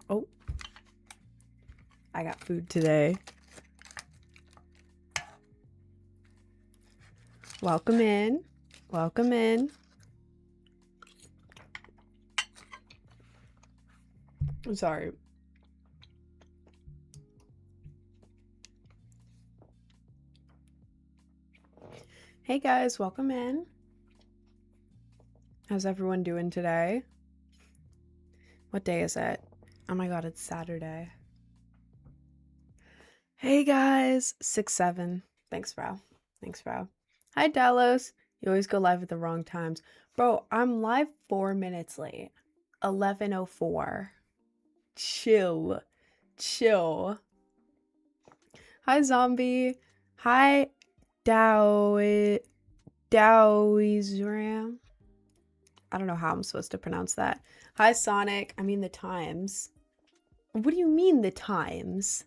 Oh, I got food today. Welcome in. Welcome in. I'm sorry. Hey guys, welcome in. How's everyone doing today? What day is it? Oh my god, it's Saturday. Hey guys, 6-7. Thanks, bro. Thanks, bro. Hi, Dallas. You always go live at the wrong times. Bro, I'm live 4 minutes late. 11:04. Chill. Chill. Hi, Zombie. Hi, Dowizram. I don't know how I'm supposed to pronounce that. Hi, Sonic. I mean the times. What do you mean the times?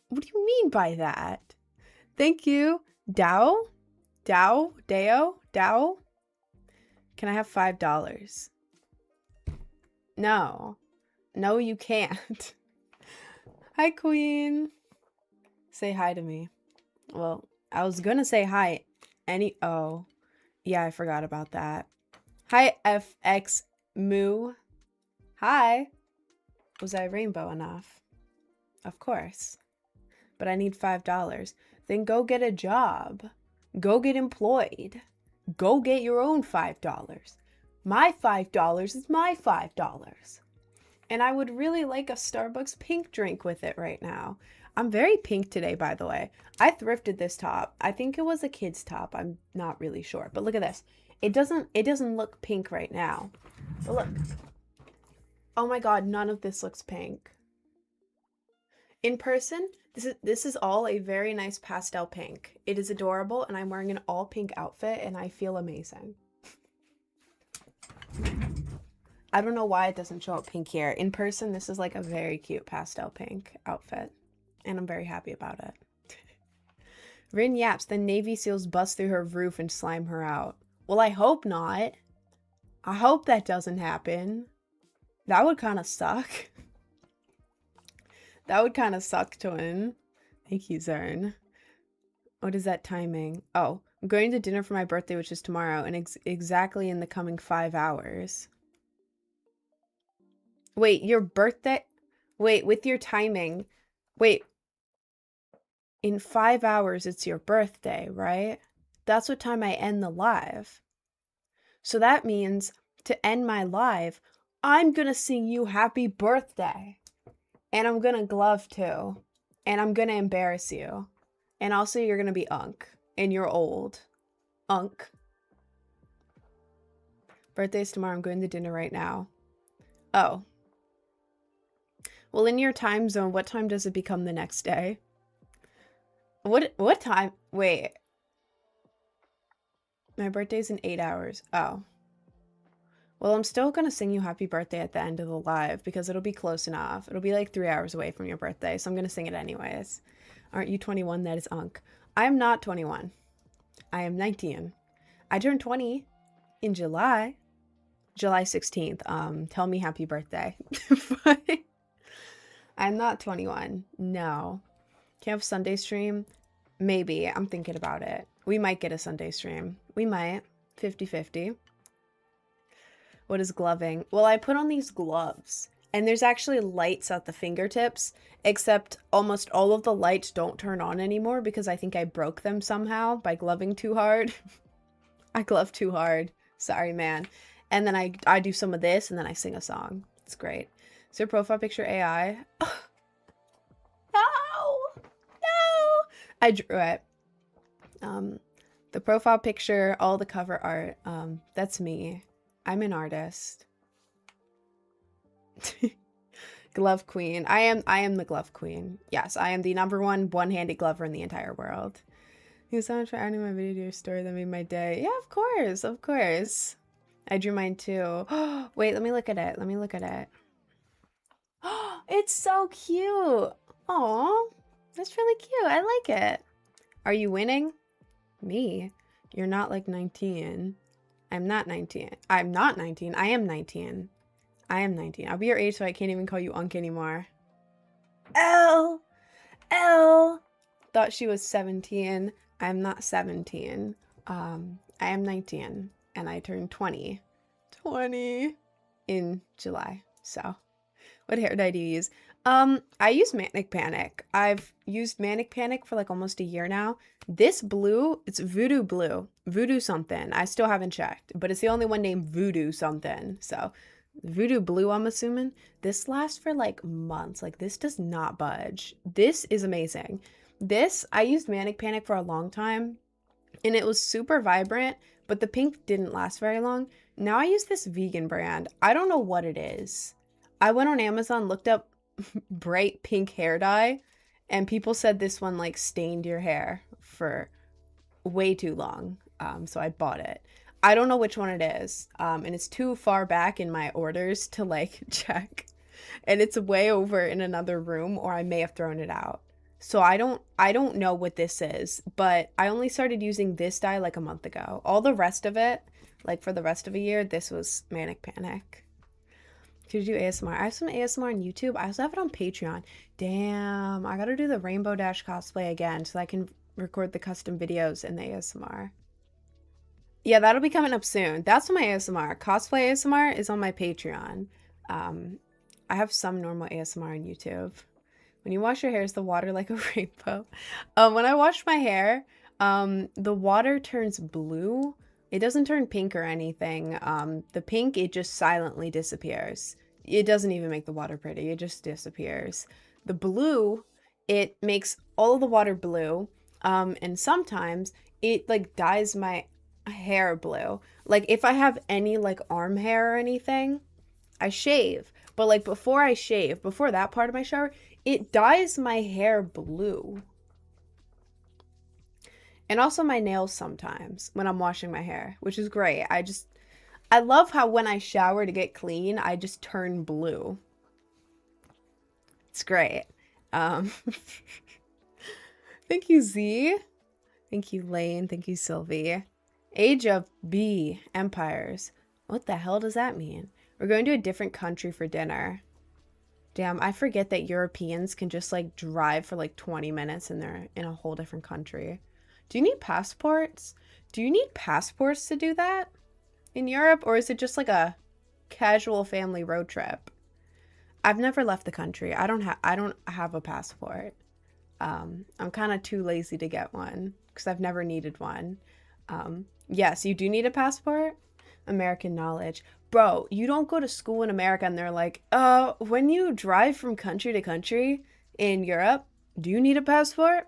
What do you mean by that? Thank you. Dow? Dow? Deo? Dow? Can I have $5? No. No, you can't. Hi, Queen. Say hi to me. Well, I was gonna say hi. Oh. Yeah, I forgot about that. Hi, FX Moo. Hi. Was I rainbow enough? Of course. But I need $5. Then go get a job. Go get employed. Go get your own $5. My $5 is my $5. And I would really like a Starbucks pink drink with it right now. I'm very pink today, by the way. I thrifted this top. I think it was a kid's top. I'm not really sure. But look at this. It doesn't look pink right now. But look. Oh my god, none of this looks pink. In person, this is all a very nice pastel pink. It is adorable, and I'm wearing an all pink outfit, and I feel amazing. I don't know why it doesn't show up pink here. In person, this is like a very cute pastel pink outfit, and I'm very happy about it. RIN yaps, then Navy SEALs bust through her roof and slime her out. Well, I hope not. I hope that doesn't happen. That would kind of suck. That would kind of suck, twin. Thank you, Zern. What is that timing? Oh, I'm going to dinner for my birthday, which is tomorrow, and exactly in the coming 5 hours. Wait, your birthday? Wait, with your timing. Wait. In 5 hours, it's your birthday, right? That's what time I end the live. So that means to end my live, I'm gonna sing you happy birthday. And I'm gonna glove too. And I'm gonna embarrass you. And also you're gonna be Unk. And you're old. Unk. Birthday's tomorrow. I'm going to dinner right now. Oh. Well, in your time zone, what time does it become the next day? What time? Wait. My birthday's in 8 hours. Oh. Well, I'm still gonna sing you happy birthday at the end of the live because it'll be close enough. It'll be like 3 hours away from your birthday, so I'm gonna sing it anyways. Aren't you 21? That is Unk. I am not 21. I am 19. I turned 20 in July. July 16th. Tell me happy birthday. I'm not 21. No. Can I have Sunday stream? Maybe. I'm thinking about it. We might get a Sunday stream. We might. 50-50. What is gloving? Well, I put on these gloves, and there's actually lights at the fingertips, except almost all of the lights don't turn on anymore because I think I broke them somehow by gloving too hard. I glove too hard. Sorry, man. And then I do some of this, and then I sing a song. It's great. Is your profile picture AI? Oh, no! No! I drew it. The profile picture, all the cover art, that's me. I'm an artist. Glove queen. I am the glove queen. Yes, I am the #1 one-handed glover in the entire world. Thank you so much for adding my video to your story. That made my day. Yeah, of course, of course. I drew mine too. Wait, let me look at it. Let me look at it. It's so cute. Aw, that's really cute. I like it. Are you winning? Me? You're not like 19. I'm not 19. I'm not 19. I am 19. I am 19. I'll be your age, so I can't even call you Unk anymore. L. Thought she was 17. I'm not 17. I am 19, and I turned 20. 20 in July. So, what hair dye do you use? I use Manic Panic. I've used Manic Panic for like almost a year now. This blue, it's Voodoo Blue. Voodoo something. I still haven't checked, but it's the only one named Voodoo something. So, Voodoo Blue, I'm assuming. This lasts for like months. Like, this does not budge. This is amazing. This, I used Manic Panic for a long time, and it was super vibrant, but the pink didn't last very long. Now I use this vegan brand. I don't know what it is. I went on Amazon, looked up bright pink hair dye, and people said this one like stained your hair for way too long. So I bought it. I don't know which one it is. And it's too far back in my orders to like check. And it's way over in another room, or I may have thrown it out. So I don't know what this is, but I only started using this dye like a month ago. All the rest of it, like for the rest of a year, this was Manic Panic. Could you do ASMR? I have some ASMR on YouTube. I also have it on Patreon. Damn, I gotta do the Rainbow Dash cosplay again so I can record the custom videos in the ASMR. Yeah, that'll be coming up soon. That's my ASMR. Cosplay ASMR is on my Patreon. I have some normal ASMR on YouTube. When you wash your hair, is the water like a rainbow? When I wash my hair, the water turns blue. It doesn't turn pink or anything. The pink, it just silently disappears. It doesn't even make the water pretty. It just disappears. The blue, it makes all of the water blue. And sometimes it like dyes my hair blue. Like if I have any like arm hair or anything, I shave. But like before I shave, before that part of my shower, it dyes my hair blue. And also my nails sometimes when I'm washing my hair, which is great. I love how when I shower to get clean, I just turn blue. It's great. Thank you, Z. Thank you, Lane. Thank you, Sylvie. Age of B empires. What the hell does that mean? We're going to a different country for dinner. Damn, I forget that Europeans can just like drive for like 20 minutes and they're in a whole different country. Do you need passports? Do you need passports to do that in Europe? Or is it just like a casual family road trip? I've never left the country. I don't have a passport. I'm kind of too lazy to get one because I've never needed one. Yes, you do need a passport. American knowledge. Bro, you don't go to school in America and they're like, when you drive from country to country in Europe, do you need a passport?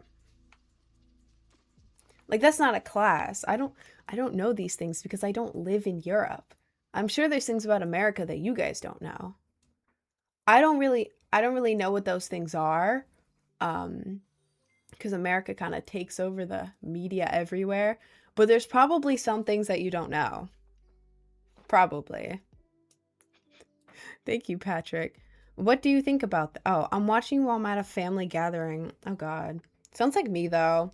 Like, that's not a class. I don't know these things because I don't live in Europe. I'm sure there's things about America that you guys don't know. I don't really know what those things are. Because America kind of takes over the media everywhere. But there's probably some things that you don't know. Probably. Thank you, Patrick. What do you think about oh, I'm watching while I'm at a family gathering. Oh God. Sounds like me though.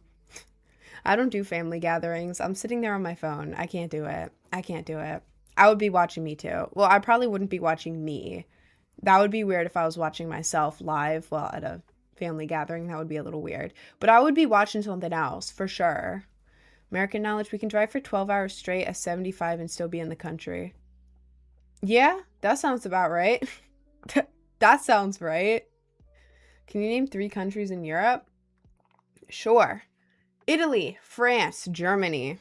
I don't do family gatherings. I'm sitting there on my phone. I can't do it. I can't do it. I would be watching me too. Well, I probably wouldn't be watching me. That would be weird if I was watching myself live while at a family gathering. That would be a little weird. But I would be watching something else for sure. American knowledge, we can drive for 12 hours straight at 75 and still be in the country. Yeah, that sounds about right. That sounds right. Can you name 3 countries in Europe? Sure. Italy, France, Germany.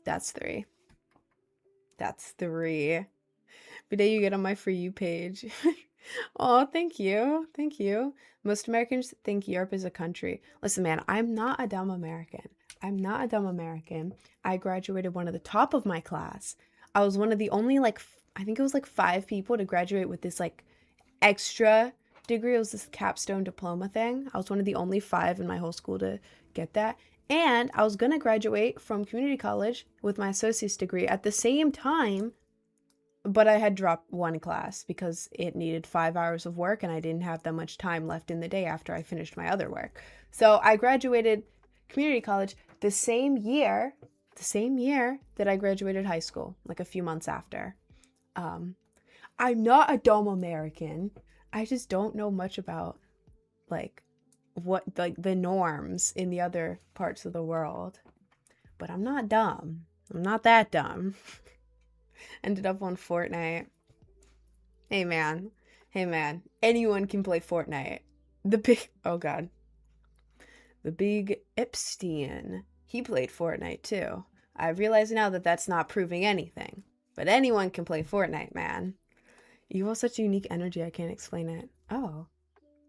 That's 3. That's 3. Video you get on my For You page. Oh, thank you. Thank you. Most Americans think Europe is a country. Listen, man, I'm not a dumb American. I'm not a dumb American. I graduated one of the top of my class. I was one of the only, like, I think it was like 5 people to graduate with this, like, extra degree. It was this capstone diploma thing. I was one of the only 5 in my whole school to get that. And I was going to graduate from community college with my associate's degree at the same time, but I had dropped one class because it needed 5 hours of work and I didn't have that much time left in the day after I finished my other work. So I graduated community college the same year that I graduated high school, like a few months after. I'm not a dumb American. I just don't know much about like what like the norms in the other parts of the world. But I'm not dumb. I'm not that dumb. Ended up on Fortnite. Hey man. Hey man. Anyone can play Fortnite. Oh god. The big Epstein. He played Fortnite too. I realize now that that's not proving anything. But anyone can play Fortnite, man. You have such unique energy, I can't explain it. Oh.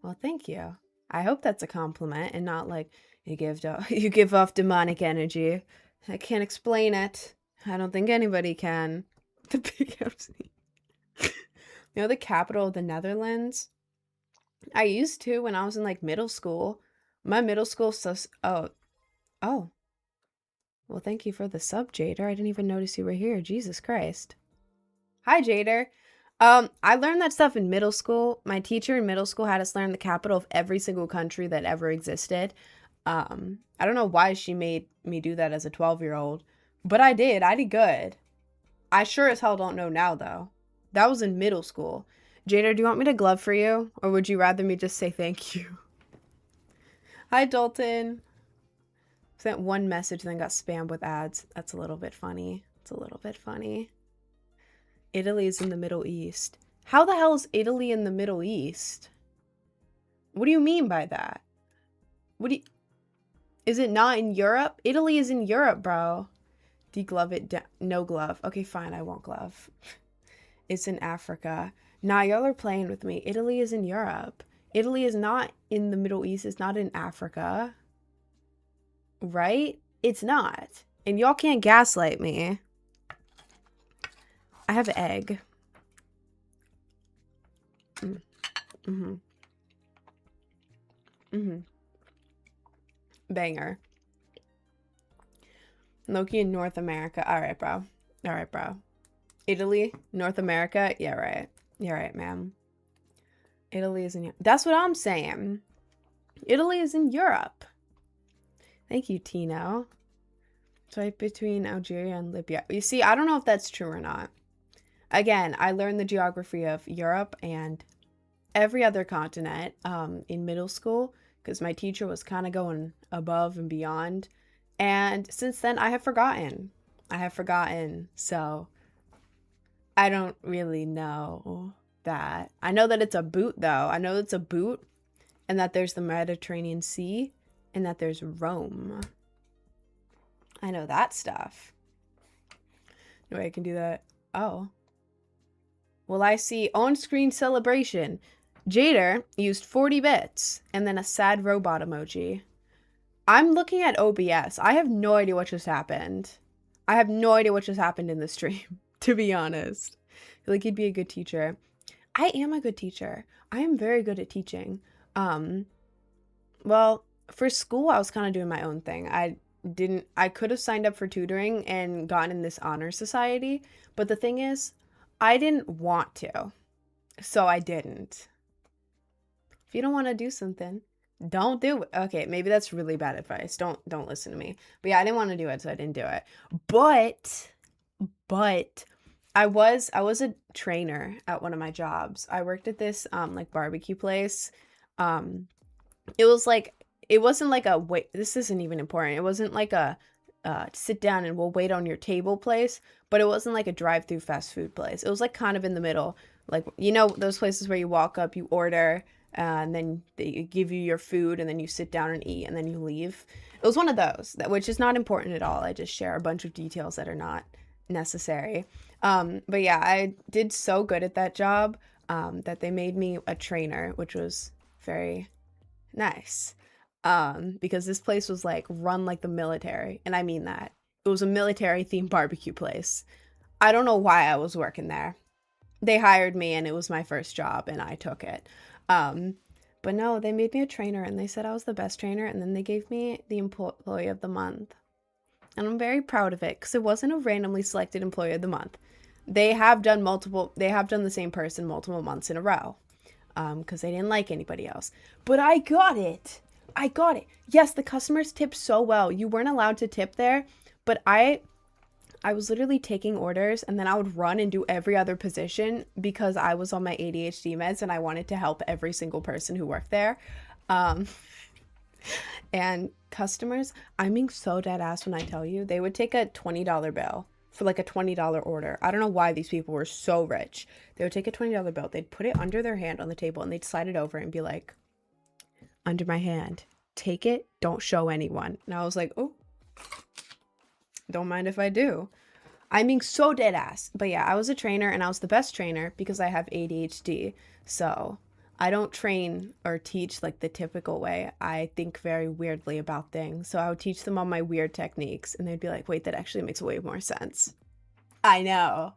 Well, thank you. I hope that's a compliment and not like you give off demonic energy. I can't explain it. I don't think anybody can. The big MC. You know the capital of the Netherlands? I used to when I was in like middle school. My middle school oh. Well, thank you for the sub, Jader. I didn't even notice you were here. Jesus Christ. Hi, Jader. I learned that stuff in middle school. My teacher in middle school had us learn the capital of every single country that ever existed. I don't know why she made me do that as a 12-year-old, but I did. I did good. I sure as hell don't know now, though. That was in middle school. Jader, do you want me to glove for you, or would you rather me just say thank you? Hi, Dalton. Sent one message and then got spammed with ads. That's a little bit funny. It's a little bit funny. Italy is in the Middle East. How the hell is Italy in the Middle East? What do you mean by that? Is it not in Europe? Italy is in Europe, bro. Deglove it. No glove. Okay, fine. I won't glove. It's in Africa. Nah, y'all are playing with me. Italy is in Europe. Italy is not in the Middle East. It's not in Africa. Right? It's not. And y'all can't gaslight me. I have egg. Banger. Loki in North America. All right, bro. All right, bro. Italy, North America. Yeah, right. Yeah, right, ma'am. Italy is in. That's what I'm saying. Italy is in Europe. Thank you, Tino. It's right between Algeria and Libya. You see, I don't know if that's true or not. Again, I learned the geography of Europe and every other continent in middle school because my teacher was kind of going above and beyond. And since then, I have forgotten. So I don't really know that. I know that it's a boot, though. I know it's a boot and that there's the Mediterranean Sea and that there's Rome. I know that stuff. No way I can do that. Oh. Well, I see on-screen celebration. Jader used 40 bits and then a sad robot emoji. I'm looking at OBS. I have no idea what just happened. I have no idea what just happened in the stream, to be honest. I feel like he'd be a good teacher. I am a good teacher. I am very good at teaching. Well, for school, I was kind of doing my own thing. I could have signed up for tutoring and gotten in this honor society, but the thing is, I didn't want to, so I didn't. If you don't want to do something, don't do it. Okay, maybe that's really bad advice. Don't listen to me. But yeah, I didn't want to do it, so I didn't do it. But I was a trainer at one of my jobs. I worked at this like barbecue place. It wasn't like a wait. This isn't even important. It wasn't like a sit down and we'll wait on your table place, but it wasn't like a drive-through fast food place. It was like kind of in the middle, like, you know, those places where you walk up, you order, and then they give you your food and then you sit down and eat and then you leave. It was one of those, which is not important at all. I just share a bunch of details that are not necessary. But yeah, I did so good at that job that they made me a trainer, which was very nice. Because this place was like run like the military, and I mean that. It was a military themed barbecue place. I don't know why I was working there. They hired me and it was my first job and I took it. But no, they made me a trainer and they said I was the best trainer, and then they gave me the employee of the month. And I'm very proud of it because it wasn't a randomly selected employee of the month. They have done the same person multiple months in a row. Because they didn't like anybody else. But I got it. Yes, the customers tipped so well. You weren't allowed to tip there, but I I was literally taking orders and then I would run and do every other position because I was on my ADHD meds and I wanted to help every single person who worked there. Um, and customers, I'm being so dead ass when I tell you, they would take a $20 bill for like a $20 order. I don't know why these people were so rich. They would take a $20 bill, they'd put it under their hand on the table and they'd slide it over and be like, under my hand, take it, don't show anyone. And I was like, oh, don't mind if I do. I'm being so dead ass. But yeah, I was a trainer and I was the best trainer because I have ADHD. So I don't train or teach like the typical way. I think very weirdly about things. So I would teach them all my weird techniques and they'd be like, wait, that actually makes way more sense. I know.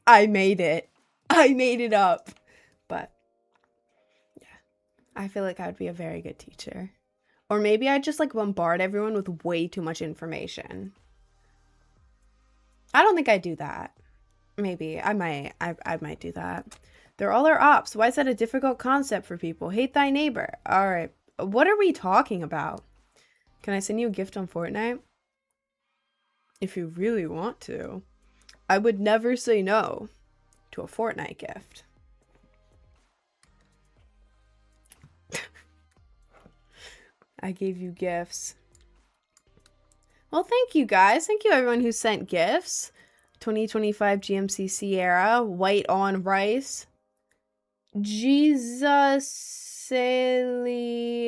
I made it. I made it up. But yeah, I feel like I would be a very good teacher. Or maybe I'd just like bombard everyone with way too much information. I don't think I'd do that. Maybe. I might do that. They're all our ops. Why is that a difficult concept for people? Hate thy neighbor. Alright. What are we talking about? Can I send you a gift on Fortnite? If you really want to. I would never say no to a Fortnite gift. I gave you gifts. Well, thank you guys. Thank you everyone who sent gifts. 2025 GMC Sierra, white on rice. Jesus Celiard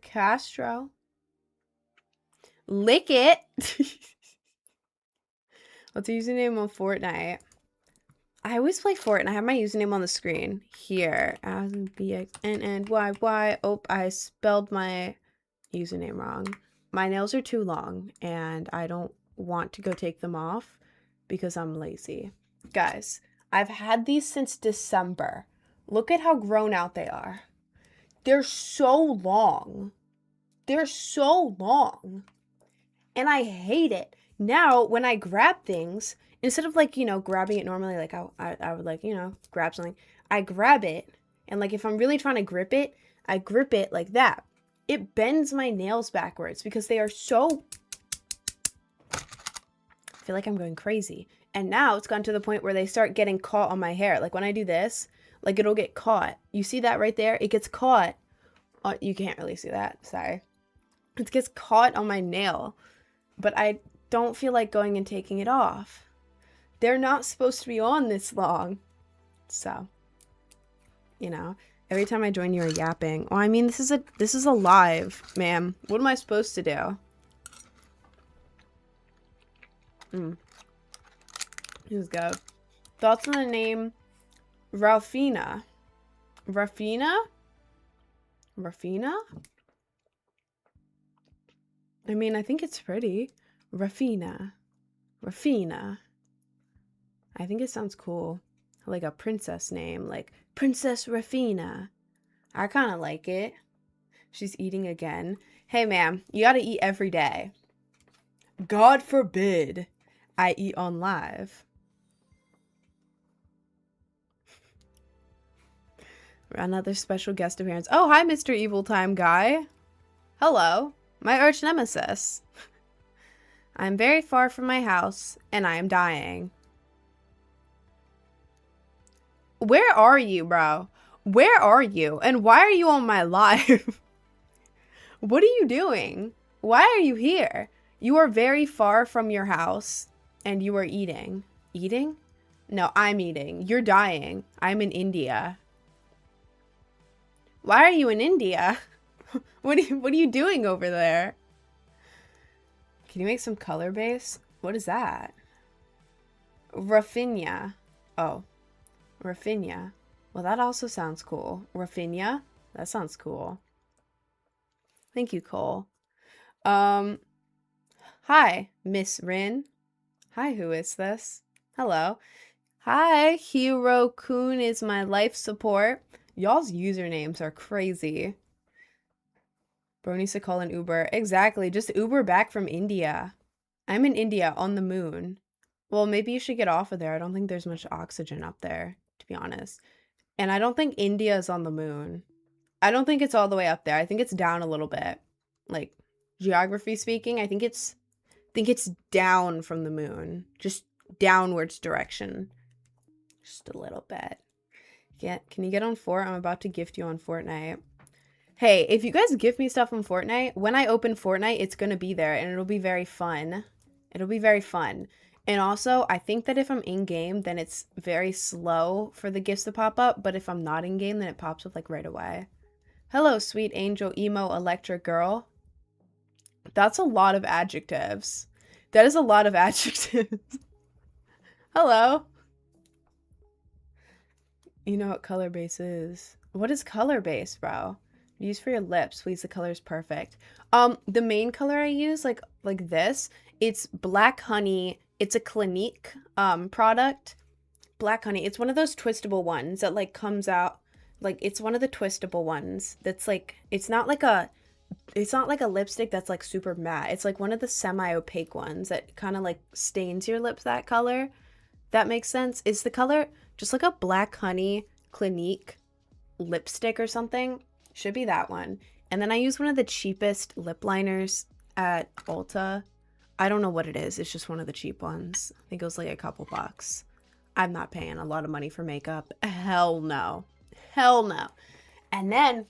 Castro. Lick it. What's your username on Fortnite? I always play Fortnite. I have my username on the screen here. As BXNNYY. Oh, I spelled my username wrong. My nails are too long and I don't want to go take them off because I'm lazy. Guys, I've had these since December. Look at how grown out they are. They're so long. They're so long. And I hate it. Now, when I grab things, instead of like, you know, grabbing it normally, like I would like, you know, grab something. I grab it and like if I'm really trying to grip it, I grip it like that. It bends my nails backwards because they are so... I feel like I'm going crazy. And now it's gotten to the point where they start getting caught on my hair. Like when I do this, like it'll get caught. You see that right there? It gets caught. Oh, you can't really see that. Sorry. It gets caught on my nail. But I don't feel like going and taking it off. They're not supposed to be on this long. So, you know. Every time I join, you're yapping. Oh, I mean, this is a live, ma'am. What am I supposed to do? Let's go. Thoughts on the name Ralphina? Rafina? Rafina? I mean, I think it's pretty. Rafina. Rafina. I think it sounds cool. Like a princess name, like Princess Rafina. I kind of like it. She's eating again. Hey, ma'am, you gotta eat every day. God forbid I eat on live. Another special guest appearance. Oh, hi, Mr. Evil Time Guy. Hello, my arch nemesis. I'm very far from my house, and I am dying. Where are you, bro? Where are you? And why are you on my live? What are you doing? Why are you here? You are very far from your house, and you are eating. Eating? No, I'm eating. You're dying. I'm in India. Why are you in India? What are you doing over there? Can you make some color base? What is that? Rafinha. Oh. Rafinha. Well, that also sounds cool. Rafinha? That sounds cool. Thank you, Cole. Hi, Miss RIN. Hi, who is this? Hello. Hi, Hiro-kun is my life support. Y'all's usernames are crazy. Bro needs to call an Uber. Exactly, just Uber back from India. I'm in India on the moon. Well, maybe you should get off of there. I don't think there's much oxygen up there, to be honest. And I don't think India is on the moon. I don't think it's all the way up there. I think it's down a little bit. Like, geography speaking, I think it's think it's down from the moon. Just downwards direction. Just a little bit. Can you get on Fort? I'm about to gift you on Fortnite. Hey, if you guys give me stuff on Fortnite, when I open Fortnite, it's going to be there, and it'll be very fun. It'll be very fun. And also, I think that if I'm in-game, then it's very slow for the gifts to pop up, but if I'm not in-game, then it pops up, like, right away. Hello, sweet angel, emo, electric girl. That's a lot of adjectives. That is a lot of adjectives. Hello. You know what color base is. What is color base, bro? Use for your lips, please. The color is perfect. The main color I use, like this, it's Black Honey. It's a Clinique product. Black Honey. It's one of those twistable ones that like comes out. Like it's one of the twistable ones that's like it's not like a lipstick that's like super matte. It's like one of the semi-opaque ones that kind of like stains your lips that color. That makes sense. Is the color just like a Black Honey Clinique lipstick or something? Should be that one. And then I use one of the cheapest lip liners at Ulta. I don't know what it is. It's just one of the cheap ones. I think it was like a couple bucks. I'm not paying a lot of money for makeup. Hell no. Hell no. And then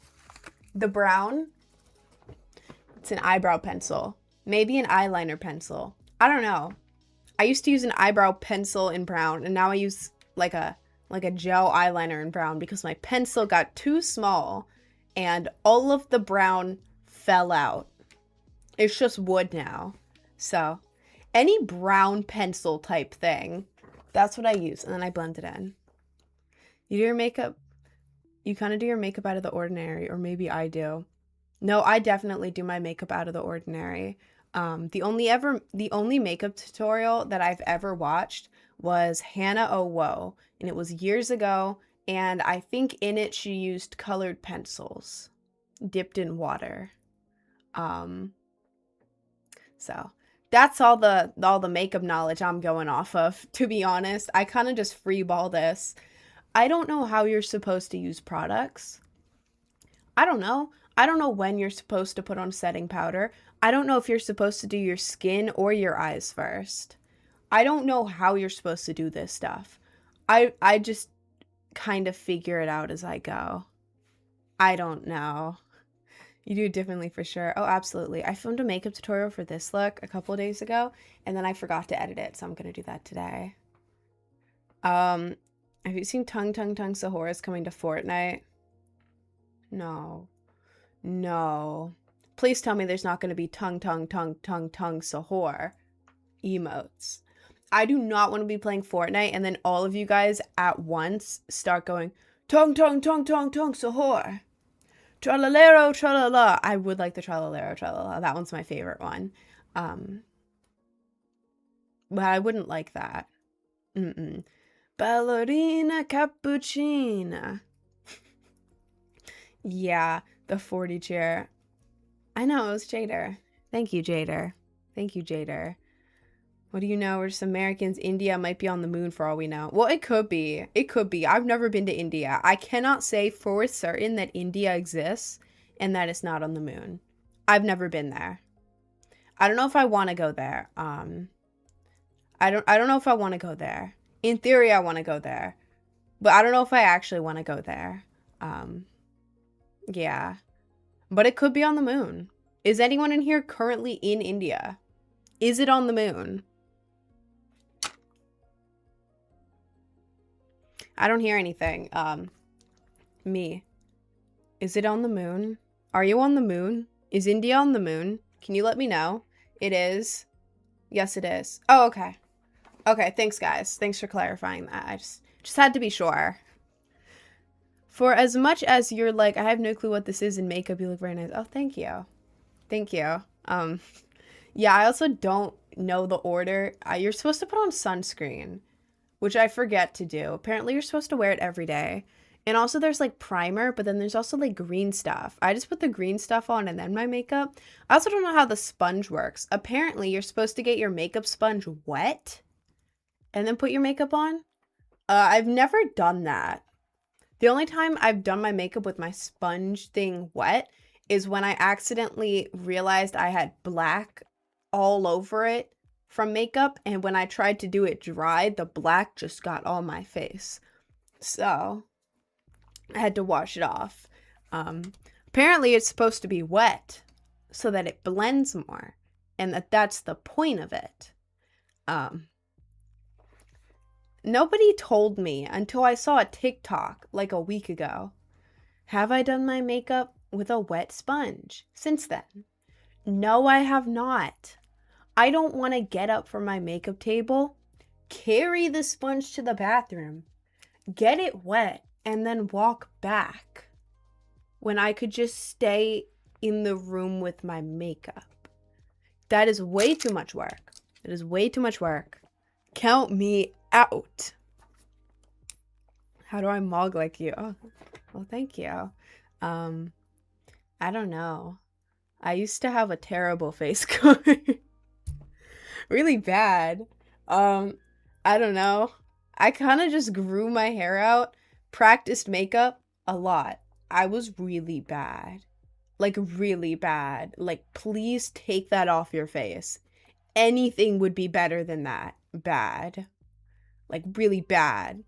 the brown, it's an eyebrow pencil. Maybe an eyeliner pencil. I don't know. I used to use an eyebrow pencil in brown, and now I use like a gel eyeliner in brown because my pencil got too small and all of the brown fell out. It's just wood now. So any brown pencil type thing, that's what I use. And then I blend it in. You do your makeup, you kind of do your makeup out of the ordinary, or maybe I do. No, I definitely do my makeup out of the ordinary. The only makeup tutorial that I've ever watched was Hannah Oh Whoa, and it was years ago, and I think in it she used colored pencils dipped in water. So that's all the makeup knowledge I'm going off of, to be honest. I kind of just freeball this. I don't know how you're supposed to use products. I don't know. I don't know when you're supposed to put on setting powder. I don't know if you're supposed to do your skin or your eyes first. I don't know how you're supposed to do this stuff. I just kind of figure it out as I go. I don't know. You do it differently for sure. Oh, absolutely. I filmed a makeup tutorial for this look a couple of days ago, and then I forgot to edit it, so I'm going to do that today. Have you seen Tongue Sahora's coming to Fortnite? No. No. Please tell me there's not going to be Tongue Sahor emotes. I do not want to be playing Fortnite and then all of you guys at once start going Tongue Sahor. Tralalero tralala. I would like the tralalero tralala. That one's my favorite one. But I wouldn't like that. Ballerina cappuccina. Yeah, the 40 chair. I know, it was Jader. Thank you, Jader. Thank you, Jader. What do you know? We're just Americans. India might be on the moon for all we know. Well, it could be. It could be. I've never been to India. I cannot say for certain that India exists and that it's not on the moon. I've never been there. I don't know if I want to go there. I don't know if I want to go there. In theory, I want to go there. But I don't know if I actually want to go there. Yeah. But it could be on the moon. Is anyone in here currently in India? Is it on the moon? I don't hear anything. Me. Is it on the moon? Are you on the moon? Is India on the moon? Can you let me know? It is. Yes, it is. Oh, okay. Okay, thanks, guys. Thanks for clarifying that. I just had to be sure. For as much as you're like, I have no clue what this is in makeup, you look very nice. Oh, thank you. Thank you. Yeah, I also don't know the order. You're supposed to put on sunscreen, which I forget to do. Apparently, you're supposed to wear it every day. And also, there's like primer, but then there's also like green stuff. I just put the green stuff on and then my makeup. I also don't know how the sponge works. Apparently, you're supposed to get your makeup sponge wet and then put your makeup on. I've never done that. The only time I've done my makeup with my sponge thing wet is when I accidentally realized I had black all over it from makeup, and when I tried to do it dry, the black just got all my face. So I had to wash it off. Apparently it's supposed to be wet so that it blends more, and that's the point of it. Nobody told me until I saw a TikTok like a week ago. Have I done my makeup with a wet sponge since then? No, I have not. I don't want to get up from my makeup table, carry the sponge to the bathroom, get it wet, and then walk back when I could just stay in the room with my makeup. That is way too much work. It is way too much work. Count me out. How do I mog like you? Oh, well, thank you. I don't know. I used to have a terrible face color. Really bad. I don't know. I kind of just grew my hair out, practiced makeup a lot. I was really bad. Like, really bad. Like, please take that off your face. Anything would be better than that. Bad. Like, really bad.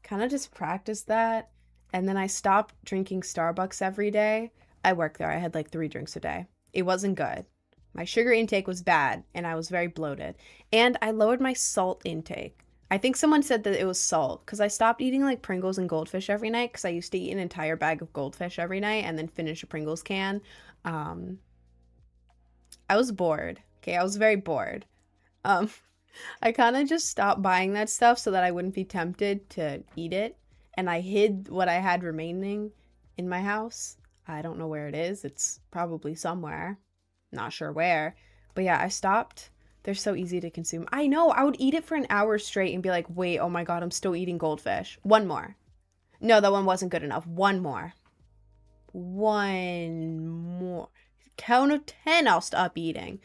Kind of just practiced that. And then I stopped drinking Starbucks every day. I worked there. I had like 3 drinks a day. It wasn't good. My sugar intake was bad, and I was very bloated. And I lowered my salt intake. I think someone said that it was salt, because I stopped eating like Pringles and Goldfish every night, because I used to eat an entire bag of Goldfish every night and then finish a Pringles can. I was bored. Okay, I was very bored. I kind of just stopped buying that stuff so that I wouldn't be tempted to eat it. And I hid what I had remaining in my house. I don't know where it is. It's probably somewhere. Not sure where. But yeah, I stopped. They're so easy to consume. I know. I would eat it for an hour straight and be like, wait, oh my God, I'm still eating Goldfish. One more. No, that one wasn't good enough. One more. One more. Count of 10, I'll stop eating.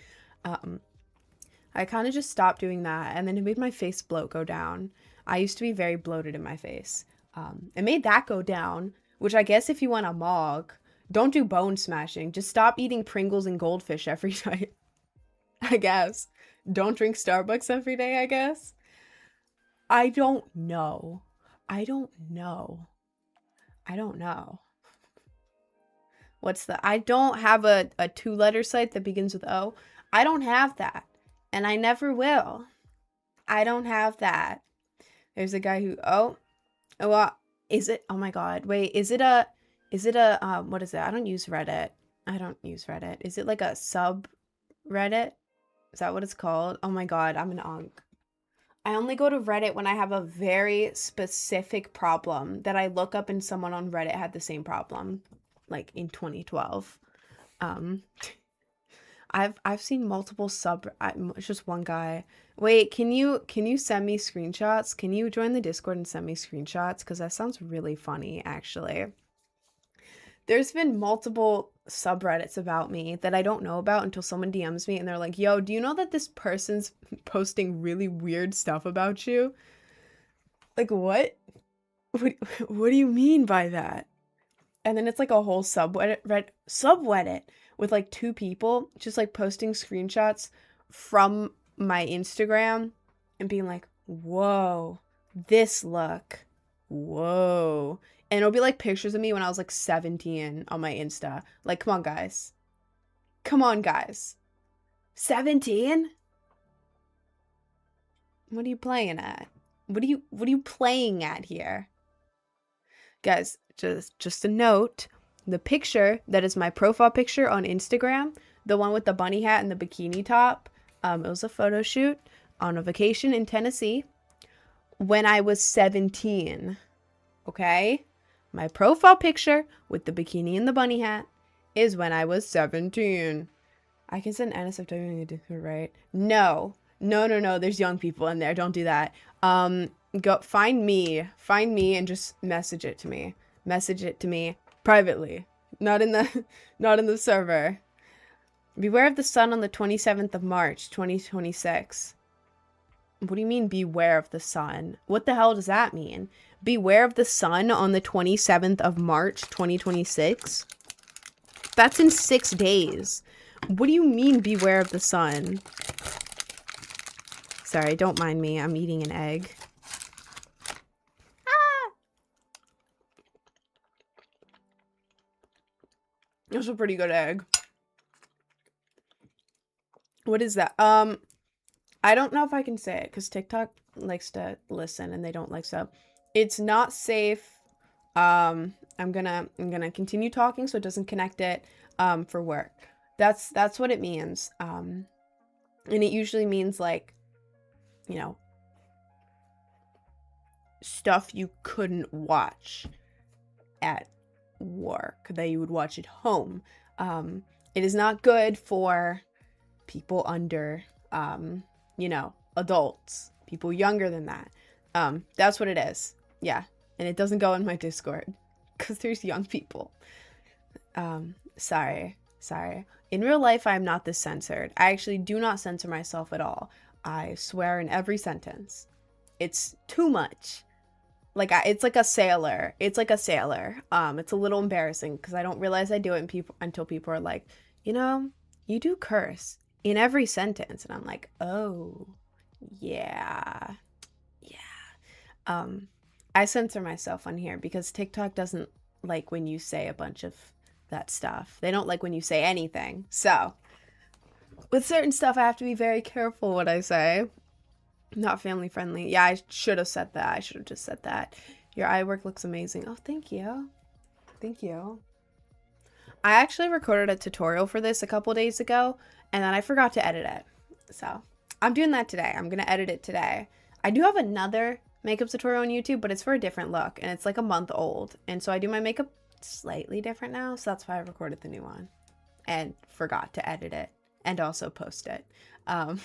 I kind of just stopped doing that, and then it made my face bloat go down. I used to be very bloated in my face. It made that go down, which I guess if you want a mog, don't do bone smashing. Just stop eating Pringles and Goldfish every night, I guess. Don't drink Starbucks every day, I guess. I don't know. I don't know. I don't have a 2-letter site that begins with O. I don't have that. And I never will. I don't have that. There's a guy who, is it, oh my God, wait, is it a, what is it? I don't use Reddit. Is it like a subreddit? Is that what it's called? Oh my God, I'm an unk. I only go to Reddit when I have a very specific problem that I look up and someone on Reddit had the same problem, like in 2012. I've seen multiple it's just one guy. Wait, can you send me screenshots? Can you join the Discord and send me screenshots? Because that sounds really funny, actually. There's been multiple subreddits about me that I don't know about until someone DMs me and they're like, yo, do you know that this person's posting really weird stuff about you? Like, what? What do you mean by that? And then it's like a whole subreddit with like 2 people just like posting screenshots from my Instagram and being like, whoa, this look, whoa. And it'll be like pictures of me when I was like 17 on my Insta. Like, come on, guys. 17? What are you playing at? What are you playing at here? Guys, just a note, the picture that is my profile picture on Instagram, the one with the bunny hat and the bikini top, it was a photo shoot on a vacation in Tennessee when I was 17, okay? My profile picture with the bikini and the bunny hat is when I was 17. I can send NSFW in the Discord, right? No, there's young people in there, don't do that. Go find me and just message it to me privately, not in the server. Beware of the sun on the 27th of March 2026. What do you mean beware of the sun? What the hell does that mean? Beware of the sun on the 27th of March 2026? That's in 6 days. What do you mean, beware of the sun? Sorry, don't mind me. I'm eating an egg. Ah! That's a pretty good egg. What is that? I don't know if I can say it because TikTok likes to listen and they don't like stuff. It's not safe. I'm gonna continue talking so it doesn't connect it for work. That's what it means. And it usually means like, you know, stuff you couldn't watch at work that you would watch at home. It is not good for people under you know, adults, people younger than that. That's what it is. Yeah. And it doesn't go in my Discord because there's young people. Sorry. In real life, I'm not this censored. I actually do not censor myself at all. I swear in every sentence. It's too much. Like, it's like a sailor. It's like a sailor. It's a little embarrassing because I don't realize I do it until people are like, you know, you do curse in every sentence. And I'm like, oh, yeah. I censor myself on here because TikTok doesn't like when you say a bunch of that stuff. They don't like when you say anything. So with certain stuff, I have to be very careful what I say. Not family friendly. Yeah, I should have said that. I should have just said that. Your eye work looks amazing. Oh, thank you. Thank you. I actually recorded a tutorial for this a couple days ago, and then I forgot to edit it. So I'm doing that today. I'm going to edit it today. I do have another makeup tutorial on YouTube, but it's for a different look, and it's like a month old. And so I do my makeup slightly different now, so that's why I recorded the new one and forgot to edit it and also post it. Do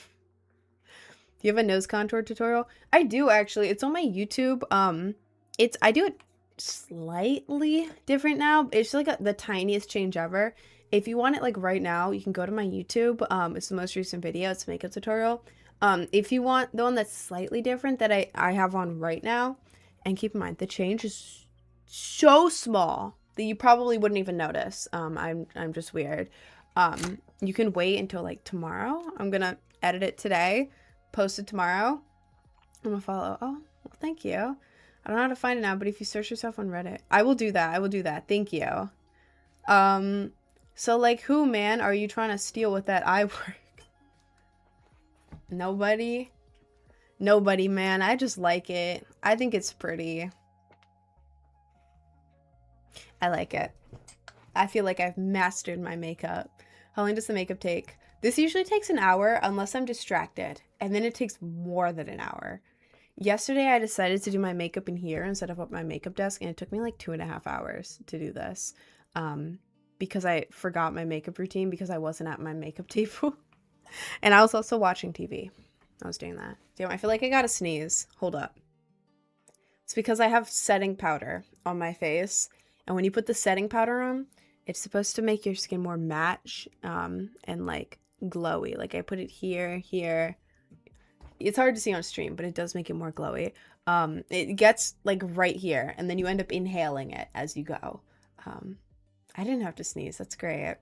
you have a nose contour tutorial? I do, actually. It's on my YouTube. I do it slightly different now. It's like the tiniest change ever. If you want it like right now, you can go to my YouTube. It's the most recent video. It's a makeup tutorial. If you want the one that's slightly different that I have on right now, and keep in mind the change is so small that you probably wouldn't even notice. I'm just weird. You can wait until like tomorrow. I'm gonna edit it today, post it tomorrow. I'm gonna follow. Oh, well, thank you. I don't know how to find it now, but if you search yourself on Reddit, I will do that. I will do that. Thank you. So like who, man, are you trying to steal with that eye work? Nobody, man. I just like it. I think it's pretty. I like it. I feel like I've mastered my makeup. How long does the makeup take? This usually takes an hour unless I'm distracted, and then it takes more than an hour. Yesterday, I decided to do my makeup in here instead of at my makeup desk, and it took me like 2.5 hours to do this because I forgot my makeup routine because I wasn't at my makeup table. And I was also watching TV. I was doing that. Damn, I feel like I gotta sneeze. Hold up. It's because I have setting powder on my face, and when you put the setting powder on, it's supposed to make your skin more matte and like glowy. Like I put it here. It's hard to see on stream, but it does make it more glowy. It gets like right here, and then you end up inhaling it as you go. I didn't have to sneeze. That's great.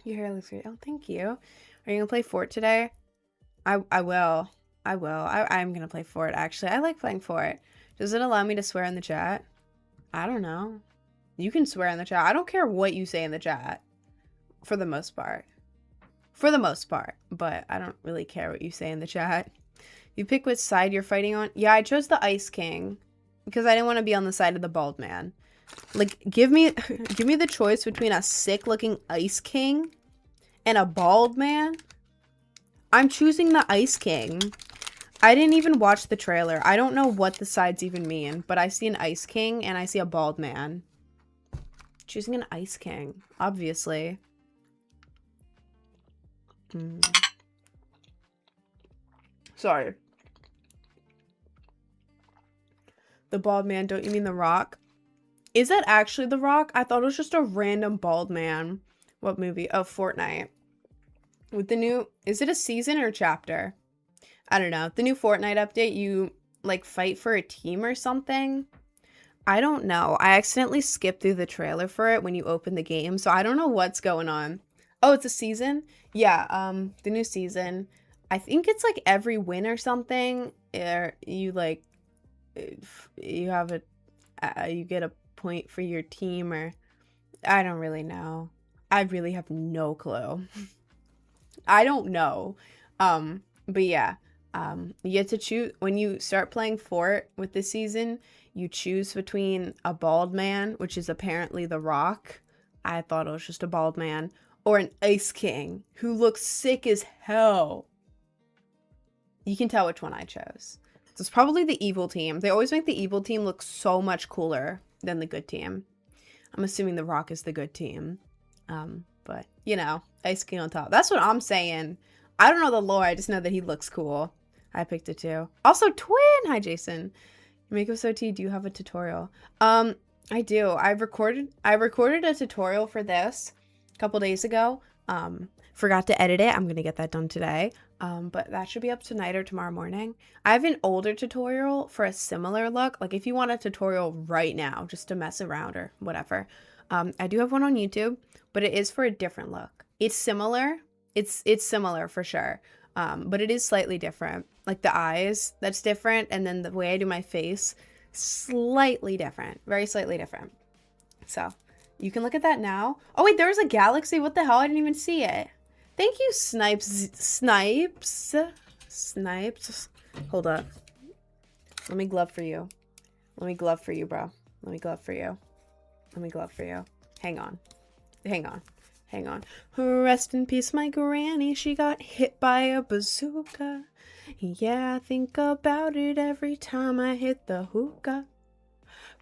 Your hair looks great. Oh, thank you. Are you gonna play Fort today? I will. I'm gonna play Fort, actually. I like playing Fort. Does it allow me to swear in the chat? I don't know. You can swear in the chat. I don't care what you say in the chat. For the most part. But I don't really care what you say in the chat. You pick which side you're fighting on? Yeah, I chose the Ice King because I didn't want to be on the side of the bald man. Like, give me the choice between a sick-looking Ice King and a bald man. I'm choosing the Ice King. I didn't even watch the trailer. I don't know what the sides even mean, but I see an Ice King and I see a bald man. Choosing an Ice King, obviously. Sorry. The bald man, don't you mean The Rock? Is that actually The Rock? I thought it was just a random bald man. What movie? Oh, Fortnite. With the new, is it a season or a chapter? I don't know. The new Fortnite update, you like fight for a team or something? I don't know. I accidentally skipped through the trailer for it when you open the game, so I don't know what's going on. Oh, it's a season? Yeah, the new season. I think it's like every win or something. Or you like, you have you get a point for your team, or I don't really know. I really have no clue. I don't know. But yeah, you get to choose when you start playing Fort with this season. You choose between a bald man, which is apparently The Rock. I thought it was just a bald man, or an Ice King who looks sick as hell. You can tell which one I chose. So it's probably the evil team. They always make the evil team look so much cooler than the good team. I'm assuming The Rock is the good team. But, you know, Ice King on top. That's what I'm saying. I don't know the lore. I just know that he looks cool. I picked it too. Also, Twin! Hi, Jason. Makeup So T, do you have a tutorial? I do. I recorded a tutorial for this a couple days ago. Forgot to edit it. I'm going to get that done today. But that should be up tonight or tomorrow morning. I have an older tutorial for a similar look. Like if you want a tutorial right now, just to mess around or whatever. I do have one on YouTube, but it is for a different look. It's similar. It's similar for sure. But it is slightly different. Like the eyes, that's different. And then the way I do my face, slightly different. Very slightly different. So you can look at that now. Oh wait, there's a galaxy. What the hell? I didn't even see it. Thank you, Snipes. Hold up. Let me glove for you. Let me glove for you, bro. Let me glove for you. Let me glove for you. Hang on. Hang on. Hang on. Rest in peace, my granny. She got hit by a bazooka. Yeah, I think about it every time I hit the hookah.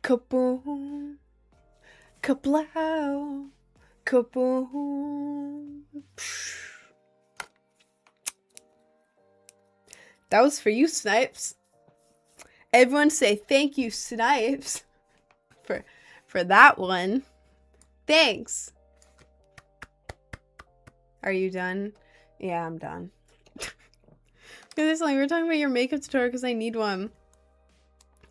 Kaboom. Kablow. Kaboom. That was for you, Snipes. Everyone say thank you, Snipes, for that one. Thanks. Are you done? Yeah, I'm done. We're talking about your makeup tutorial because I need one.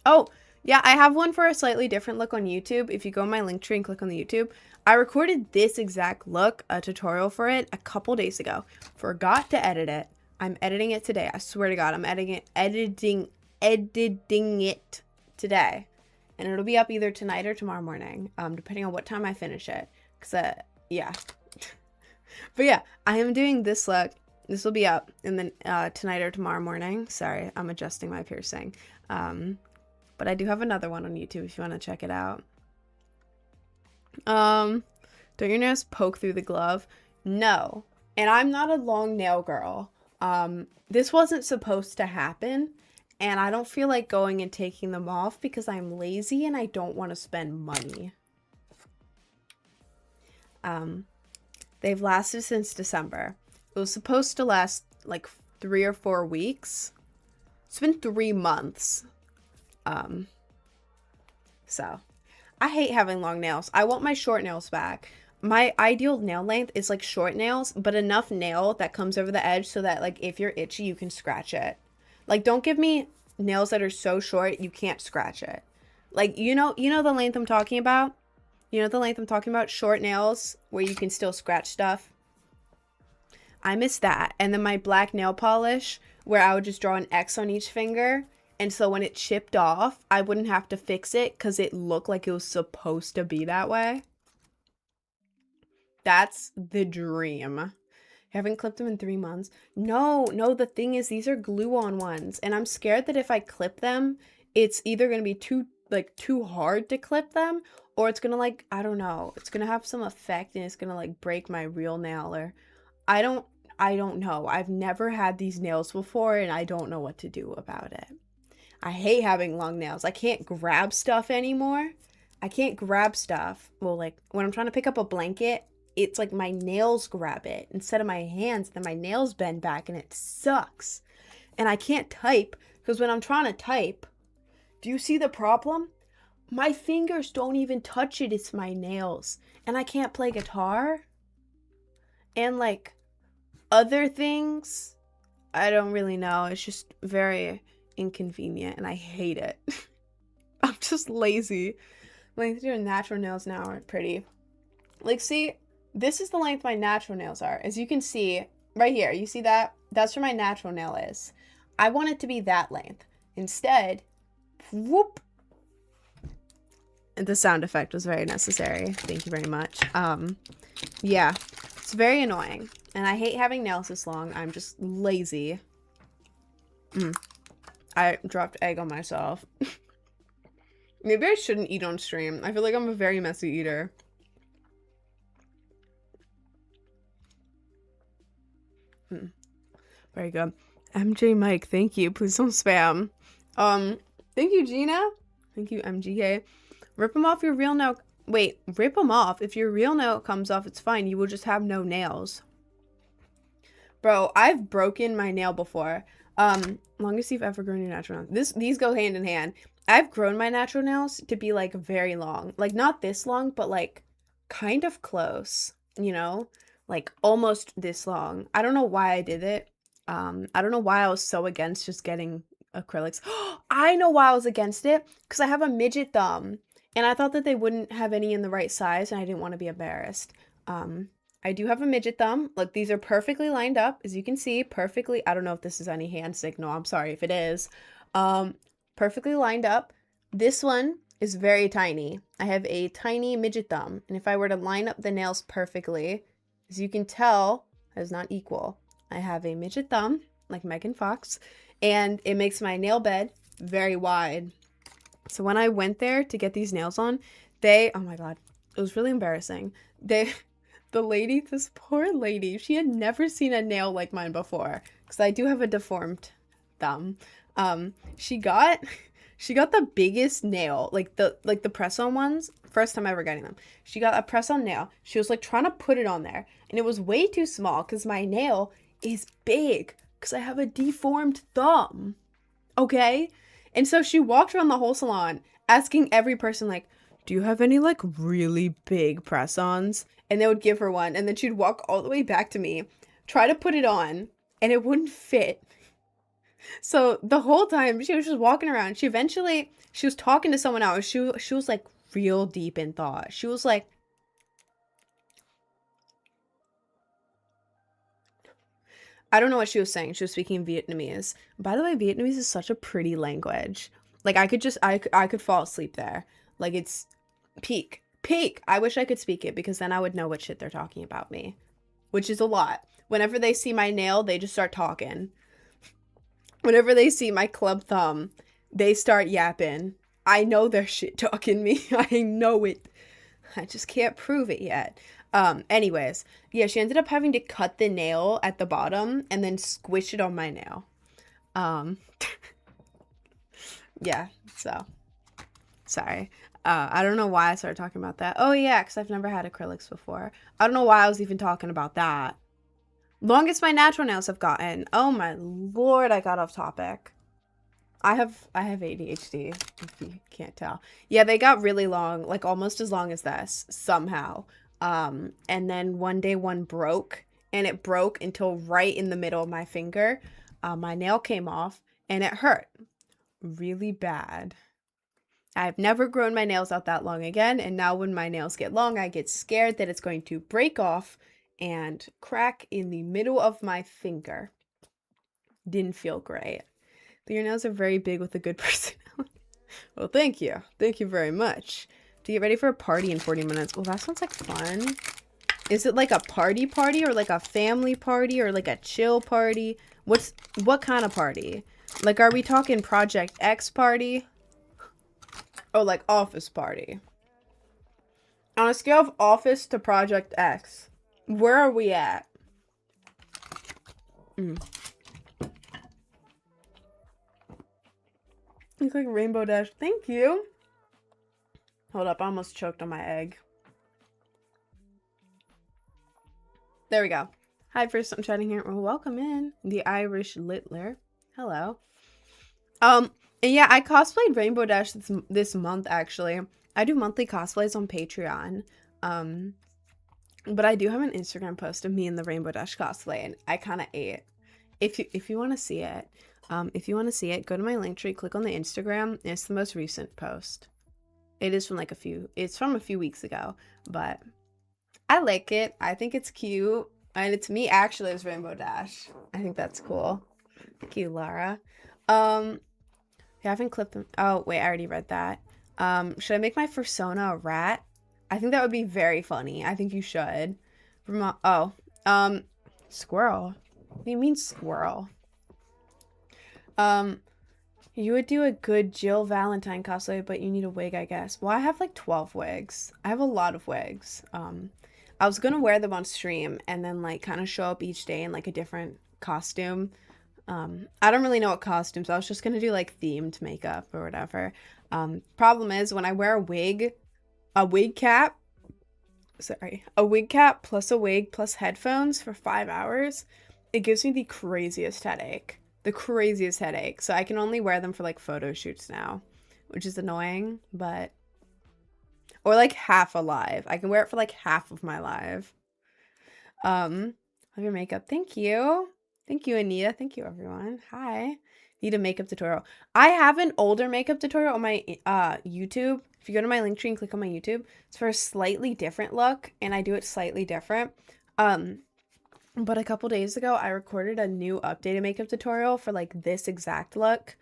Oh, yeah, I have one for a slightly different look on YouTube. If you go on my link tree and click on the YouTube, I recorded this exact look, a tutorial for it, a couple days ago. Forgot to edit it. I'm editing it today. I swear to God, I'm editing it today. And it'll be up either tonight or tomorrow morning, depending on what time I finish it. Because, yeah. But yeah, I am doing this look. This will be up and then tonight or tomorrow morning. Sorry, I'm adjusting my piercing. But I do have another one on YouTube if you want to check it out. Don't your nails poke through the glove? No. And I'm not a long nail girl. This wasn't supposed to happen. And I don't feel like going and taking them off because I'm lazy and I don't want to spend money. They've lasted since December. It was supposed to last like 3 or 4 weeks. It's been 3 months. So I hate having long nails. I want my short nails back. My ideal nail length is like short nails, but enough nail that comes over the edge so that like if you're itchy, you can scratch it. Like don't give me nails that are so short you can't scratch it. Like you know the length I'm talking about? You know the length I'm talking about? Short nails where you can still scratch stuff. I miss that. And then my black nail polish where I would just draw an X on each finger. And so when it chipped off, I wouldn't have to fix it because it looked like it was supposed to be that way. That's the dream. Haven't clipped them in 3 months. No, the thing is these are glue-on ones. And I'm scared that if I clip them, it's either going to be too hard to clip them, or it's going to like, I don't know, it's going to have some effect and it's going to like break my real nail, or I don't know. I've never had these nails before and I don't know what to do about it. I hate having long nails. I can't grab stuff anymore. I can't grab stuff. Well, like when I'm trying to pick up a blanket, it's like my nails grab it instead of my hands. Then my nails bend back and it sucks. And I can't type because when I'm trying to type, do you see the problem? My fingers don't even touch it. It's my nails. And I can't play guitar. And like other things, I don't really know. It's just very inconvenient and I hate it. I'm just lazy. Like your natural nails now aren't pretty. Like see, this is the length my natural nails are. As you can see right here, you see that? That's where my natural nail is. I want it to be that length. Instead, whoop. The sound effect was very necessary. Thank you very much. Yeah, it's very annoying. And I hate having nails this long. I'm just lazy. I dropped egg on myself. Maybe I shouldn't eat on stream. I feel like I'm a very messy eater. Very good. MJ Mike, thank you. Please don't spam. Thank you, Gina. Thank you, MGK. Rip them off your real nail. Wait, rip them off. If your real nail comes off, it's fine. You will just have no nails. Bro, I've broken my nail before. Longest you've ever grown your natural nails. These go hand in hand. I've grown my natural nails to be like very long. Like not this long, but like kind of close, you know? Like almost this long. I don't know why I did it. I don't know why I was so against just getting acrylics. I know why I was against it. Because I have a midget thumb. And I thought that they wouldn't have any in the right size. And I didn't want to be embarrassed. I do have a midget thumb. Look, these are perfectly lined up. As you can see, perfectly. I don't know if this is any hand signal. I'm sorry if it is. Perfectly lined up. This one is very tiny. I have a tiny midget thumb. And if I were to line up the nails perfectly, as you can tell, that is not equal. I have a midget thumb, like Megan Fox, and it makes my nail bed very wide. So when I went there to get these nails on, oh my God, it was really embarrassing. The lady, this poor lady, she had never seen a nail like mine before, because I do have a deformed thumb. She got the biggest nail, like the press-on ones. First time ever getting them. She got a press-on nail. She was like trying to put it on there, and it was way too small because my nail is big because I have a deformed thumb. Okay? And so she walked around the whole salon asking every person, like, do you have any like really big press-ons? And they would give her one, and then she'd walk all the way back to me, try to put it on, and it wouldn't fit. So the whole time she was just walking around. She was talking to someone else. She was like real deep in thought. She was like, I don't know what she was saying. She was speaking Vietnamese. By the way, Vietnamese is such a pretty language. Like I could fall asleep there. Like it's peak. I wish I could speak it because then I would know what shit they're talking about me, which is a lot. Whenever they see my nail, they just start talking. Whenever they see my club thumb, they start yapping. I know they're shit talking me. I know it. I just can't prove it yet. Anyways, yeah, she ended up having to cut the nail at the bottom and then squish it on my nail. Yeah, so sorry. I don't know why I started talking about that. Oh yeah, because I've never had acrylics before. I don't know why I was even talking about that. Longest my natural nails have gotten. Oh my lord, I got off topic. I have ADHD, if you can't tell. Yeah, they got really long, like almost as long as this, somehow. And then one day one broke, and it broke until right in the middle of my finger. My nail came off, and it hurt really bad. I've never grown my nails out that long again, and now when my nails get long, I get scared that it's going to break off and crack in the middle of my finger. Didn't feel great. But your nails are very big with a good personality. Well, thank you. Thank you very much. To get ready for a party in 40 minutes. Well, that sounds like fun. Is it like a party or like a family party or like a chill party? What kind of party? Like, are we talking Project X party? Or like office party? On a scale of office to Project X, where are we at? Looks like Rainbow Dash. Thank you. Hold up, I almost choked on my egg. There we go. Hi, first I'm chatting here. Well, welcome in. The Irish Littler. Hello. And yeah, I cosplayed Rainbow Dash this month, actually. I do monthly cosplays on Patreon. But I do have an Instagram post of me in the Rainbow Dash cosplay, and I kind of ate. If you want to see it, go to my Linktree, click on the Instagram, and it's the most recent post. It is from it's from a few weeks ago, but I like it. I think it's cute. And it's me actually as Rainbow Dash. I think that's cool. Thank you, Lara. You haven't clipped them. Oh, wait, I already read that. Should I make my persona a rat? I think that would be very funny. I think you should. Squirrel. What do you mean squirrel? You would do a good Jill Valentine cosplay, but you need a wig, I guess. Well, I have like 12 wigs. I have a lot of wigs. I was gonna wear them on stream and then like kind of show up each day in like a different costume. I don't really know what costumes. I was just gonna do like themed makeup or whatever. Problem is when I wear a wig cap plus a wig plus headphones for 5 hours, it gives me the craziest headache. So I can only wear them for like photo shoots now, which is annoying, but or like half a live. I can wear it for like half of my live. Love your makeup. Thank you, Anita. Thank you, everyone. Hi. Need a makeup tutorial. I have an older makeup tutorial on my YouTube. If you go to my link tree and click on my YouTube, it's for a slightly different look, and I do it slightly different. But a couple days ago, I recorded a new updated makeup tutorial for like this exact look.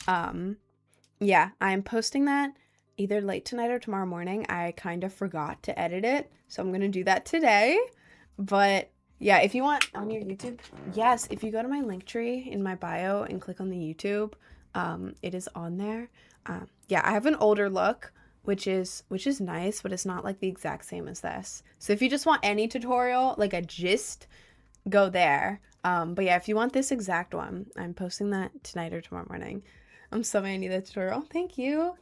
Yeah, I'm posting that either late tonight or tomorrow morning. I kind of forgot to edit it, so I'm gonna do that today. But yeah, if you want on your YouTube, yes, if you go to my link tree in my bio and click on the YouTube, it is on there. Yeah, I have an older look, which is nice, but it's not like the exact same as this. So if you just want any tutorial, like a gist, go there. But yeah, if you want this exact one, I'm posting that tonight or tomorrow morning. I'm so many need that tutorial. Thank you.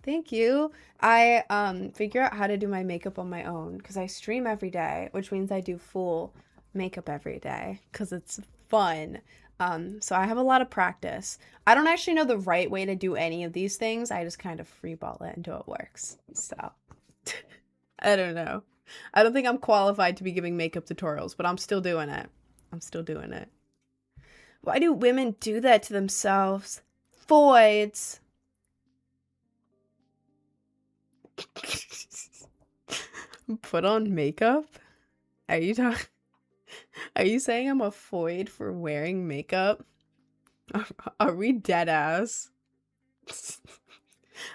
I figure out how to do my makeup on my own because I stream every day, which means I do full makeup every day because it's fun. So I have a lot of practice. I don't actually know the right way to do any of these things. I just kind of freeball it until it works. So I don't know. I don't think I'm qualified to be giving makeup tutorials, but I'm still doing it. Why do women do that to themselves? Voids. Put on makeup? Are you saying I'm a void for wearing makeup? Are we dead ass?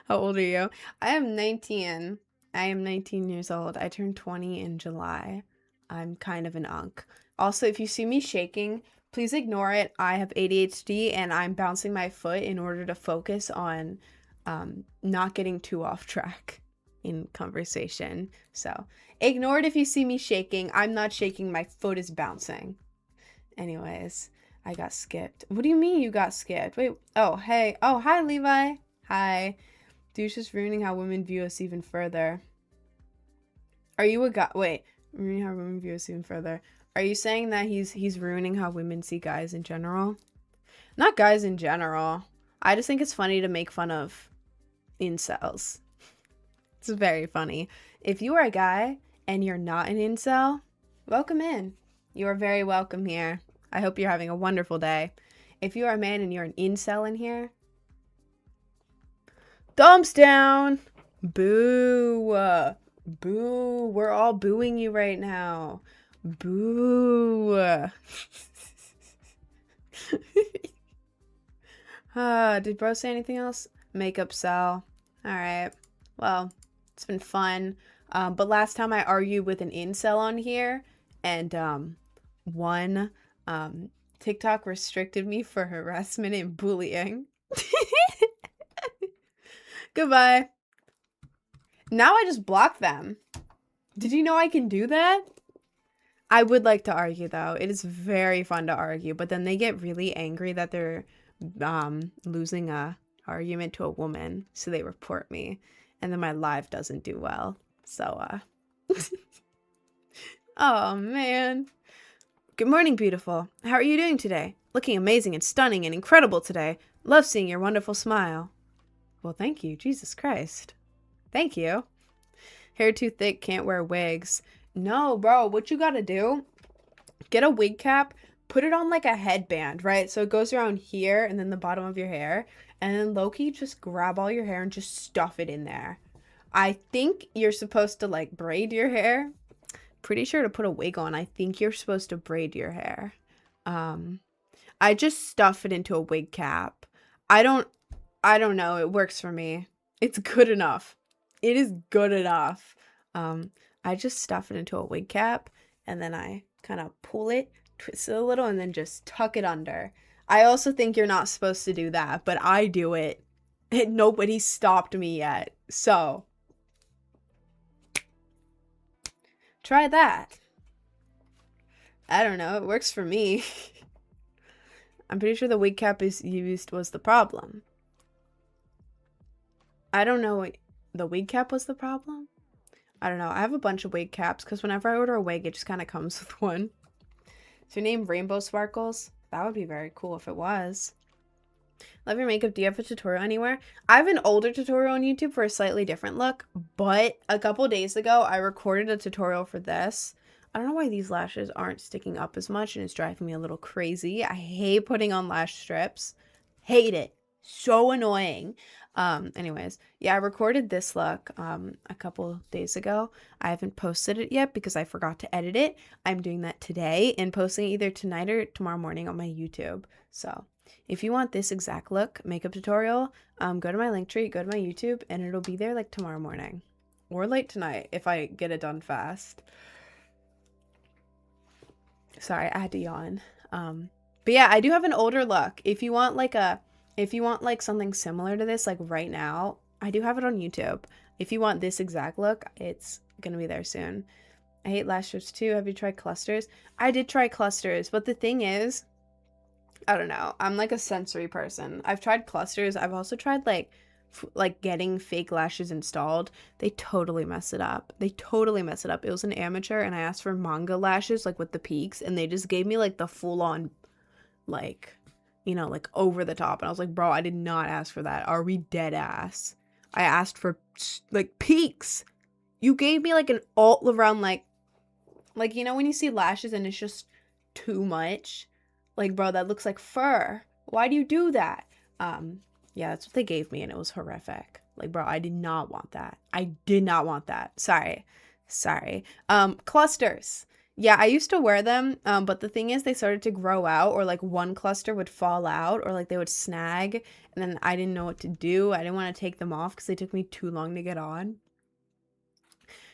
How old are you? I am 19. I am 19 years old. I turned 20 in July. I'm kind of an unk. Also, if you see me shaking, please ignore it. I have ADHD and I'm bouncing my foot in order to focus on not getting too off track in conversation. So ignore it if you see me shaking. I'm not shaking. My foot is bouncing. Anyways, I got skipped. What do you mean you got skipped? Wait. Oh, hey. Oh, hi, Levi. Hi. Douche is ruining how women view us even further. Are you a guy? Wait. Ruining how women view us even further. Are you saying that he's ruining how women see guys in general? Not guys in general. I just think it's funny to make fun of incels. It's very funny. If you are a guy and you're not an incel, welcome in. You are very welcome here. I hope you're having a wonderful day. If you are a man and you're an incel in here, thumbs down. Boo. Boo. We're all booing you right now. Boo. Did bro say anything else? Makeup Sal. Alright. Well, it's been fun. But last time I argued with an incel on here, and one TikTok restricted me for harassment and bullying. Goodbye. Now I just block them. Did you know I can do that? I would like to argue, though. It is very fun to argue, but then they get really angry that they're losing a argument to a woman, so they report me, and then my live doesn't do well. So, oh, man. Good morning, beautiful. How are you doing today? Looking amazing and stunning and incredible today. Love seeing your wonderful smile. Well, thank you. Jesus Christ. Thank you. Hair too thick, can't wear wigs. No, bro, what you gotta do, get a wig cap, put it on like a headband, right? So it goes around here and then the bottom of your hair. And then low-key, just grab all your hair and just stuff it in there. I think you're supposed to like braid your hair, pretty sure to put a wig on, I think you're supposed to braid your hair. I just stuff it into a wig cap. I don't know. It works for me. It's good enough. It is good enough. I just stuff it into a wig cap and then I kind of pull it, twist it a little, and then just tuck it under. I also think you're not supposed to do that, but I do it. And nobody stopped me yet. So, try that. I don't know. It works for me. I'm pretty sure the wig cap is used was the problem. I don't know what the wig cap was the problem. I don't know. I have a bunch of wig caps because whenever I order a wig, it just kind of comes with one. Is your name Rainbow Sparkles? That would be very cool if it was. Love your makeup. Do you have a tutorial anywhere? I have an older tutorial on YouTube for a slightly different look, but a couple days ago, I recorded a tutorial for this. I don't know why these lashes aren't sticking up as much and it's driving me a little crazy. I hate putting on lash strips. Hate it. So annoying. Anyways, yeah, I recorded this look a couple days ago. I haven't posted it yet because I forgot to edit it. I'm doing that today and posting it either tonight or tomorrow morning on my YouTube. So if you want this exact look makeup tutorial, go to my link tree, go to my YouTube, and it'll be there like tomorrow morning or late tonight if I get it done fast. Sorry, I had to yawn. But yeah, I do have an older look. If you want like something similar to this, like right now, I do have it on YouTube. If you want this exact look, it's gonna be there soon. I hate lash strips too. Have you tried clusters? I did try clusters, but the thing is, I don't know. I'm like a sensory person. I've tried clusters. I've also tried like getting fake lashes installed. They totally mess it up. They totally mess it up. It was an amateur and I asked for manga lashes like with the peaks and they just gave me like the full on like, you know, like over the top. And I was like, bro, I did not ask for that. Are we dead ass? I asked for like peaks. You gave me like an all around like, you know, when you see lashes and it's just too much. Like, bro, that looks like fur. Why do you do that? Yeah, that's what they gave me and it was horrific. Like, bro, I did not want that. I did not want that. Sorry. Clusters. Yeah, I used to wear them, but the thing is they started to grow out or like one cluster would fall out or like they would snag and then I didn't know what to do. I didn't want to take them off because they took me too long to get on.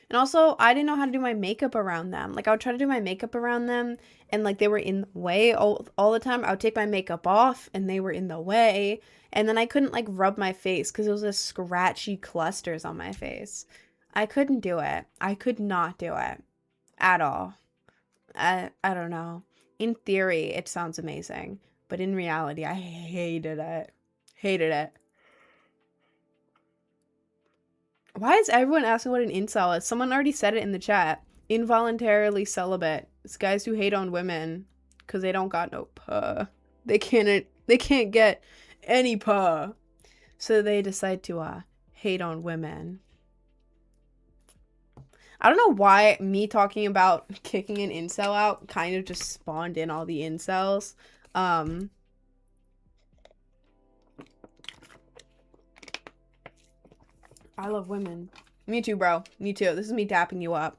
And also, I didn't know how to do my makeup around them. Like, I would try to do my makeup around them, and, like, they were in the way all the time. I would take my makeup off, and they were in the way. And then I couldn't, like, rub my face because it was just scratchy clusters on my face. I couldn't do it. I could not do it at all. I don't know. In theory, it sounds amazing. But in reality, I hated it. Hated it. Why is everyone asking what an incel is? Someone already said it in the chat. Involuntarily celibate. It's guys who hate on women because they don't got no puh. They can't get any puh. So they decide to hate on women. I don't know why me talking about kicking an incel out kind of just spawned in all the incels. I love women. Me too, bro. Me too. This is me dapping you up.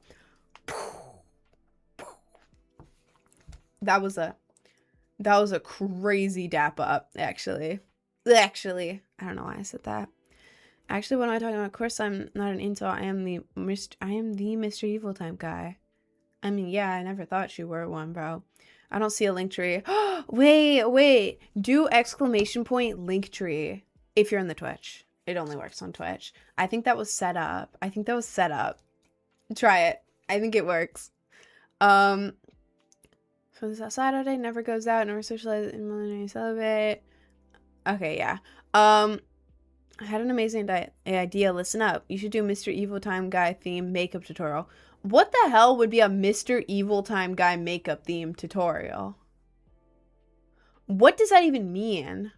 That was a crazy dap up, actually. I don't know why I said that. Actually, what am I talking about? Of course, I'm not an incel. I am the Mr. Evil type guy. I mean, yeah, I never thought you were one, bro. I don't see a link tree. Wait. Do exclamation point link tree if you're in the Twitch. It only works on Twitch. I think that was set up. Try it. I think it works. So this Saturday never goes out, never socialize in millennial celibate. Okay, yeah. I had an amazing idea. Listen up. You should do Mr. Evil Time Guy theme makeup tutorial. What the hell would be a Mr. Evil Time Guy makeup theme tutorial? What does that even mean?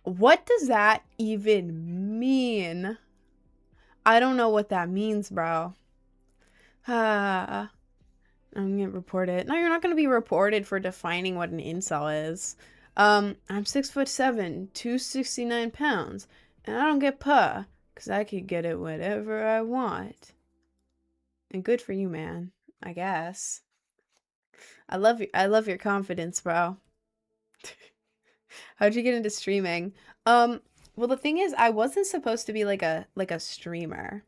What does that even mean? I don't know what that means, bro. I'm gonna report it. No, you're not gonna be reported for defining what an incel is. I'm 6'7", 269 pounds, and I don't get puh, cause I could get it whatever I want. And good for you, man. I guess. I love your confidence, bro. How'd you get into streaming? Well, the thing is, I wasn't supposed to be like a streamer.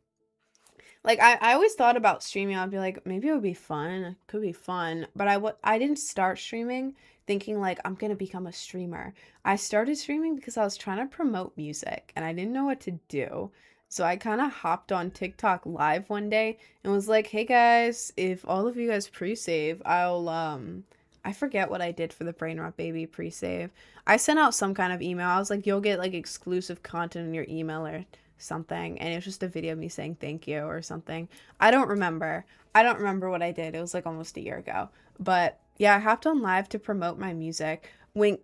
Like I always thought about streaming. I'd be like, maybe it would be fun. It could be fun. But I didn't start streaming thinking like I'm gonna become a streamer. I started streaming because I was trying to promote music and I didn't know what to do. So I kind of hopped on TikTok live one day and was like, "Hey guys, if all of you guys pre-save, I forget what I did for the Brain Rot Baby pre-save. I sent out some kind of email. I was like, you'll get like exclusive content in your email or something, and it was just a video of me saying thank you or something. I don't remember. I don't remember what I did. It was like almost a year ago. But yeah, I hopped on live to promote my music. Wink,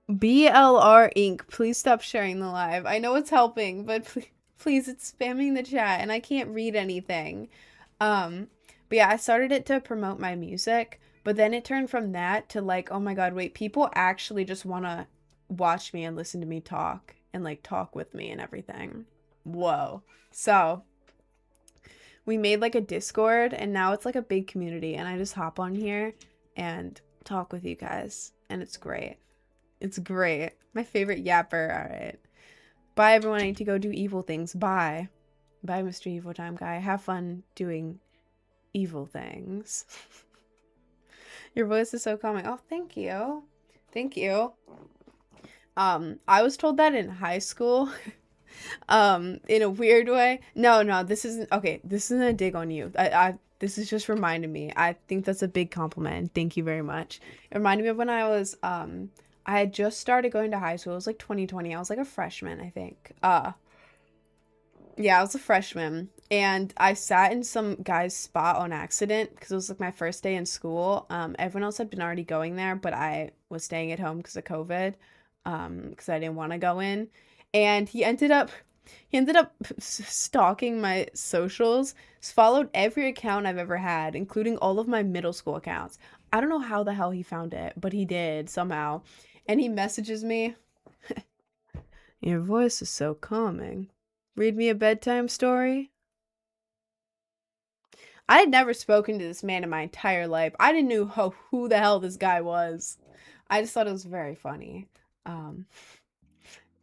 BLR Inc. Please stop sharing the live. I know it's helping, but please, it's spamming the chat and I can't read anything. But yeah, I started it to promote my music, but then it turned from that to like, oh my God, wait, people actually just want to watch me and listen to me talk and like talk with me and everything. Whoa. So we made like a Discord and now it's like a big community and I just hop on here and talk with you guys and it's great. It's great. My favorite yapper. All right. Bye everyone. I need to go do evil things. Bye. Bye, Mr. Evil Time Guy. Have fun doing evil things. Your voice is so calming. Oh, thank you. Thank you. I was told that in high school. In a weird way. No, this isn't okay. This isn't a dig on you. This is just reminding me. I think that's a big compliment. Thank you very much. It reminded me of when I was I had just started going to high school. It was like 2020. I was like a freshman, I think. Yeah, I was a freshman. And I sat in some guy's spot on accident because it was like my first day in school. Everyone else had been already going there, but I was staying at home because of COVID. Because I didn't want to go in. And he ended up stalking my socials, followed every account I've ever had, including all of my middle school accounts. I don't know how the hell he found it, but he did somehow. And he messages me, "Your voice is so calming. Read me a bedtime story?" I had never spoken to this man in my entire life. I didn't know who the hell this guy was. I just thought it was very funny. Um,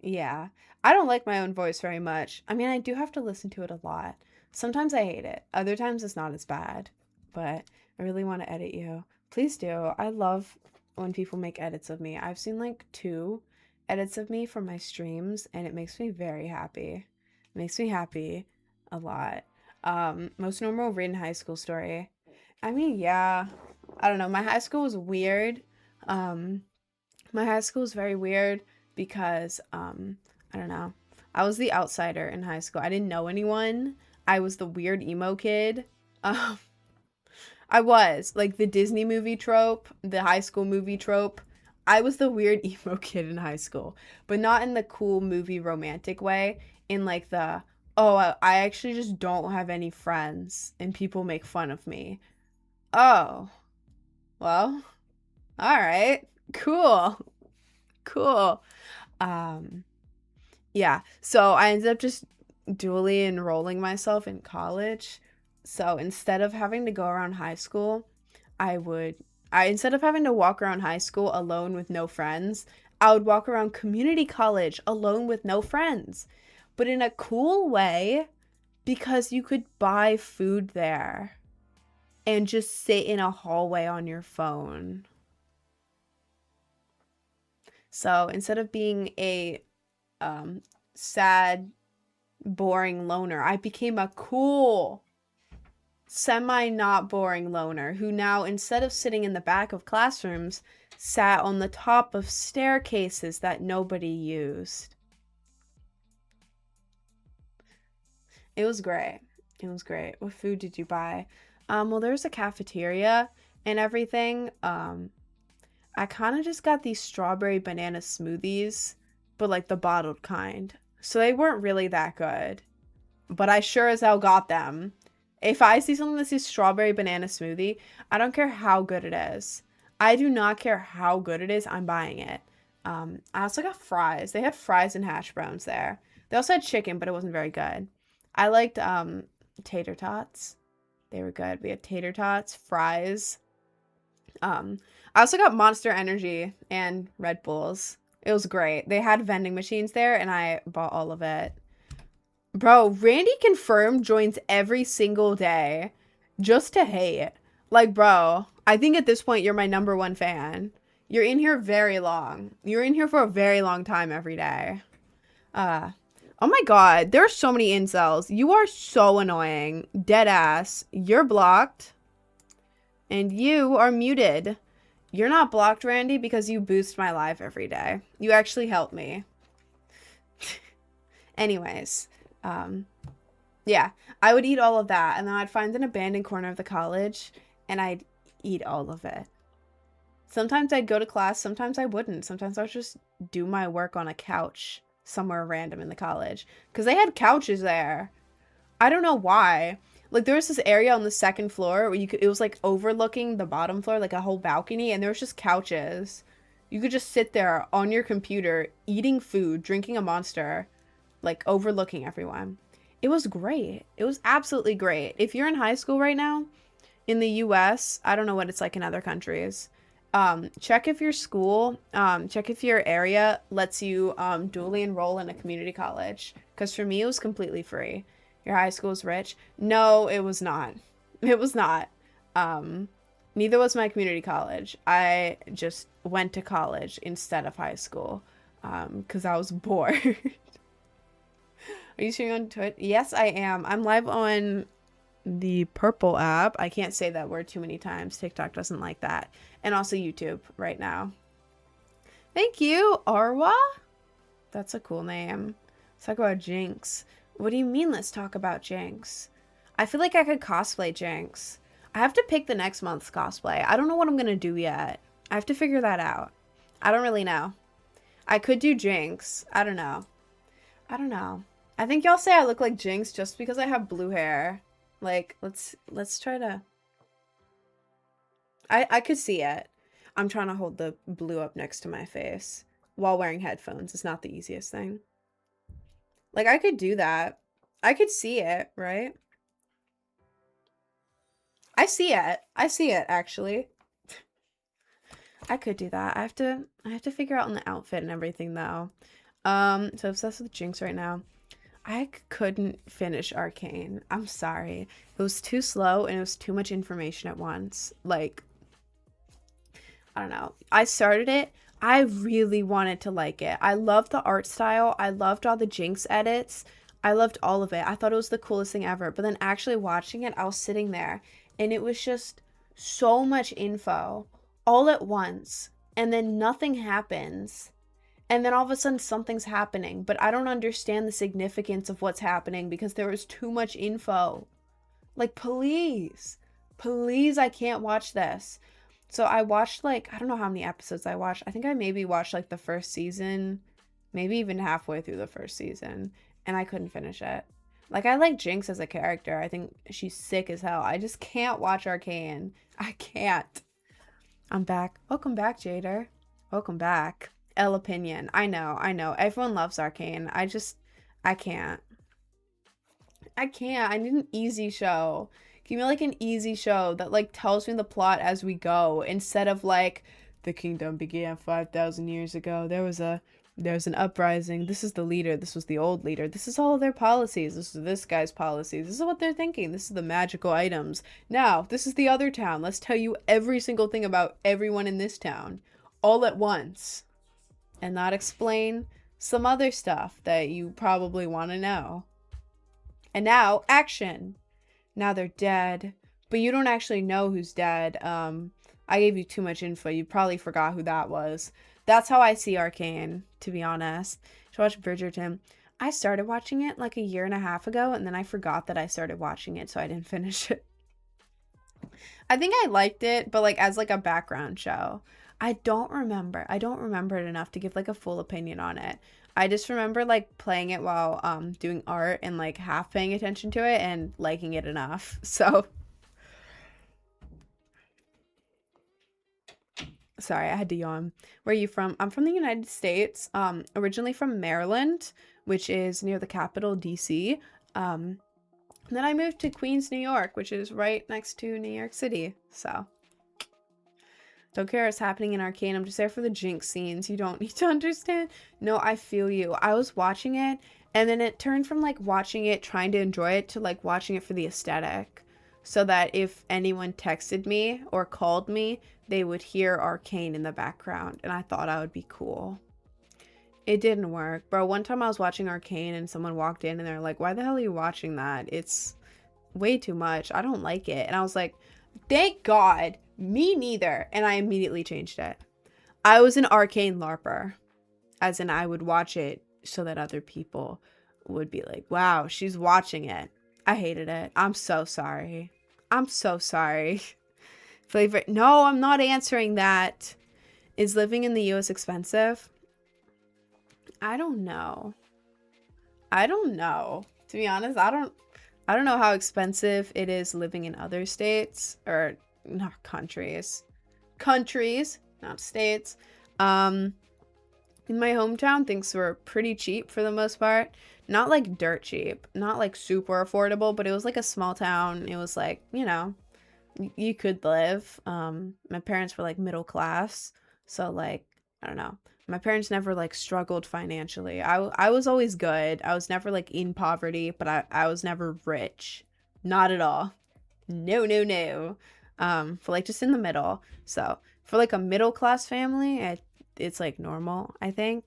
yeah. I don't like my own voice very much. I mean, I do have to listen to it a lot. Sometimes I hate it. Other times it's not as bad. But I really want to edit you. Please do. I love when people make edits of me. I've seen like 2 edits of me from my streams and it makes me very happy. It makes me happy a lot. Most normal RIN high school story. I mean, yeah. I don't know. My high school was weird. Um, my high school was very weird because I don't know. I was the outsider in high school. I didn't know anyone. I was the weird emo kid. Um, I was like the Disney movie trope, the high school movie trope. I was the weird emo kid in high school, but not in the cool movie romantic way. In like the, oh, I actually just don't have any friends and people make fun of me. Oh, well, all right, cool, cool. Um, yeah, so I ended up just dually enrolling myself in college. So instead of having to go around high school, I would, instead of having to walk around high school alone with no friends, I would walk around community college alone with no friends, but in a cool way because you could buy food there and just sit in a hallway on your phone. So instead of being a sad, boring loner, I became a cool, semi not boring loner who now, instead of sitting in the back of classrooms, sat on the top of staircases that nobody used. It was great. It was great. What food did you buy? Well, there's a cafeteria and everything. I kind of just got these strawberry banana smoothies, but like the bottled kind. So they weren't really that good, but I sure as hell got them. If I see something that says strawberry banana smoothie, I don't care how good it is. I do not care how good it is. I'm buying it. I also got fries. They had fries and hash browns there. They also had chicken, but it wasn't very good. I liked tater tots. They were good. We had tater tots, fries. I also got Monster Energy and Red Bulls. It was great. They had vending machines there, and I bought all of it. Bro, Randy confirmed joins every single day just to hate. Like, bro, I think at this point you're my #1 fan. You're in here very long. You're in here for a very long time every day. Oh my god, there are so many incels. You are so annoying. Dead ass. You're blocked. And you are muted. You're not blocked, Randy, because you boost my live every day. You actually help me. Anyways, yeah, I would eat all of that, and then I'd find an abandoned corner of the college, and I'd eat all of it. Sometimes I'd go to class, sometimes I wouldn't. Sometimes I would just do my work on a couch somewhere random in the college, because they had couches there. I don't know why. Like, there was this area on the second floor where it was like overlooking the bottom floor, like a whole balcony, and there was just couches. You could just sit there on your computer, eating food, drinking a Monster, like overlooking everyone. It was great. It was absolutely great. If you're in high school right now, in the US, I don't know what it's like in other countries. Check if your school, check if your area lets you dually enroll in a community college. Because for me, it was completely free. Your high school is rich? No, it was not. It was not. Neither was my community college. I just went to college instead of high school because I was bored. Are you streaming on Twitch? Yes, I am. I'm live on the Purple app. I can't say that word too many times. TikTok doesn't like that. And also YouTube right now. Thank you, Arwa. That's a cool name. Let's talk about Jinx. What do you mean, let's talk about Jinx? I feel like I could cosplay Jinx. I have to pick the next month's cosplay. I don't know what I'm going to do yet. I have to figure that out. I don't really know. I could do Jinx. I don't know. I don't know. I think y'all say I look like Jinx just because I have blue hair. Like, let's try to... I could see it. I'm trying to hold the blue up next to my face while wearing headphones. It's not the easiest thing. Like, I could do that. I could see it, right? I see it. I see it, actually. I could do that. I have to figure out on the outfit and everything, though. So obsessed with Jinx right now. I couldn't finish Arcane. I'm sorry. It was too slow and it was too much information at once. Like, I don't know. I started it. I really wanted to like it. I loved the art style. I loved all the Jinx edits. I loved all of it. I thought it was the coolest thing ever. But then actually watching it, I was sitting there and it was just so much info all at once. And then nothing happens. And then all of a sudden something's happening. But I don't understand the significance of what's happening because there was too much info. Like, please. Please, I can't watch this. So I watched, like, I don't know how many episodes I watched. I think I maybe watched, like, the first season. Maybe even halfway through the first season. And I couldn't finish it. Like, I like Jinx as a character. I think she's sick as hell. I just can't watch Arcane. I can't. I'm back. Welcome back, Jader. Welcome back. L opinion. I know. Everyone loves Arcane. I can't. I need an easy show. Give me, like, an easy show that, like, tells me the plot as we go, instead of, like, the kingdom began 5,000 years ago. There was an uprising. This is the leader. This was the old leader. This is all of their policies. This is this guy's policies. This is what they're thinking. This is the magical items. Now, this is the other town. Let's tell you every single thing about everyone in this town, all at once, and not explain some other stuff that you probably want to know. And now, action. Now they're dead, but you don't actually know who's dead. I gave you too much info. You probably forgot who that was. That's how I see Arcane, to be honest. Should watch Bridgerton. I started watching it like a year and a half ago, and then I forgot that I started watching it, so I didn't finish it. I think I liked it, but like as like a background show. I don't remember it enough to give like a full opinion on it. I just remember like playing it while doing art and like half paying attention to it and liking it enough. So sorry, I had to yawn. Where are you from? I'm from the United States. Originally from Maryland, which is near the capital, DC. And then I moved to Queens, New York, which is right next to New York City. So don't care what's happening in Arcane. I'm just there for the Jinx scenes. You don't need to understand. No, I feel you. I was watching it, and then it turned from like watching it, trying to enjoy it, to like watching it for the aesthetic. So that if anyone texted me or called me, they would hear Arcane in the background. And I thought I would be cool. It didn't work. Bro, one time I was watching Arcane and someone walked in and they're like, why the hell are you watching that? It's way too much. I don't like it. And I was like, thank God. Me neither. And I immediately changed it. I was an Arcane LARPer. As in, I would watch it so that other people would be like, wow, she's watching it. I hated it. I'm so sorry. I'm so sorry. Flavor. No, I'm not answering that. Is living in the US expensive? I don't know. I don't know. To be honest, I don't know how expensive it is living in other states, or not countries. Countries, not states. In my hometown, things were pretty cheap for the most part. Not like dirt cheap, not like super affordable, but it was like a small town. It was like, you know, you could live. My parents were like middle class, so like, I don't know. My parents never like struggled financially. I was always good. I was never like in poverty, but I was never rich. Not at all. No, no, no. For like just in the middle. So for like a middle class family, it's like normal, I think.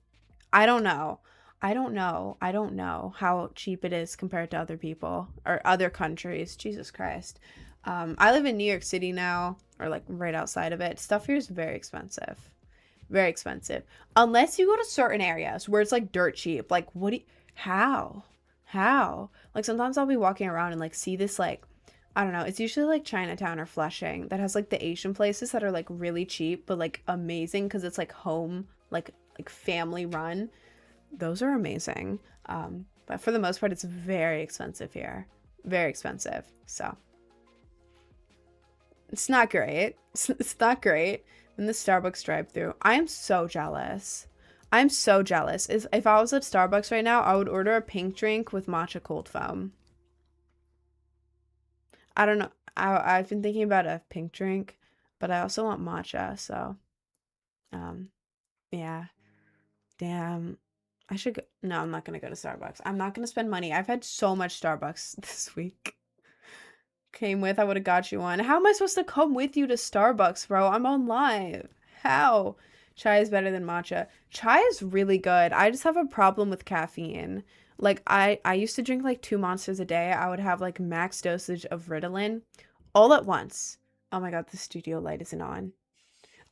I don't know. I don't know how cheap it is compared to other people or other countries. Jesus Christ. I live in New York City now, or like right outside of it. Stuff here is very expensive. Very expensive. Unless you go to certain areas where it's like dirt cheap. Like, what do you, how? Like, sometimes I'll be walking around and like see this, like, I don't know. It's usually like Chinatown or Flushing that has like the Asian places that are like really cheap, but like amazing because it's like home, like family run. Those are amazing. But for the most part, it's very expensive here. Very expensive. So it's not great. It's not great. In the Starbucks drive-thru, I am so jealous. I'm so jealous. If I was at Starbucks right now, I would order a pink drink with matcha cold foam. I don't know. I've been thinking about a pink drink, but I also want matcha. So, um, yeah. Damn. I should go. No, I'm not gonna go to Starbucks. I'm not gonna spend money. I've had so much Starbucks this week. Came with, I would have got you one. How am I supposed to come with you to Starbucks, bro? I'm on live. How? Chai is better than matcha. Chai is really good. I just have a problem with caffeine. Like, I used to drink like 2 monsters a day. I would have like max dosage of Ritalin all at once. Oh my god, the studio light isn't on.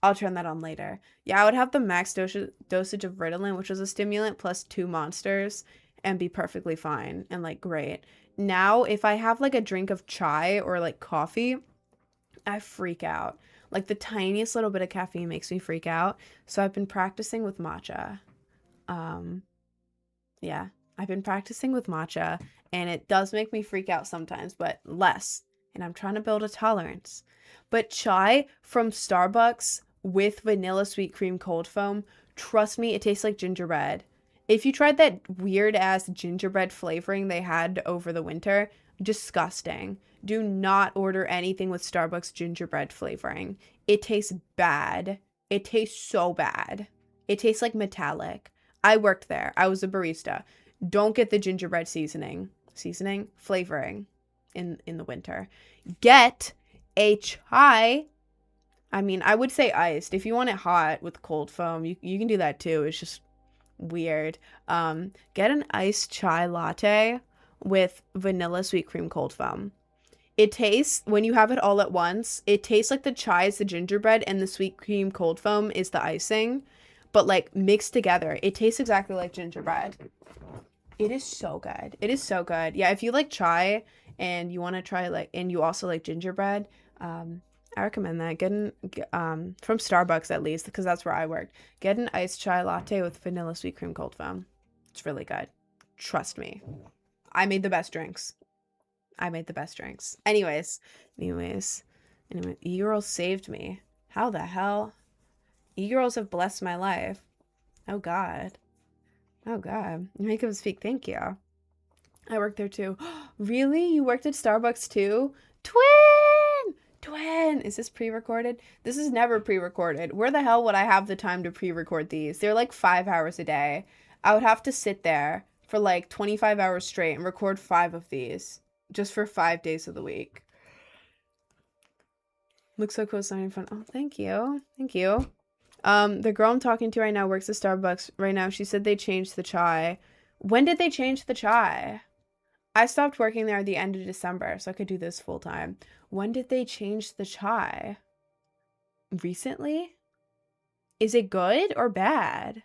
I'll turn that on later. Yeah, I would have the max dosage of Ritalin, which was a stimulant, plus 2 monsters, and be perfectly fine and like great. Now, if I have like a drink of chai or like coffee, I freak out. Like the tiniest little bit of caffeine makes me freak out. So I've been practicing with matcha. Um, yeah, I've been practicing with matcha, and it does make me freak out sometimes, but less. And I'm trying to build a tolerance. But chai from Starbucks with vanilla sweet cream cold foam, trust me, it tastes like gingerbread. If you tried that weird ass gingerbread flavoring they had over the winter, disgusting. Do not order anything with Starbucks gingerbread flavoring. It tastes bad. It tastes so bad. It tastes like metallic. I worked there. I was a barista. Don't get the gingerbread flavoring in the winter. Get a chai. I mean, I would say iced. If you want it hot with cold foam, you can do that too. It's just weird. Get an iced chai latte with vanilla sweet cream cold foam. It tastes, when you have it all at once, it tastes like the chai is the gingerbread and the sweet cream cold foam is the icing, but like mixed together. It tastes exactly like gingerbread. It is so good. It is so good. Yeah, if you like chai and you want to try like, and you also like gingerbread, I recommend that. From Starbucks at least, because that's where I worked. Get an iced chai latte with vanilla sweet cream cold foam. It's really good. Trust me. I made the best drinks. Anyways, e-girls saved me. How the hell? E-girls have blessed my life. Oh God. Make them speak. Thank you. I worked there too. Really? You worked at Starbucks too? Twin! Twin! Is this pre-recorded? This is never pre-recorded. Where the hell would I have the time to pre-record these? They're like 5 hours a day. I would have to sit there for like 25 hours straight and record 5 of these just for 5 days of the week. Looks so cool, signing fun. Oh, thank you. Thank you. The girl I'm talking to right now works at Starbucks right now. She said they changed the chai. When did they change the chai? I stopped working there at the end of December, so I could do this full time. When did they change the chai? Recently? Is it good or bad?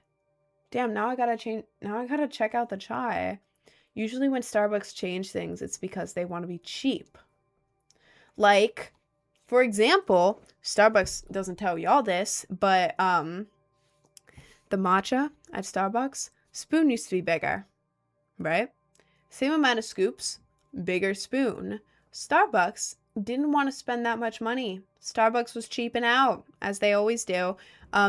Damn, now I gotta check out the chai. Usually when Starbucks change things, it's because they want to be cheap. Like, for example, Starbucks doesn't tell y'all this, but the matcha at Starbucks, spoon used to be bigger, right? Same amount of scoops, bigger spoon. Starbucks didn't want to spend that much money. Starbucks was cheaping out, as they always do.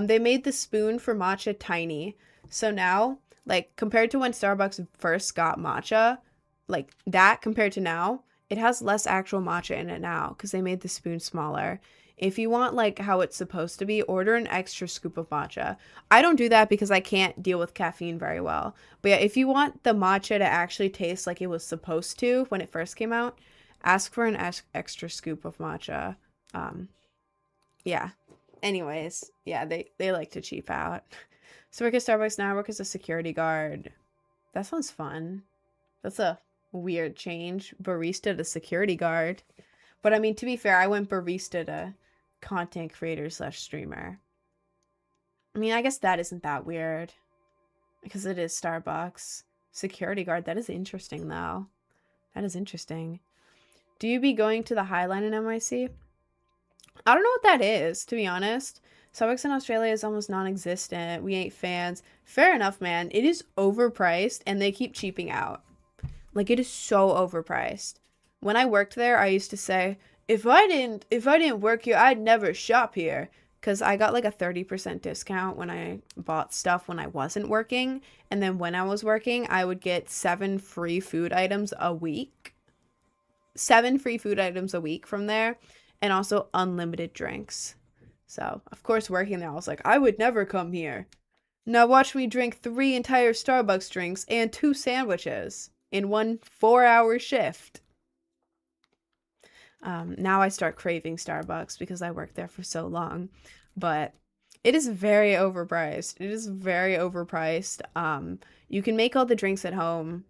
They made the spoon for matcha tiny. So now, like, compared to when Starbucks first got matcha, like, that compared to now, it has less actual matcha in it now because they made the spoon smaller. If you want, like, how it's supposed to be, order an extra scoop of matcha. I don't do that because I can't deal with caffeine very well. But yeah, if you want the matcha to actually taste like it was supposed to when it first came out, ask for an extra scoop of matcha. Yeah. Anyways, yeah, they like to cheap out. So work at Starbucks now, I work as a security guard. That sounds fun. That's a weird change. Barista to security guard. But I mean, to be fair, I went barista to content creator / streamer. I mean, I guess that isn't that weird. Because it is Starbucks. Security guard, that is interesting though. That is interesting. Do you be going to the Highline in NYC? I don't know what that is, to be honest. Starbucks in Australia is almost non-existent. We ain't fans. Fair enough, man. It is overpriced and they keep cheaping out. Like, it is so overpriced. When I worked there, I used to say, if I didn't work here, I'd never shop here. Because I got like a 30% discount when I bought stuff when I wasn't working. And then when I was working, I would get 7 free food items a week. 7 free food items a week from there. And also unlimited drinks. So, of course, working there, I was like, I would never come here. Now watch me drink 3 entire Starbucks drinks and 2 sandwiches in one 4-hour shift. Now I start craving Starbucks because I worked there for so long. But it is very overpriced. It is very overpriced. You can make all the drinks at home.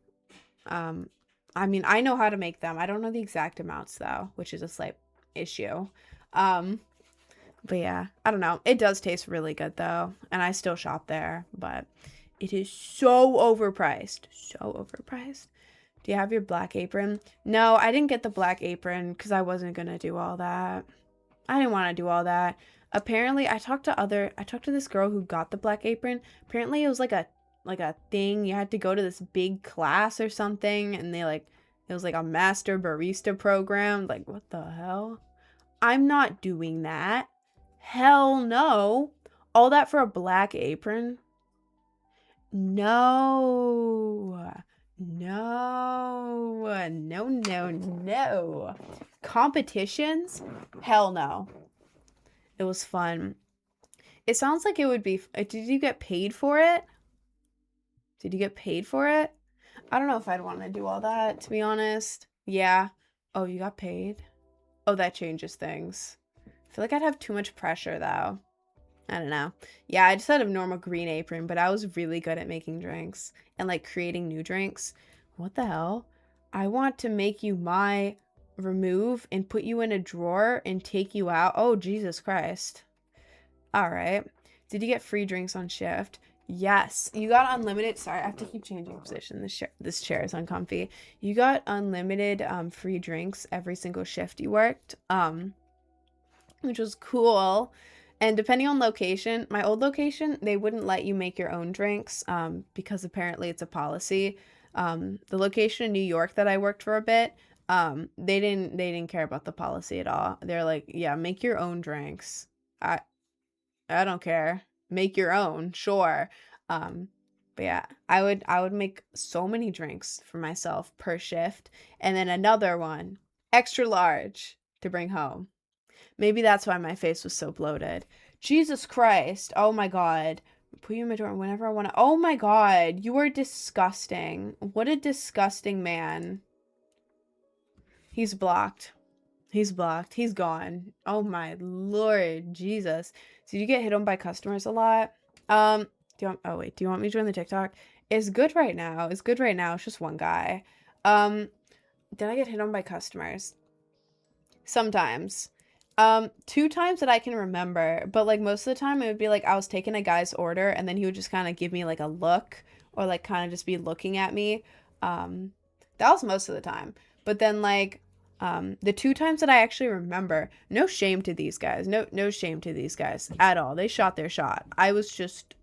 I mean, I know how to make them. I don't know the exact amounts, though, which is a slight issue. But yeah, I don't know. It does taste really good though, and I still shop there, but it is so overpriced. So overpriced. Do you have your black apron? No, I didn't get the black apron because I wasn't gonna do all that. I didn't want to do all that. Apparently, I talked to this girl who got the black apron. Apparently, it was like a thing. You had to go to this big class or something, and it was like a master barista program. Like, what the hell? I'm not doing that. Hell no. All that for a black apron? No. No. No, no, no. Competitions? Hell no. It was fun. It sounds like it would be... Did you get paid for it? Did you get paid for it? I don't know if I'd want to do all that, to be honest. Yeah. Oh, you got paid? Oh, that changes things. I feel like I'd have too much pressure, though. I don't know. Yeah, I just had a normal green apron, but I was really good at making drinks and, like, creating new drinks. What the hell? I want to make you my remove and put you in a drawer and take you out. Oh, Jesus Christ. All right. Did you get free drinks on shift? Yes. You got unlimited. Sorry, I have to keep changing position. This chair is uncomfy. You got unlimited free drinks every single shift you worked. Which was cool. And depending on location, my old location, they wouldn't let you make your own drinks because apparently it's a policy. The location in New York that I worked for a bit, they didn't care about the policy at all. They're like, yeah, make your own drinks. I don't care. Make your own, sure. But But yeah, I would make so many drinks for myself per shift, and then another one, extra large, to bring home. Maybe that's why my face was so bloated. Jesus Christ. Oh my God. Put you in my door whenever I want to. Oh my God. You are disgusting. What a disgusting man. He's blocked. He's blocked. He's gone. Oh my Lord Jesus. So you get hit on by customers a lot? Do you want me to join the TikTok? It's good right now. It's good right now. It's just one guy. Did I get hit on by customers? Sometimes. 2 times that I can remember, but like most of the time it would be like I was taking a guy's order and then he would just kind of give me like a look or like kind of just be looking at me. That was most of the time. But then like the 2 times that I actually remember, no shame to these guys. No shame to these guys at all. They shot their shot. I was just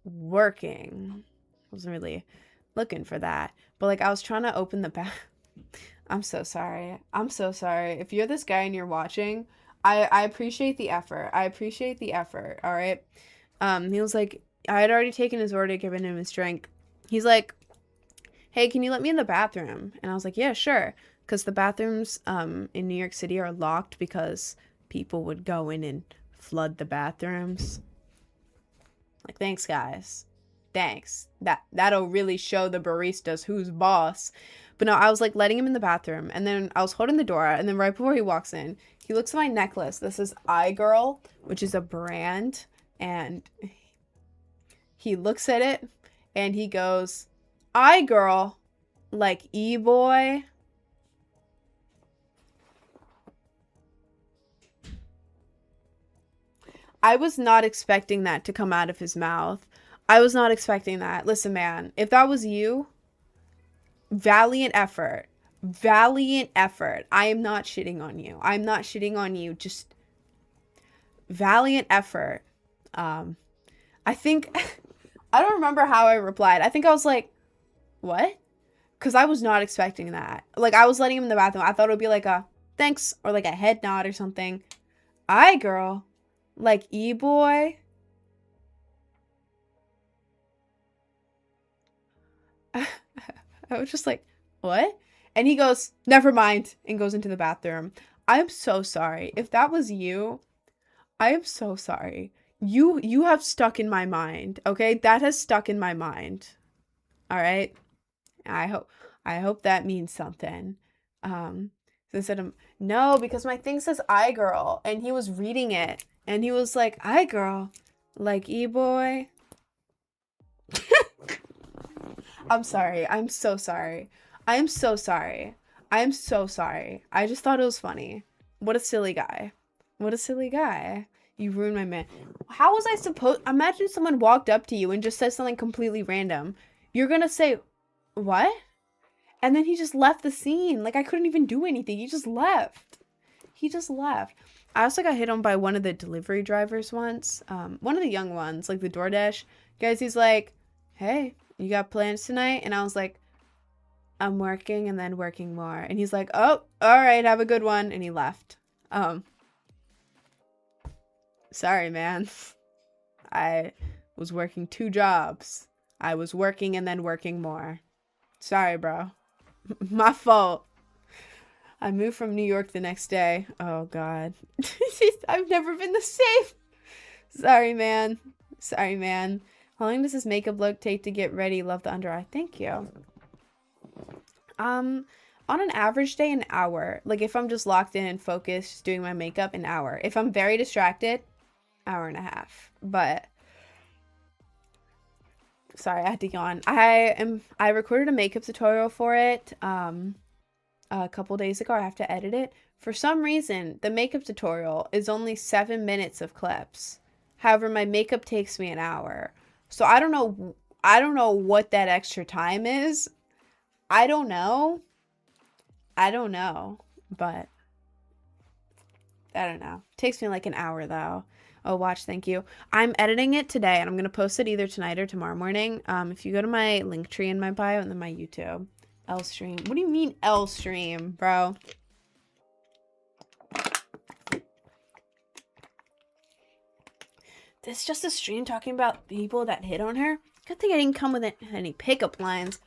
working. Wasn't really looking for that. But like I was trying to open the back. I'm so sorry. I'm so sorry. If you're this guy and you're watching, I appreciate the effort. I appreciate the effort. All right. He was like, I had already taken his order, given him his drink. He's like, hey, can you let me in the bathroom? And I was like, yeah, sure. Because the bathrooms in New York City are locked because people would go in and flood the bathrooms. Like, thanks, guys. Thanks. That'll really show the baristas who's boss. But no, I was like letting him in the bathroom, and then I was holding the door, and then right before he walks in, he looks at my necklace. This is iGirl, which is a brand, and he looks at it and he goes, iGirl, like e-boy. I was not expecting that to come out of his mouth. I was not expecting that. Listen, man, if that was you, valiant effort. Valiant effort. I am not shitting on you. I'm not shitting on you. Just valiant effort. I think, I don't remember how I replied. I think I was like, what? Because I was not expecting that. Like, I was letting him in the bathroom. I thought it would be like a thanks or like a head nod or something. Girl. Like e-boy. I was just like, what? And he goes, never mind, and goes into the bathroom. I'm so sorry. If that was you, I am so sorry. You have stuck in my mind, okay? That has stuck in my mind. All right? I hope that means something. So instead of, no, because my thing says iGirl, and he was reading it, and he was like, iGirl, like e-boy. I'm sorry. I'm so sorry. I am so sorry. I am so sorry. I just thought it was funny. What a silly guy. What a silly guy. You ruined my man. How was I supposed... Imagine someone walked up to you and just said something completely random. You're gonna say, what? And then he just left the scene. Like, I couldn't even do anything. He just left. He just left. I also got hit on by one of the delivery drivers once. One of the young ones, like the DoorDash guys. He's like, hey, you got plans tonight? And I was like, I'm working and then working more. And he's like, oh, all right, have a good one. And he left. Sorry, man. I was working 2 jobs. I was working and then working more. Sorry, bro. My fault. I moved from New York the next day. Oh, God. I've never been the same. Sorry, man. Sorry, man. How long does this makeup look take to get ready? Love the under eye. Thank you. On an average day, an hour. Like, if I'm just locked in and focused doing my makeup, an hour. If I'm very distracted, hour and a half. But sorry, I had to yawn. I recorded a makeup tutorial for it a couple days ago. I have to edit it. For some reason, the makeup tutorial is only 7 minutes of clips. However, my makeup takes me an hour. So I don't know what that extra time is. I don't know, but I don't know. Takes me like an hour though. Oh, watch, thank you. I'm editing it today and I'm going to post it either tonight or tomorrow morning. If you go to my link tree in my bio and then my YouTube, L stream. What do you mean L stream, bro? This just a stream talking about people that hit on her? Good thing I didn't come with any pickup lines.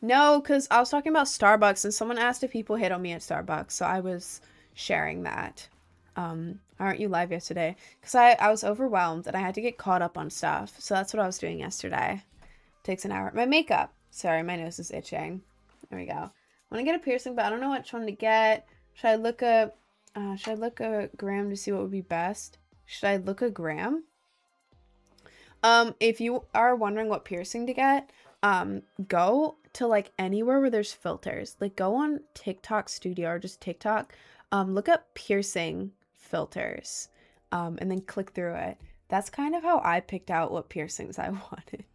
No, because I was talking about Starbucks, and someone asked if people hit on me at Starbucks, so I was sharing that. Aren't you live yesterday? Because I was overwhelmed, and I had to get caught up on stuff, so that's what I was doing yesterday. Takes an hour. My makeup. Sorry, my nose is itching. There we go. I want to get a piercing, but I don't know which one to get. Should I look a gram to see what would be best? Should I look a gram? If you are wondering what piercing to get, go to like anywhere where there's filters. Like go on TikTok Studio or just TikTok. Look up piercing filters. And then click through it. That's kind of how I picked out what piercings I wanted.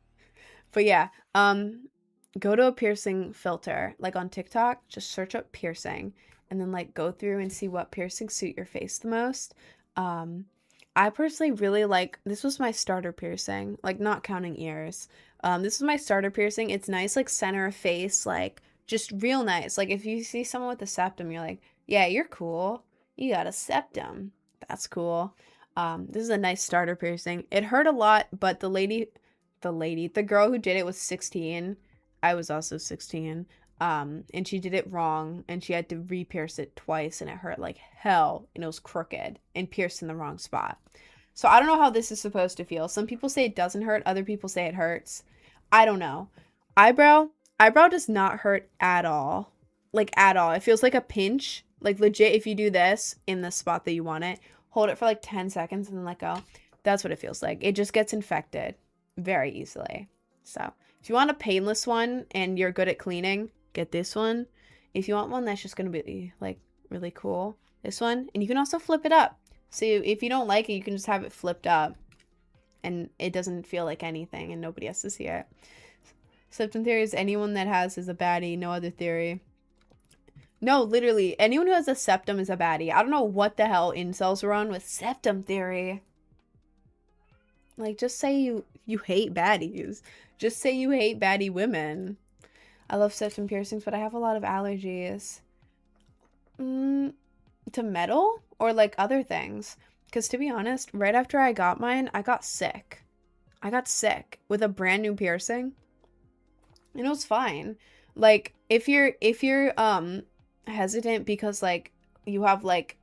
But yeah, go to a piercing filter, like on TikTok, just search up piercing and then like go through and see what piercings suit your face the most. I personally really like, this was my starter piercing, like not counting ears. This is my starter piercing. It's nice, like center of face, like just real nice. Like if you see someone with a septum, you're like, yeah, you're cool. You got a septum. That's cool. This is a nice starter piercing. It hurt a lot, but the girl who did it was 16. I was also 16. And she did it wrong, and she had to re-pierce it twice, and it hurt like hell, and it was crooked and pierced in the wrong spot. So I don't know how this is supposed to feel. Some people say it doesn't hurt, other people say it hurts. I don't know. Eyebrow does not hurt at all. Like at all. It feels like a pinch. Like legit, if you do this in the spot that you want it, hold it for like 10 seconds and then let go. That's what it feels like. It just gets infected very easily. So if you want a painless one and you're good at cleaning, get this one. If you want one that's just going to be like really cool, this one. And you can also flip it up. So if you don't like it, you can just have it flipped up and it doesn't feel like anything and nobody has to see it. Septum theory is anyone that has is a baddie, no other theory. No, literally, anyone who has a septum is a baddie. I don't know what the hell incels are on with septum theory. Like, just say you hate baddies. Just say you hate baddie women. I love septum piercings, but I have a lot of allergies. To metal or like other things? Because to be honest, right after I got mine, I got sick. I got sick with a brand new piercing. And it was fine. Like, if you're hesitant because like you have like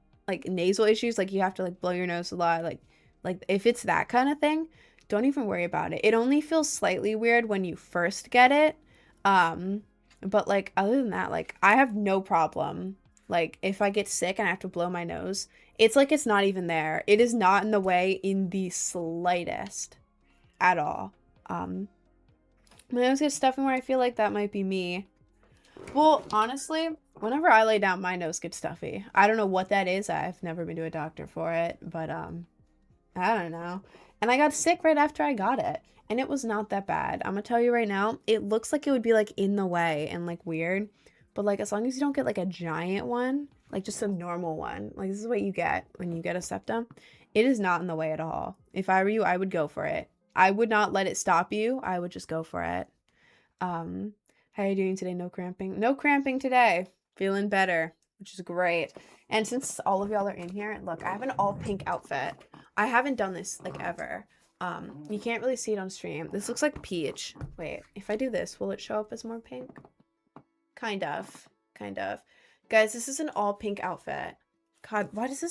nasal issues, like you have to like blow your nose a lot, like if it's that kind of thing, don't even worry about it. It only feels slightly weird when you first get it. But like other than that, like I have no problem. Like if I get sick and I have to blow my nose, it's like it's not even there. It is not in the way in the slightest at all. My nose gets stuffy where I feel like that might be me. Well, honestly, whenever I lay down, my nose gets stuffy. I don't know what that is. I've never been to a doctor for it, but I don't know. And I got sick right after I got it. And it was not that bad. I'm gonna tell you right now, it looks like it would be like in the way and like weird. But like as long as you don't get like a giant one, like just a normal one, like this is what you get when you get a septum, it is not in the way at all. If I were you, I would go for it. I would not let it stop you. I would just go for it. How are you doing today? No cramping? No cramping today. Feeling better, which is great. And since all of y'all are in here, look, I have an all pink outfit. I haven't done this like ever. You can't really see it on stream. This looks like peach. Wait, if I do this, will it show up as more pink? Kind of. Guys, this is an all pink outfit. God, why does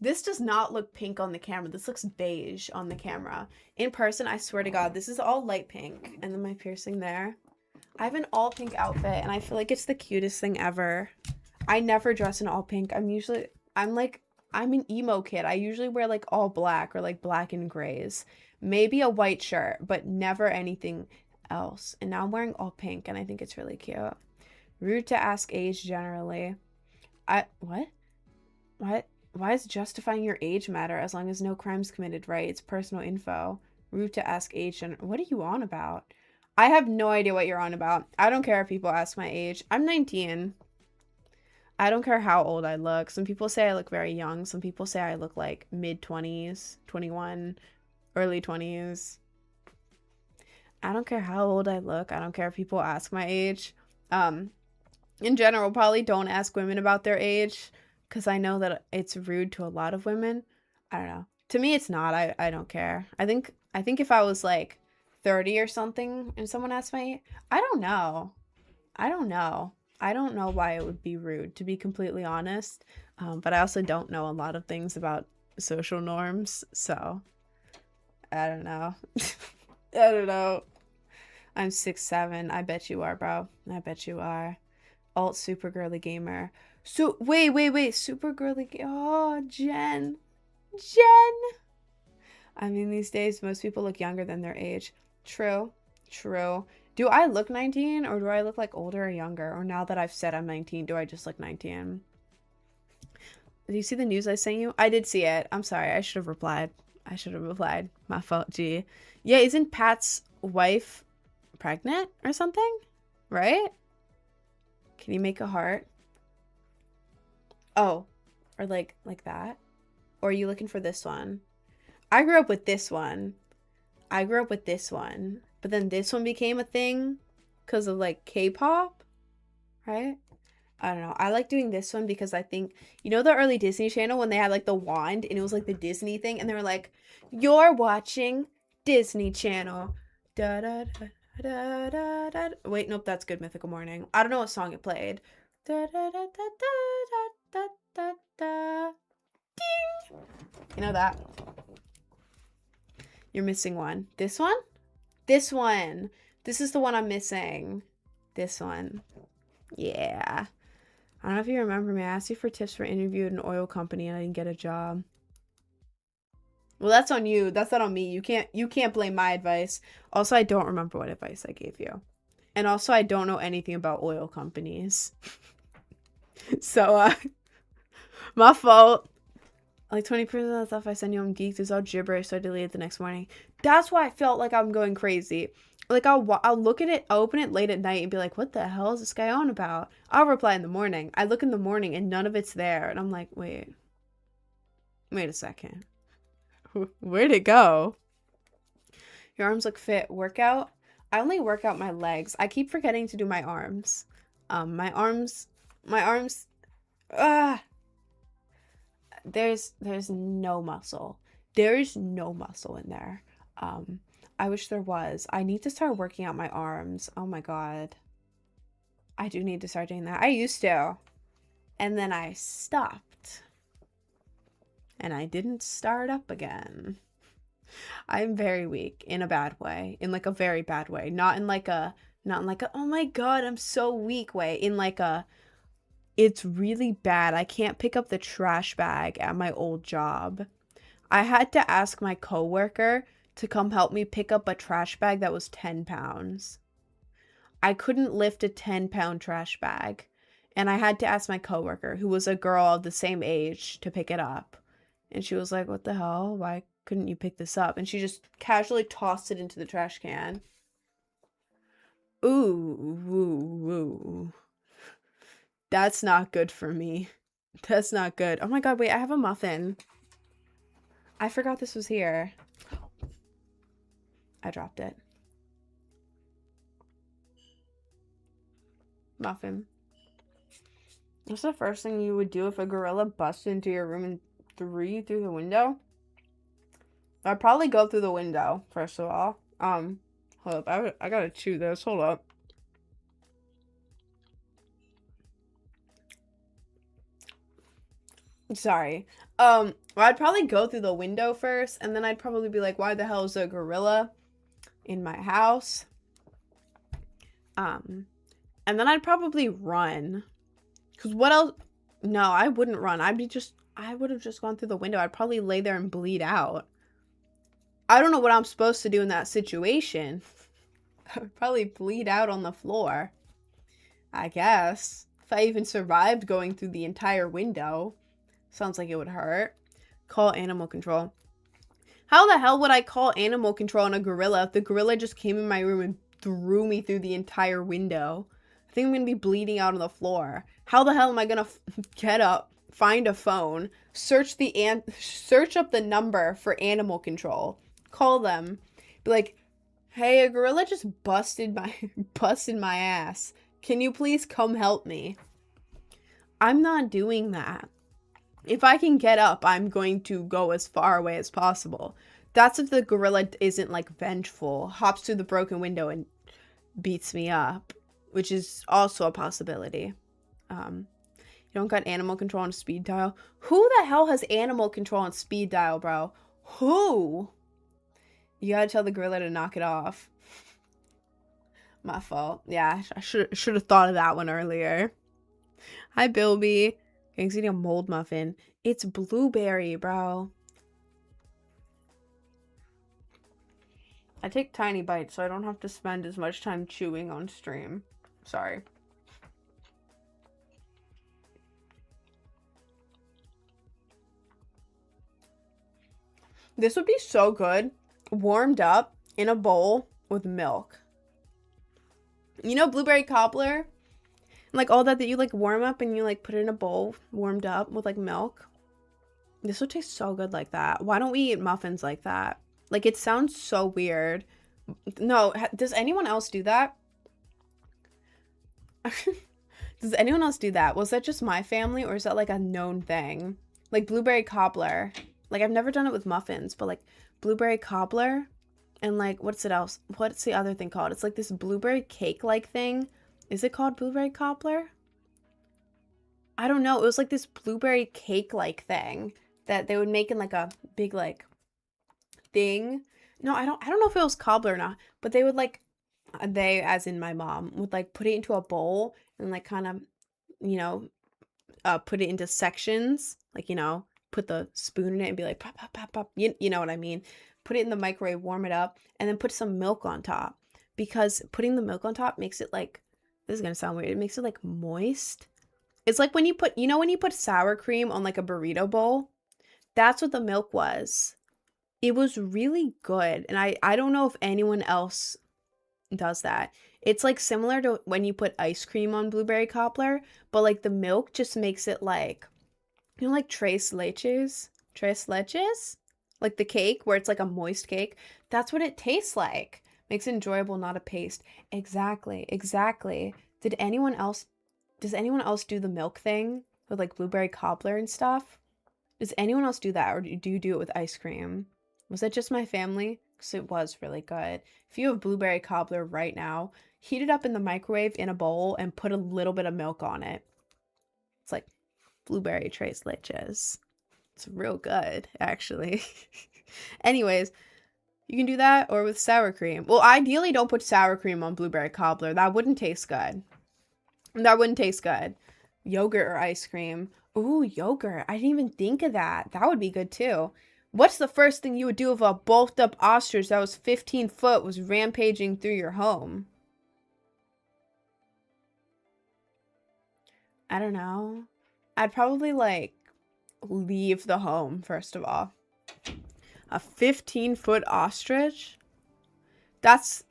this does not look pink on the camera. This looks beige on the camera. In person, I swear to God, this is all light pink. And then my piercing there. I have an all pink outfit and I feel like it's the cutest thing ever. I never dress in all pink. I'm an emo kid. I usually wear like all black or like black and grays. Maybe a white shirt, but never anything else. And now I'm wearing all pink and I think it's really cute. Rude to ask age generally. What? Why does justifying your age matter as long as no crimes committed, right? It's personal info. Rude to ask age what are you on about? I have no idea what you're on about. I don't care if people ask my age. I'm 19. I don't care how old I look. Some people say I look very young. Some people say I look like mid-20s, 21, early 20s. I don't care how old I look. I don't care if people ask my age. In general, probably don't ask women about their age because I know that it's rude to a lot of women. I don't know. To me, it's not. I don't care. I think if I was like 30 or something and someone asked my age? I don't know. I don't know. I don't know why it would be rude, to be completely honest. But I also don't know a lot of things about social norms, so I don't know. I don't know. I'm 6'7". I bet you are, bro. I bet you are. Alt super girly gamer. So wait. Super girly. Oh, Jen. I mean, these days most people look younger than their age. True. Do I look 19 or do I look like older or younger? Or now that I've said I'm 19, do I just look 19? Did you see the news I sent you? I did see it. I'm sorry. I should have replied. My fault, G. Yeah, isn't Pat's wife pregnant or something? Right? Can you make a heart? Oh, or like that? Or are you looking for this one? I grew up with this one. But then this one became a thing because of like K-pop, right? I don't know. I like doing this one because I think, you know, the early Disney Channel when they had like the wand and it was like the Disney thing and they were like, you're watching Disney Channel. Da da da da da da. Wait, nope, that's Good Mythical Morning. I don't know what song it played. Da da da da da da da da. Ding. You know that? You're missing one. This one? This one. This is the one I'm missing. This one. Yeah. I don't know if you remember me. I asked you for tips for an interview at an oil company and I didn't get a job. Well, that's on you. That's not on me. You can't blame my advice. Also, I don't remember what advice I gave you. And also, I don't know anything about oil companies. So, my fault. Like 20% of the stuff I send you on Geeks is all gibberish, so I delete it the next morning. That's why I felt like I'm going crazy. Like, I'll look at it, I'll open it late at night and be like, what the hell is this guy on about? I'll reply in the morning. I look in the morning and none of it's there. And I'm like, wait a second. Where'd it go? Your arms look fit. Workout? I only work out my legs. I keep forgetting to do my arms. My arms, there's no muscle. There's no muscle in there. I wish there was. I need to start working out my arms. Oh my god. I do need to start doing that. I used to. And then I stopped. And I didn't start up again. I'm very weak in a bad way. In like a very bad way. Not in like a oh my god, I'm so weak way. In like a it's really bad. I can't pick up the trash bag at my old job. I had to ask my coworker to come help me pick up a trash bag that was 10 pounds. I couldn't lift a 10-pound trash bag. And I had to ask my coworker, who was a girl of the same age, to pick it up. And she was like, what the hell? Why couldn't you pick this up? And she just casually tossed it into the trash can. Ooh. That's not good for me. That's not good. Oh my god, wait, I have a muffin. I forgot this was here. I dropped it. Muffin. What's the first thing you would do if a gorilla busted into your room and threw you through the window? I'd probably go through the window, first of all. Hold up. I gotta chew this. Hold up. Sorry. Well, I'd probably go through the window first, and then I'd probably be like, why the hell is there a gorilla in my house? And then I'd probably run. Because what else? No, I wouldn't run. I would have just gone through the window. I'd probably lay there and bleed out. I don't know what I'm supposed to do in that situation. I would probably bleed out on the floor. I guess. If I even survived going through the entire window. Sounds like it would hurt. Call animal control. How the hell would I call animal control on a gorilla if the gorilla just came in my room and threw me through the entire window? I think I'm going to be bleeding out on the floor. How the hell am I going to get up, find a phone, search up the number for animal control, call them, be like, hey, a gorilla just busted my ass. Can you please come help me? I'm not doing that. If I can get up, I'm going to go as far away as possible. That's if the gorilla isn't like vengeful, hops through the broken window and beats me up, which is also a possibility. You don't got animal control and speed dial. Who the hell has animal control and speed dial, bro? Who? You gotta tell the gorilla to knock it off. My fault. Yeah, I should have thought of that one earlier. Hi, Bilby. Gang's eating a mold muffin. It's blueberry, bro. I take tiny bites so I don't have to spend as much time chewing on stream. Sorry. This would be so good warmed up in a bowl with milk. You know blueberry cobbler? Like all that you like warm up and you like put it in a bowl warmed up with like milk. This would taste so good like that. Why don't we eat muffins like that? Like it sounds so weird. No, does anyone else do that? Does anyone else do that? Was that just my family or is that like a known thing? Like blueberry cobbler. Like I've never done it with muffins, but like blueberry cobbler and like what's it else? What's the other thing called? It's like this blueberry cake like thing. Is it called blueberry cobbler? I don't know. It was like this blueberry cake like thing that they would make in like a big like thing. No, I don't know if it was cobbler or not, but they would like they as in my mom would like put it into a bowl and like kind of, you know, put it into sections, like, you know, put the spoon in it and be like pop pop pop pop. You know what I mean? Put it in the microwave, warm it up, and then put some milk on top. Because putting the milk on top makes it like, this is gonna sound weird, it makes it like moist. It's like when you put, you know, when you put sour cream on like a burrito bowl, that's what the milk was. It was really good. And I don't know if anyone else does that. It's like similar to when you put ice cream on blueberry cobbler, but like the milk just makes it like, you know, like tres leches? Tres leches? Like the cake where it's like a moist cake. That's what it tastes like. Makes it enjoyable, not a paste. Exactly. Does anyone else do the milk thing with like blueberry cobbler and stuff? Does anyone else do that, or do you do it with ice cream? Was that just my family? Because it was really good. If you have blueberry cobbler right now, heat it up in the microwave in a bowl and put a little bit of milk on it. It's like blueberry tres leches. It's real good, actually. Anyways, you can do that or with sour cream. Well, ideally don't put sour cream on blueberry cobbler. That wouldn't taste good. Yogurt or ice cream. Ooh, yogurt. I didn't even think of that. That would be good too. What's the first thing you would do if a bulked up ostrich that was 15 foot was rampaging through your home? I don't know. I'd probably like leave the home first of all. A 15-foot ostrich? That's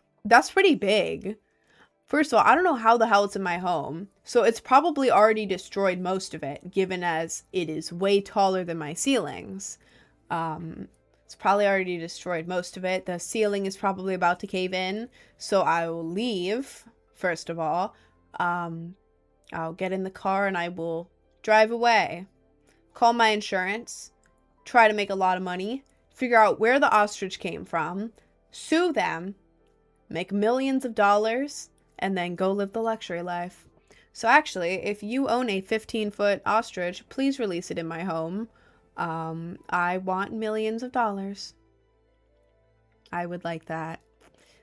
pretty big. First of all, I don't know how the hell it's in my home. So it's probably already destroyed most of it, given as it is way taller than my ceilings. It's probably already destroyed most of it. The ceiling is probably about to cave in. So I will leave, first of all. I'll get in the car and I will drive away. Call my insurance. Try to make a lot of money. Figure out where the ostrich came from. Sue them. Make millions of dollars. And then go live the luxury life. So actually, if you own a 15-foot ostrich, please release it in my home. I want millions of dollars. I would like that.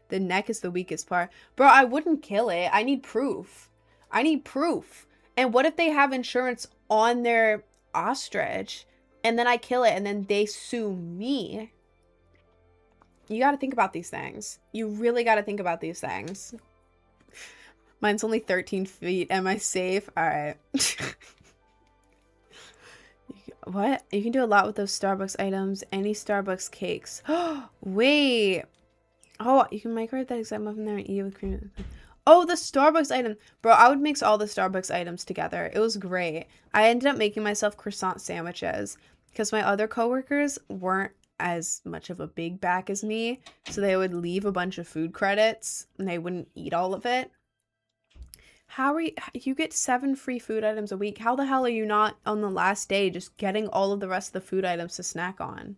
The neck is the weakest part. Bro, I wouldn't kill it. I need proof. And what if they have insurance on their ostrich and then I kill it and then they sue me? You got to think about these things. You really got to think about these things. Mine's only 13 feet. Am I safe? All right. What? You can do a lot with those Starbucks items. Any Starbucks cakes. Wait. Oh, you can microwave that exact muffin there and eat it with cream. Oh, the Starbucks item. Bro, I would mix all the Starbucks items together. It was great. I ended up making myself croissant sandwiches because my other coworkers weren't as much of a big back as me. So they would leave a bunch of food credits and they wouldn't eat all of it. How are you get 7 free food items a week. How the hell are you not on the last day just getting all of the rest of the food items to snack on?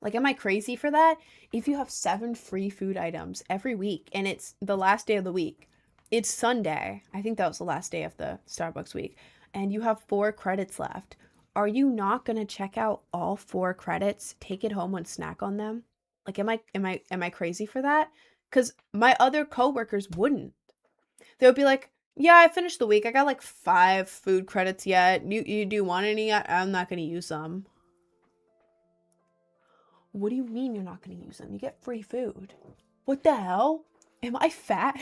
Like, am I crazy for that? If you have 7 free food items every week and it's the last day of the week, it's Sunday. I think that was the last day of the Starbucks week. And you have 4 credits left. Are you not going to check out all 4 credits, take it home and snack on them? Like, am I crazy for that? Cuz my other coworkers wouldn't. They would be like, "Yeah, I finished the week. I got like 5 food credits yet. You do want any yet? I'm not going to use them." What do you mean you're not going to use them? You get free food. What the hell? Am I fat?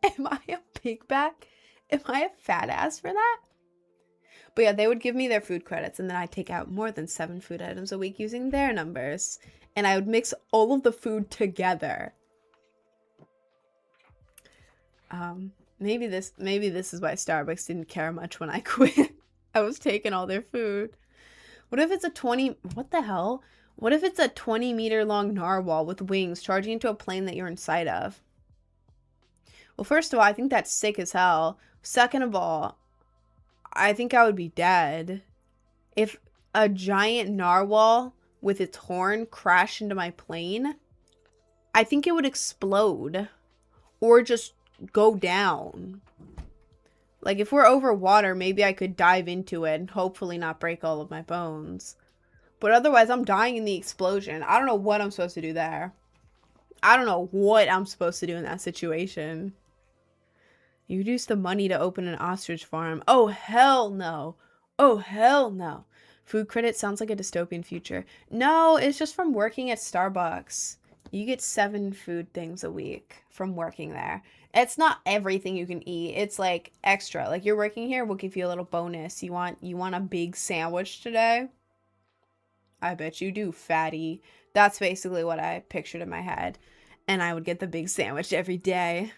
Am I a pigback? Am I a fat ass for that? But yeah, they would give me their food credits, and then I'd take out more than 7 food items a week using their numbers. And I would mix all of the food together. Maybe this is why Starbucks didn't care much when I quit. I was taking all their food. What if it's a 20... What the hell? What if it's a 20-meter long narwhal with wings charging into a plane that you're inside of? Well, first of all, I think that's sick as hell. Second of all, I think I would be dead. If a giant narwhal with its horn crashed into my plane, I think it would explode. Or just go down. Like, if we're over water, maybe I could dive into it and hopefully not break all of my bones. But otherwise, I'm dying in the explosion. I don't know what I'm supposed to do there. I don't know what I'm supposed to do in that situation. You use the money to open an ostrich farm. Oh, hell no. Oh, hell no. Food credit sounds like a dystopian future. No, it's just from working at Starbucks. You get 7 food things a week from working there. It's not everything you can eat. It's like extra. Like, you're working here, we'll give you a little bonus. You want a big sandwich today? I bet you do, fatty. That's basically what I pictured in my head. And I would get the big sandwich every day.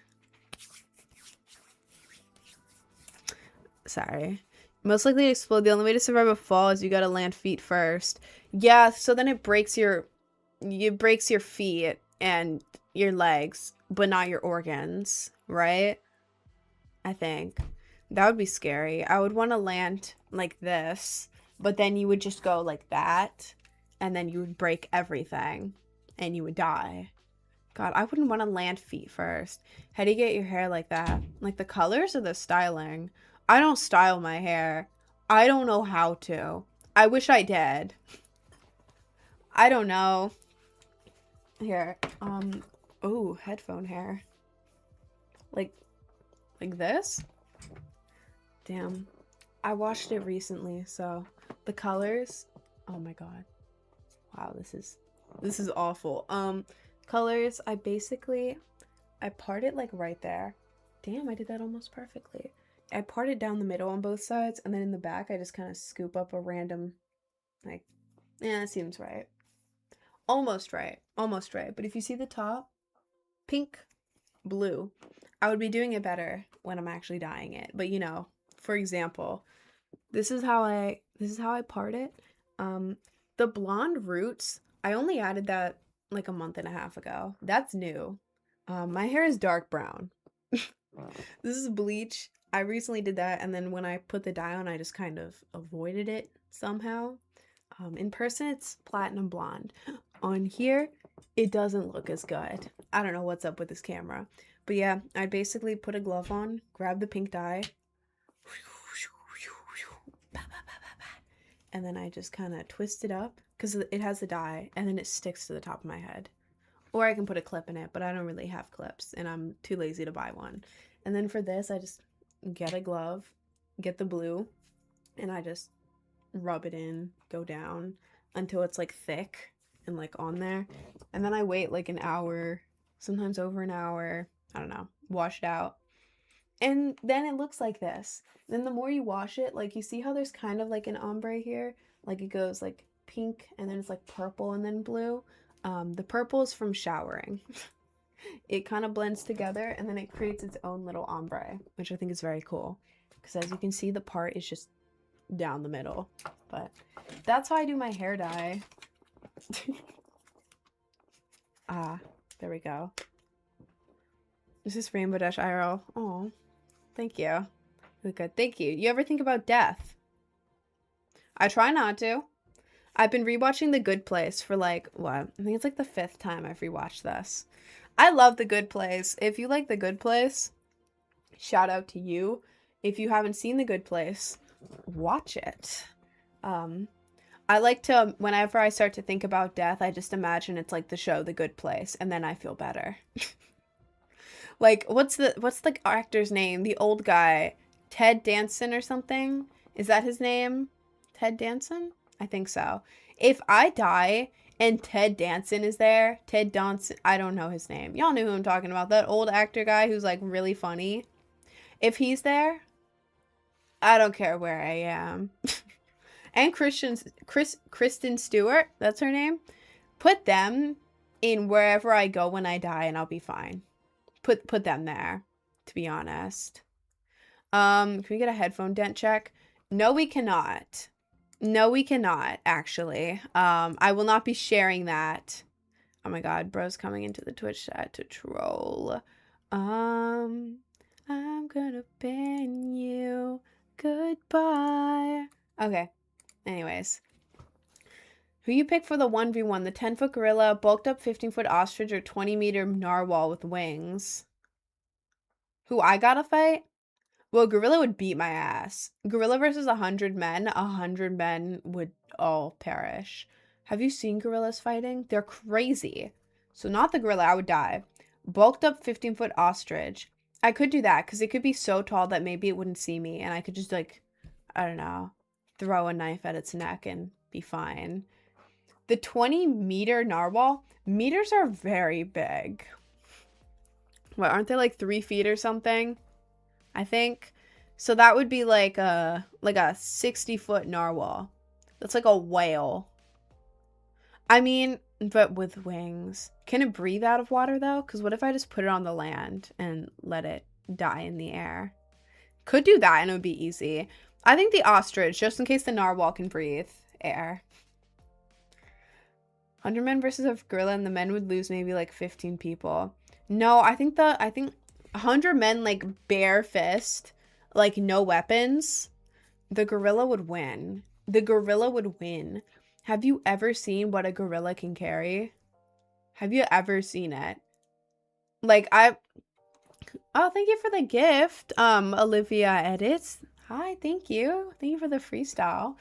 Sorry. Most likely to explode. The only way to survive a fall is you gotta land feet first. Yeah, so then it breaks your feet and your legs, but not your organs, right? I think. That would be scary. I would want to land like this, but then you would just go like that, and then you would break everything, and you would die. God, I wouldn't want to land feet first. How do you get your hair like that? Like the colors or the styling? I don't style my hair. I don't know how to. I wish I did. I don't know. Here, oh, headphone hair. Like this? Damn. I watched it recently, so the colors, oh my god. Wow, this is awful. Colors, I part it like right there. Damn, I did that almost perfectly. I part it down the middle on both sides, and then in the back, I just kind of scoop up a random, like, yeah, that seems right. Almost right. Almost right. But if you see the top, pink, blue, I would be doing it better when I'm actually dyeing it. But you know, for example, this is how I part it. The blonde roots, I only added that like a month and a half ago. That's new. My hair is dark brown. This is bleach. I recently did that, and then when I put the dye on, I just kind of avoided it somehow. In person, it's platinum blonde. On here, it doesn't look as good. I don't know what's up with this camera. But yeah, I basically put a glove on, grab the pink dye, and then I just kind of twist it up because it has the dye, and then it sticks to the top of my head. Or I can put a clip in it, but I don't really have clips, and I'm too lazy to buy one. And then for this, I just get a glove, get the blue, and I just rub it in, go down until it's like thick and like on there. And then I wait like an hour, sometimes over an hour, I don't know, wash it out. And then it looks like this. Then the more you wash it, like you see how there's kind of like an ombre here? Like it goes like pink and then it's like purple and then blue. The purple is from showering. It kind of blends together and then it creates its own little ombre, which I think is very cool. Because as you can see, the part is just down the middle. But that's how I do my hair dye. There we go. This is Rainbow Dash IRL. Oh, thank you. Good, thank you. You ever think about death? I try not to. I've been rewatching The Good Place for like, what? I think it's like the 5th time I've rewatched this. I love The Good Place. If you like The Good Place, shout out to you. If you haven't seen The Good Place, watch it. I like to, whenever I start to think about death, I just imagine it's like the show The Good Place, and then I feel better. Like, what's the actor's name? The old guy, Ted Danson or something? Is that his name? Ted Danson? I think so. If I die and Ted Danson is there, Ted Danson, I don't know his name. Y'all know who I'm talking about. That old actor guy who's like really funny. If he's there, I don't care where I am. And Kristen Stewart, that's her name. Put them in wherever I go when I die and I'll be fine. Put them there, to be honest. Can we get a headphone dent check? No, we cannot. No, we cannot, actually. I will not be sharing that. Oh my god, bro's coming into the Twitch chat to troll. I'm gonna ban you. Goodbye. Okay. Anyways. Who you pick for the 1v1? The 10-foot gorilla, bulked up 15-foot ostrich, or 20-meter narwhal with wings? Who I gotta fight? Well, gorilla would beat my ass. Gorilla versus 100 men. 100 men would all perish. Have you seen gorillas fighting? They're crazy. So not the gorilla. I would die. Bulked up 15-foot ostrich. I could do that because it could be so tall that maybe it wouldn't see me. And I could just like, I don't know, throw a knife at its neck and be fine. The 20-meter narwhal. Meters are very big. What, aren't they like 3 feet or something? I think. So that would be like a 60-foot narwhal. That's like a whale. I mean, but with wings. Can it breathe out of water though? Because what if I just put it on the land and let it die in the air? Could do that and it would be easy. I think the ostrich, just in case the narwhal can breathe air. 100 men versus a gorilla, and the men would lose maybe like 15 people. No, I think 100 men, like bare fist, like no weapons, the gorilla would win. The gorilla would win. Have you ever seen what a gorilla can carry? Have you ever seen it? Like oh, thank you for the gift, Olivia Edits. Hi, thank you. Thank you for the freestyle.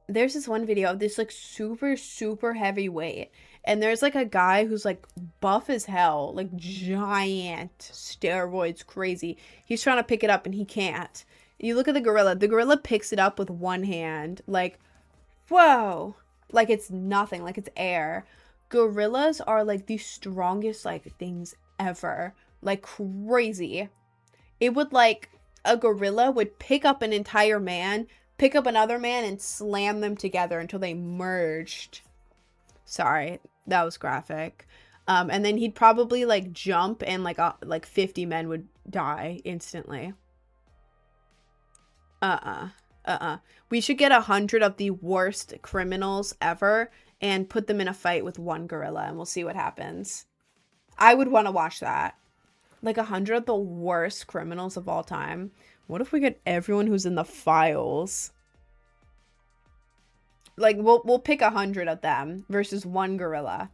There's this one video of this like super heavy weight. And there's like a guy who's like buff as hell, like giant steroids, crazy. He's trying to pick it up and he can't. You look at the gorilla picks it up with one hand, like, whoa, like it's nothing, like it's air. Gorillas are like the strongest like things ever, like crazy. It would like, a gorilla would pick up an entire man, pick up another man and slam them together until they merged. Sorry, that was graphic. And then he'd probably like jump and like 50 men would die instantly. We should get 100 of the worst criminals ever and put them in a fight with one gorilla and we'll see what happens. I would want to watch that. Like 100 of the worst criminals of all time. What if we get everyone who's in the files? Like, we'll pick 100 of them versus one gorilla.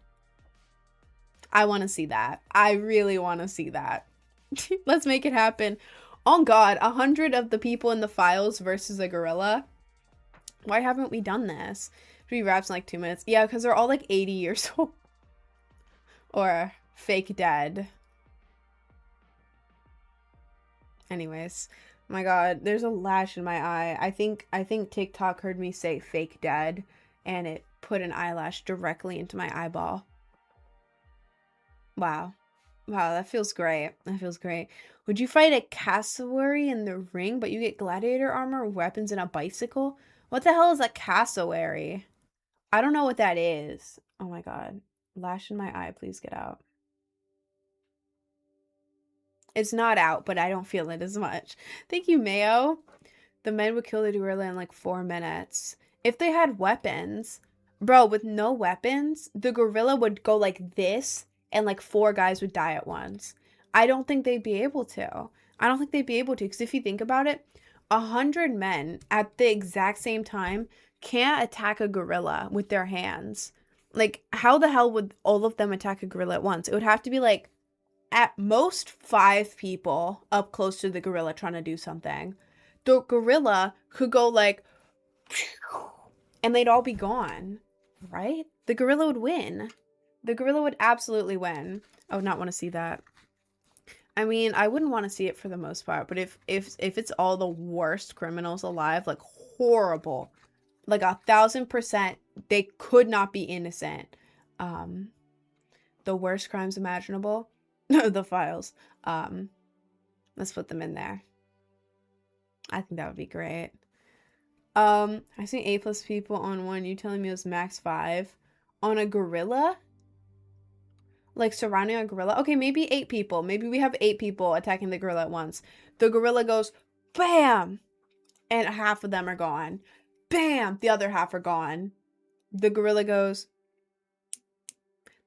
I want to see that. I really want to see that. Let's make it happen. Oh god, 100 of the people in the files versus a gorilla. Why haven't we done this? 3 wraps in like 2 minutes. Yeah, because they're all like 80 years old. Or fake dead. Anyways. Oh my god, there's a lash in my eye. I think TikTok heard me say fake dead and it put an eyelash directly into my eyeball. Wow. Wow, that feels great. That feels great. Would you fight a cassowary in the ring, but you get gladiator armor, weapons, and a bicycle? What the hell is a cassowary? I don't know what that is. Oh my god. Lash in my eye, please get out. It's not out, but I don't feel it as much. Thank you, Mayo. The men would kill the gorilla in like 4 minutes. If they had weapons, bro, with no weapons, the gorilla would go like this and like 4 guys would die at once. I don't think they'd be able to. I don't think they'd be able to, because if you think about it, 100 men at the exact same time can't attack a gorilla with their hands. Like, how the hell would all of them attack a gorilla at once? It would have to be like at most 5 people up close to the gorilla trying to do something. The gorilla could go like, and they'd all be gone, right? The gorilla would win. The gorilla would absolutely win. I would not want to see that. I mean, I wouldn't want to see it for the most part, but if it's all the worst criminals alive, like horrible, like 1,000%, they could not be innocent. The worst crimes imaginable, the files. Let's put them in there. I think that would be great. I see 8+ people on one. You telling me it was max 5 on a gorilla? Like surrounding a gorilla? Okay, maybe 8 people. Maybe we have 8 people attacking the gorilla at once. The gorilla goes, bam! And half of them are gone. Bam! The other half are gone. The gorilla goes.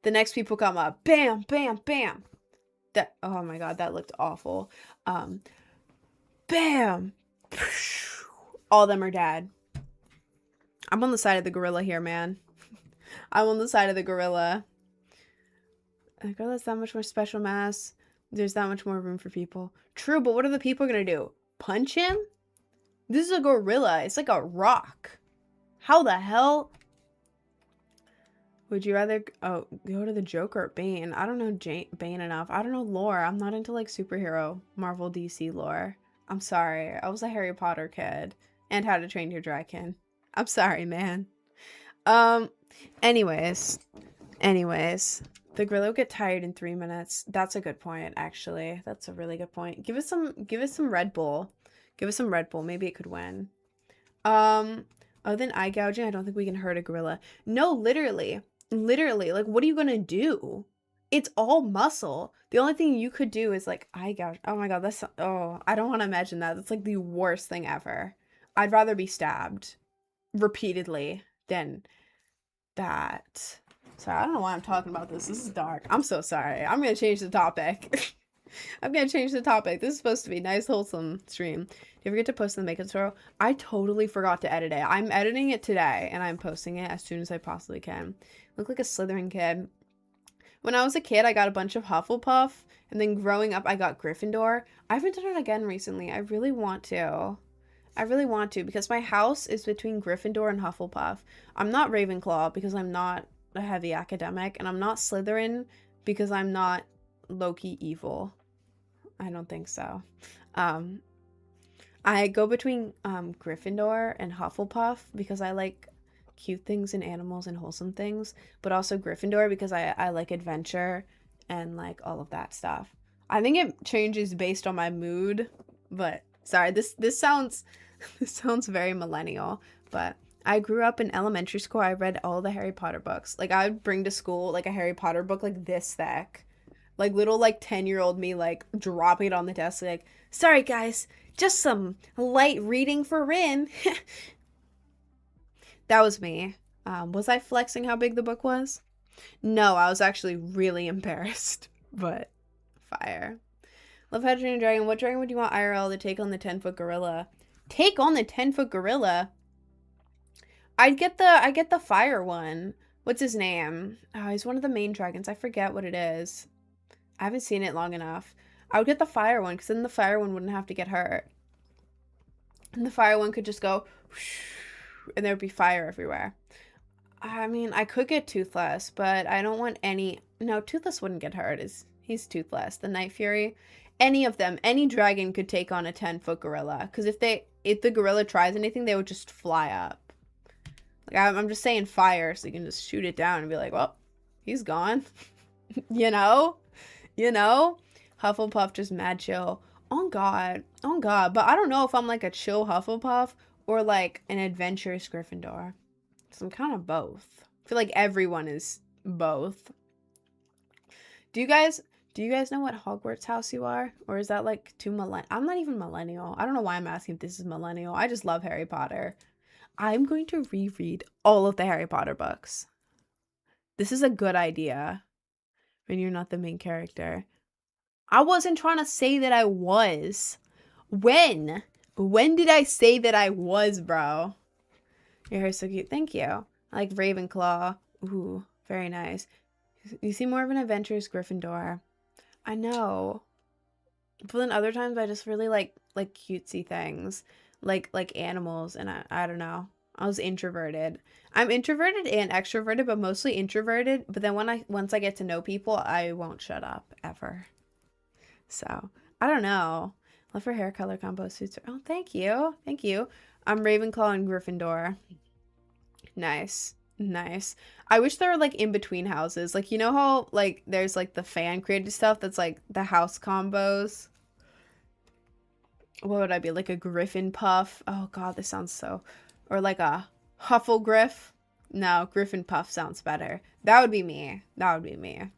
The next people come up. Bam! Bam! Bam! That, oh my god, that looked awful. Bam! All of them are dead. I'm on the side of the gorilla here, man. I'm on the side of the gorilla. A gorilla's that much more special mass. There's that much more room for people. True, but what are the people gonna do? Punch him? This is a gorilla. It's like a rock. How the hell? Would you rather go to the Joker or Bane? I don't know Bane enough. I don't know lore. I'm not into like superhero Marvel DC lore. I'm sorry. I was a Harry Potter kid and How to Train Your Dragon. I'm sorry, man. Anyways. The gorilla will get tired in 3 minutes. That's a good point, actually. That's a really good point. Give us some Red Bull. Give us some Red Bull. Maybe it could win. Other than eye gouging, I don't think we can hurt a gorilla. No, literally. Literally. Like, what are you gonna do? It's all muscle. The only thing you could do is, like, eye gouge. Oh my god, that's... Oh, I don't want to imagine that. That's, like, the worst thing ever. I'd rather be stabbed repeatedly than that. Sorry, I don't know why I'm talking about this. This is dark. I'm so sorry. I'm going to change the topic. I'm going to change the topic. This is supposed to be a nice, wholesome stream. Do you ever get to post in the makeup tutorial? I totally forgot to edit it. I'm editing it today, and I'm posting it as soon as I possibly can. Look like a Slytherin kid. When I was a kid, I got a bunch of Hufflepuff, and then growing up, I got Gryffindor. I haven't done it again recently. I really want to. Because my house is between Gryffindor and Hufflepuff. I'm not Ravenclaw because I'm not a heavy academic, and I'm not Slytherin because I'm not low-key evil. I don't think so. I go between Gryffindor and Hufflepuff because I like cute things and animals and wholesome things, but also Gryffindor because I like adventure and like all of that stuff. I think it changes based on my mood, but sorry, this sounds very millennial, but I grew up in elementary school. I read all the Harry Potter books. Like, I would bring to school, like, a Harry Potter book, like, this thick. Like, little, like, 10-year-old me, like, dropping it on the desk, like, sorry, guys, just some light reading for RIN. That was me. Was I flexing how big the book was? No, I was actually really embarrassed, but fire. Love How to Train Your Dragon. What dragon would you want IRL to take on the 10-foot gorilla? Take on the 10-foot gorilla? I get the fire one. What's his name? Oh, he's one of the main dragons. I forget what it is. I haven't seen it long enough. I would get the fire one, because then the fire one wouldn't have to get hurt. And the fire one could just go, and there would be fire everywhere. I mean, I could get Toothless, but I don't want any... No, Toothless wouldn't get hurt. He's Toothless. The Night Fury. Any of them, any dragon could take on a 10-foot gorilla. Because if the gorilla tries anything, they would just fly up. Like, I'm just saying fire, so you can just shoot it down and be like, well, he's gone. You know? Hufflepuff just mad chill. On God. But I don't know if I'm like a chill Hufflepuff or like an adventurous Gryffindor. So I'm kind of both. I feel like everyone is both. Do you guys know what Hogwarts house you are? Or is that like too millennial? I'm not even millennial. I don't know why I'm asking if this is millennial. I just love Harry Potter. I'm going to reread all of the Harry Potter books. This is a good idea when you're not the main character. I wasn't trying to say that I was. When? When did I say that I was, bro? Your hair's so cute. Thank you. I like Ravenclaw. Ooh, very nice. You seem more of an adventurous Gryffindor. I know. But then other times I just really like cutesy things. Like animals, and I don't know. I was introverted. I'm introverted and extroverted, but mostly introverted. But then once I get to know people, I won't shut up ever. So I don't know. Love her hair color combo suits her. Oh, thank you. Thank you. I'm Ravenclaw and Gryffindor. Nice. Nice. I wish there were like in between houses. Like, you know how like there's like the fan created stuff that's like the house combos? What would I be? Like a Griffin Puff? Oh god, this sounds so. Or like a Hufflegriff? No, Griffin Puff sounds better. That would be me. That would be me.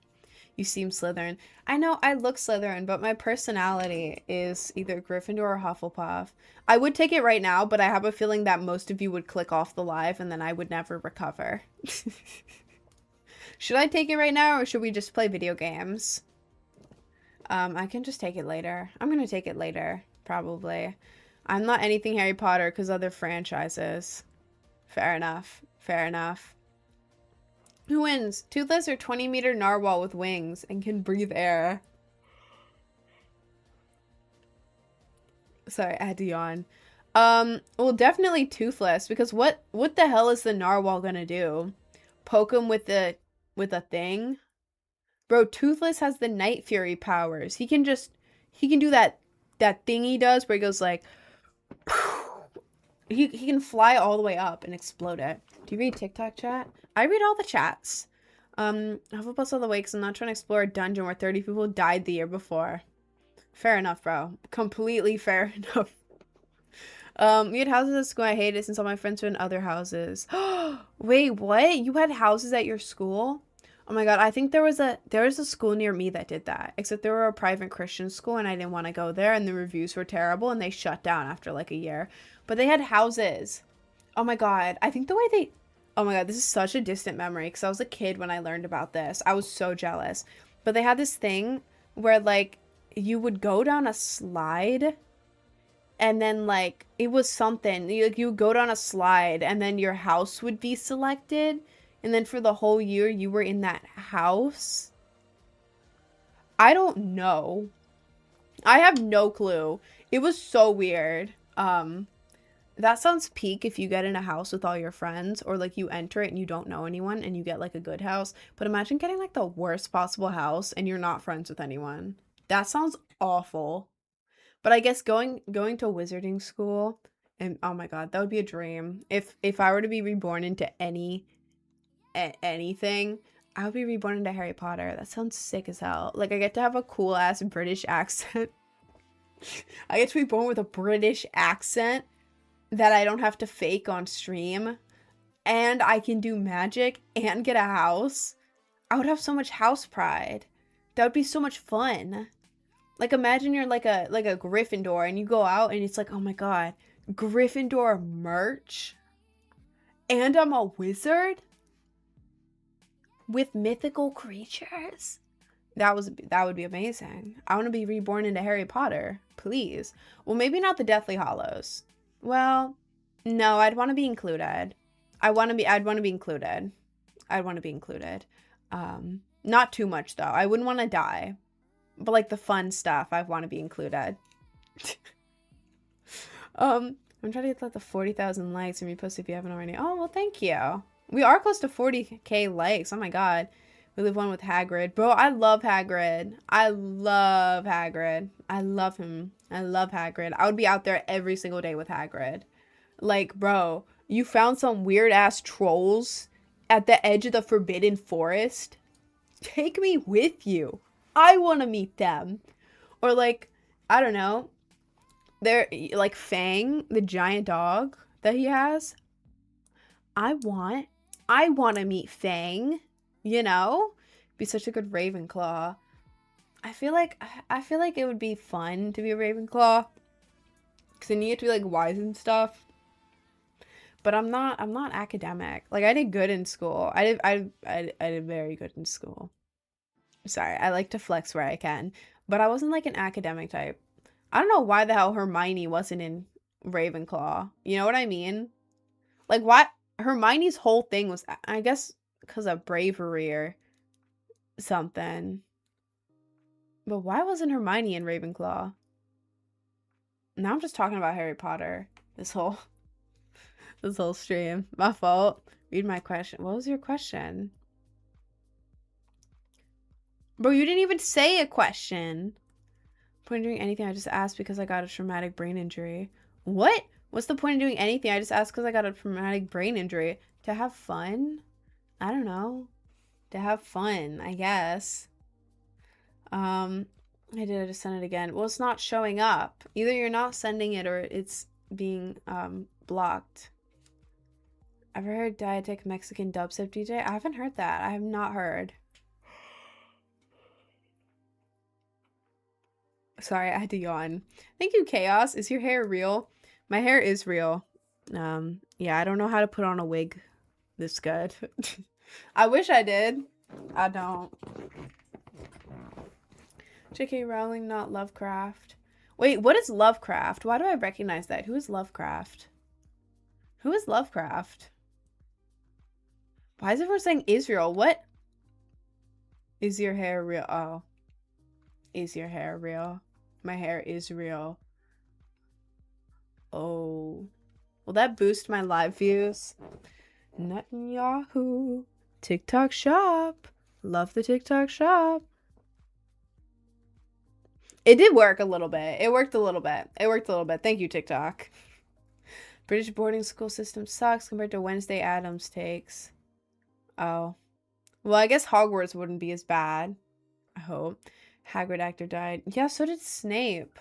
You seem Slytherin. I know I look Slytherin, but my personality is either Gryffindor or Hufflepuff. I would take it right now, but I have a feeling that most of you would click off the live and then I would never recover. Should I take it right now or should we just play video games? I can just take it later. I'm gonna take it later, probably. I'm not anything Harry Potter because other franchises. Fair enough. Fair enough. Who wins? Toothless or 20-meter narwhal with wings and can breathe air? Sorry, I had to yawn. Well, definitely Toothless, because what the hell is the narwhal gonna do? Poke him with a thing? Bro, Toothless has the Night Fury powers. He can do that thing he does where he goes like he can fly all the way up and explode it. Do you read TikTok chat? I read all the chats. Hufflepuff's all the way because I'm not trying to explore a dungeon where 30 people died the year before. Fair enough, bro. Completely fair enough. We had houses at school. I hated it since all my friends were in other houses. Wait, what? You had houses at your school? Oh my god, I think there was a school near me that did that. Except they were a private Christian school and I didn't want to go there and the reviews were terrible and they shut down after like a year. But they had houses. Oh my god, I think the way they... Oh my god, this is such a distant memory because I was a kid when I learned about this. I was so jealous. But they had this thing where like you would go down a slide and then like it was something. You would go down a slide and then your house would be selected. And then for the whole year you were in that house. I don't know. I have no clue. It was so weird. That sounds peak if you get in a house with all your friends or like you enter it and you don't know anyone and you get like a good house. But imagine getting like the worst possible house and you're not friends with anyone. That sounds awful. But I guess going to wizarding school and oh my god, that would be a dream. If I were to be reborn into anything, I would be reborn into Harry Potter. That sounds sick as hell. Like I get to have a cool ass British accent. I get to be born with a British accent that I don't have to fake on stream, and I can do magic and get a house. I would have so much house pride. That would be so much fun. Like imagine you're like a Gryffindor and you go out and it's like, oh my god, Gryffindor merch? And I'm a wizard? With mythical creatures? That would be amazing. I want to be reborn into Harry Potter, please. Well, maybe not the Deathly Hallows. Well, no, I'd want to be included. I'd want to be included. I'd want to be included. Not too much though. I wouldn't want to die. But like the fun stuff, I want to be included. I'm trying to get like the 40,000 likes and repost if you haven't already. Oh, well, thank you. We are close to 40k likes. Oh my god. We live one with Hagrid. Bro, I love Hagrid. I love Hagrid. I love him. I love Hagrid. I would be out there every single day with Hagrid. Like, bro, you found some weird ass trolls at the edge of the Forbidden Forest? Take me with you. I want to meet them. Or like, I don't know. They're like Fang, the giant dog that he has. I want to meet Fang. You know, be such a good Ravenclaw. I feel like it would be fun to be a Ravenclaw, because then you get to be like wise and stuff. But I'm not academic. Like I did good in school. I did very good in school. Sorry, I like to flex where I can. But I wasn't like an academic type. I don't know why the hell Hermione wasn't in Ravenclaw. You know what I mean? Like, why Hermione's whole thing was, I guess, because of bravery or something. But why wasn't Hermione in Ravenclaw? Now I'm just talking about Harry Potter. This whole stream. My fault. Read my question. What was your question? Bro, you didn't even say a question. Point of doing anything, I just asked because I got a traumatic brain injury. What? What's the point of doing anything? I just asked because I got a traumatic brain injury. To have fun? I don't know. To have fun, I guess. I just send it again. Well, it's not showing up. Either you're not sending it or it's being blocked. Ever heard Dietic Mexican dubstep DJ? I haven't heard that. I have not heard. Sorry, I had to yawn. Thank you, Chaos. Is your hair real? My hair is real. Yeah, I don't know how to put on a wig this good. I wish I did. I don't. J.K. Rowling, not Lovecraft. Wait, what is Lovecraft? Why do I recognize that? Who is Lovecraft? Who is Lovecraft? Why is everyone saying Israel? What? Is your hair real? Oh. Is your hair real? My hair is real. Oh. Will that boost my live views? Netanyahu. TikTok shop. Love the TikTok shop. It did work a little bit. It worked a little bit. Thank you, TikTok. British boarding school system sucks compared to Wednesday Addams takes. Oh. Well, I guess Hogwarts wouldn't be as bad. I hope. Hagrid actor died. Yeah, so did Snape.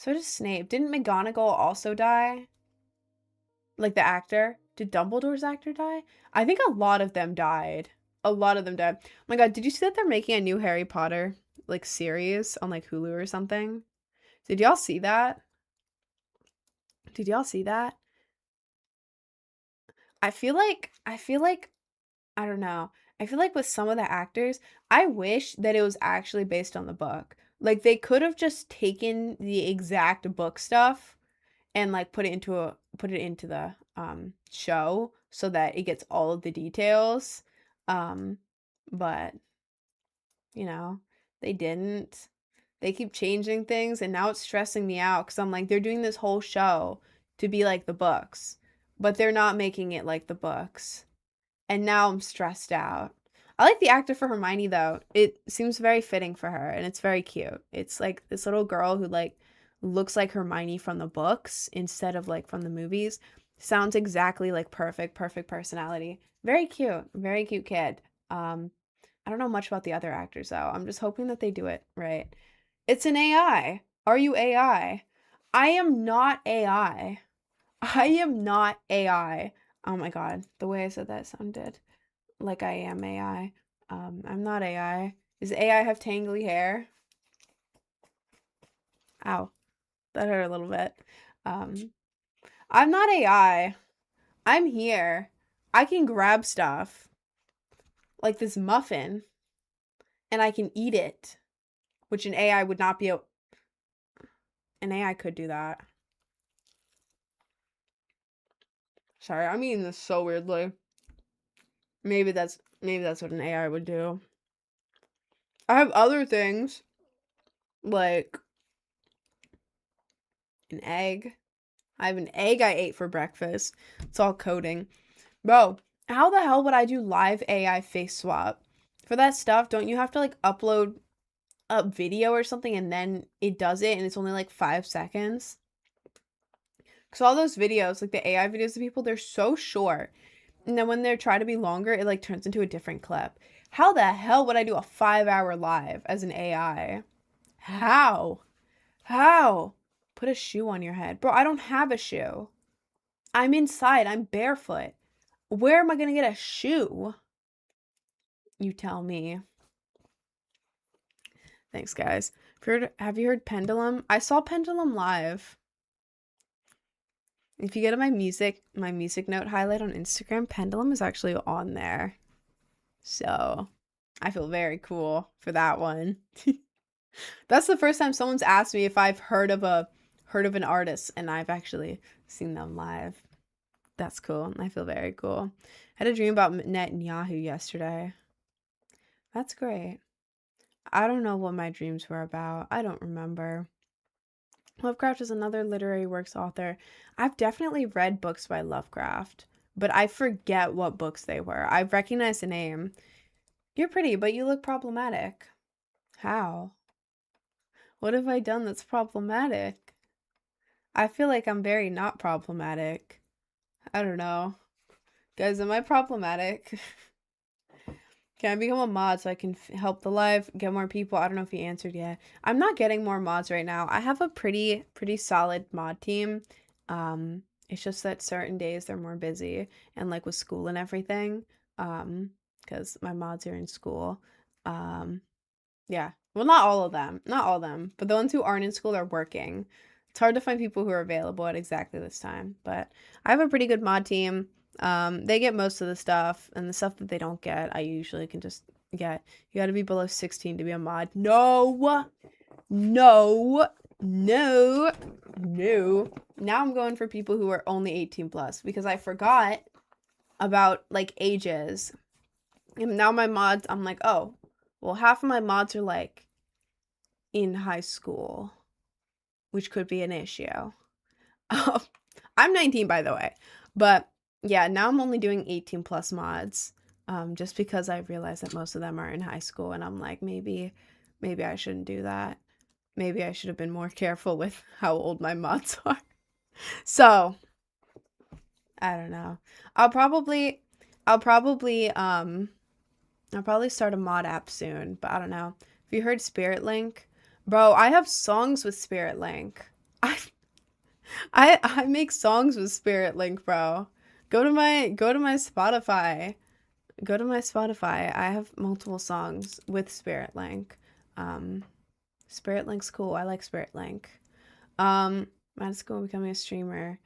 Didn't McGonagall also die? Like the actor? Did Dumbledore's actor die? I think a lot of them died. Oh my god, did you see that they're making a new Harry Potter like series on like Hulu or something? Did y'all see that? I feel like I don't know. I feel like with some of the actors, I wish that it was actually based on the book. Like they could have just taken the exact book stuff and like put it into the show so that it gets all of the details. But you know, they didn't. They keep changing things and now it's stressing me out cuz I'm like they're doing this whole show to be like the books, but they're not making it like the books. And now I'm stressed out. I like the actor for Hermione though. It seems very fitting for her and it's very cute. It's like this little girl who like looks like Hermione from the books instead of like from the movies. Sounds exactly like perfect personality. Very cute kid. I don't know much about the other actors though. I'm just hoping that they do it right. It's an AI. Are you AI? I am not AI. I am not AI. Oh my god, the way I said that sounded like I am AI. I'm not AI. Does AI have tangly hair? Ow, that hurt a little bit. I'm not AI. I'm here. I can grab stuff like this muffin and I can eat it, which an AI would not be able. An AI could do that. Sorry, I'm eating this so weirdly. Maybe that's what an AI would do. I have other things like an egg. I have an egg I ate for breakfast. It's all coding. Bro, how the hell would I do live AI face swap? For that stuff, don't you have to like upload a video or something and then it does it and it's only like 5 seconds? Because all those videos, like the AI videos of people, they're so short. And then when they're trying to be longer, it like turns into a different clip. How the hell would I do a 5-hour live as an AI? How? Put a shoe on your head. Bro, I don't have a shoe. I'm inside. I'm barefoot. Where am I going to get a shoe? You tell me. Thanks, guys. Have you heard Pendulum? I saw Pendulum live. If you go to my music note highlight on Instagram, Pendulum is actually on there. So I feel very cool for that one. That's the first time someone's asked me if I've heard of an artist, and I've actually seen them live. That's cool. I feel very cool. I had a dream about Netanyahu yesterday. That's great. I don't know what my dreams were about. I don't remember. Lovecraft is another literary works author. I've definitely read books by Lovecraft, but I forget what books they were. I recognize the name. You're pretty, but you look problematic. How? What have I done that's problematic? I feel like I'm very not problematic. I don't know. Guys, am I problematic? Can I become a mod so I can help the live, get more people? I don't know if you answered yet. I'm not getting more mods right now. I have a pretty solid mod team. It's just that certain days they're more busy, and like with school and everything, because my mods are in school. Yeah. Well, not all of them. Not all of them. But the ones who aren't in school are working. It's hard to find people who are available at exactly this time. But I have a pretty good mod team. They get most of the stuff, and the stuff that they don't get, I usually can just get. You gotta be below 16 to be a mod. No! No! No! No! Now I'm going for people who are only 18 plus, because I forgot about, like, ages. And now my mods, I'm like, oh, well, half of my mods are, like, in high school, which could be an issue. I'm 19, by the way. But yeah, now I'm only doing 18 plus mods, just because I realized that most of them are in high school, and I'm like, maybe I shouldn't do that. Maybe I should have been more careful with how old my mods are. So, I don't know. I'll probably start a mod app soon, but I don't know. Have you heard Spirit Link? Bro, I have songs with Spirit Link. I make songs with Spirit Link, bro. Go to my Spotify. Go to my Spotify. I have multiple songs with Spirit Link. Spirit Link's cool. I like Spirit Link. Might school becoming a streamer.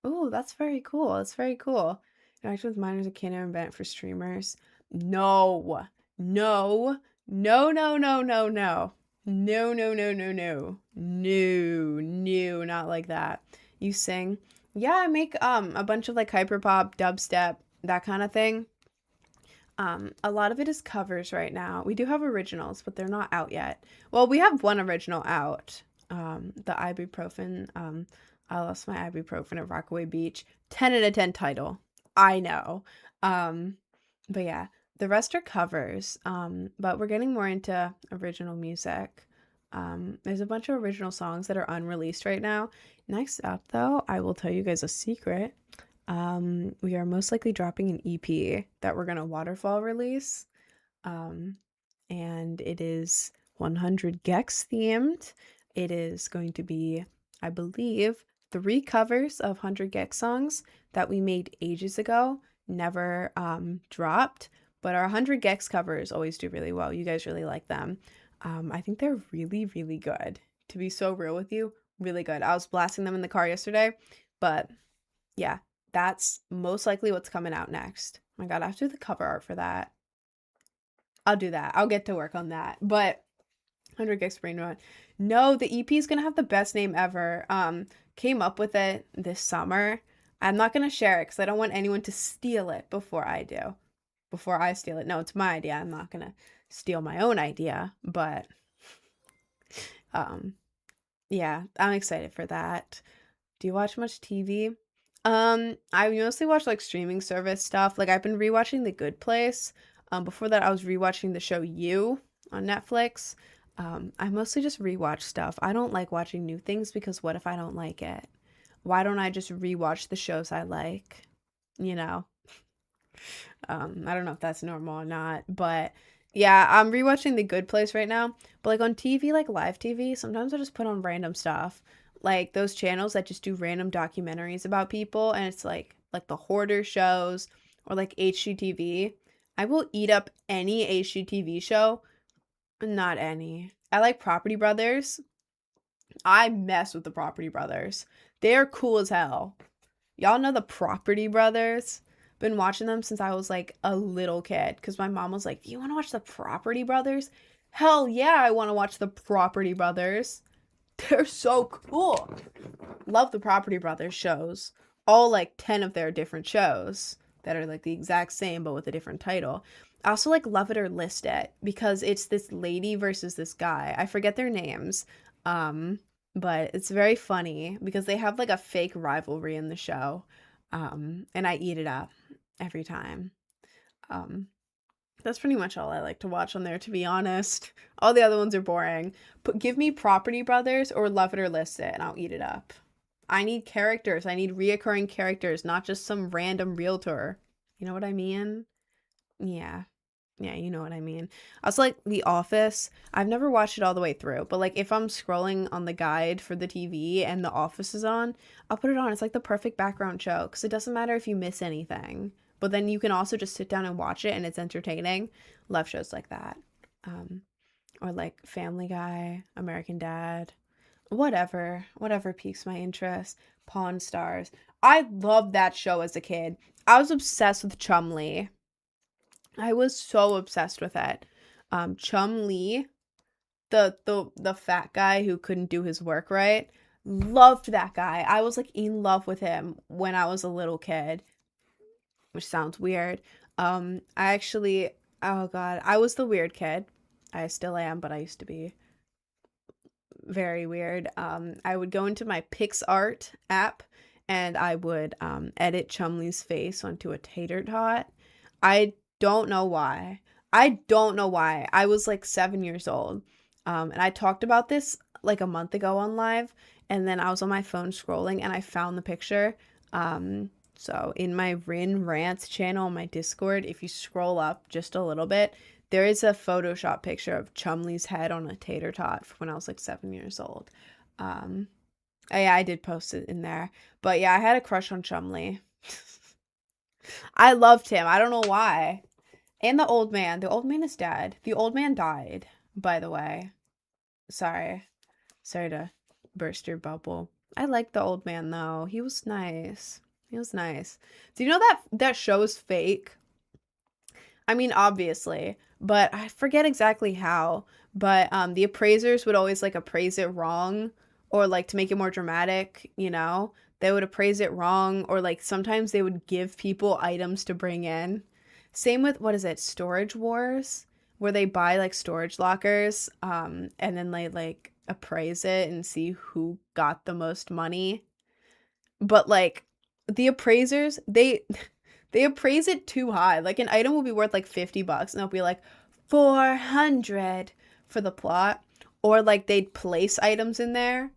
Ooh, that's very cool. That's very cool. Interact with minors, a canon event for streamers. No. No. No, no, no, no, no. No, no, no, no, no. No, no, not like that. You sing. Yeah, I make a bunch of like hyperpop, dubstep, that kind of thing. A lot of it is covers right now. We do have originals, but they're not out yet. Well, we have one original out. The ibuprofen. I lost my ibuprofen at Rockaway Beach. 10 out of 10 title. I know. But yeah, the rest are covers. But we're getting more into original music. There's a bunch of original songs that are unreleased right now. Next up, though, I will tell you guys a secret. We are most likely dropping an EP that we're gonna waterfall release. And it is 100 Gex themed. It is going to be, I believe, 3 covers of 100 Gex songs that we made ages ago, never dropped, but our 100 Gex covers always do really well. You guys really like them. I think they're really, really good. To be so real with you, really good. I was blasting them in the car yesterday, but yeah, that's most likely what's coming out next. Oh my god, I have to do the cover art for that. I'll do that. I'll get to work on that. But 100 Gex Brain Rot. No, the EP is gonna have the best name ever. Came up with it this summer. I'm not gonna share it because I don't want anyone to steal it before I do. Before I steal it. No, it's my idea. I'm not gonna steal my own idea, but yeah, I'm excited for that. Do you watch much TV? I mostly watch like streaming service stuff. Like I've been rewatching The Good Place. Before that I was rewatching the show You on Netflix. I mostly just rewatch stuff. I don't like watching new things because what if I don't like it? Why don't I just rewatch the shows I like? You know? I don't know if that's normal or not, but yeah, I'm rewatching The Good Place right now. But like on TV, like live TV, sometimes I just put on random stuff. Like those channels that just do random documentaries about people, and it's like the hoarder shows or like HGTV. I will eat up any HGTV show. Not any. I like Property Brothers. I mess with the Property Brothers. They're cool as hell. Y'all know the Property Brothers? Been watching them since I was like a little kid because my mom was like, "Do you want to watch the Property Brothers?" Hell yeah, I want to watch the Property Brothers. They're so cool. Love the Property Brothers shows. All like 10 of their different shows that are like the exact same but with a different title. I also like Love It or List It because it's this lady versus this guy. I forget their names. Um, but it's very funny because they have like a fake rivalry in the show. And I eat it up every time. Um, that's pretty much all I like to watch on there, to be honest. All the other ones are boring. But give me Property Brothers or Love It or List It, and I'll eat it up. I need characters. I need reoccurring characters, not just some random realtor. You know what I mean? Yeah. Yeah, you know what I mean. I was like The Office. I've never watched it all the way through, but like if I'm scrolling on the guide for the TV and The Office is on, I'll put it on. It's like the perfect background show because it doesn't matter if you miss anything. But then you can also just sit down and watch it and it's entertaining. Love shows like that. Um, or like Family Guy, American Dad, whatever piques my interest. Pawn Stars. I loved that show as a kid. I was obsessed with Chumley. I was so obsessed with it. Chum Lee, the fat guy who couldn't do his work right, loved that guy. I was like in love with him when I was a little kid, which sounds weird. I actually, oh god, I was the weird kid. I still am, but I used to be very weird. I would go into my PixArt app and I would edit Chumley's face onto a tater tot. I don't know why. I don't know why. I was like 7 years old. And I talked about this like a month ago on live. And then I was on my phone scrolling and I found the picture. So in my RIN rants channel on my Discord, if you scroll up just a little bit, there is a Photoshop picture of Chumley's head on a tater tot from when I was like 7 years old. Um, yeah, I did post it in there. But yeah, I had a crush on Chumley. I loved him. I don't know why. And the old man. The old man is dead. The old man died, by the way. Sorry. Sorry to burst your bubble. I liked the old man though. He was nice. He was nice. Do you know that that show is fake? I mean, obviously, but I forget exactly how. But the appraisers would always like appraise it wrong or like to make it more dramatic, you know? They would appraise it wrong or like sometimes they would give people items to bring in. Same with what is it? Storage Wars, where they buy like storage lockers and then they like appraise it and see who got the most money. But like the appraisers, they appraise it too high. Like an item will be worth like $50 and they'll be like 400 for the plot. Or like they'd place items in there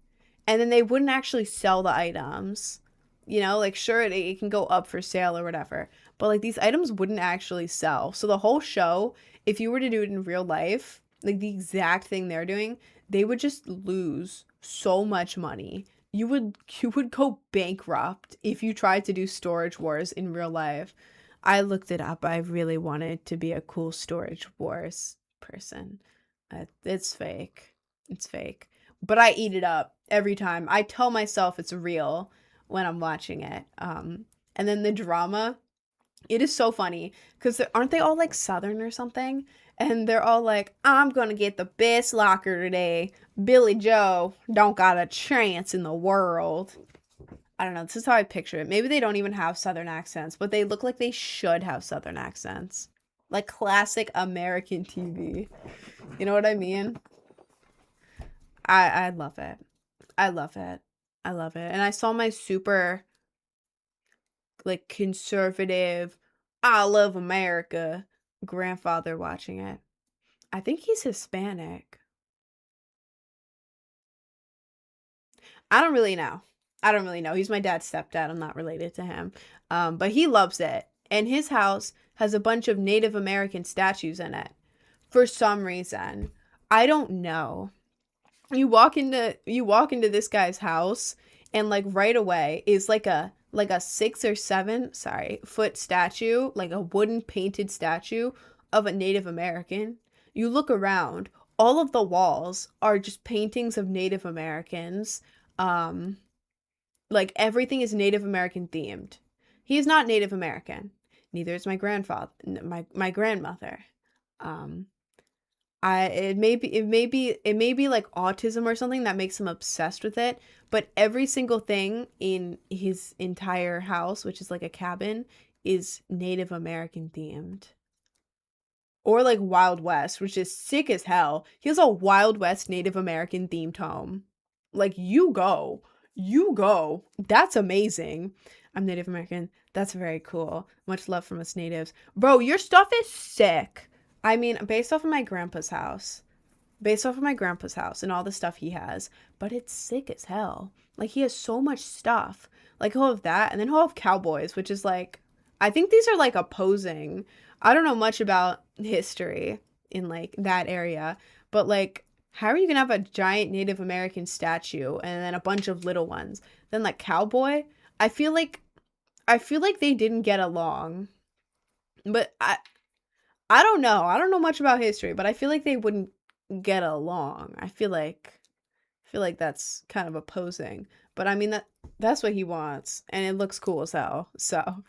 and then they wouldn't actually sell the items. You know, like sure it can go up for sale or whatever. But like these items wouldn't actually sell. So the whole show, if you were to do it in real life, like the exact thing they're doing, they would just lose so much money. You would go bankrupt if you tried to do Storage Wars in real life. I looked it up. I really wanted to be a cool Storage Wars person. It's fake. It's fake. But I eat it up every time. I tell myself it's real when I'm watching it. And then the drama, it is so funny because aren't they all like Southern or something? And they're all like, I'm gonna get the best locker today. Billy Joe don't got a chance in the world. I don't know. This is how I picture it. Maybe they don't even have Southern accents, but they look like they should have Southern accents. Like classic American TV. You know what I mean? I love it. I love it. I love it. And I saw my super like conservative, I love America grandfather watching it. I think he's Hispanic. I don't really know. I don't really know. He's my dad's stepdad. I'm not related to him. But he loves it. And his house has a bunch of Native American statues in it for some reason. I don't know. You walk into this guy's house and like right away is like a 6 or 7 foot statue, like a wooden painted statue of a Native American. You look around, all of the walls are just paintings of Native Americans. Um like everything is Native American themed. He is not Native American. Neither is my grandfather, my grandmother. Um It may be like autism or something that makes him obsessed with it, but every single thing in his entire house, which is like a cabin, is Native American themed. Or like Wild West, which is sick as hell. He has a Wild West Native American themed home. Like, you go. You go. That's amazing. I'm Native American. That's very cool. Much love from us natives. Bro, your stuff is sick. I mean, based off of my grandpa's house. Based off of my grandpa's house and all the stuff he has. But it's sick as hell. Like, he has so much stuff. Like, he'll have that, and then he'll have cowboys, which is like, I think these are like opposing. I don't know much about history in like that area, but like, how are you gonna have a giant Native American statue and then a bunch of little ones? Then like cowboy, I feel like they didn't get along. But I don't know. I don't know much about history, but I feel like they wouldn't get along. I feel like that's kind of opposing. But I mean that's what he wants, and it looks cool as hell. So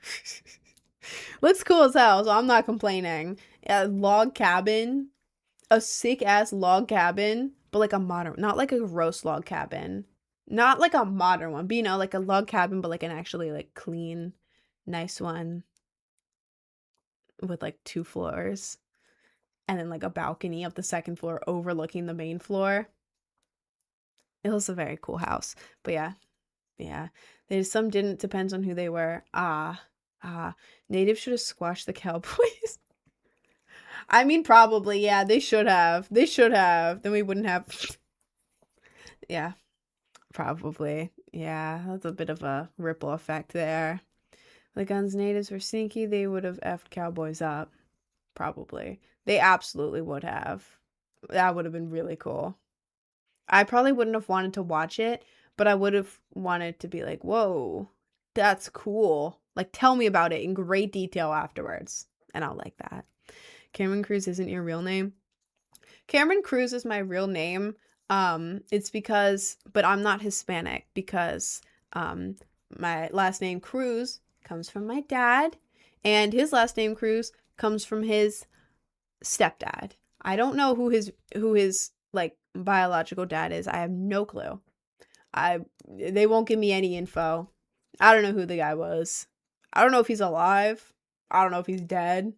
looks cool as hell, so I'm not complaining. A log cabin, a sick ass log cabin, but like a modern, not like a gross log cabin. Not like a modern one, but you know, like a log cabin, but like an actually like clean, nice one with like 2 floors and then like a balcony up the second floor overlooking the main floor. It was a very cool house. But yeah, yeah. There's some didn't, depends on who they were. Natives should have squashed the cowboys. I mean, probably, yeah, they should have. They should have. Then we wouldn't have. Yeah, probably. Yeah, that's a bit of a ripple effect there. The guns natives were sneaky, they would have effed cowboys up. Probably. They absolutely would have. That would have been really cool. I probably wouldn't have wanted to watch it, but I would have wanted to be like, whoa, that's cool. Like, tell me about it in great detail afterwards. And I'll like that. Cameron Cruz isn't your real name? Cameron Cruz is my real name. It's because, but I'm not Hispanic because my last name Cruz comes from my dad, and his last name Cruz comes from his stepdad. I don't know who his like biological dad is. I have no clue. They won't give me any info. I don't know who the guy was. I don't know if he's alive. I don't know if he's dead.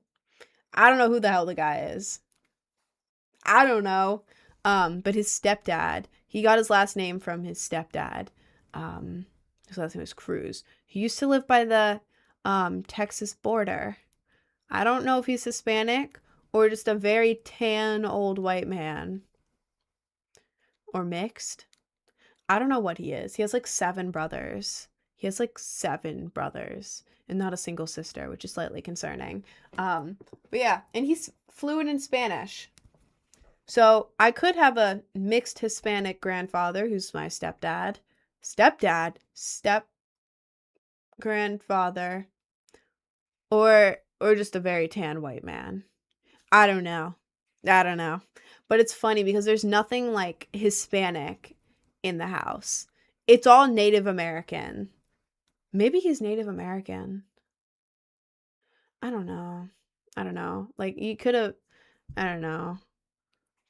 I don't know who the hell the guy is. I don't know. But his stepdad, he got his last name from his stepdad. His last name was Cruz. He used to live by the Texas border. I don't know if he's Hispanic or just a very tan old white man. Or mixed. I don't know what he is. He has like 7 brothers. He has like 7 brothers and not a single sister, which is slightly concerning. But yeah, and he's fluent in Spanish. So I could have a mixed Hispanic grandfather who's my stepdad, step grandfather, or just a very tan white man. I don't know. But it's funny because there's nothing like Hispanic in the house. It's all Native American. Maybe he's Native American. I don't know. Like, you could have, I don't know.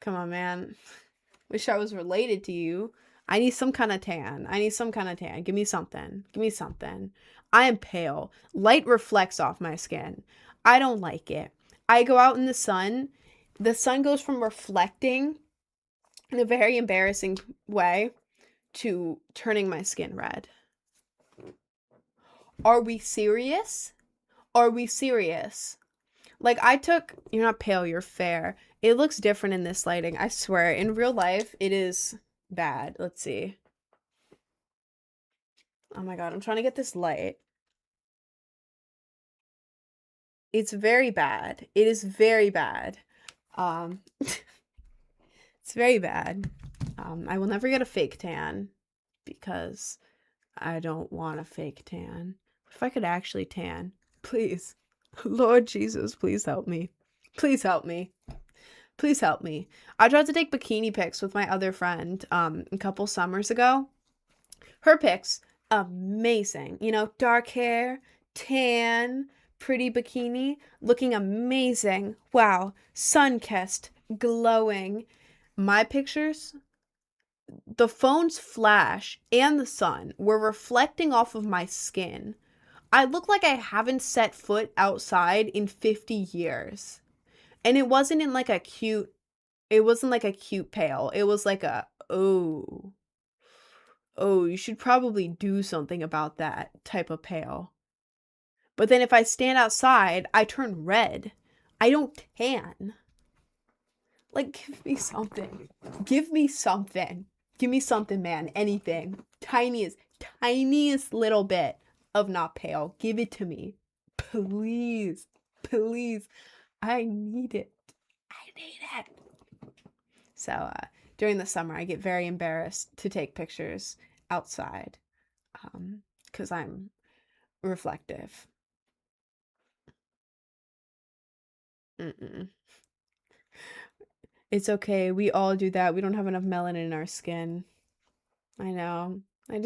Come on, man. Wish I was related to you. I need some kind of tan. Give me something. I am pale. Light reflects off my skin. I don't like it. I go out in the sun. The sun goes from reflecting in a very embarrassing way to turning my skin red. Are we serious? Like, you're not pale, you're fair. It looks different in this lighting, I swear. In real life, it is bad. Let's see. Oh my god, I'm trying to get this light. It's very bad. It is very bad. It's very bad. I will never get a fake tan because I don't want a fake tan. If I could actually tan, please. Lord Jesus, please help me. Please help me. Please help me. I tried to take bikini pics with my other friend a couple summers ago. Her pics, amazing. You know, dark hair, tan, pretty bikini, looking amazing. Wow, sun-kissed, glowing. My pictures, the phone's flash and the sun were reflecting off of my skin. I look like I haven't set foot outside in 50 years. And it wasn't in like a cute, it wasn't like a cute pale. It was like a, oh, you should probably do something about that type of pale. But then if I stand outside, I turn red. I don't tan. Like, give me something. Give me something. Give me something, man. Anything. Tiniest little bit of not pale. Give it to me. Please. Please. I need it. I need it. So, during the summer, I get very embarrassed to take pictures outside. Because I'm reflective. Mm-mm. It's okay. We all do that. We don't have enough melanin in our skin. I know. I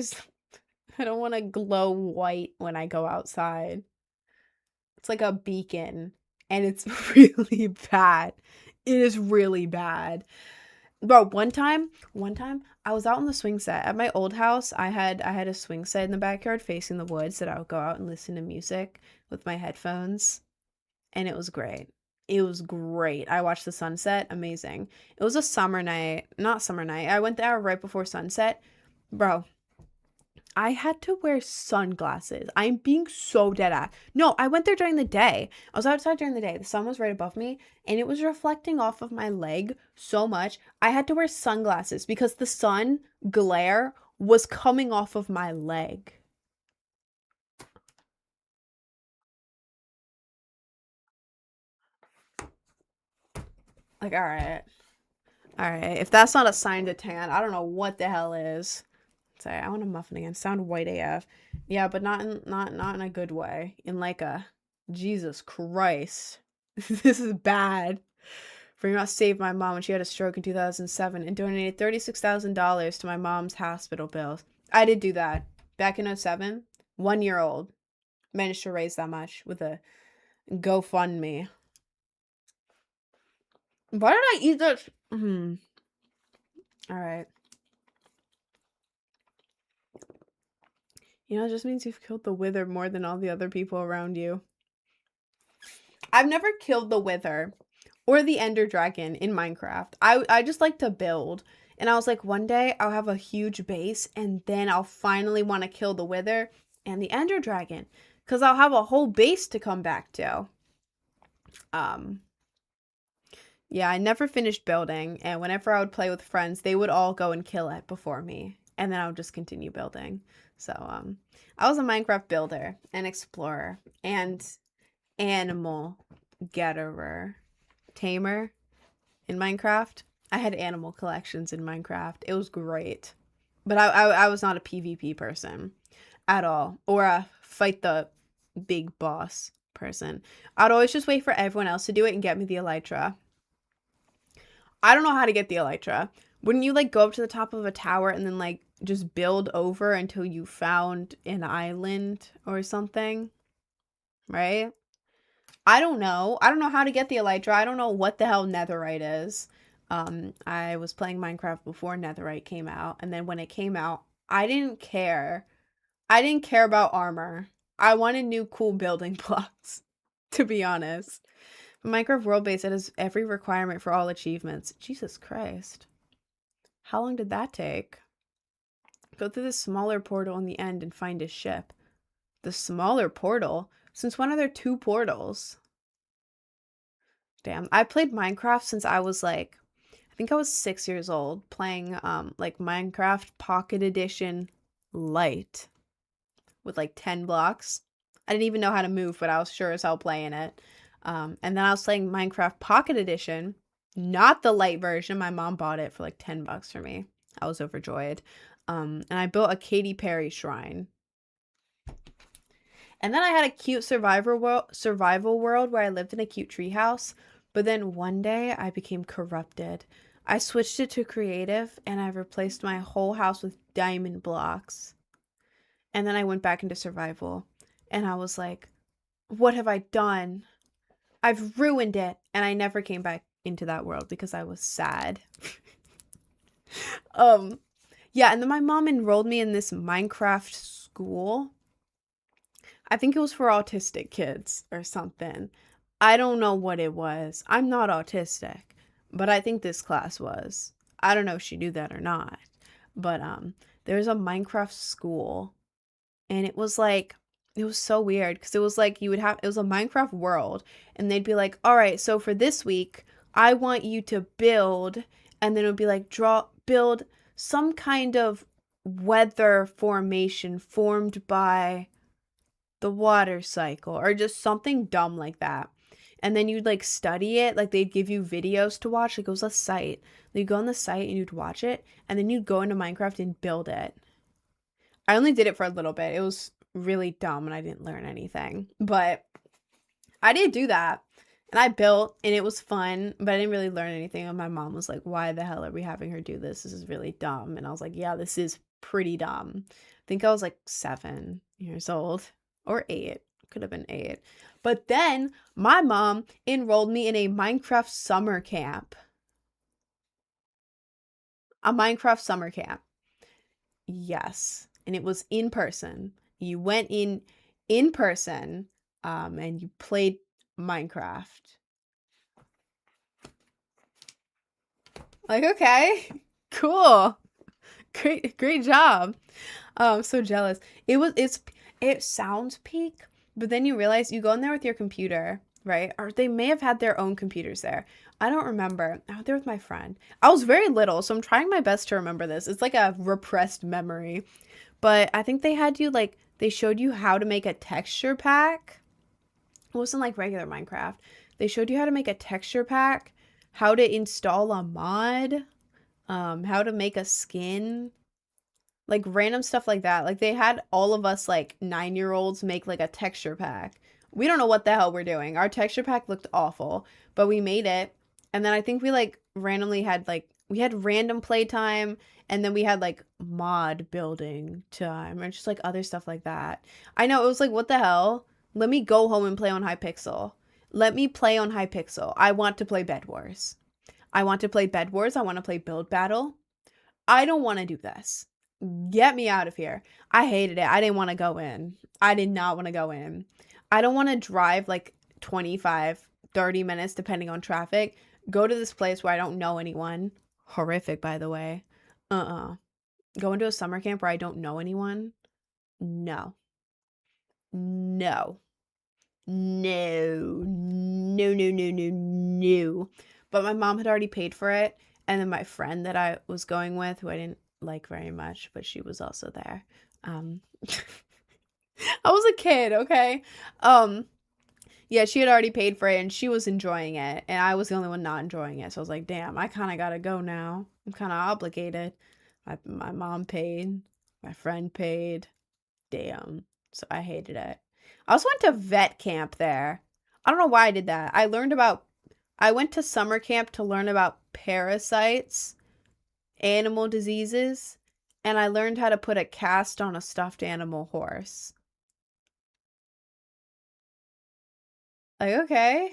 don't want to glow white when I go outside. It's like a beacon, and it's really bad. It is really bad. Bro, one time I was out on the swing set at my old house. I had a swing set in the backyard facing the woods that I would go out and listen to music with my headphones, and it was great. It was great. I watched the sunset. Amazing. It was a summer night. Not summer night. I went there right before sunset. Bro, I had to wear sunglasses. I'm being so dead ass. No, I went there during the day. I was outside during the day. The sun was right above me and it was reflecting off of my leg so much. I had to wear sunglasses because the sun glare was coming off of my leg. Like, all right. All right. If that's not a sign to tan, I don't know what the hell is. Sorry, I want a muffin again. Sound white AF. Yeah, but not in a good way. In like a Jesus Christ. This is bad. Fremont saved my mom when she had a stroke in 2007 and donated $36,000 to my mom's hospital bills. I did do that. Back in 07, 1 year old. Managed to raise that much with a GoFundMe. Why did I eat this? Alright. You know, it just means you've killed the Wither more than all the other people around you. I've never killed the Wither or the Ender Dragon in Minecraft. I just like to build. And I was like, one day I'll have a huge base and then I'll finally want to kill the Wither and the Ender Dragon. Because I'll have a whole base to come back to. Yeah, I never finished building. And whenever I would play with friends, they would all go and kill it before me. And then I would just continue building. So, I was a Minecraft builder and explorer and animal gatherer, tamer in Minecraft. I had animal collections in Minecraft. It was great. But I was not a PvP person at all. Or a fight the big boss person. I'd always just wait for everyone else to do it and get me the elytra. I don't know how to get the elytra. Wouldn't you like go up to the top of a tower and then like just build over until you found an island or something? Right? I don't know. I don't know how to get the elytra. I don't know what the hell netherite is. I was playing Minecraft before netherite came out, and then when it came out, I didn't care. I didn't care about armor. I wanted new cool building blocks, to be honest. Minecraft world base, it has every requirement for all achievements. Jesus Christ. How long did that take? Go through the smaller portal in the end and find a ship. The smaller portal? Since when are there two portals? Damn. I played Minecraft since I was like, I think I was 6 years old, playing like Minecraft Pocket Edition Lite with like 10 blocks. I didn't even know how to move, but I was sure as hell playing it. And then I was playing Minecraft Pocket Edition, not the light version. My mom bought it for like $10 for me. I was overjoyed. And I built a Katy Perry shrine. And then I had a cute survival world where I lived in a cute treehouse. But then one day I became corrupted. I switched it to creative and I replaced my whole house with diamond blocks. And then I went back into survival. And I was like, What have I done? I've ruined it. And I never came back into that world because I was sad. Yeah, and then my mom enrolled me in this Minecraft school. I think it was for autistic kids or something. I don't know what it was. I'm not autistic, but I think this class was. I don't know if she knew that or not. But there's a Minecraft school, and it was like, it was so weird because it was like you would have, it was a Minecraft world, and they'd be like, all right, so for this week I want you to build, and then it would be like build some kind of weather formation formed by the water cycle or just something dumb like that. And then you'd like study it, like they'd give you videos to watch. Like it was a site. You'd go on the site and you'd watch it, and then you'd go into Minecraft and build it. I only did it for a little bit. It was really dumb and I didn't learn anything. But I did do that. And I built and it was fun, but I didn't really learn anything. And my mom was like, why the hell are we having her do this? This is really dumb. And I was like, yeah, this is pretty dumb. I think I was like 7 years old or 8. Could have been 8. But then my mom enrolled me in a Minecraft summer camp. A Minecraft summer camp. Yes. And it was in person. You went in person and you played Minecraft. Like, okay, cool. Great job. So jealous. It sounds peak, but then you realize you go in there with your computer, right? Or they may have had their own computers there. I don't remember. I was there with my friend. I was very little, so I'm trying my best to remember this. It's like a repressed memory. But I think they had you like they showed you how to make a texture pack. It wasn't like regular Minecraft. They showed you how to make a texture pack, how to install a mod, how to make a skin, like random stuff like that. Like they had all of us like 9-year-olds make like a texture pack. We don't know what the hell we're doing. Our texture pack looked awful, but we made it. And then I think we like randomly had like we had random playtime, and then we had like mod building time and just like other stuff like that. I know it was like what the hell? Let me go home and play on Hypixel. Let me play on Hypixel. I want to play Bed Wars. I want to play Bed Wars. I want to play Build Battle. I don't want to do this. Get me out of here. I hated it. I didn't want to go in. I did not want to go in. I don't want to drive like 25, 30 minutes depending on traffic. Go to this place where I don't know anyone. Horrific, by the way. Go into a summer camp where I don't know anyone. No. No. No. No, no, no, no, no. But my mom had already paid for it. And then my friend that I was going with, who I didn't like very much, but she was also there. I was a kid, okay? Yeah, she had already paid for it and she was enjoying it. And I was the only one not enjoying it. So I was like, damn, I kind of got to go now. I'm kind of obligated. My mom paid. My friend paid. Damn. So I hated it. I also went to vet camp there. I don't know why I did that. I went to summer camp to learn about parasites, animal diseases, and I learned how to put a cast on a stuffed animal horse. Like, okay.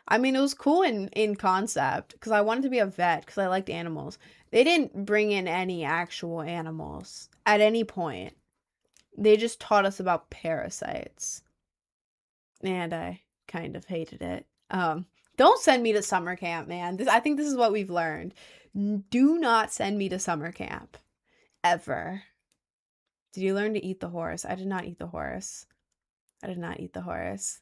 I mean, it was cool in concept because I wanted to be a vet because I liked animals. They didn't bring in any actual animals at any point. They just taught us about parasites. And I kind of hated it. Don't send me to summer camp, man. I think this is what we've learned. Do not send me to summer camp. Ever. Did you learn to eat the horse? I did not eat the horse. I did not eat the horse.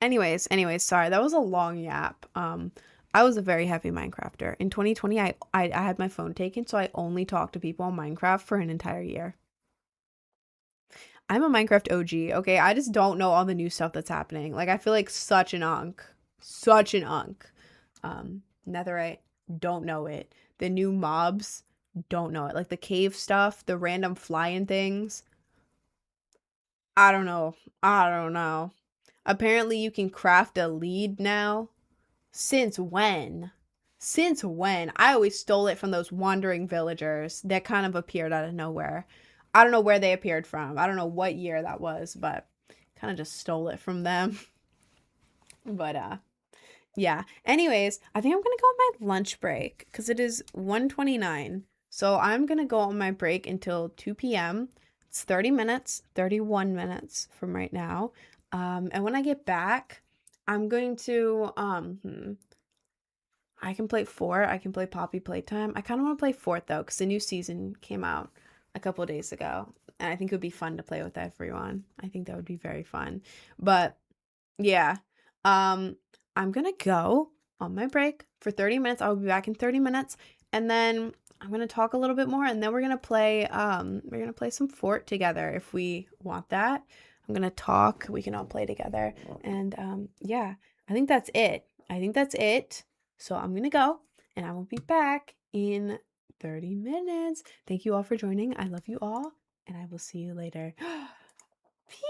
Anyways, sorry. That was a long yap. I was a very heavy Minecrafter. In 2020, I had my phone taken, so I only talked to people on Minecraft for an entire year. I'm a Minecraft OG, okay? I just don't know all the new stuff that's happening. Like, I feel like such an unk. Such an unk. Netherite, don't know it. The new mobs, don't know it. Like, the cave stuff, the random flying things. I don't know. I don't know. Apparently, you can craft a lead now. Since when? Since when? I always stole it from those wandering villagers that kind of appeared out of nowhere. I don't know where they appeared from. I don't know what year that was, but kind of just stole it from them. But yeah. Anyways, I think I'm gonna go on my lunch break because it is 1:29. So I'm gonna go on my break until 2 p.m. It's 30 minutes, 31 minutes from right now. And when I get back, I'm going to I can play Fort. I can play Poppy Playtime. I kind of want to play Fort though, because the new season came out a couple of days ago, and I think it would be fun to play with everyone. I think that would be very fun. But yeah, um, I'm gonna go on my break for 30 minutes. I'll be back in 30 minutes, and then I'm gonna talk a little bit more, and then we're gonna play some Fort together if we want that. I'm gonna talk. We can all play together, and yeah, I think that's it. I think that's it. So I'm gonna go, and I will be back in 30 minutes. Thank you all for joining. I love you all, and I will see you later. Peace.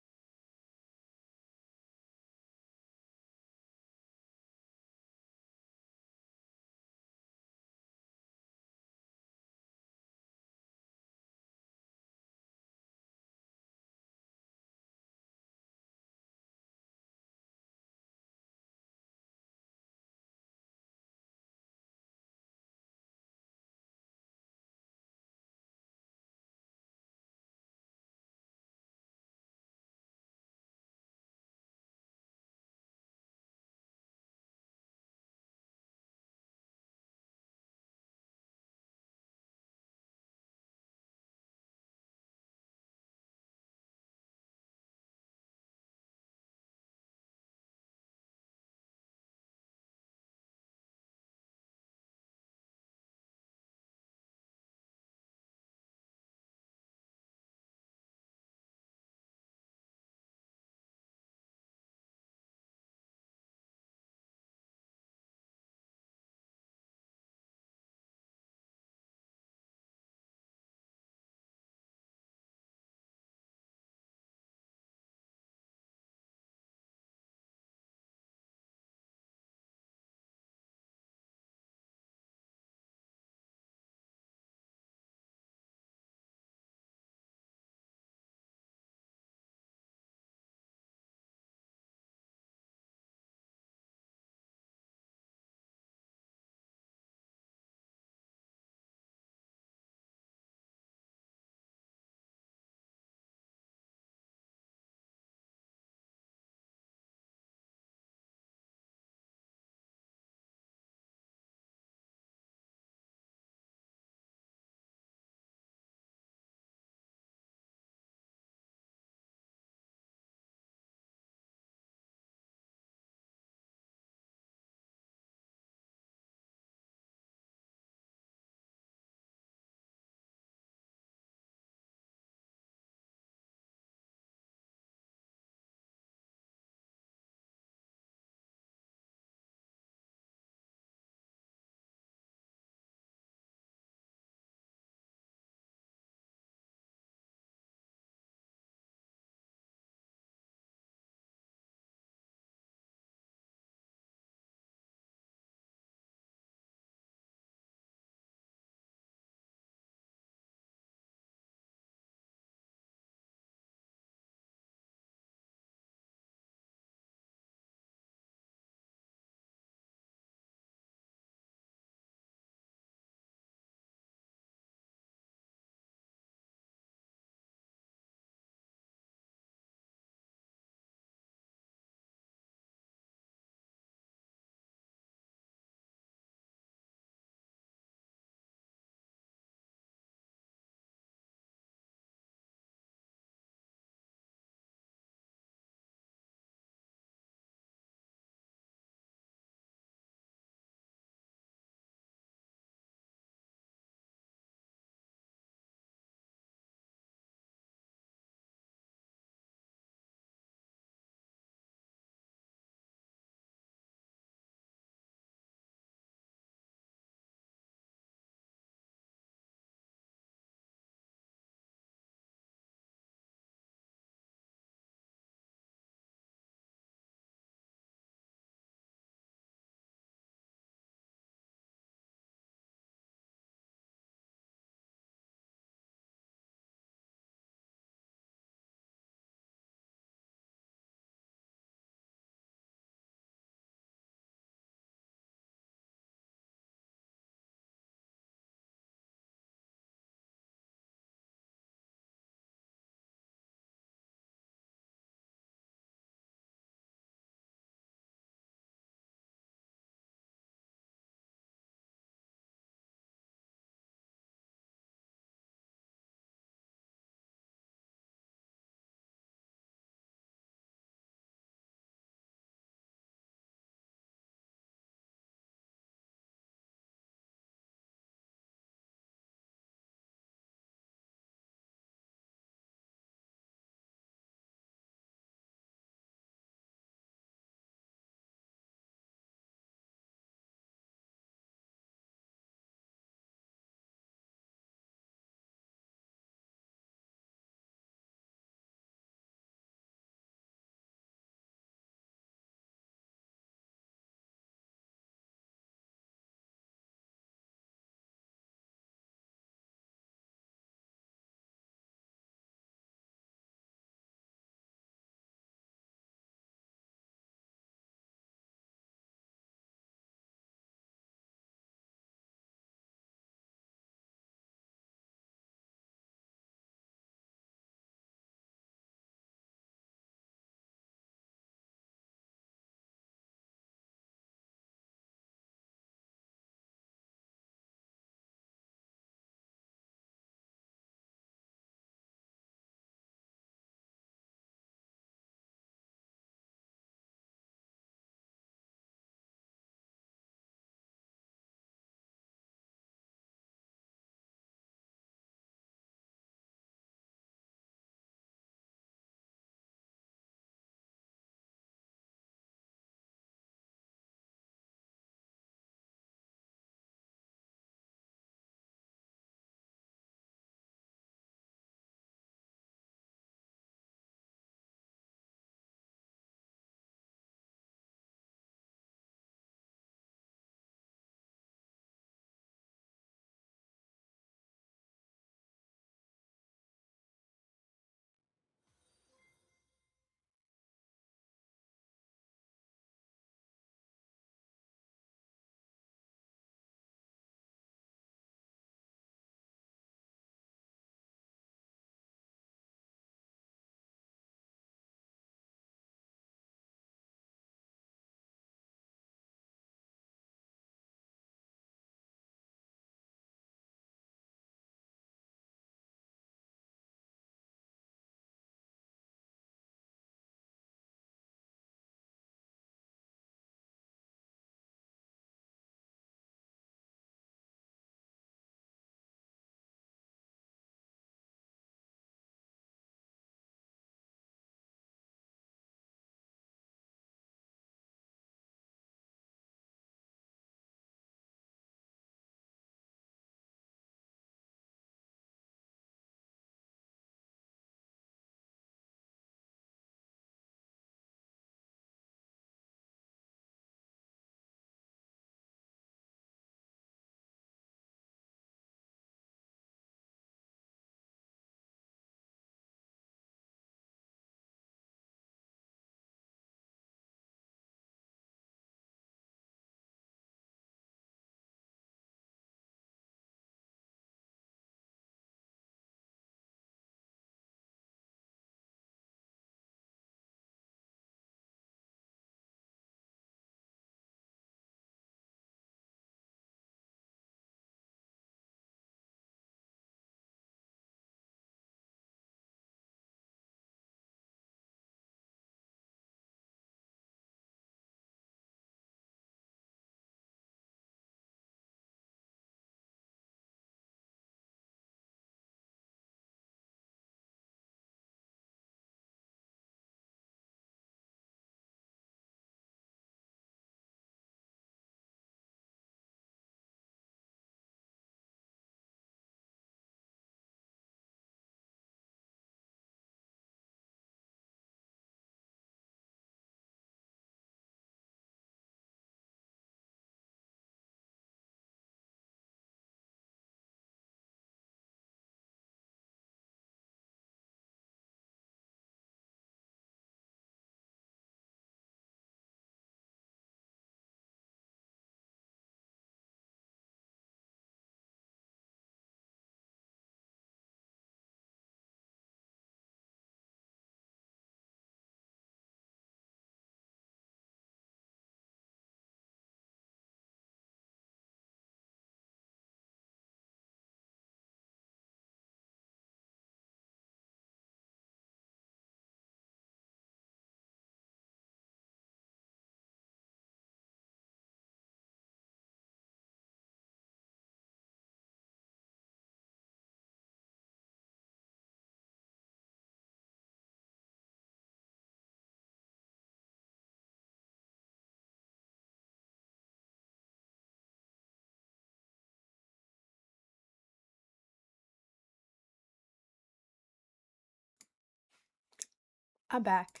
I'm back.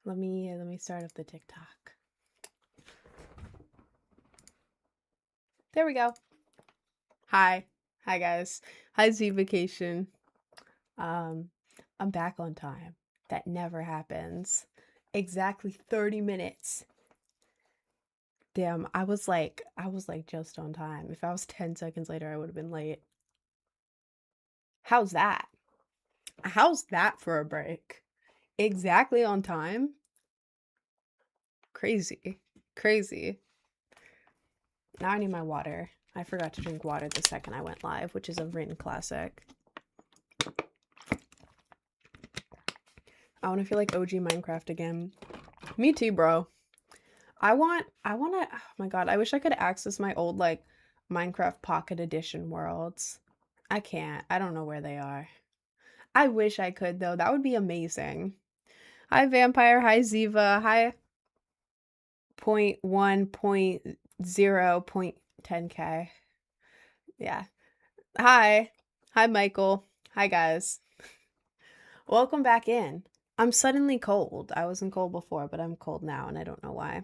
Let me start up the TikTok. There we go. Hi guys. Hi Z Vacation. I'm back on time. That never happens. Exactly 30 minutes. Damn, I was like just on time. If I was 10 seconds later, I would have been late. How's that? How's that for a break? Exactly on time? Crazy. Crazy. Now I need my water. I forgot to drink water the second I went live, which is a RIN classic. I want to feel like OG Minecraft again. Me too, bro. I want to, oh my god, I wish I could access my old, like, Minecraft Pocket Edition worlds. I can't. I don't know where they are. I wish I could, though. That would be amazing. Hi, Vampire. Hi, Ziva. Hi, 0.1, 0.0, 0.10k. Yeah. Hi. Hi, Michael. Hi, guys. Welcome back in. I'm suddenly cold. I wasn't cold before, but I'm cold now, and I don't know why.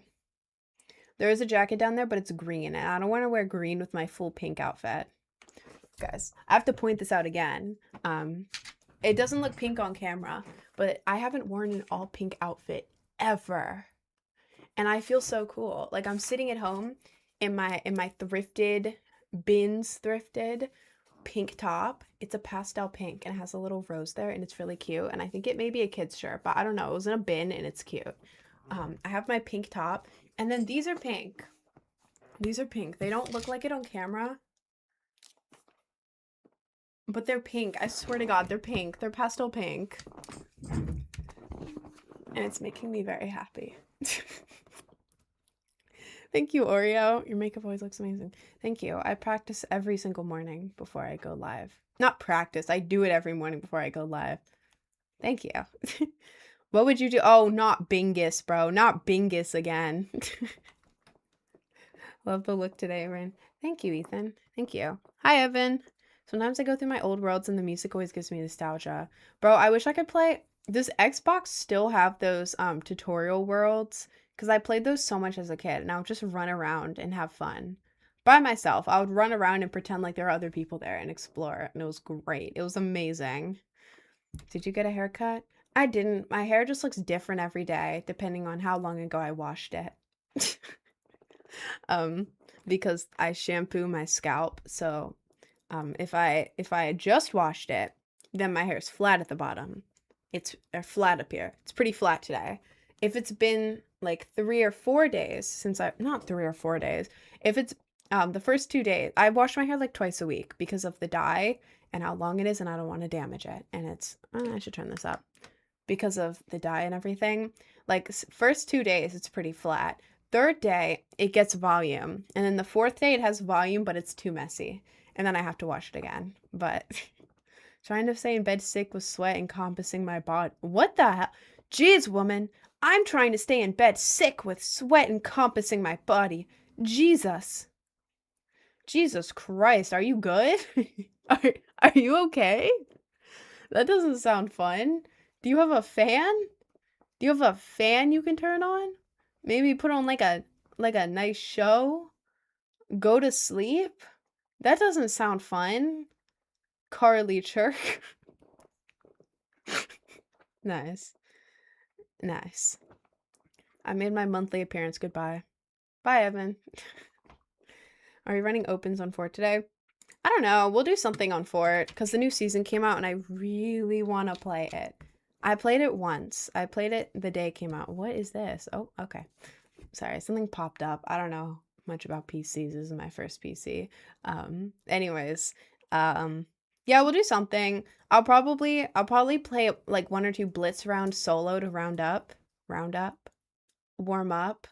There is a jacket down there, but it's green, and I don't want to wear green with my full pink outfit. Guys, I have to point this out again. It doesn't look pink on camera, but I haven't worn an all pink outfit ever. And I feel so cool. Like, I'm sitting at home in my thrifted pink top. It's a pastel pink and it has a little rose there and it's really cute. And I think it may be a kid's shirt, but I don't know. It was in a bin and it's cute. I have my pink top, and then these are pink. These are pink. They don't look like it on camera, but they're pink. I swear to God, they're pink. They're pastel pink. And it's making me very happy. Thank you, Oreo. Your makeup always looks amazing. Thank you. I practice every single morning before I go live. Not practice. I do it every morning before I go live. Thank you. What would you do? Oh, not Bingus, bro. Not Bingus again. Love the look today, Rin. Thank you, Ethan. Thank you. Hi, Evan. Sometimes I go through my old worlds and the music always gives me nostalgia. Bro, I wish I could play... Does Xbox still have those tutorial worlds? Because I played those so much as a kid, and I would just run around and have fun. By myself. I would run around and pretend like there are other people there and explore, and it was great. It was amazing. Did you get a haircut? I didn't. My hair just looks different every day, depending on how long ago I washed it. Because I shampoo my scalp, so if I just washed it, then my hair is flat at the bottom. It's flat up here. It's pretty flat today. If it's been like 3 or 4 days since not 3 or 4 days, if it's the first 2 days, I wash my hair like twice a week because of the dye and how long it is, and I don't want to damage it. And it's I should turn this up because of the dye and everything. Like, first 2 days, it's pretty flat. Third day, it gets volume. And then the fourth day, it has volume, but it's too messy. And then I have to wash it again. But trying to stay in bed sick with sweat encompassing my body. What the hell? Jeez, woman. I'm trying to stay in bed sick with sweat encompassing my body. Jesus. Jesus Christ. Are you good? Are you okay? That doesn't sound fun. Do you have a fan? Do you have a fan you can turn on? Maybe put on like a nice show? Go to sleep? That doesn't sound fun. Carly Chirk. Nice. Nice. I made my monthly appearance. Goodbye. Bye, Evan. Are you running opens on Fort today? I don't know. We'll do something on Fort because the new season came out and I really want to play it. I played it once. I played it the day it came out. What is this? Oh, okay. Sorry, something popped up. I don't know much about PCs. This is my first PC. Anyways, yeah, we'll do something. I'll probably play like 1 or 2 blitz rounds solo to round up, warm up.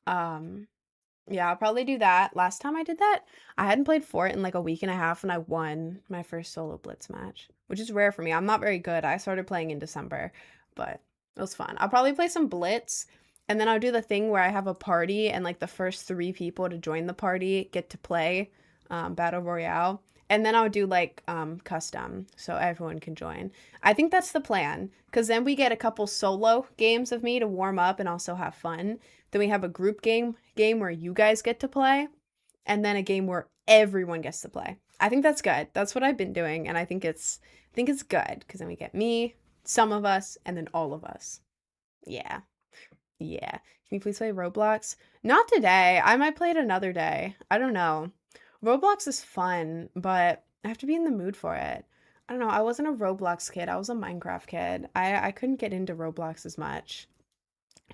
Yeah, I'll probably do that. Last time I did that, I hadn't played Fort in like a week and a half and I won my first solo blitz match, which is rare for me. I'm not very good. I started playing in December, but it was fun. I'll probably play some blitz and then I'll do the thing where I have a party and like the first 3 people to join the party get to play Battle Royale. And then I'll do like custom so everyone can join. I think that's the plan because then we get a couple solo games of me to warm up and also have fun. Then we have a group game where you guys get to play, and then a game where everyone gets to play. I think that's good. That's what I've been doing, and I think it's good because then we get me, some of us, and then all of us. Yeah. Yeah. Can you please play Roblox? Not today. I might play it another day. I don't know. Roblox is fun, but I have to be in the mood for it. I don't know. I wasn't a Roblox kid. I was a Minecraft kid. I couldn't get into Roblox as much.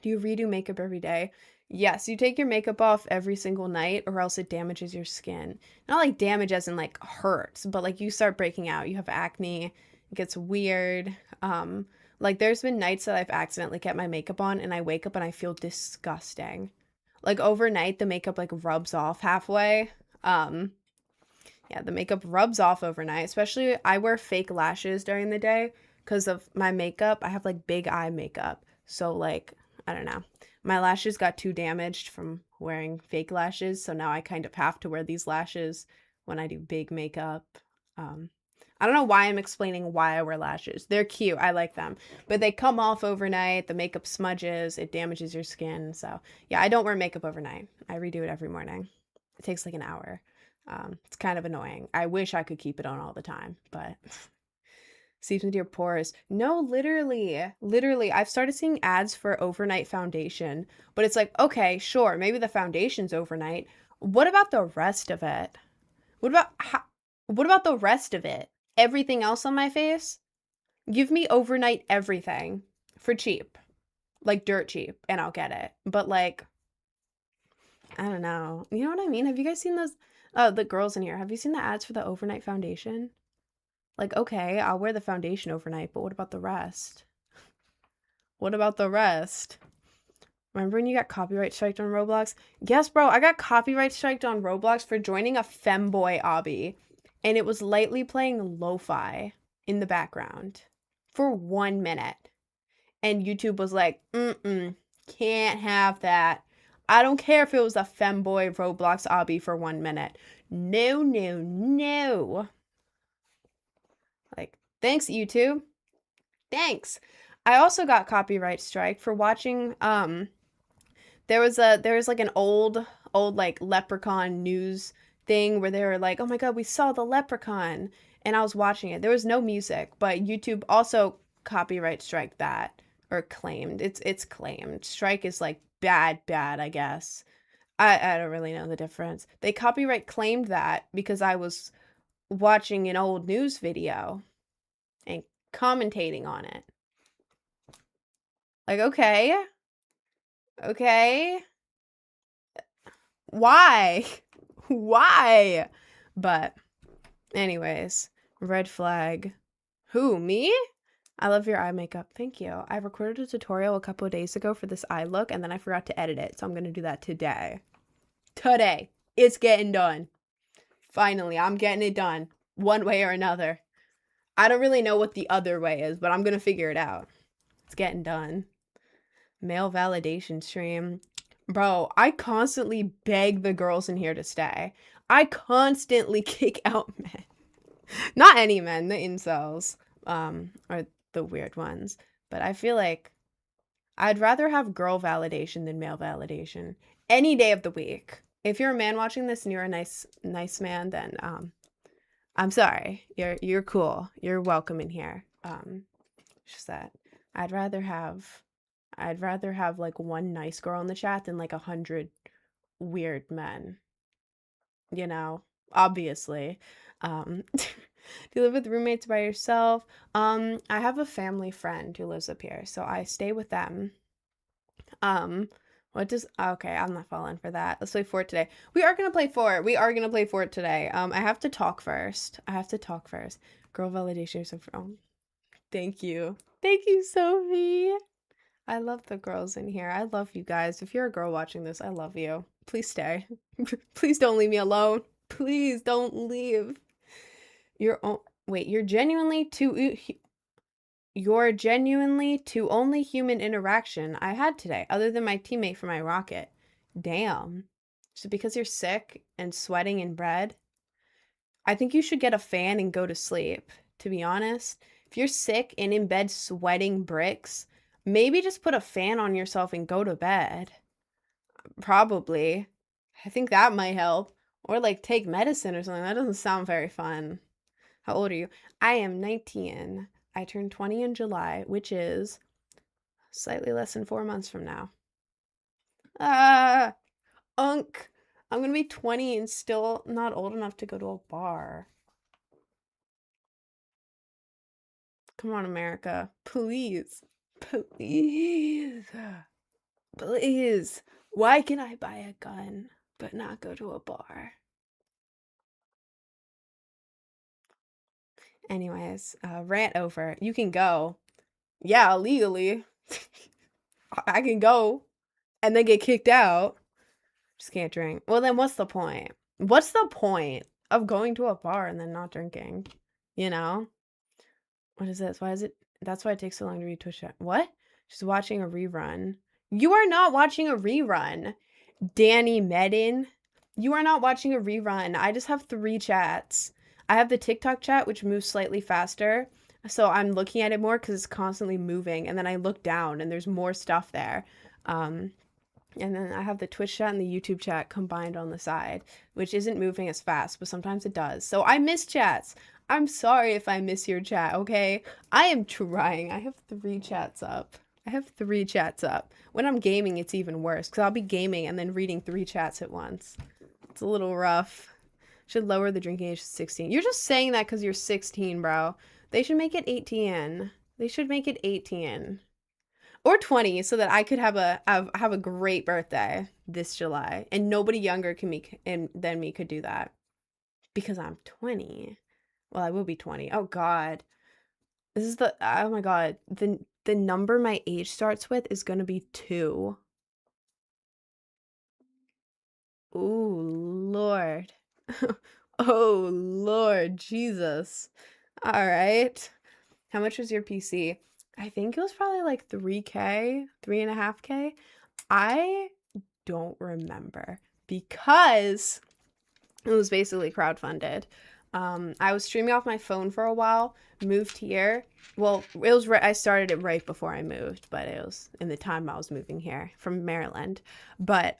Do you redo makeup every day? Yes, you take your makeup off every single night or else it damages your skin. Not like damage as in like hurts, but like you start breaking out. You have acne. It gets weird. Like there's been nights that I've accidentally kept my makeup on and I wake up and I feel disgusting. Like overnight the makeup like rubs off halfway. Yeah, the makeup rubs off overnight, especially I wear fake lashes during the day because of my makeup. I have like big eye makeup. So like, I don't know. My lashes got too damaged from wearing fake lashes, so now I kind of have to wear these lashes when I do big makeup. I don't know why I'm explaining why I wear lashes. They're cute. I like them. But they come off overnight. The makeup smudges. It damages your skin. So, yeah, I don't wear makeup overnight. I redo it every morning. It takes like an hour. It's kind of annoying. I wish I could keep it on all the time, but seeps into your pores. No, literally, I've started seeing ads for overnight foundation, but it's like, okay, sure, maybe the foundation's overnight. What about the rest of it? What about the rest of it? Everything else on my face? Give me overnight everything for cheap, like dirt cheap, and I'll get it. But like, I don't know. You know what I mean? Have you guys seen those? Oh, the girls in here. Have you seen the ads for the overnight foundation? Like, okay, I'll wear the foundation overnight, but what about the rest? What about the rest? Remember when you got copyright striked on Roblox? Yes, bro, I got copyright striked on Roblox for joining a femboy obby, and it was lightly playing lo-fi in the background for 1 minute. And YouTube was like, can't have that. I don't care if it was a femboy Roblox obby for 1 minute. No, no, no. Like, thanks, YouTube. Thanks. I also got copyright strike for watching, there was like an old like leprechaun news thing where they were like, oh my god, we saw the leprechaun. And I was watching it. There was no music, but YouTube also copyright strike that. Or claimed. It's claimed. Strike is like bad, I guess. I don't really know the difference. They copyright claimed that because I was watching an old news video and commentating on it. Like, okay. Okay. Why? Why? But anyways, red flag. Who, me? I love your eye makeup. Thank you. I recorded a tutorial a couple of days ago for this eye look, and then I forgot to edit it, so I'm going to do that today. Today. It's getting done. Finally, I'm getting it done. One way or another. I don't really know what the other way is, but I'm going to figure it out. It's getting done. Male validation stream. Bro, I constantly beg the girls in here to stay. I constantly kick out men. Not any men, the incels. Or the weird ones. But I feel like I'd rather have girl validation than male validation any day of the week. If you're a man watching this and you're a nice man, then I'm sorry. You're cool. You're welcome in here. Just that I'd rather have like one nice girl in the chat than like 100 weird men. You know, obviously. Do you live with roommates by yourself? I have a family friend who lives up here, so I stay with them. Okay, I'm not falling for that. Let's play Fort today. We are gonna play Fort. We are gonna play Fort today. I have to talk first. Girl validation is so thank you. Thank you, Sophie. I love the girls in here. I love you guys. If you're a girl watching this, I love you. Please stay. Please don't leave me alone. Please don't leave. Wait, you're genuinely to only human interaction I had today, other than my teammate for my rocket. Damn. Is it because you're sick and sweating in bread? I think you should get a fan and go to sleep, to be honest. If you're sick and in bed sweating bricks, maybe just put a fan on yourself and go to bed. Probably. I think that might help. Or like take medicine or something. That doesn't sound very fun. How old are you? I am 19. I turned 20 in July, which is slightly less than 4 months from now. Ah, unk. I'm gonna be 20 and still not old enough to go to a bar. Come on, America. Please. Please. Please. Why can I buy a gun but not go to a bar? Anyways, rant over. You can go. Yeah, illegally. I can go and then get kicked out. Just can't drink. Well, then what's the point? What's the point of going to a bar and then not drinking? You know? What is this? Why is it? That's why it takes so long to read Twitch chat. What? She's watching a rerun. You are not watching a rerun, Danny Medin. You are not watching a rerun. I just have 3 chats. I have the TikTok chat, which moves slightly faster. So I'm looking at it more because it's constantly moving. And then I look down and there's more stuff there. And then I have the Twitch chat and the YouTube chat combined on the side, which isn't moving as fast, but sometimes it does. So I miss chats. I'm sorry if I miss your chat, okay? I am trying. I have 3 chats up. I have 3 chats up. When I'm gaming, it's even worse, because I'll be gaming and then reading 3 chats at once. It's a little rough. Should lower the drinking age to 16. You're just saying that because you're 16, bro. They should make it 18. They should make it 18. Or 20, so that I could have a great birthday this July, and nobody younger than me could do that, because I'm 20. Well, I will be 20. Oh God, oh my God, the number my age starts with is gonna be 2. Ooh, Lord. Oh Lord Jesus. All right. How much was your PC? I think it was probably like 3K, 3.5K. I don't remember because it was basically crowdfunded. I was streaming off my phone for a while, moved here. Well, it was I started it right before I moved, but it was in the time I was moving here from Maryland. But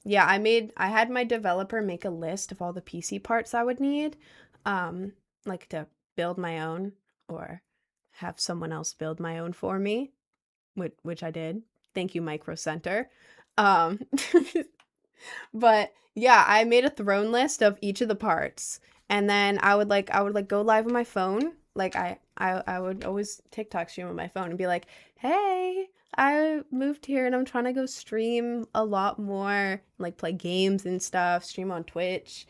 yeah, I had my developer make a list of all the PC parts I would need, like to build my own or have someone else build my own for me, which I did. Thank you, Micro Center. But yeah, I made a throne list of each of the parts, and then I would go live on my phone. Like I would always TikTok stream on my phone and be like, "Hey, I moved here and I'm trying to go stream a lot more, like play games and stuff, stream on Twitch.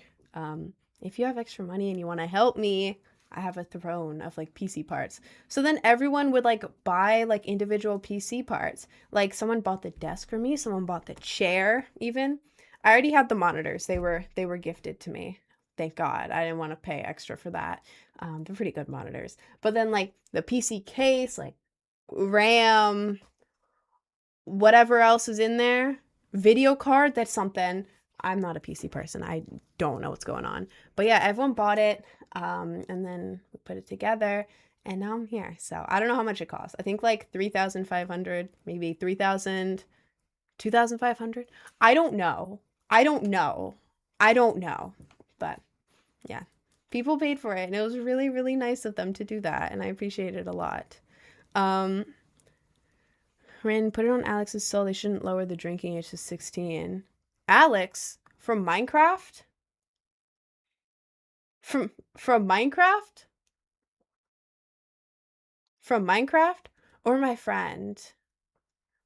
If you have extra money and you want to help me, I have a throne of like PC parts." So then everyone would like buy like individual PC parts. Like someone bought the desk for me, someone bought the chair even. I already had the monitors. They were gifted to me. Thank God. I didn't want to pay extra for that. They're pretty good monitors. But then like the PC case, like RAM, whatever else is in there, video card, that's something. I'm not a PC person. I don't know what's going on. But yeah, everyone bought it, and then we put it together, and now I'm here. So I don't know how much it costs. I think like 3,500, maybe 3,000, 2,500. I don't know. I don't know. I don't know. But yeah, people paid for it, and it was really, really nice of them to do that, and I appreciate it a lot. RIN, put it on Alex's soul. They shouldn't lower the drinking age to 16. Alex? From Minecraft? From Minecraft? From Minecraft? Or my friend?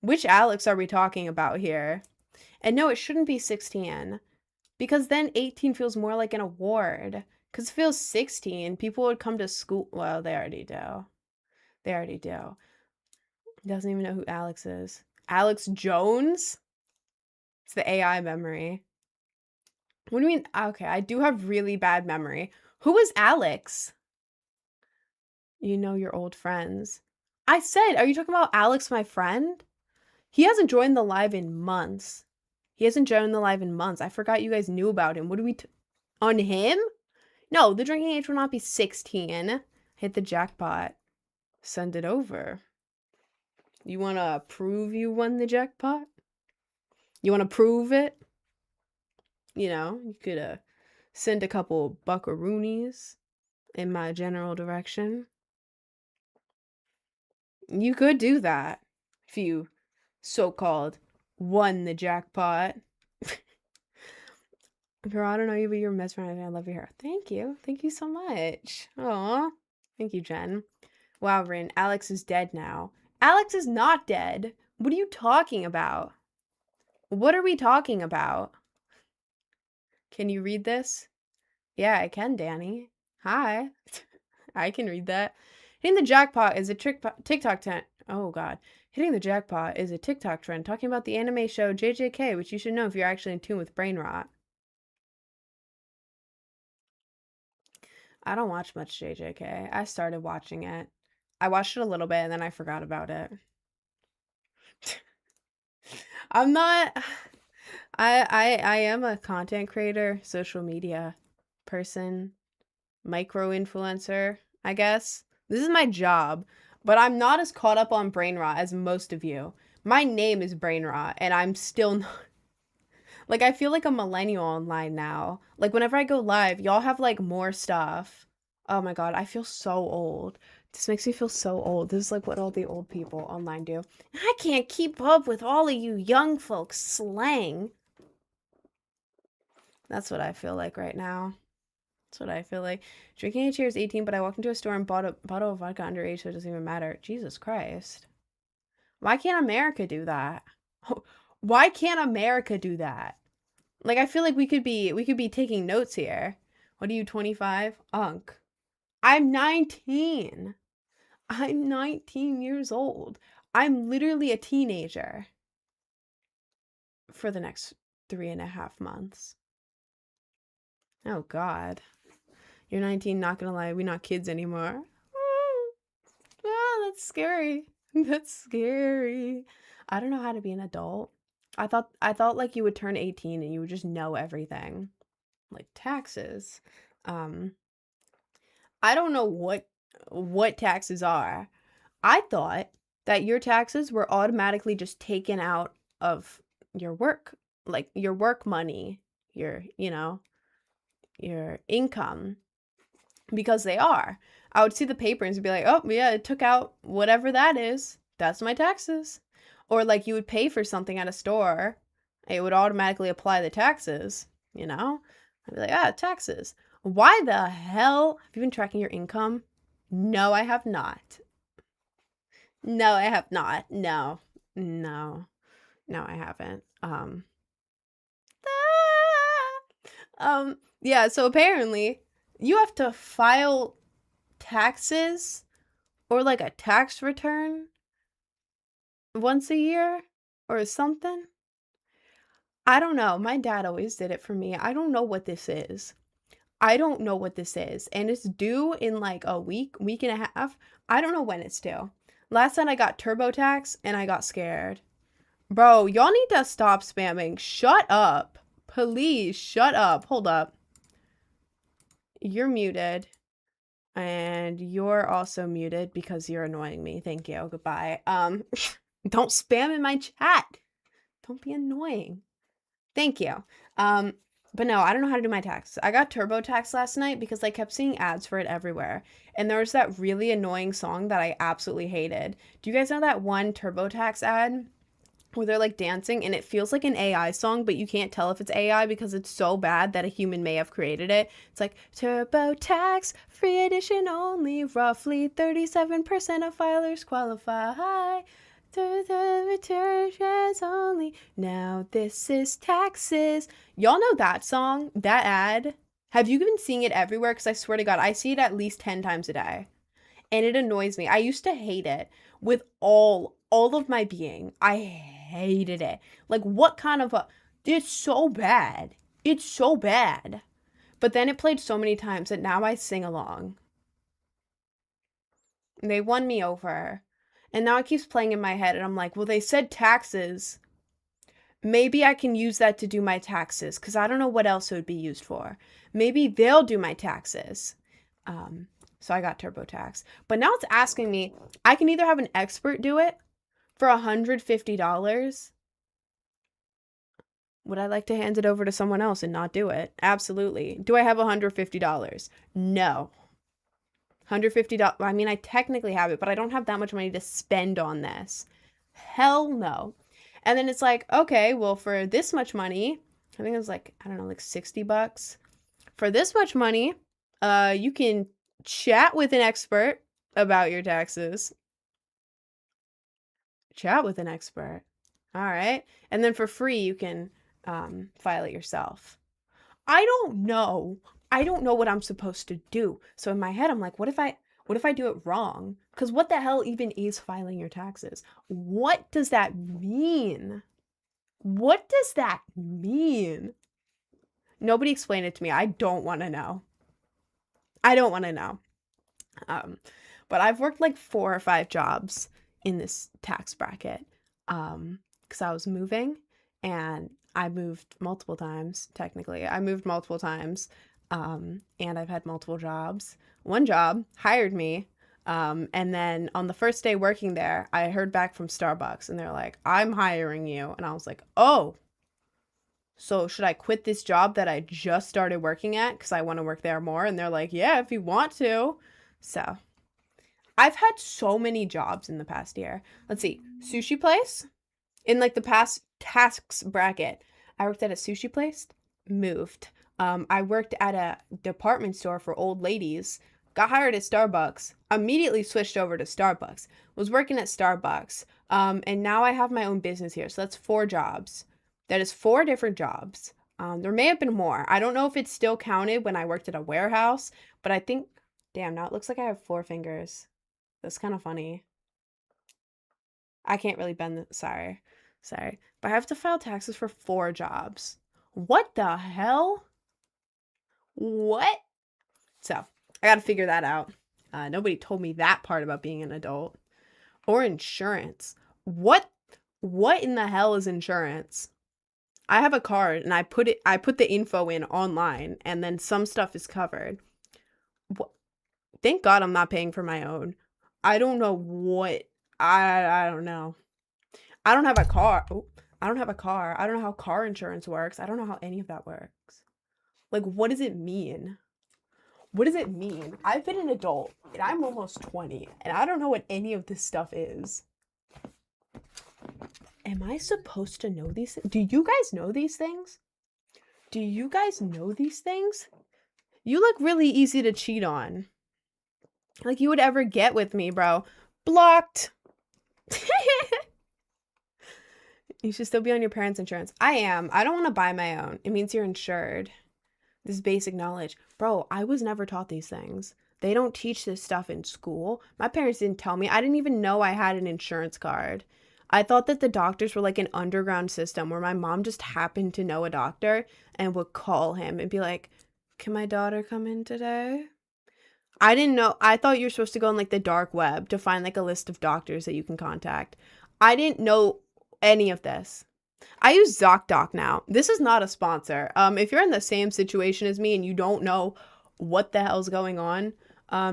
Which Alex are we talking about here? And no, it shouldn't be 16. Because then 18 feels more like an award. Because it feels 16. People would come to school. Well, they already do. They already do. Doesn't even know who Alex is. Alex Jones? It's the AI memory. What do you mean? Okay, I do have really bad memory. Who is Alex? You know your old friends. I said, are you talking about Alex, my friend? He hasn't joined the live in months. He hasn't joined the live in months. I forgot you guys knew about him. What do we... On him? No, the drinking age will not be 16. Hit the jackpot. Send it over. You want to prove you won the jackpot? You want to prove it? You know, you could send a couple buckaroonies in my general direction. You could do that if you so-called won the jackpot. Girl, I don't know you, but you're mesmerizing. I love your hair. Thank you. Thank you so much. Aw. Thank you, Jen. Wow, Rin, Alex is dead now. Alex is not dead. What are you talking about? What are we talking about? Can you read this? Yeah, I can, Danny. Hi. I can read that. Hitting the jackpot is a TikTok trend. Oh, God. Hitting the jackpot is a TikTok trend talking about the anime show JJK, which you should know if you're actually in tune with brain rot. I don't watch much JJK. I started watching it. I watched it a little bit and then I forgot about it. I'm not I am a content creator, social media person, micro influencer, I guess. This is my job, but I'm not as caught up on brain rot as most of you. My name is brain rot and I'm still not like I feel like a millennial online now. Like whenever I go live, y'all have like more stuff. Oh my God, I feel so old. This makes me feel so old. This is like what all the old people online do. I can't keep up with all of you young folks slang. That's what I feel like right now. That's what I feel like. Drinking age here is 18, but I walked into a store and bought a bottle of vodka underage, so it doesn't even matter. Jesus Christ. Why can't America do that? Why can't America do that? Like I feel like we could be taking notes here. What are you, 25? Unk. I'm 19. I'm 19 years old. I'm literally a teenager for the next 3.5 months. Oh God. You're 19, not gonna lie, we're not kids anymore. That's scary. That's scary. I don't know how to be an adult. I thought like you would turn 18 and you would just know everything. Like taxes. I don't know what taxes are. I thought that your taxes were automatically just taken out of your work, like your work money, your, your income, because they are. I would see the paper and be like, oh, yeah, it took out whatever that is. That's my taxes. Or like you would pay for something at a store, it would automatically apply the taxes, I'd be like, taxes. Why the hell? Have you been tracking your income? No, I have not. No, I have not. No, no, no, I haven't. Yeah, so apparently you have to file taxes or like a tax return once a year or something. I don't know. My dad always did it for me. I don't know what this is. I don't know what this is. And it's due in like a week and a half. I don't know when it's due. Last time I got TurboTax and I got scared. Bro, y'all need to stop spamming. Shut up. Please, shut up. Hold up. You're muted. And you're also muted because you're annoying me. Thank you. Goodbye. Don't spam in my chat. Don't be annoying. Thank you. But no, I don't know how to do my taxes. I got TurboTax last night because I kept seeing ads for it everywhere. And there was that really annoying song that I absolutely hated. Do you guys know that one TurboTax ad where they're like dancing and it feels like an AI song, but you can't tell if it's AI because it's so bad that a human may have created it? It's like, TurboTax, free edition only, roughly 37% of filers qualify. The returns only. Now this is taxes. Y'all know that song? That ad? Have you been seeing it everywhere? Because I swear to God, I see it at least 10 times a day. And it annoys me. I used to hate it with all of my being. I hated it. Like, what kind of a... It's so bad. It's so bad. But then it played so many times that now I sing along. They won me over. And now it keeps playing in my head, and I'm like, well, they said taxes. maybe I can use that to do my taxes because I don't know what else it would be used for. Maybe they'll do my taxes. So I got TurboTax. But now it's asking me, I can either have an expert do it for $150. Would I like to hand it over to someone else and not do it? Absolutely. Do I have $150? No. $150. I mean, I technically have it, but I don't have that much money to spend on this. Hell no. And then it's like, okay, well, for this much money, I think it was like, I don't know, like $60. For this much money, you can chat with an expert about your taxes. Chat with an expert. All right. And then for free, you can file it yourself. I don't know. I don't know what I'm supposed to do. So in my head, I'm like, what if I do it wrong? Because what the hell even is filing your taxes? What does that mean? What does that mean? Nobody explained it to me. I don't want to know. I don't want to know. But I've worked like 4 or 5 jobs in this tax bracket because I was moving and I moved multiple times, technically. I moved multiple times and I've had multiple jobs. One job hired me and then on the first day working there, I heard back from Starbucks and they're like, I'm hiring you. And I was like, oh, so should I quit this job that I just started working at because I want to work there more? And they're like, yeah, if you want to. So I've had so many jobs in the past year. Let's see, sushi place in like the past tax bracket. I worked at a sushi place, moved. I worked at a department store for old ladies, got hired at Starbucks, immediately switched over to Starbucks, was working at Starbucks, and now I have my own business here. So that's 4 jobs. That is 4 different jobs. There may have been more. I don't know if it's still counted when I worked at a warehouse, but I think, damn, now it looks like I have 4 fingers. That's kind of funny. I can't really bend the, sorry. But I have to file taxes for 4 jobs. What the hell? What? So, I gotta figure that out. Nobody told me that part about being an adult. Or insurance. What in the hell is insurance? I have a card and I put the info in online and then some stuff is covered. Thank God I'm not paying for my own. I don't know what I don't know. I don't have a car. Oh, I don't have a car. I don't know how car insurance works. I don't know how any of that works. Like, what does it mean? What does it mean? I've been an adult and I'm almost 20 and I don't know what any of this stuff is. Am I supposed to know these things? Do you guys know these things? Do you guys know these things? You look really easy to cheat on. Like you would ever get with me, bro. Blocked. You should still be on your parents' insurance. I am. I don't want to buy my own. It means you're insured. This basic knowledge. Bro, I was never taught these things. They don't teach this stuff in school. My parents didn't tell me. I didn't even know I had an insurance card. I thought that the doctors were like an underground system where my mom just happened to know a doctor and would call him and be like, can my daughter come in today? I didn't know. I thought you were supposed to go on like the dark web to find like a list of doctors that you can contact. I didn't know any of this. I use ZocDoc now. This is not a sponsor. If you're in the same situation as me and you don't know what the hell's going on,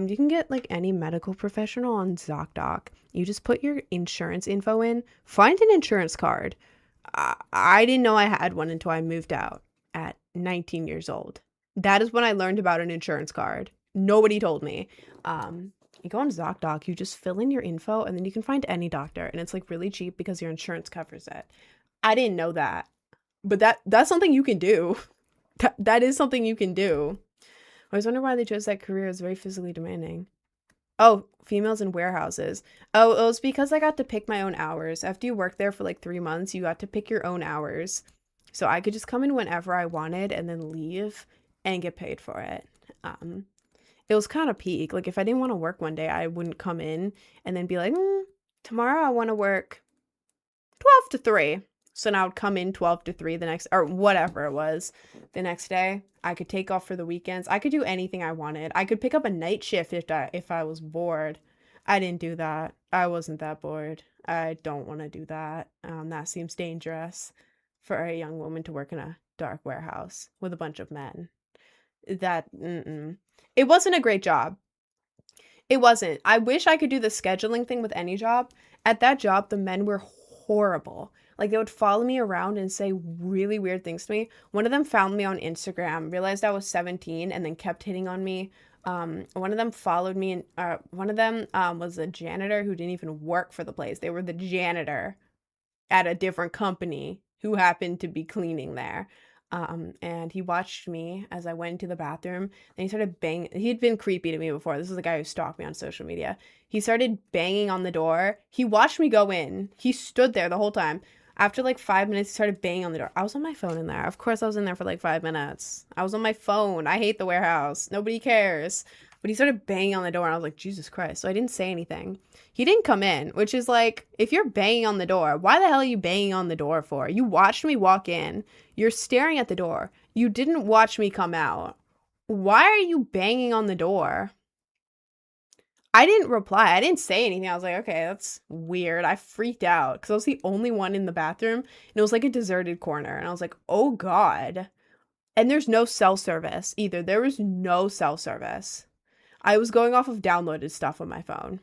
you can get like any medical professional on ZocDoc. You just put your insurance info in, find an insurance card. I didn't know I had one until I moved out at 19 years old. That is when I learned about an insurance card. Nobody told me. You go on ZocDoc, you just fill in your info, and then you can find any doctor, and it's like really cheap because your insurance covers it. I didn't know that, but that's something you can do. That is something you can do. I always wonder why they chose that career. It's very physically demanding. Oh, females in warehouses. Oh, it was because I got to pick my own hours. After you work there for like 3 months, you got to pick your own hours. So I could just come in whenever I wanted and then leave and get paid for it. It was kind of peak. Like if I didn't want to work one day, I wouldn't come in and then be like, tomorrow I want to work 12 to 3. So now I would come in 12 to 3 the next, or whatever it was, the next day. I could take off for the weekends. I could do anything I wanted. I could pick up a night shift if I was bored. I didn't do that. I wasn't that bored. I don't want to do that. That seems dangerous. for a young woman to work in a dark warehouse with a bunch of men. It wasn't a great job. It wasn't. I wish I could do the scheduling thing with any job. At that job, the men were horrible. Like, they would follow me around and say really weird things to me. One of them found me on Instagram, realized I was 17, and then kept hitting on me. One of them followed me, and one of them was a janitor who didn't even work for the place. They were the janitor at a different company who happened to be cleaning there. And he watched me as I went into the bathroom, and he started banging. He'd been creepy to me before. This is the guy who stalked me on social media. He started banging on the door. He watched me go in. He stood there the whole time. After like 5 minutes, he started banging on the door. I was on my phone in there. Of course, I was in there for like 5 minutes. I was on my phone. I hate the warehouse. Nobody cares. But he started banging on the door, and I was like, Jesus Christ. So I didn't say anything. He didn't come in, which is like, if you're banging on the door, why the hell are you banging on the door for? You watched me walk in. You're staring at the door. You didn't watch me come out. Why are you banging on the door? I didn't reply. I didn't say anything. I was like, okay, that's weird. I freaked out because I was the only one in the bathroom, and it was like a deserted corner. And I was like, oh God. And there's no cell service either. There was no cell service. I was going off of downloaded stuff on my phone.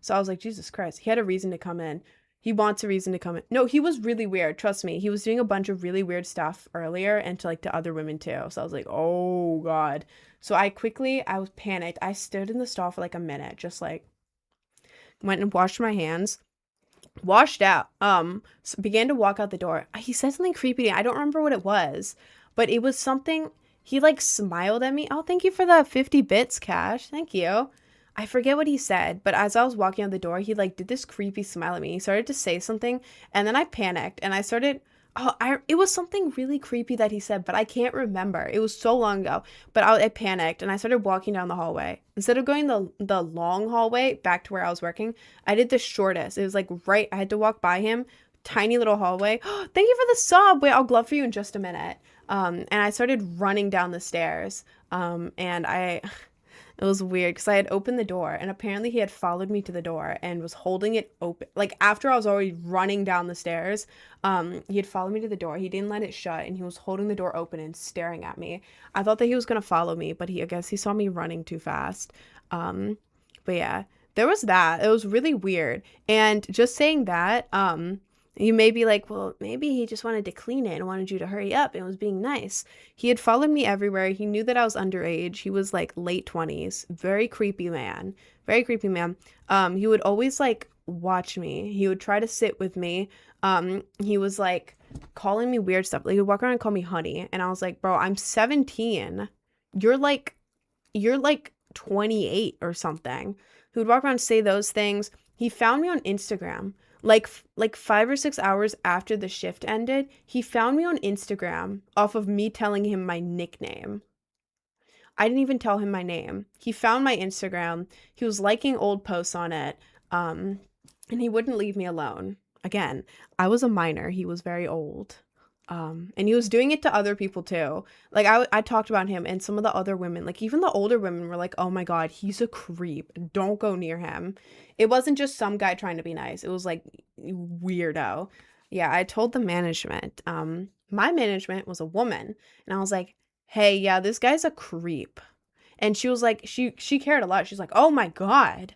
So I was like, Jesus Christ. He had a reason to come in. He wants a reason to come in. No, he was really weird. Trust me. He was doing a bunch of really weird stuff earlier, and to other women too. So I was like, oh God. So I was panicked. I stood in the stall for like a minute, just like went and washed my hands, washed out, so began to walk out the door. He said something creepy. I don't remember what it was, but it was something. He like smiled at me. Oh, thank you for the 50 bits, Cash. Thank you. I forget what he said, but as I was walking out the door, he like did this creepy smile at me. He started to say something, and then I panicked, and I started. It was something really creepy that he said, but I can't remember. It was so long ago, but I panicked, and I started walking down the hallway. Instead of going the long hallway back to where I was working, I did the shortest. It was like right. I had to walk by him, tiny little hallway. Thank you for the sub. Wait, I'll glove for you in just a minute. And I started running down the stairs. And it was weird because I had opened the door, and apparently he had followed me to the door and was holding it open. Like, after I was already running down the stairs, he had followed me to the door. He didn't let it shut, and he was holding the door open and staring at me. I thought that he was going to follow me, but I guess he saw me running too fast. But yeah, there was that. It was really weird. And just saying that, you may be like, well, maybe he just wanted to clean it and wanted you to hurry up and was being nice. He had followed me everywhere. He knew that I was underage. He was like late 20s. Very creepy man. Very creepy man. He would always like watch me. He would try to sit with me. He was like calling me weird stuff. Like, he would walk around and call me honey. And I was like, bro, I'm 17. You're like 28 or something. He would walk around and say those things. He found me on Instagram. Like 5 or 6 hours after the shift ended, he found me on Instagram off of me telling him my nickname. I didn't even tell him my name. He found my Instagram. He was liking old posts on it. And he wouldn't leave me alone. Again, I was a minor. He was very old. And he was doing it to other people too. Like, I talked about him, and some of the other women, like even the older women, were like, oh my God, he's a creep. Don't go near him. It wasn't just some guy trying to be nice. It was like, weirdo. Yeah, I told the management. My management was a woman, and I was like, hey, yeah, this guy's a creep. And she was like, she cared a lot. She's like, oh my God.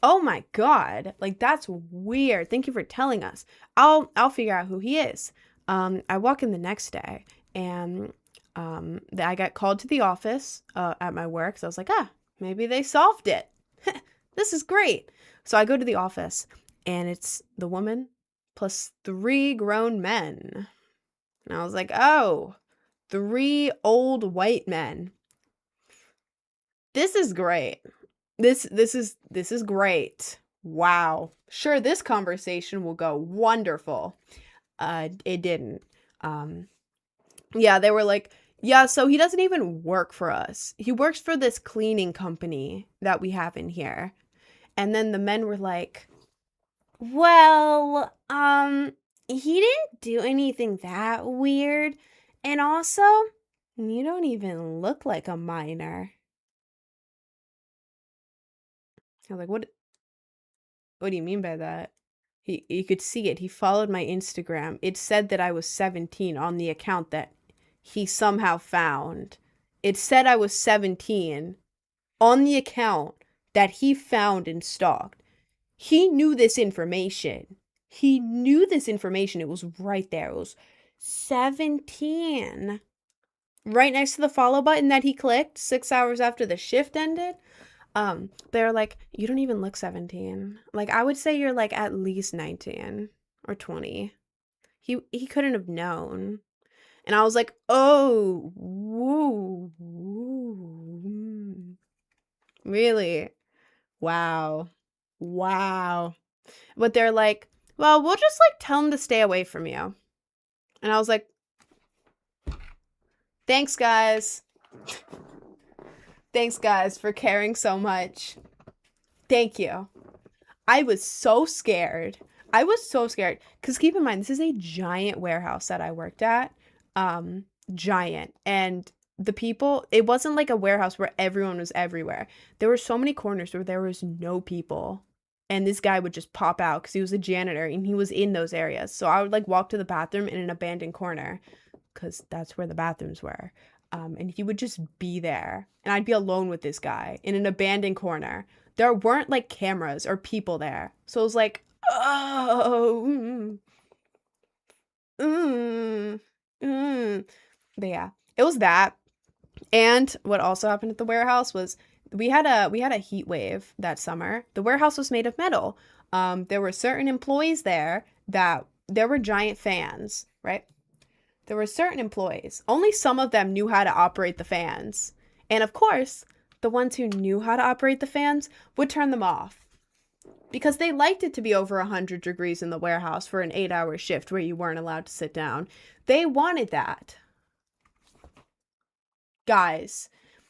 Oh my God. Like, that's weird. Thank you for telling us. I'll figure out who he is. I walk in the next day, and I got called to the office at my work. So I was like, maybe they solved it. This is great. So I go to the office, and it's the woman plus 3 grown men. And I was like, oh, 3 old white men. This is great. This is great. Wow. Sure, this conversation will go wonderful. It didn't. Yeah, they were like, yeah, so he doesn't even work for us. He works for this cleaning company that we have in here. And then the men were like, well, he didn't do anything that weird. And also, you don't even look like a minor. I was like, what do you mean by that? You could see it. He followed my Instagram. It said that I was 17 on the account that he somehow found. It said I was 17 on the account that he found and stalked. He knew this information. He knew this information. It was right there. It was 17. Right next to the follow button that he clicked 6 hours after the shift ended. They're like, you don't even look 17. Like, I would say you're like at least 19 or 20. He couldn't have known. And I was like, oh, woo, woo. Really? Wow. Wow. But they're like, well, we'll just like tell him to stay away from you. And I was like, thanks, guys. Thanks, guys, for caring so much. Thank you. I was so scared. Because keep in mind, this is a giant warehouse that I worked at. Giant. And the people, it wasn't like a warehouse where everyone was everywhere. There were so many corners where there was no people. And this guy would just pop out because he was a janitor and he was in those areas. So I would like walk to the bathroom in an abandoned corner because that's where the bathrooms were. And he would just be there. And I'd be alone with this guy in an abandoned corner. There weren't like cameras or people there. So it was like, oh. But yeah, it was that. And what also happened at the warehouse was we had a heat wave that summer. The warehouse was made of metal. There were certain employees there that there were giant fans, right? There were certain employees. Only some of them knew how to operate the fans. And of course, the ones who knew how to operate the fans would turn them off. Because they liked it to be over 100 degrees in the warehouse for an 8-hour shift where you weren't allowed to sit down. They wanted that. Guys.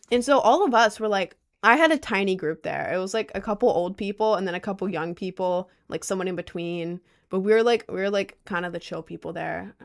And so all of us were like, I had a tiny group there. It was like a couple old people and then a couple young people, like someone in between. But we were like kind of the chill people there.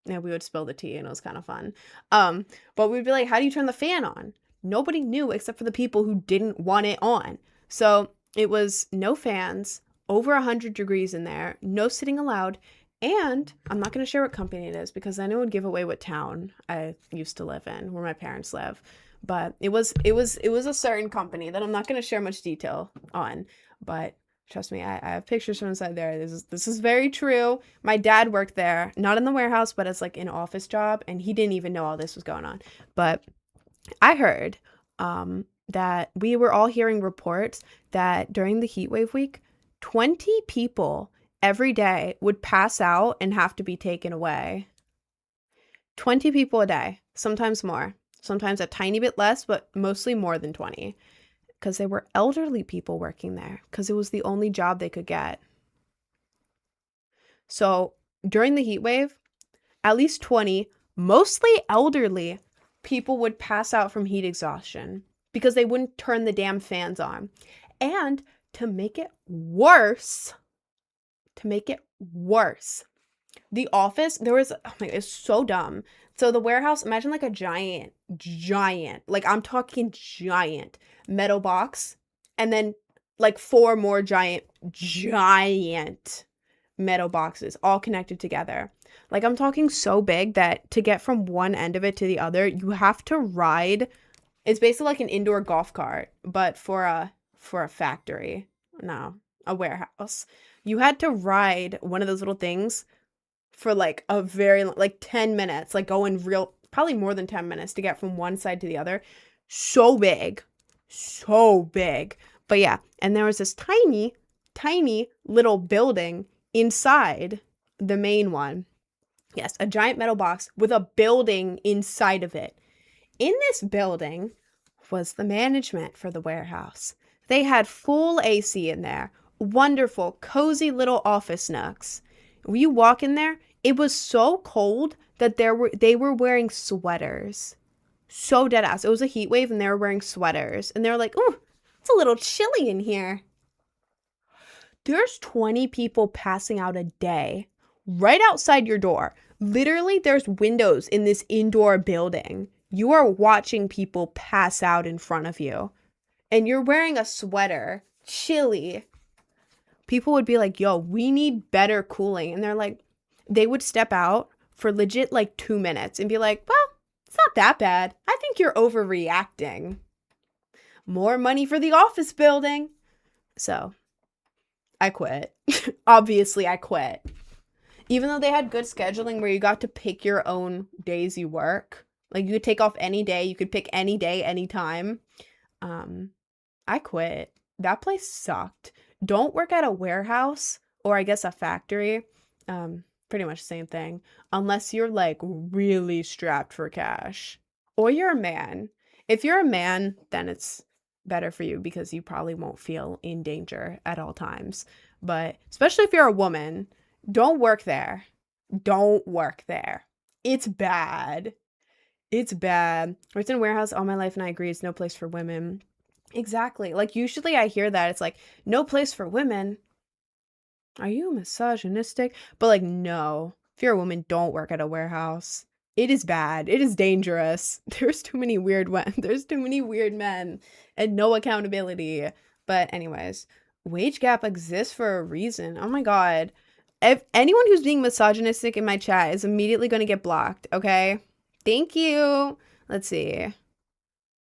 Yeah, we would spill the tea and it was kind of fun. But we'd be like, how do you turn the fan on? Nobody knew except for the people who didn't want it on. So it was no fans, over 100 degrees in there, no sitting allowed. And I'm not going to share what company it is because I know it would give away what town I used to live in, where my parents live. But it was a certain company that I'm not going to share much detail on. But trust me, I have pictures from inside there. This is very true. My dad worked there, not in the warehouse, but as like an office job, and he didn't even know all this was going on. But I heard that we were all hearing reports that during the heat wave week, 20 people every day would pass out and have to be taken away. 20 people a day, sometimes more, sometimes a tiny bit less, but mostly more than 20. Because they were elderly people working there because it was the only job they could get. So during the heat wave, at least 20, mostly elderly people would pass out from heat exhaustion because they wouldn't turn the damn fans on. And to make it worse, the office, there was, oh my God, it's so dumb. So the warehouse, imagine like a giant, like I'm talking giant metal box, and then like 4 more giant metal boxes all connected together. Like I'm talking so big that to get from one end of it to the other, you have to ride. It's basically like an indoor golf cart, but for a factory. No, a warehouse. You had to ride one of those little things for like a very, like 10 minutes, like going probably more than 10 minutes to get from one side to the other. So big. But yeah, and there was this tiny little building inside the main one. Yes, a giant metal box with a building inside of it. In this building was the management for the warehouse. They had full AC in there. Wonderful, cozy little office nooks. When you walk in there, it was so cold that they were wearing sweaters. So dead ass. It was a heat wave and they were wearing sweaters. And they were like, oh, it's a little chilly in here. There's 20 people passing out a day right outside your door. Literally, there's windows in this indoor building. You are watching people pass out in front of you. And you're wearing a sweater. Chilly. people would be like, yo, we need better cooling. And they're like, they would step out for legit like 2 minutes and be like, well, it's not that bad. I think you're overreacting. More money for the office building. So I quit. Obviously, I quit. Even though they had good scheduling where you got to pick your own days you work. Like, you could take off any day. You could pick any day, anytime. I quit. That place sucked. Don't work at a warehouse or I guess a factory. Pretty much the same thing. Unless you're like really strapped for cash. Or you're a man. If you're a man, then it's better for you because you probably won't feel in danger at all times. But especially if you're a woman, don't work there. Don't work there. It's bad. It's bad. Worked in a warehouse all my life and I agree it's no place for women. Exactly. Like, usually I hear that. It's like, no place for women. Are you misogynistic? But like, no. If you're a woman, don't work at a warehouse. It is bad. It is dangerous. There's too many weird There's too many weird men and no accountability. But anyways, wage gap exists for a reason. Oh my God. If anyone who's being misogynistic in my chat is immediately going to get blocked, okay? Thank you. Let's see.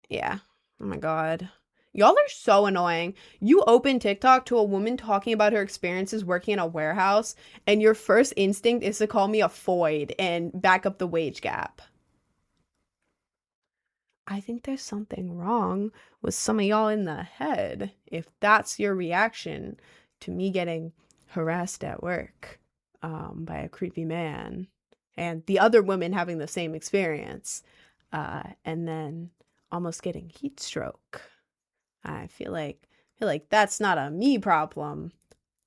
Yeah. Oh my God. Y'all are so annoying. You open TikTok to a woman talking about her experiences working in a warehouse, and your first instinct is to call me a foid and back up the wage gap. I think there's something wrong with some of y'all in the head if that's your reaction to me getting harassed at work by a creepy man and the other women having the same experience and then almost getting heat stroke. I feel like that's not a me problem.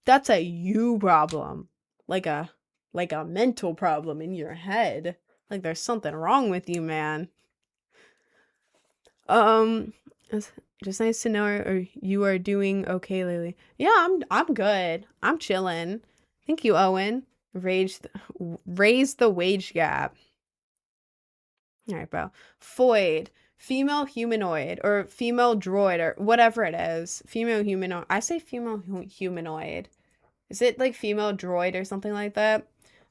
That's a you problem. Like a mental problem in your head. Like there's something wrong with you, man. It's just nice to know you are doing okay lately. Yeah, I'm good. I'm chilling. Thank you, Owen. Raise the wage gap. All right, bro. Foid. Female humanoid or female droid or whatever it is. Female humanoid. I say female humanoid. Is it like female droid or something like that?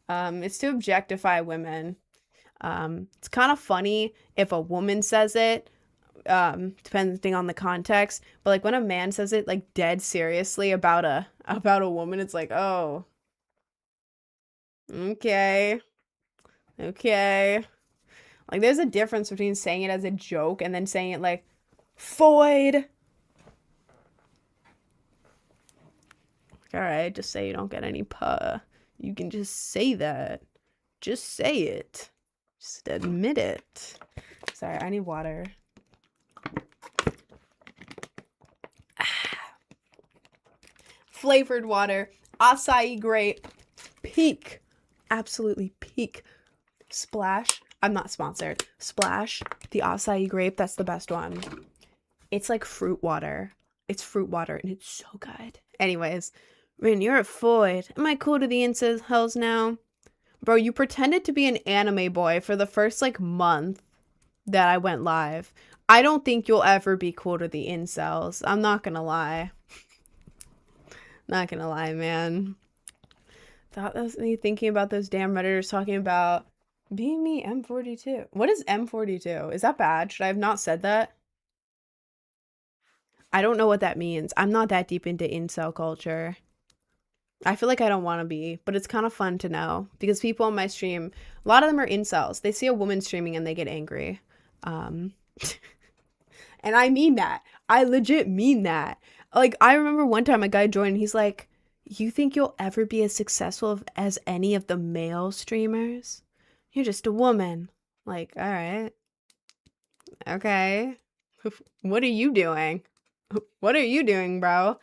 It's to objectify women. It's kind of funny if a woman says it, depending on the context. But like when a man says it like dead seriously about a woman, it's like, oh, okay. Okay. Like, there's a difference between saying it as a joke and then saying it like, Foid. All right, just say you don't get any puh. You can just say that. Just say it. Just admit it. Sorry, I need water. Flavored water. Acai grape. Peak. Absolutely peak. Splash. I'm not sponsored. Splash, the acai grape, that's the best one. It's like fruit water. It's fruit water and it's so good. Anyways, Rin, you're a Foid. Am I cool to the incels now? Bro, you pretended to be an anime boy for the first like month that I went live. I don't think you'll ever be cool to the incels. I'm not gonna lie. Not gonna lie, man. Thought that was me thinking about those damn Redditors talking about being me M42. What is M42? Is that bad? Should I have not said that? I don't know what that means. I'm not that deep into incel culture. I feel like I don't want to be, but it's kind of fun to know because people on my stream, a lot of them are incels. They see a woman streaming and they get angry. And I mean that. I legit mean that. Like, I remember one time a guy joined and he's like, you think you'll ever be as successful as any of the male streamers? You're just a woman. Like, all right. Okay. What are you doing? What are you doing, bro?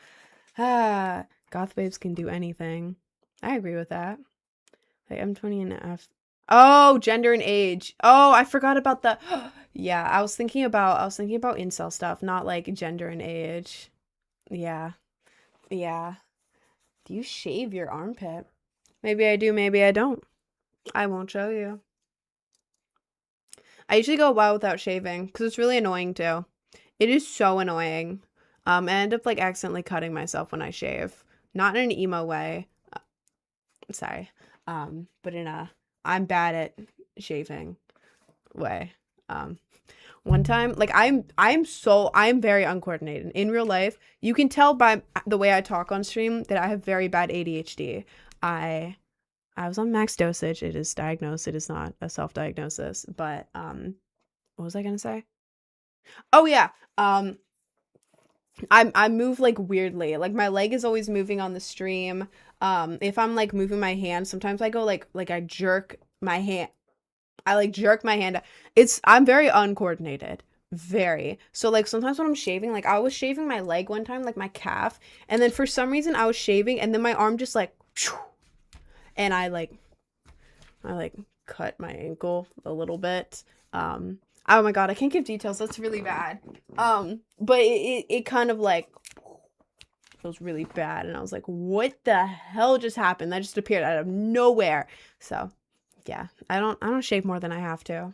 Goth babes can do anything. I agree with that. Like, I'm 20 and a half. Oh, gender and age. Oh, I forgot about the yeah, I was thinking about incel stuff, not like gender and age. Yeah. Yeah. Do you shave your armpit? Maybe I do, maybe I don't. I won't show you. I usually go a while without shaving because it's really annoying too. It is so annoying. I end up like accidentally cutting myself when I shave. Not in an emo way. Sorry. But in a I'm bad at shaving way. One time, like I'm very uncoordinated in real life. You can tell by the way I talk on stream that I have very bad ADHD. I was on max dosage. It is diagnosed. It is not a self-diagnosis. But what was I gonna say? Oh yeah. I move like weirdly. Like my leg is always moving on the stream. If I'm like moving my hand, sometimes I go like I jerk my hand. I like jerk my hand. I'm very uncoordinated. Very. So like sometimes when I'm shaving, like I was shaving my leg one time, like my calf, and then for some reason I was shaving and then my arm just like and I cut my ankle a little bit. Oh my god, I can't give details. That's really bad. But it kind of like feels really bad, and I was like, what the hell just happened? That just appeared out of nowhere. So yeah, I don't shave more than I have to.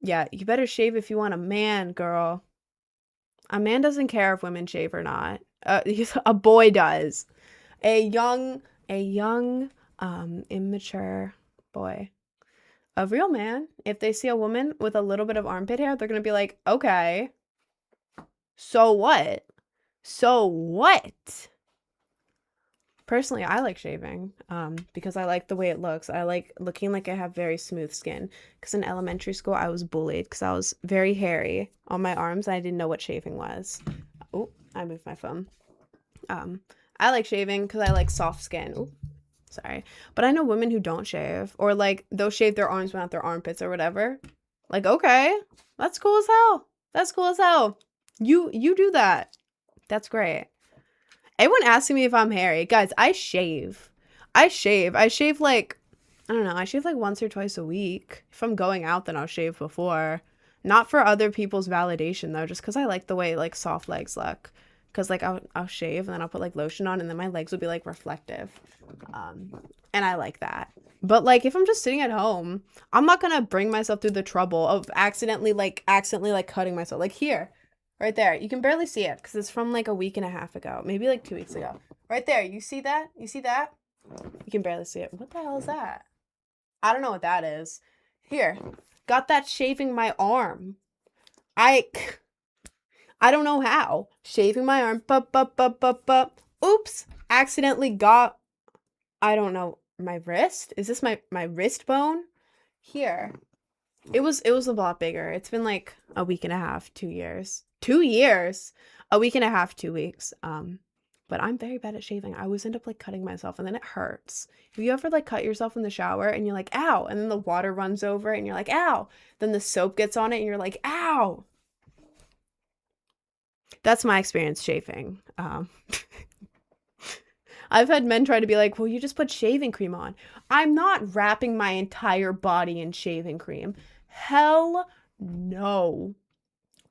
Yeah, you better shave if you want a man, girl. A man doesn't care if women shave or not. A boy does. A young, immature boy. A real man, if they see a woman with a little bit of armpit hair, they're gonna be like, okay, so what? So what? Personally, I like shaving because I like the way it looks. I like looking like I have very smooth skin. Because in elementary school, I was bullied because I was very hairy on my arms and I didn't know what shaving was. Oh, I moved my phone. I like shaving because I like soft skin. Ooh, sorry. But I know women who don't shave or like they'll shave their arms but not their armpits or whatever. Like, okay, that's cool as hell. That's cool as hell. You do that. That's great. Everyone asking me if I'm hairy. Guys, I shave. I shave like, I don't know, I shave like once or twice a week. If I'm going out, then I'll shave before. Not for other people's validation though, just because I like the way like soft legs look. Because like I'll shave and then I'll put like lotion on and then my legs will be like reflective. And I like that. But like if I'm just sitting at home, I'm not gonna bring myself through the trouble of accidentally cutting myself. Like here. Right there. You can barely see it because it's from like a week and a half ago. Maybe like 2 weeks ago. Right there. You see that? You see that? You can barely see it. What the hell is that? I don't know what that is. Here. Got that shaving my arm. I don't know how. Shaving my arm. Oops. Accidentally got, I don't know, my wrist? Is this my wrist bone? Here. It was a lot bigger. It's been like a week and a half, 2 years. 2 years? A week and a half, 2 weeks. But I'm very bad at shaving. I always end up like cutting myself and then it hurts. Have you ever like cut yourself in the shower and you're like, ow, and then the water runs over and you're like, ow. Then the soap gets on it and you're like, ow. That's my experience shaving. I've had men try to be like, well, you just put shaving cream on. I'm not wrapping my entire body in shaving cream. Hell no.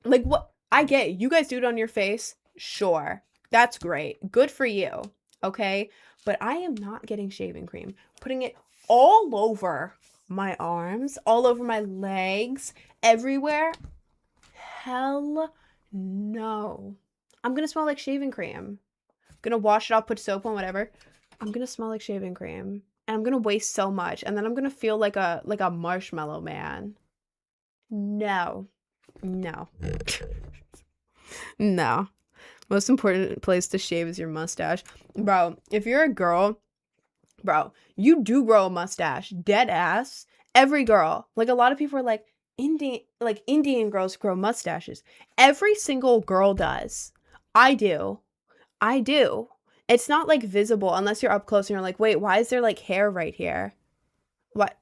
Like, what? I get it. You guys do it on your face. Sure. That's great. Good for you. Okay. But I am not getting shaving cream. Putting it all over my arms, all over my legs, everywhere. Hell no. I'm going to smell like shaving cream. I'm going to wash it off, put soap on, whatever. I'm going to smell like shaving cream. And I'm going to waste so much. And then I'm going to feel like a marshmallow man. No. No. No. Most important place to shave is your mustache. Bro, if you're a girl, bro, you do grow a mustache. Dead ass. Every girl. Like a lot of people are like, Indian girls grow mustaches. Every single girl does. I do. It's not like visible unless you're up close and you're like, wait, why is there like hair right here? What?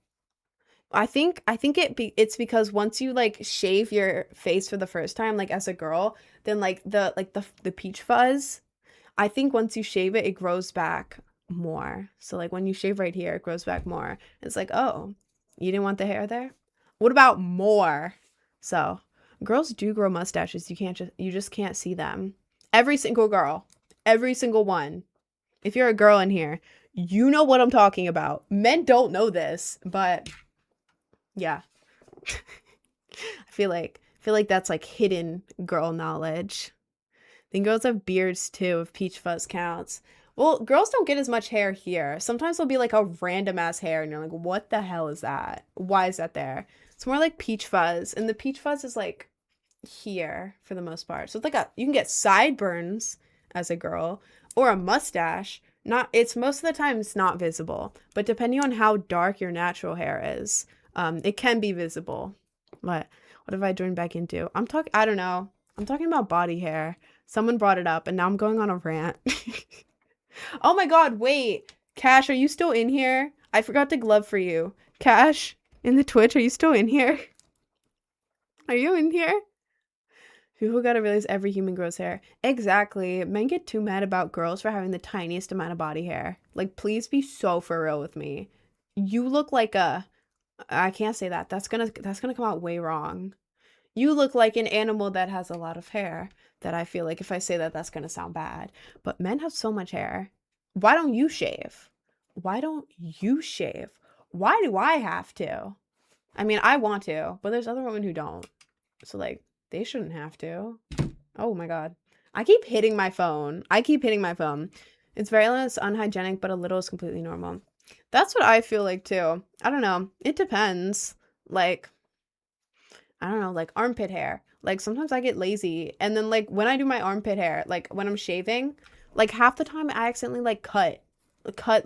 I think it's because once you like shave your face for the first time, like as a girl, then like the peach fuzz, I think once you shave it, it grows back more. So like when you shave right here, it grows back more. It's like, oh, you didn't want the hair there? What about more? So girls do grow mustaches. You just can't see them. Every single girl, every single one. If you're a girl in here, you know what I'm talking about. Men don't know this, but yeah. I feel like that's like hidden girl knowledge. Then girls have beards too, if peach fuzz counts. Well, girls don't get as much hair here. Sometimes it'll be like a random ass hair, and you're like, what the hell is that? Why is that there? It's more like peach fuzz, and the peach fuzz is like here for the most part. So it's like you can get sideburns as a girl or a mustache. It's most of the time it's not visible, but depending on how dark your natural hair is, it can be visible. What have I joined back into? I don't know. I'm talking about body hair. Someone brought it up and now I'm going on a rant. Oh my god, wait. Cash, are you still in here? I forgot to glove for you. Cash, in the Twitch, are you still in here? Are you in here? People gotta realize every human grows hair. Exactly. Men get too mad about girls for having the tiniest amount of body hair. Like, please be so for real with me. You look like I can't say that. That's gonna come out way wrong. You look like an animal that has a lot of hair. That I feel like if I say that, that's gonna sound bad. But men have so much hair. Why don't you shave? Why don't you shave? Why do I have to? I mean, I want to, but there's other women who don't. So, like, they shouldn't have to. Oh my god. I keep hitting my phone. It's very less unhygienic, but a little is completely normal. That's what I feel like too. I don't know. It depends. Like, I don't know, like armpit hair. Like sometimes I get lazy and then like when I do my armpit hair, like when I'm shaving, like half the time I accidentally like cut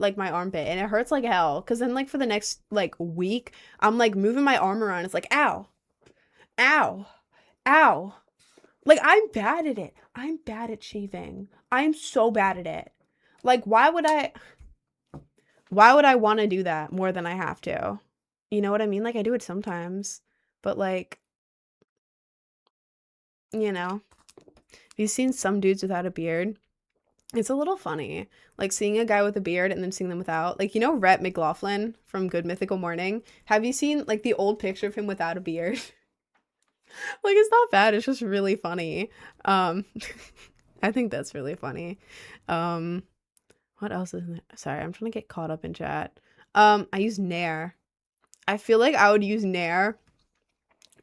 like my armpit and it hurts like hell. Cause then like for the next like week, I'm like moving my arm around. It's like, ow, ow, ow. Like I'm bad at it. I'm bad at shaving. I'm so bad at it. Like why would I want to do that more than I have to? You know what I mean? Like I do it sometimes, but like, you know, have you seen some dudes without a beard? It's a little funny. Like seeing a guy with a beard and then seeing them without. Like, you know Rhett McLaughlin from Good Mythical Morning? Have you seen like the old picture of him without a beard? Like it's not bad, it's just really funny. I think that's really funny. What else is there? Sorry, I'm trying to get caught up in chat. I use Nair. I feel like I would use Nair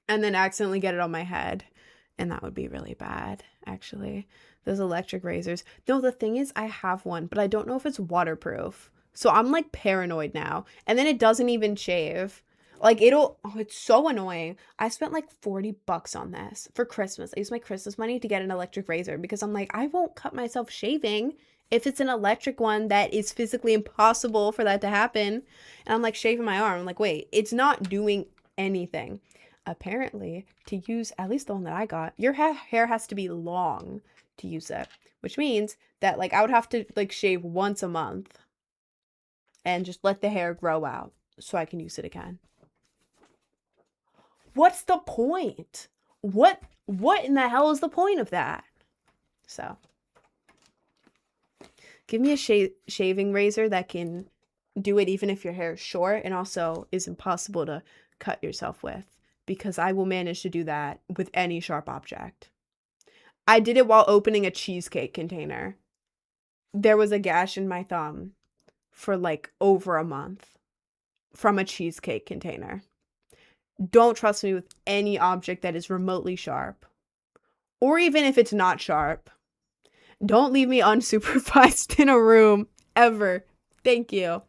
and then accidentally get it on my head. And that would be really bad, actually. Those electric razors. No, the thing is I have one, but I don't know if it's waterproof. So I'm like paranoid now. And then it doesn't even shave. Like it's so annoying. I spent like $40 on this for Christmas. I used my Christmas money to get an electric razor because I'm like, I won't cut myself shaving if it's an electric one that is physically impossible for that to happen. And I'm like shaving my arm. I'm like, wait, it's not doing anything. Apparently, to use at least the one that I got, your hair has to be long to use it, which means that like I would have to like shave once a month and just let the hair grow out so I can use it again. What's the point? What in the hell is the point of that? So, give me a shaving razor that can do it even if your hair is short and also is impossible to cut yourself with, because I will manage to do that with any sharp object. I did it while opening a cheesecake container. There was a gash in my thumb for like over a month from a cheesecake container. Don't trust me with any object that is remotely sharp. Or even if it's not sharp. Don't leave me unsupervised in a room, ever. Thank you.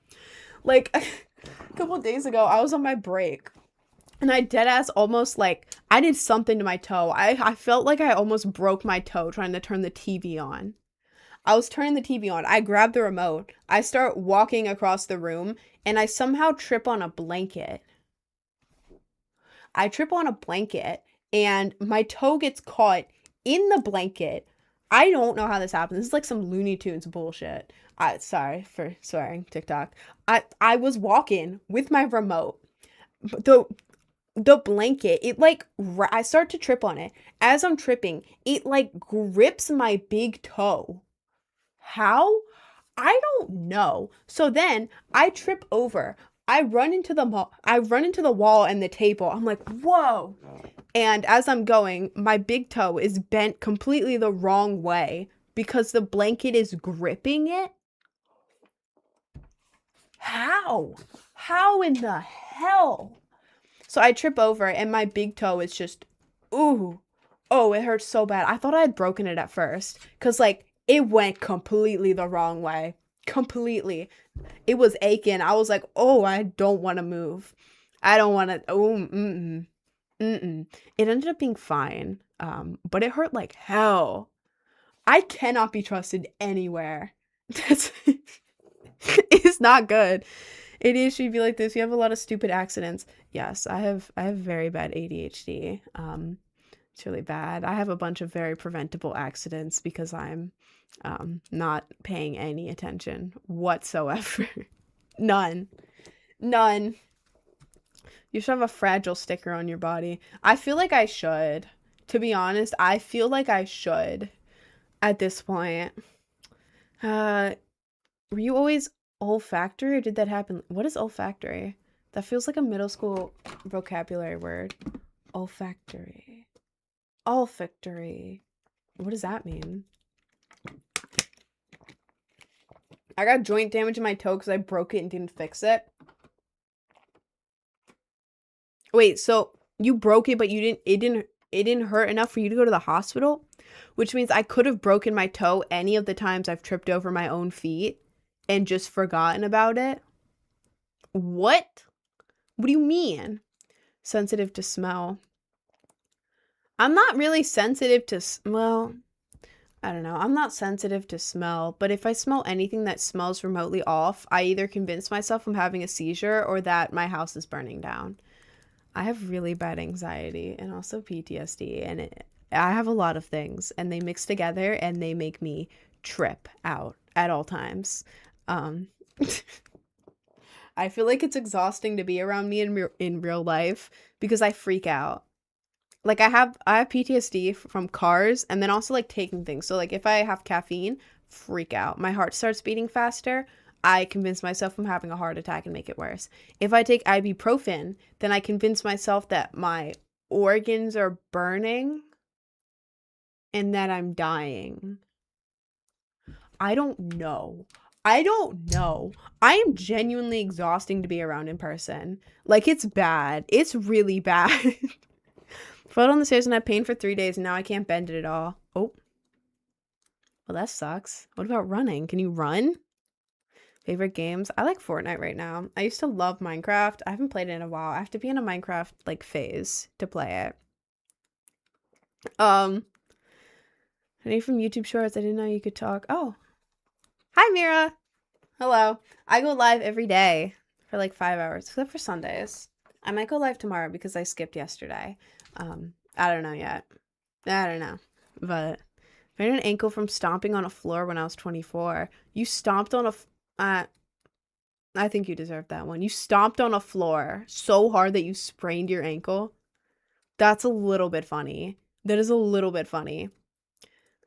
Like, a couple of days ago, I was on my break. And I deadass almost like, I did something to my toe. I felt like I almost broke my toe trying to turn the TV on. I was turning the TV on. I grabbed the remote. I start walking across the room. And I somehow trip on a blanket. And my toe gets caught in the blanket. I don't know how this happened. This is like some Looney Tunes bullshit. Sorry for swearing, TikTok. I was walking with my remote. The blanket, it like, I start to trip on it. As I'm tripping, it like grips my big toe. How? I don't know. So then I trip over. I run into the wall and the table. I'm like, whoa. And as I'm going, my big toe is bent completely the wrong way because the blanket is gripping it. How? How in the hell? So I trip over and my big toe is just, ooh, Oh, it hurts so bad. I thought I had broken it at first because, like, it went completely the wrong way. Completely. It was aching. I was like, oh, I don't want to move. I don't want to. Oh, mm-mm. Mm-mm. It ended up being fine. But it hurt like hell. I cannot be trusted anywhere. That's it's not good. ADHD be like this. You have a lot of stupid accidents. Yes, I have very bad ADHD. It's really bad. I have a bunch of very preventable accidents because I'm not paying any attention whatsoever. None. None. You should have a fragile sticker on your body. I feel like I should. To be honest, I feel like I should at this point. Were you always olfactory or did that happen? What is olfactory? That feels like a middle school vocabulary word. Olfactory. Olfactory. What does that mean? I got joint damage in my toe because I broke it and didn't fix it. Wait, so you broke it, but it didn't hurt enough for you to go to the hospital? Which means I could have broken my toe any of the times I've tripped over my own feet and just forgotten about it. What? What do you mean? Sensitive to smell. I'm not really sensitive to, well, I don't know. I'm not sensitive to smell, but if I smell anything that smells remotely off, I either convince myself I'm having a seizure or that my house is burning down. I have really bad anxiety and also PTSD, and I have a lot of things, and they mix together and they make me trip out at all times. I feel like it's exhausting to be around me in real life because I freak out. Like I have PTSD from cars and then also like taking things. So like if I have caffeine, freak out. My heart starts beating faster. I convince myself I'm having a heart attack and make it worse. If I take ibuprofen, then I convince myself that my organs are burning and that I'm dying. I don't know. I am genuinely exhausting to be around in person. Like, it's bad. It's really bad. Fell down the stairs and had pain for 3 days, and now I can't bend it at all. Oh. Well, that sucks. What about running? Can you run? Favorite games? I like Fortnite right now. I used to love Minecraft. I haven't played it in a while. I have to be in a Minecraft, like, phase to play it. I need from YouTube Shorts. I didn't know you could talk. Oh. Hi, Mira. Hello. I go live every day for like 5 hours, except for Sundays. I might go live tomorrow because I skipped yesterday. I don't know yet. I don't know. But I had an ankle from stomping on a floor when I was 24. You stomped on I think you deserve that one. You stomped on a floor so hard that you sprained your ankle. That's a little bit funny. That is a little bit funny.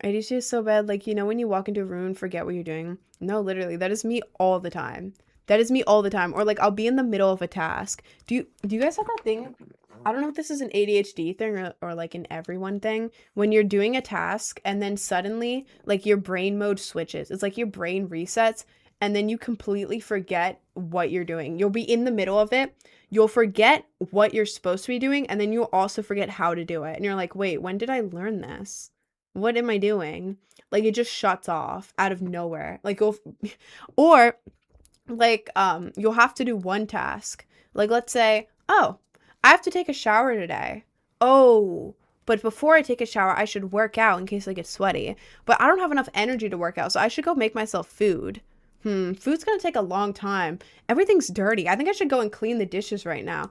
ADHD is so bad. Like, you know, when you walk into a room and forget what you're doing. No, literally, that is me all the time. That is me all the time. Or like, I'll be in the middle of a task. Do you guys have that thing? I don't know if this is an ADHD thing or like an everyone thing. When you're doing a task and then suddenly, like, your brain mode switches. It's like your brain resets and then you completely forget what you're doing. You'll be in the middle of it. You'll forget what you're supposed to be doing, and then you'll also forget how to do it. And you're like, wait, when did I learn this? What am I doing? Like, it just shuts off out of nowhere. Like, or like, you'll have to do one task. Like, let's say, oh, I have to take a shower today. Oh, but before I take a shower, I should work out in case I get sweaty. But I don't have enough energy to work out, so I should go make myself food. Food's gonna take a long time. Everything's dirty. I think I should go and clean the dishes right now.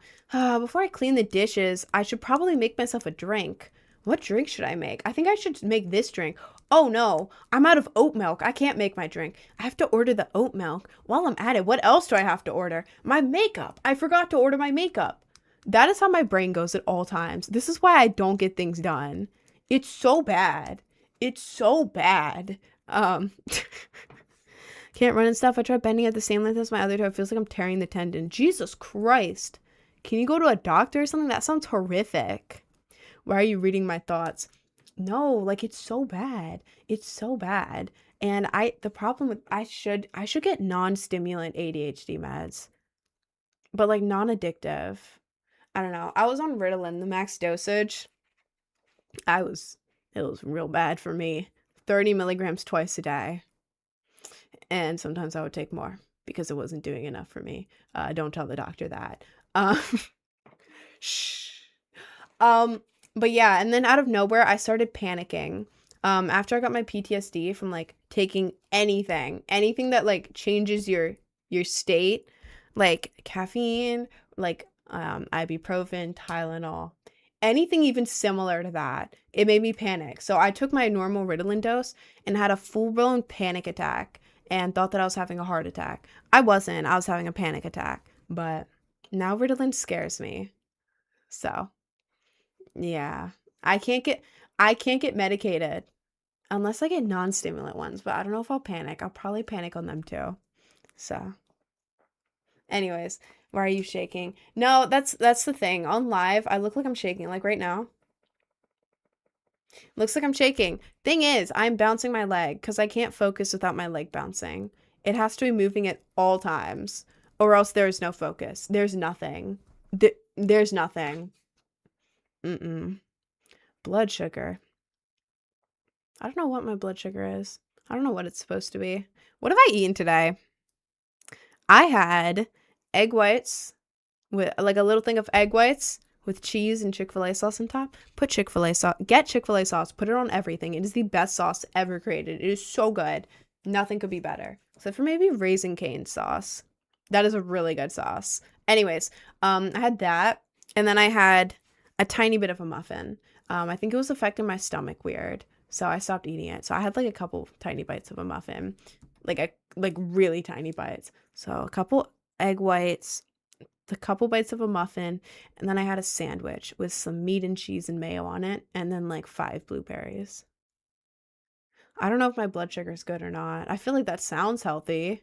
Before I clean the dishes, I should probably make myself a drink. What drink should I make? I think I should make this drink. Oh no, I'm out of oat milk. I can't make my drink. I have to order the oat milk. While I'm at it, what else do I have to order? My makeup. I forgot to order my makeup. That is how my brain goes at all times. This is why I don't get things done. It's so bad. It's so bad. Can't run and stuff. I tried bending at the same length as my other toe. It feels like I'm tearing the tendon. Jesus Christ. Can you go to a doctor or something? That sounds horrific. Why are you reading my thoughts? No, like, it's so bad. It's so bad. And the problem with, I should get non-stimulant ADHD meds, but like non-addictive. I don't know. I was on Ritalin, the max dosage. it was real bad for me. 30 milligrams twice a day. And sometimes I would take more because it wasn't doing enough for me. Don't tell the doctor that. Um, shh. But yeah, and then out of nowhere, I started panicking. After I got my PTSD from like taking anything that like changes your state, like caffeine, like ibuprofen, Tylenol, anything even similar to that, it made me panic. So I took my normal Ritalin dose and had a full-blown panic attack and thought that I was having a heart attack. I wasn't. I was having a panic attack. But now Ritalin scares me. So yeah. I can't get medicated unless I get non-stimulant ones, but I don't know if I'll panic. I'll probably panic on them too. So, anyways, why are you shaking? No, that's the thing. On live, I look like I'm shaking like right now. Looks like I'm shaking. Thing is, I'm bouncing my leg cuz I can't focus without my leg bouncing. It has to be moving at all times or else there's no focus. There's nothing. There's nothing. Mm-mm. Blood sugar. I don't know what my blood sugar is. I don't know what it's supposed to be. What have I eaten today? I had egg whites with like a little thing of egg whites with cheese and Chick-fil-A sauce on top. Put Chick-fil-A sauce. Get Chick-fil-A sauce. Put it on everything. It is the best sauce ever created. It is so good. Nothing could be better. Except for maybe Raisin Cane sauce. That is a really good sauce. Anyways, I had that. And then I had a tiny bit of a muffin. I think it was affecting my stomach weird. So I stopped eating it. So I had like a couple tiny bites of a muffin. Like really tiny bites. So a couple egg whites, a couple bites of a muffin, and then I had a sandwich with some meat and cheese and mayo on it, and then like 5 blueberries. I don't know if my blood sugar is good or not. I feel like that sounds healthy,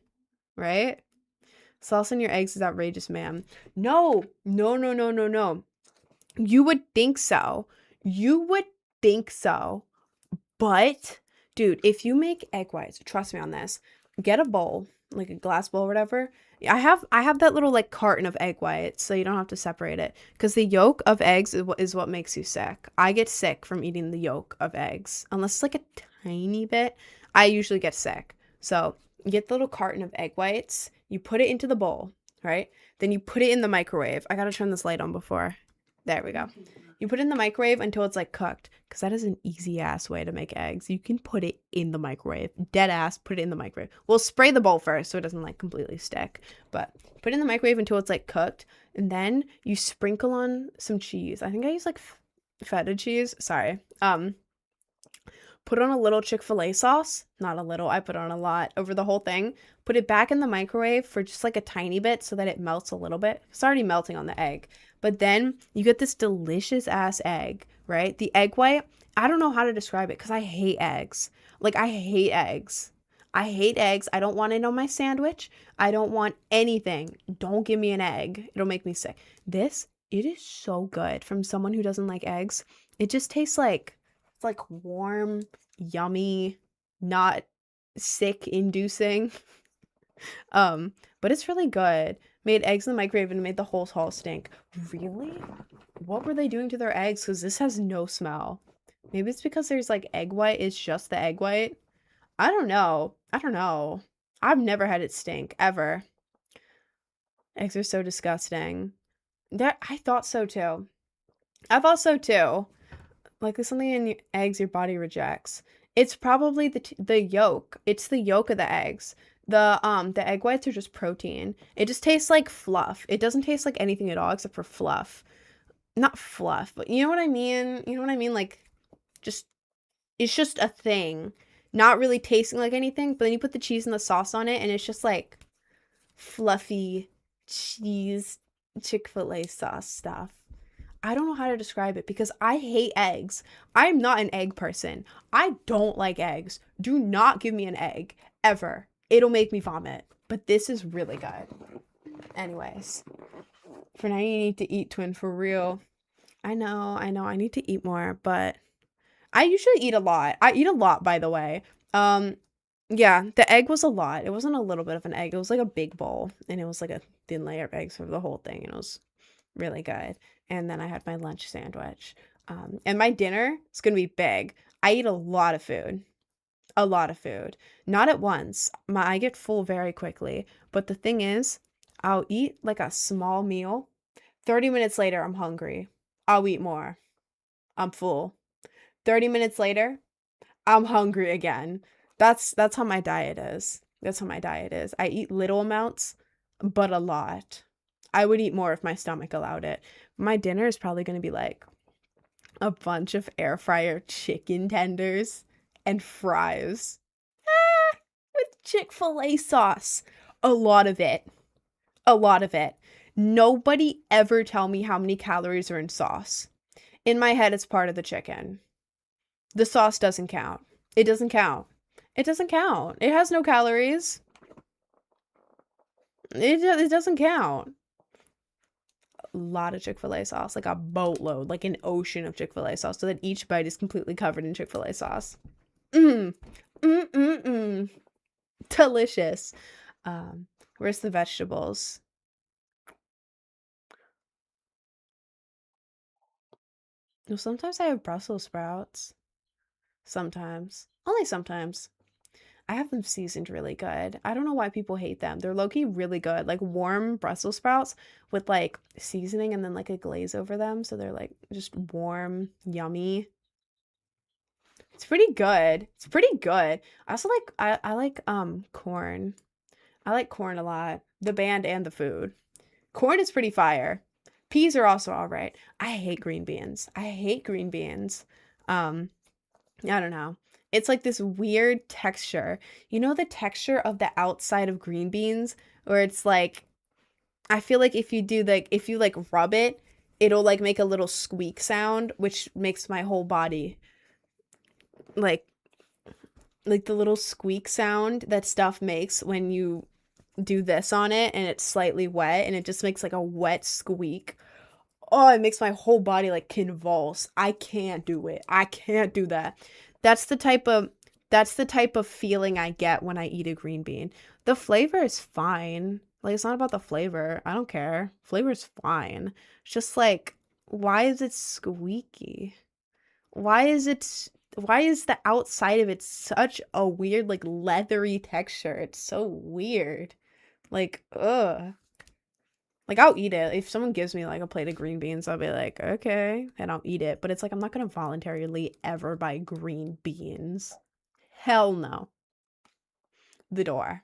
right? Sauce in your eggs is outrageous, ma'am. No, no, no, no, no, no. You would think so. You would think so. But, dude, if you make egg whites, trust me on this, get a bowl, like a glass bowl or whatever. I have that little like carton of egg whites, so you don't have to separate it. Because the yolk of eggs is what makes you sick. I get sick from eating the yolk of eggs. Unless it's like a tiny bit, I usually get sick. So you get the little carton of egg whites, you put it into the bowl, right? Then you put it in the microwave. I gotta turn this light on before. There we go. You put it in the microwave until it's like cooked, because that is an easy ass way to make eggs. You can put it in the microwave. Dead ass, put it in the microwave. We'll spray the bowl first so it doesn't like completely stick. But put it in the microwave until it's like cooked, and then you sprinkle on some cheese. I think I use like feta cheese. Sorry. Put on a little Chick-fil-A sauce. Not a little, I put on a lot over the whole thing. Put it back in the microwave for just like a tiny bit so that it melts a little bit. It's already melting on the egg. But then you get this delicious ass egg, right? The egg white, I don't know how to describe it because I hate eggs. Like, I hate eggs. I hate eggs. I don't want it on my sandwich. I don't want anything. Don't give me an egg. It'll make me sick. This, it is so good from someone who doesn't like eggs. It just tastes like, it's like warm, yummy, not sick inducing. But it's really good. Made eggs in the microwave and made the whole hall stink. Really? What were they doing to their eggs? Because this has no smell. Maybe it's because there's like egg white. It's just the egg white. I don't know. I don't know. I've never had it stink, ever. Eggs are so disgusting. I thought so too. I thought so too. Like there's something in eggs your body rejects. It's probably the yolk. It's the yolk of the eggs. The egg whites are just protein. It just tastes like fluff. It doesn't taste like anything at all except for fluff. Not fluff, but you know what I mean? You know what I mean? Like, just, it's just a thing. Not really tasting like anything, but then you put the cheese and the sauce on it, and it's just like fluffy cheese Chick-fil-A sauce stuff. I don't know how to describe it because I hate eggs. I'm not an egg person. I don't like eggs. Do not give me an egg, ever. It'll make me vomit. But this is really good. Anyways. For now, you need to eat, twin, for real. I know. I need to eat more, but I usually eat a lot. I eat a lot, by the way. Yeah, the egg was a lot. It wasn't a little bit of an egg. It was like a big bowl, and it was like a thin layer of eggs for the whole thing, and it was really good. And then I had my lunch sandwich. And my dinner is going to be big. I eat a lot of food. A lot of food. Not at once. I get full very quickly. But the thing is, I'll eat like a small meal. 30 minutes later, I'm hungry. I'll eat more. I'm full. 30 minutes later, I'm hungry again. That's how my diet is. That's how my diet is. I eat little amounts, but a lot. I would eat more if my stomach allowed it. My dinner is probably going to be like a bunch of air fryer chicken tenders and fries. With Chick-fil-A sauce. A lot of it. A lot of it. Nobody ever tell me how many calories are in sauce. In my head, it's part of the chicken. The sauce doesn't count. It doesn't count. It doesn't count. It has no calories. It doesn't count. A lot of Chick-fil-A sauce, like a boatload, like an ocean of Chick-fil-A sauce, so that each bite is completely covered in Chick-fil-A sauce. Delicious. Where's the vegetables? Well, sometimes I have Brussels sprouts. Sometimes. Only sometimes. I have them seasoned really good. I don't know why people hate them. They're low-key really good. Like warm Brussels sprouts with like seasoning and then like a glaze over them. So they're like just warm, yummy. It's pretty good. It's pretty good. I also like I like corn. I like corn a lot. The band and the food. Corn is pretty fire. Peas are also all right. I hate green beans. I hate green beans. I don't know. It's like this weird texture. You know the texture of the outside of green beans where it's like I feel like if you like rub it, it'll like make a little squeak sound which makes my whole body like the little squeak sound that stuff makes when you do this on it and it's slightly wet and it just makes like a wet squeak. Oh, it makes my whole body like convulse. I can't do it. I can't do that. That's the type of that's the type of feeling I get when I eat a green bean. The flavor is fine. Like it's not about the flavor. I don't care. Flavor's fine. It's just like why is it squeaky? Why is it why is the outside of it such a weird like leathery texture? It's so weird. Like, ugh. Like, I'll eat it. If someone gives me, like, a plate of green beans, I'll be like, okay, and I'll eat it. But it's like, I'm not gonna voluntarily ever buy green beans. Hell no. The door.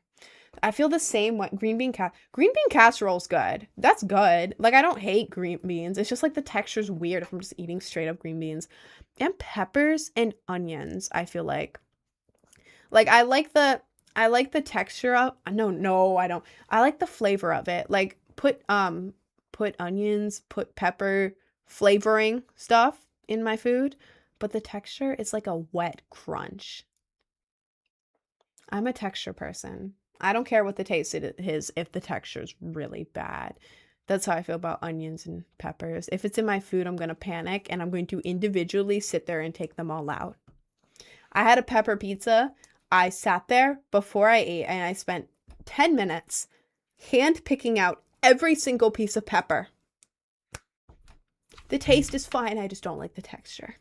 I feel the same way. Green bean casserole's good. That's good. Like, I don't hate green beans. It's just, like, the texture's weird if I'm just eating straight up green beans. And peppers and onions, I feel like. Like, I like the texture of, no, I don't. I like the flavor of it. Like, put onions, put pepper flavoring stuff in my food, but the texture is like a wet crunch. I'm a texture person. I don't care what the taste it is if the texture is really bad. That's how I feel about onions and peppers. If it's in my food, I'm going to panic and I'm going to individually sit there and take them all out. I had a pepper pizza. I sat there before I ate and I spent 10 minutes hand picking out every single piece of pepper. The taste is fine. I just don't like the texture.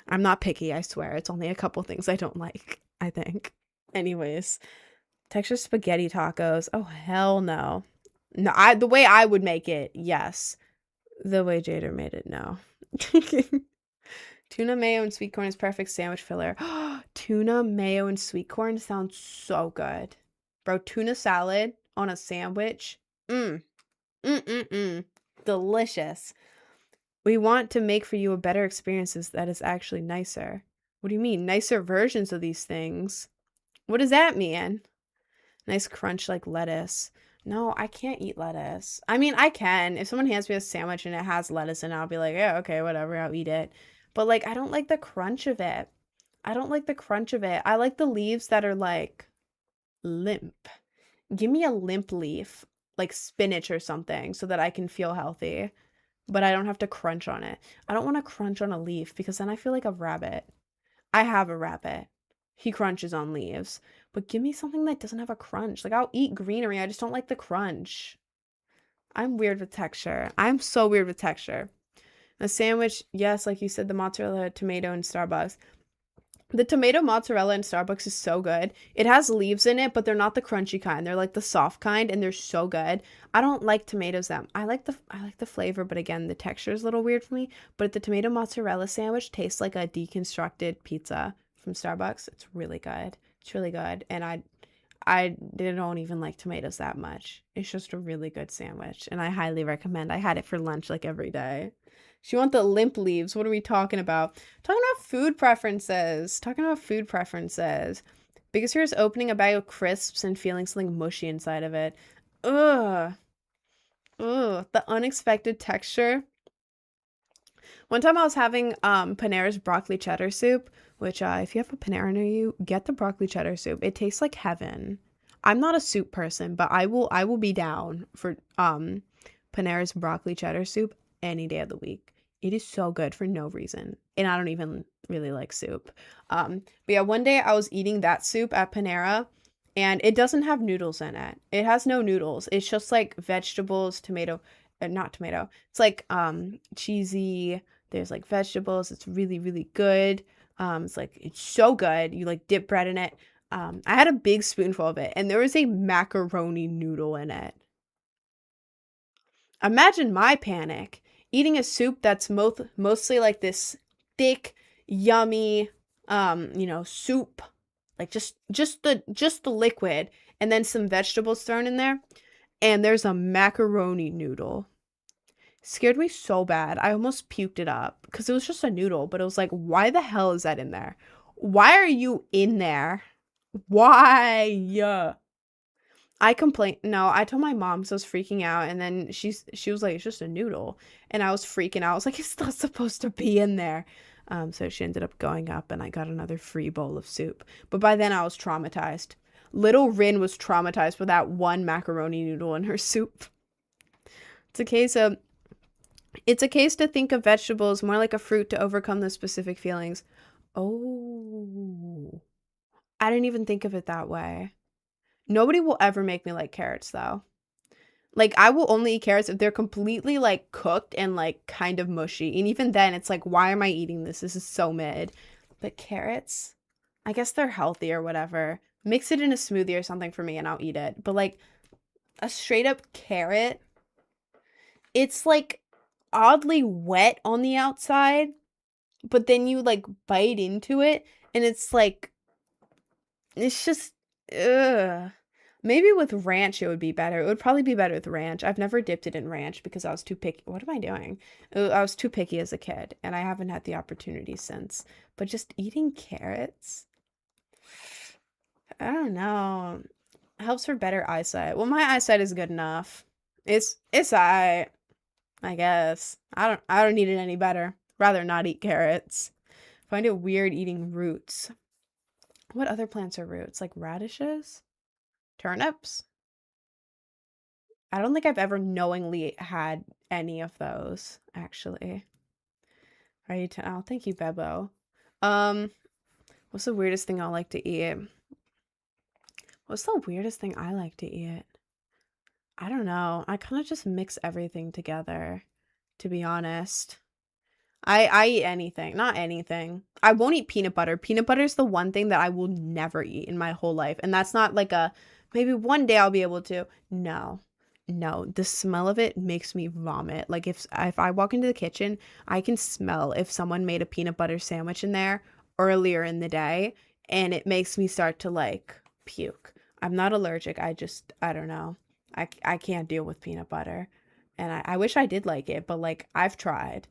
I'm not picky, I swear. It's only a couple things I don't like, I think. Anyways, texture spaghetti tacos. Oh, hell no. No, the way I would make it, yes. The way Jader made it, no. Tuna mayo and sweet corn is perfect sandwich filler. Tuna mayo and sweet corn sounds so good. Bro, tuna salad on a sandwich. Delicious. We want to make for you a better experience that is actually nicer. What do you mean? Nicer versions of these things? What does that mean? Nice crunch like lettuce. No, I can't eat lettuce. I mean, I can. If someone hands me a sandwich and it has lettuce in it, I'll be like, yeah, okay, whatever, I'll eat it. But, like, I don't like the crunch of it. I don't like the crunch of it. I like the leaves that are, like, limp. Give me a limp leaf, like spinach or something, so that I can feel healthy. But I don't have to crunch on it. I don't want to crunch on a leaf because then I feel like a rabbit. I have a rabbit. He crunches on leaves. But give me something that doesn't have a crunch. Like, I'll eat greenery. I just don't like the crunch. I'm weird with texture. I'm so weird with texture. A sandwich, yes, like you said, the mozzarella, tomato, and Starbucks. The tomato mozzarella in Starbucks is so good. It has leaves in it, but they're not the crunchy kind. They're like the soft kind, and they're so good. I don't like tomatoes that. I like the flavor, but again, the texture is a little weird for me. But the tomato mozzarella sandwich tastes like a deconstructed pizza from Starbucks. It's really good. It's really good, and I don't even like tomatoes that much. It's just a really good sandwich, and I highly recommend. I had it for lunch like every day. She want the limp leaves. What are we talking about? Talking about food preferences. Talking about food preferences. Biggest fear is opening a bag of crisps and feeling something mushy inside of it. Ugh. Ugh. The unexpected texture. One time I was having Panera's broccoli cheddar soup, which if you have a Panera near you, get the broccoli cheddar soup. It tastes like heaven. I'm not a soup person, but I will be down for Panera's broccoli cheddar soup any day of the week. It is so good for no reason. And I don't even really like soup. But yeah, one day I was eating that soup at Panera and it doesn't have noodles in it. It has no noodles. It's just like vegetables, tomato, not tomato. It's like cheesy. There's like vegetables. It's really, really good. It's so good. You like dip bread in it. I had a big spoonful of it and there was a macaroni noodle in it. Imagine my panic eating a soup that's mostly like this thick, yummy, soup, like just the liquid, and then some vegetables thrown in there, and there's a macaroni noodle. Scared me so bad. I almost puked it up because it was just a noodle, but it was like, why the hell is that in there? Why are you in there? Why? I complained. No, I told my mom, so I was freaking out, and then she was like, "It's just a noodle," and I was freaking out. I was like, "It's not supposed to be in there." So she ended up going up, and I got another free bowl of soup. But by then, I was traumatized. Little Rin was traumatized with that one macaroni noodle in her soup. It's a case of. It's a case to think of vegetables more like a fruit to overcome the specific feelings. Oh, I didn't even think of it that way. Nobody will ever make me like carrots, though. Like, I will only eat carrots if they're completely, like, cooked and, like, kind of mushy. And even then, it's like, why am I eating this? This is so mid. But carrots, I guess they're healthy or whatever. Mix it in a smoothie or something for me and I'll eat it. But, like, a straight up carrot, it's, like, oddly wet on the outside. But then you, like, bite into it and it's, like, it's just, ugh. Maybe with ranch it would be better. It would probably be better with ranch. I've never dipped it in ranch because I was too picky. What am I doing? I was too picky as a kid, and I haven't had the opportunity since. But just eating carrots, I don't know. Helps for better eyesight. Well, my eyesight is good enough. It's I guess. I don't need it any better. Rather not eat carrots. Find it weird eating roots. What other plants are roots? Like radishes? Turnips? I don't think I've ever knowingly had any of those, actually. Right? Oh, thank you, Bebo. Um, what's the weirdest thing I like to eat? What's the weirdest thing I like to eat? I don't know. I kind of just mix everything together, to be honest. I eat anything, not anything. I won't eat peanut butter. Peanut butter is the one thing that I will never eat in my whole life. And that's not like a maybe one day I'll be able to. No. No, the smell of it makes me vomit. Like if I walk into the kitchen, I can smell if someone made a peanut butter sandwich in there earlier in the day and it makes me start to like puke. I'm not allergic. I don't know. I can't deal with peanut butter. And I wish I did like it, but like I've tried.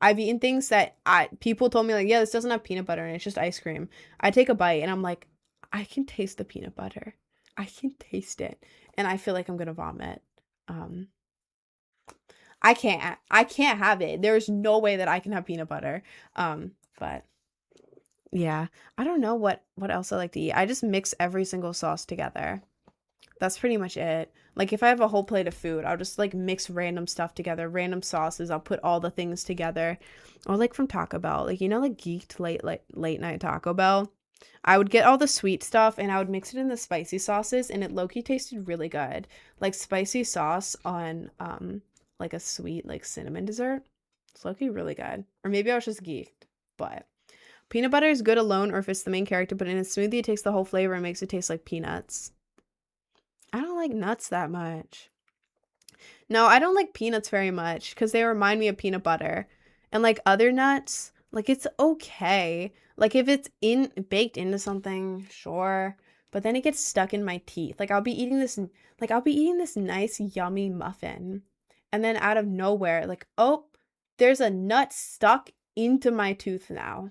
I've eaten things that people told me like, yeah, this doesn't have peanut butter and it's just ice cream. I take a bite and I'm like, I can taste the peanut butter. I can taste it. And I feel like I'm gonna vomit. Um, I can't have it. There's no way that I can have peanut butter. But yeah, I don't know what else I like to eat. I just mix every single sauce together. That's pretty much it. Like if I have a whole plate of food, I'll just like mix random stuff together, random sauces. I'll put all the things together. Or like from Taco Bell, like like geeked late night Taco Bell. I would get all the sweet stuff and I would mix it in the spicy sauces and it low-key tasted really good. Like spicy sauce on like a sweet like cinnamon dessert. It's low-key really good. Or maybe I was just geeked. But peanut butter is good alone or if it's the main character, but in a smoothie it takes the whole flavor and makes it taste like peanuts. I don't like nuts that much. No, I don't like peanuts very much because they remind me of peanut butter. And like other nuts, like it's okay. Like if it's baked into something, sure. But then it gets stuck in my teeth. Like I'll be eating this nice yummy muffin. And then out of nowhere, like, oh, there's a nut stuck into my tooth now.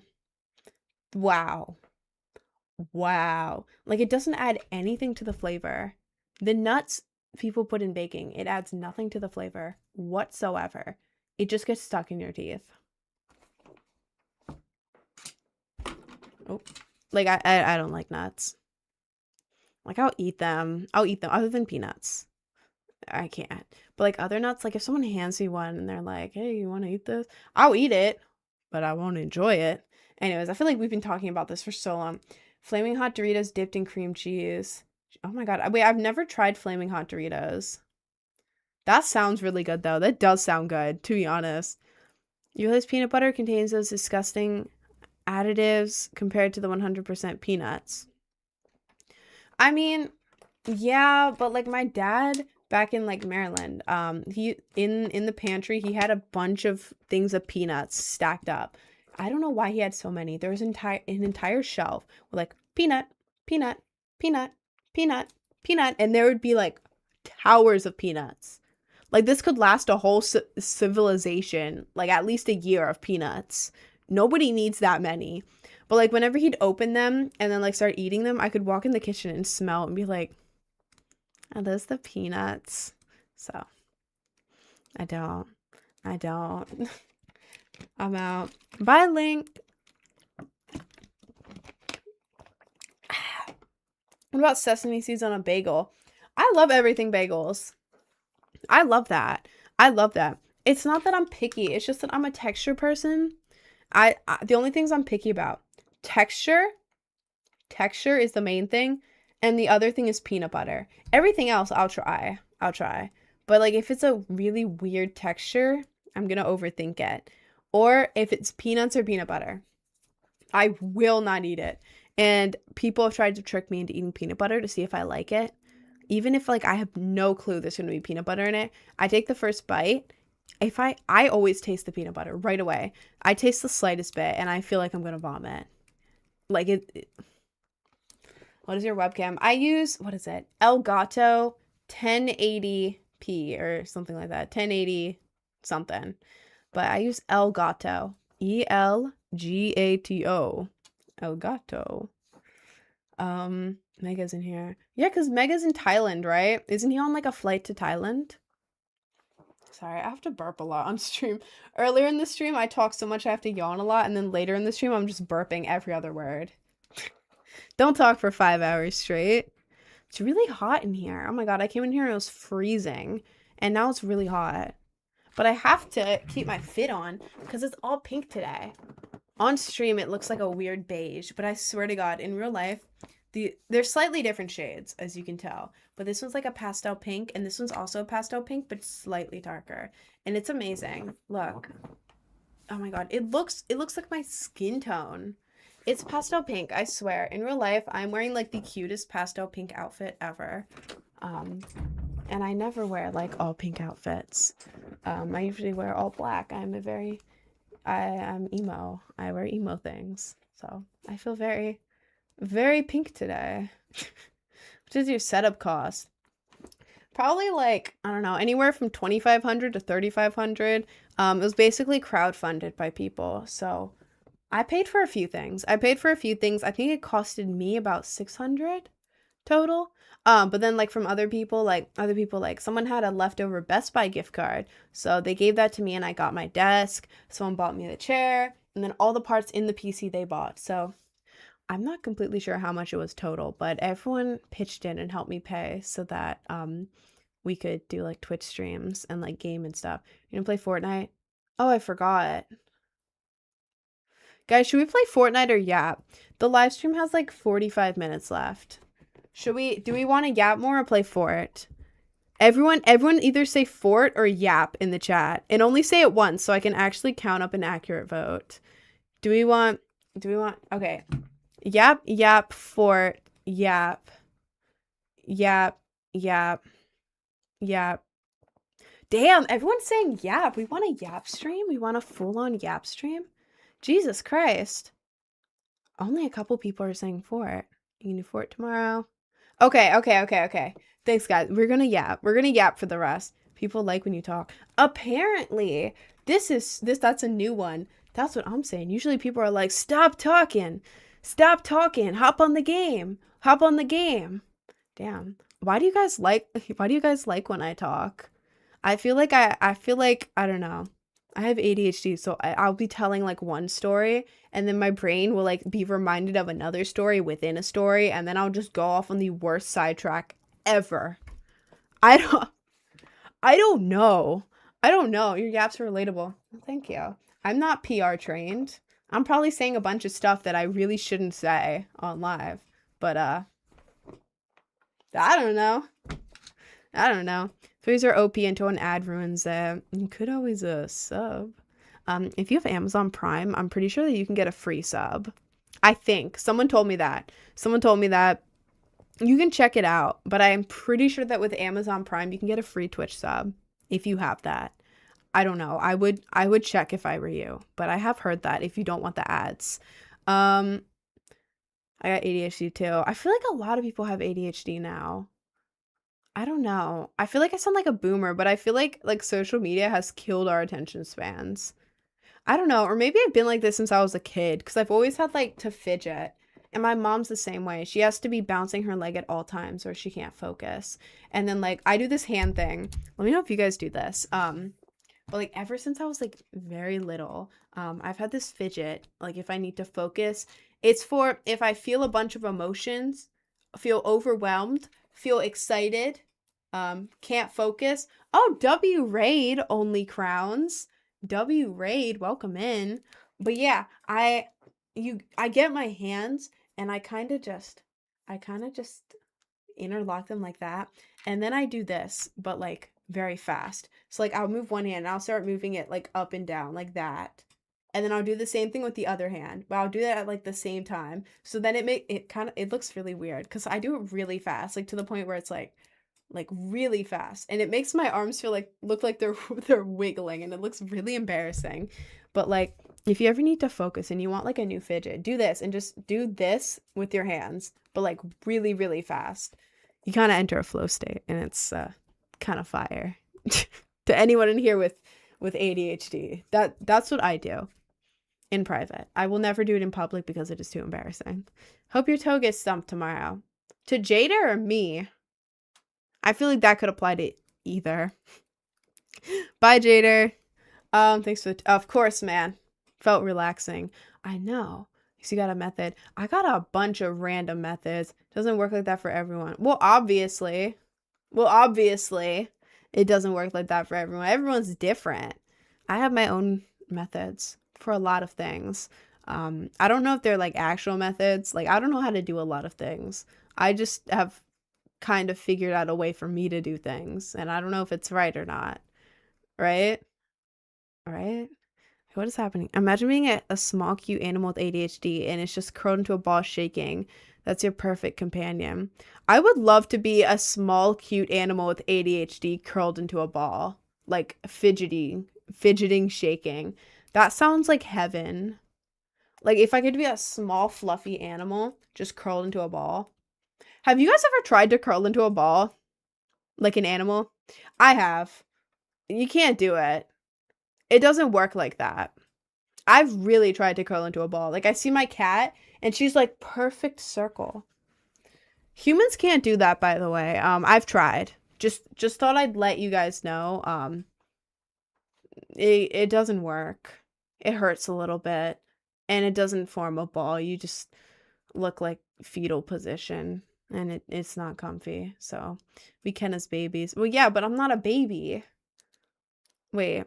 Wow. Wow. Like it doesn't add anything to the flavor. The nuts people put in baking, it adds nothing to the flavor whatsoever. It just gets stuck in your teeth. Oh, like I don't like nuts. Like I'll eat them other than peanuts. I can't. But like other nuts, like if someone hands me one and they're like, hey, you want to eat this? I'll eat it, but I won't enjoy it. Anyways, I feel like we've been talking about this for so long. Flaming Hot Doritos dipped in cream cheese. Oh my god. Wait, I've never tried Flaming Hot Doritos. That sounds really good though. That does sound good, to be honest. You realize peanut butter contains those disgusting additives compared to the 100% peanuts. I mean, yeah, but like my dad back in like Maryland, he in the pantry, he had a bunch of things of peanuts stacked up. I don't know why he had so many. There was an entire shelf with like peanut, peanut, peanut, peanut, peanut, and there would be like towers of peanuts. Like this could last a whole civilization, like at least a year of peanuts. Nobody needs that many. But like whenever he'd open them and then like start eating them, I could walk in the kitchen and smell and be like, are those the peanuts? So I don't. I'm out. Bye, Link. What about sesame seeds on a bagel? I love everything bagels. I love that. It's not that I'm picky. It's just that I'm a texture person. The only things I'm picky about, texture is the main thing, and the other thing is peanut butter. Everything else I'll try. But like if it's a really weird texture, I'm gonna overthink it. Or if it's peanuts or peanut butter, I will not eat it. And people have tried to trick me into eating peanut butter to see if I like it. Even if like I have no clue there's gonna be peanut butter in it, I take the first bite. If I always taste the peanut butter right away. I taste the slightest bit and I feel like I'm gonna vomit. Like what is your webcam? I use, what is it? Elgato 1080p or something like that. 1080 something. But I use Elgato. Elgato. Elgato. Mega's in here. Yeah, because Mega's in Thailand, right? Isn't he on like a flight to Thailand? Sorry, I have to burp a lot on stream. Earlier in the stream, I talk so much I have to yawn a lot, and then later in the stream, I'm just burping every other word. Don't talk for 5 hours straight. It's really hot in here. Oh my god, I came in here and it was freezing, and now it's really hot. But I have to keep my fit on because it's all pink today. On stream, it looks like a weird beige, but I swear to god, in real life, they're slightly different shades, as you can tell. But this one's like a pastel pink, and this one's also a pastel pink, but slightly darker. And it's amazing. Look. Oh my god, it looks like my skin tone. It's pastel pink, I swear. In real life, I'm wearing like the cutest pastel pink outfit ever. And I never wear like all pink outfits. I usually wear all black. I'm emo. I wear emo things. So I feel very, very pink today. What is your setup cost? Probably like, I don't know, anywhere from $2,500 to $3,500. It was basically crowdfunded by people. So I paid for a few things. I think it costed me about $600 total. But then like from other people, like someone had a leftover Best Buy gift card. So they gave that to me and I got my desk. Someone bought me the chair and then all the parts in the PC they bought. So I'm not completely sure how much it was total, but everyone pitched in and helped me pay so that we could do like Twitch streams and like game and stuff. You gonna play Fortnite? Oh, I forgot. Guys, should we play Fortnite or Yap? The live stream has like 45 minutes left. Do we want to Yap more or play Fort? Everyone either say fort or yap in the chat, and only say it once so I can actually count up an accurate vote. Do we want, okay. Yap, yap, fort, yap, yap, yap, yap. Damn, everyone's saying yap. We want a yap stream? We want a full-on yap stream? Jesus Christ. Only a couple people are saying fort. You can do fort tomorrow. Okay. Thanks, guys. We're gonna yap. We're gonna yap for the rest. People like when you talk. Apparently, that's a new one. That's what I'm saying. Usually people are like, stop talking. Stop talking. Hop on the game. Hop on the game. Damn. Why do you guys like when I talk? I feel like I don't know. I have ADHD, so I'll be telling like one story, and then my brain will like be reminded of another story within a story, and then I'll just go off on the worst sidetrack ever. I don't know. Your yaps are relatable. Thank you. I'm not PR trained. I'm probably saying a bunch of stuff that I really shouldn't say on live, but I don't know. Threes are OP until an ad ruins it. You could always sub. If you have Amazon Prime, I'm pretty sure that you can get a free sub. I think. Someone told me that. You can check it out, but I am pretty sure that with Amazon Prime, you can get a free Twitch sub if you have that. I don't know. I would check if I were you, but I have heard that if you don't want the ads. I got ADHD too. I feel like a lot of people have ADHD now. I don't know. I feel like I sound like a boomer, but I feel like social media has killed our attention spans. I don't know, or maybe I've been like this since I was a kid, because I've always had like to fidget. And my mom's the same way. She has to be bouncing her leg at all times or she can't focus. And then like I do this hand thing. Let me know if you guys do this. But like ever since I was like very little, I've had this fidget. Like if I need to focus, it's for if I feel a bunch of emotions, feel overwhelmed, feel excited, can't focus. Oh, W Raid only crowns. W Raid, welcome in. But yeah, I get my hands and I kind of just interlock them like that. And then I do this, but like very fast. So like I'll move one hand and I'll start moving it like up and down like that. And then I'll do the same thing with the other hand, but I'll do that at like the same time. So then it looks really weird because I do it really fast, like to the point where it's like really fast, and it makes my arms look like they're wiggling, and it looks really embarrassing. But like if you ever need to focus and you want like a new fidget, do this and just do this with your hands, but like really, really fast. You kind of enter a flow state, and it's kind of fire. To anyone in here with ADHD, that's what I do in private. I will never do it in public because it is too embarrassing. Hope your toe gets stumped tomorrow. To Jada or me? I feel like that could apply to either. Bye, Jader. Thanks for of course, man. Felt relaxing. I know. So you got a method. I got a bunch of random methods. Doesn't work like that for everyone. Well, obviously, it doesn't work like that for everyone. Everyone's different. I have my own methods for a lot of things. I don't know if they're like actual methods. Like I don't know how to do a lot of things. I just have kind of figured out a way for me to do things, and I don't know if it's right or not. Right? What is happening? Imagine being a small cute animal with ADHD and it's just curled into a ball shaking. That's your perfect companion. I would love to be a small cute animal with ADHD curled into a ball, like fidgeting, shaking. That sounds like heaven. Like if I could be a small fluffy animal just curled into a ball. Have you guys ever tried to curl into a ball? Like an animal? I have. You can't do it. It doesn't work like that. I've really tried to curl into a ball. Like I see my cat and she's like perfect circle. Humans can't do that, by the way. I've tried. Just thought I'd let you guys know. It doesn't work. It hurts a little bit and it doesn't form a ball. You just look like fetal position. And it's not comfy, so we can as babies. Well, yeah, but I'm not a baby. Wait.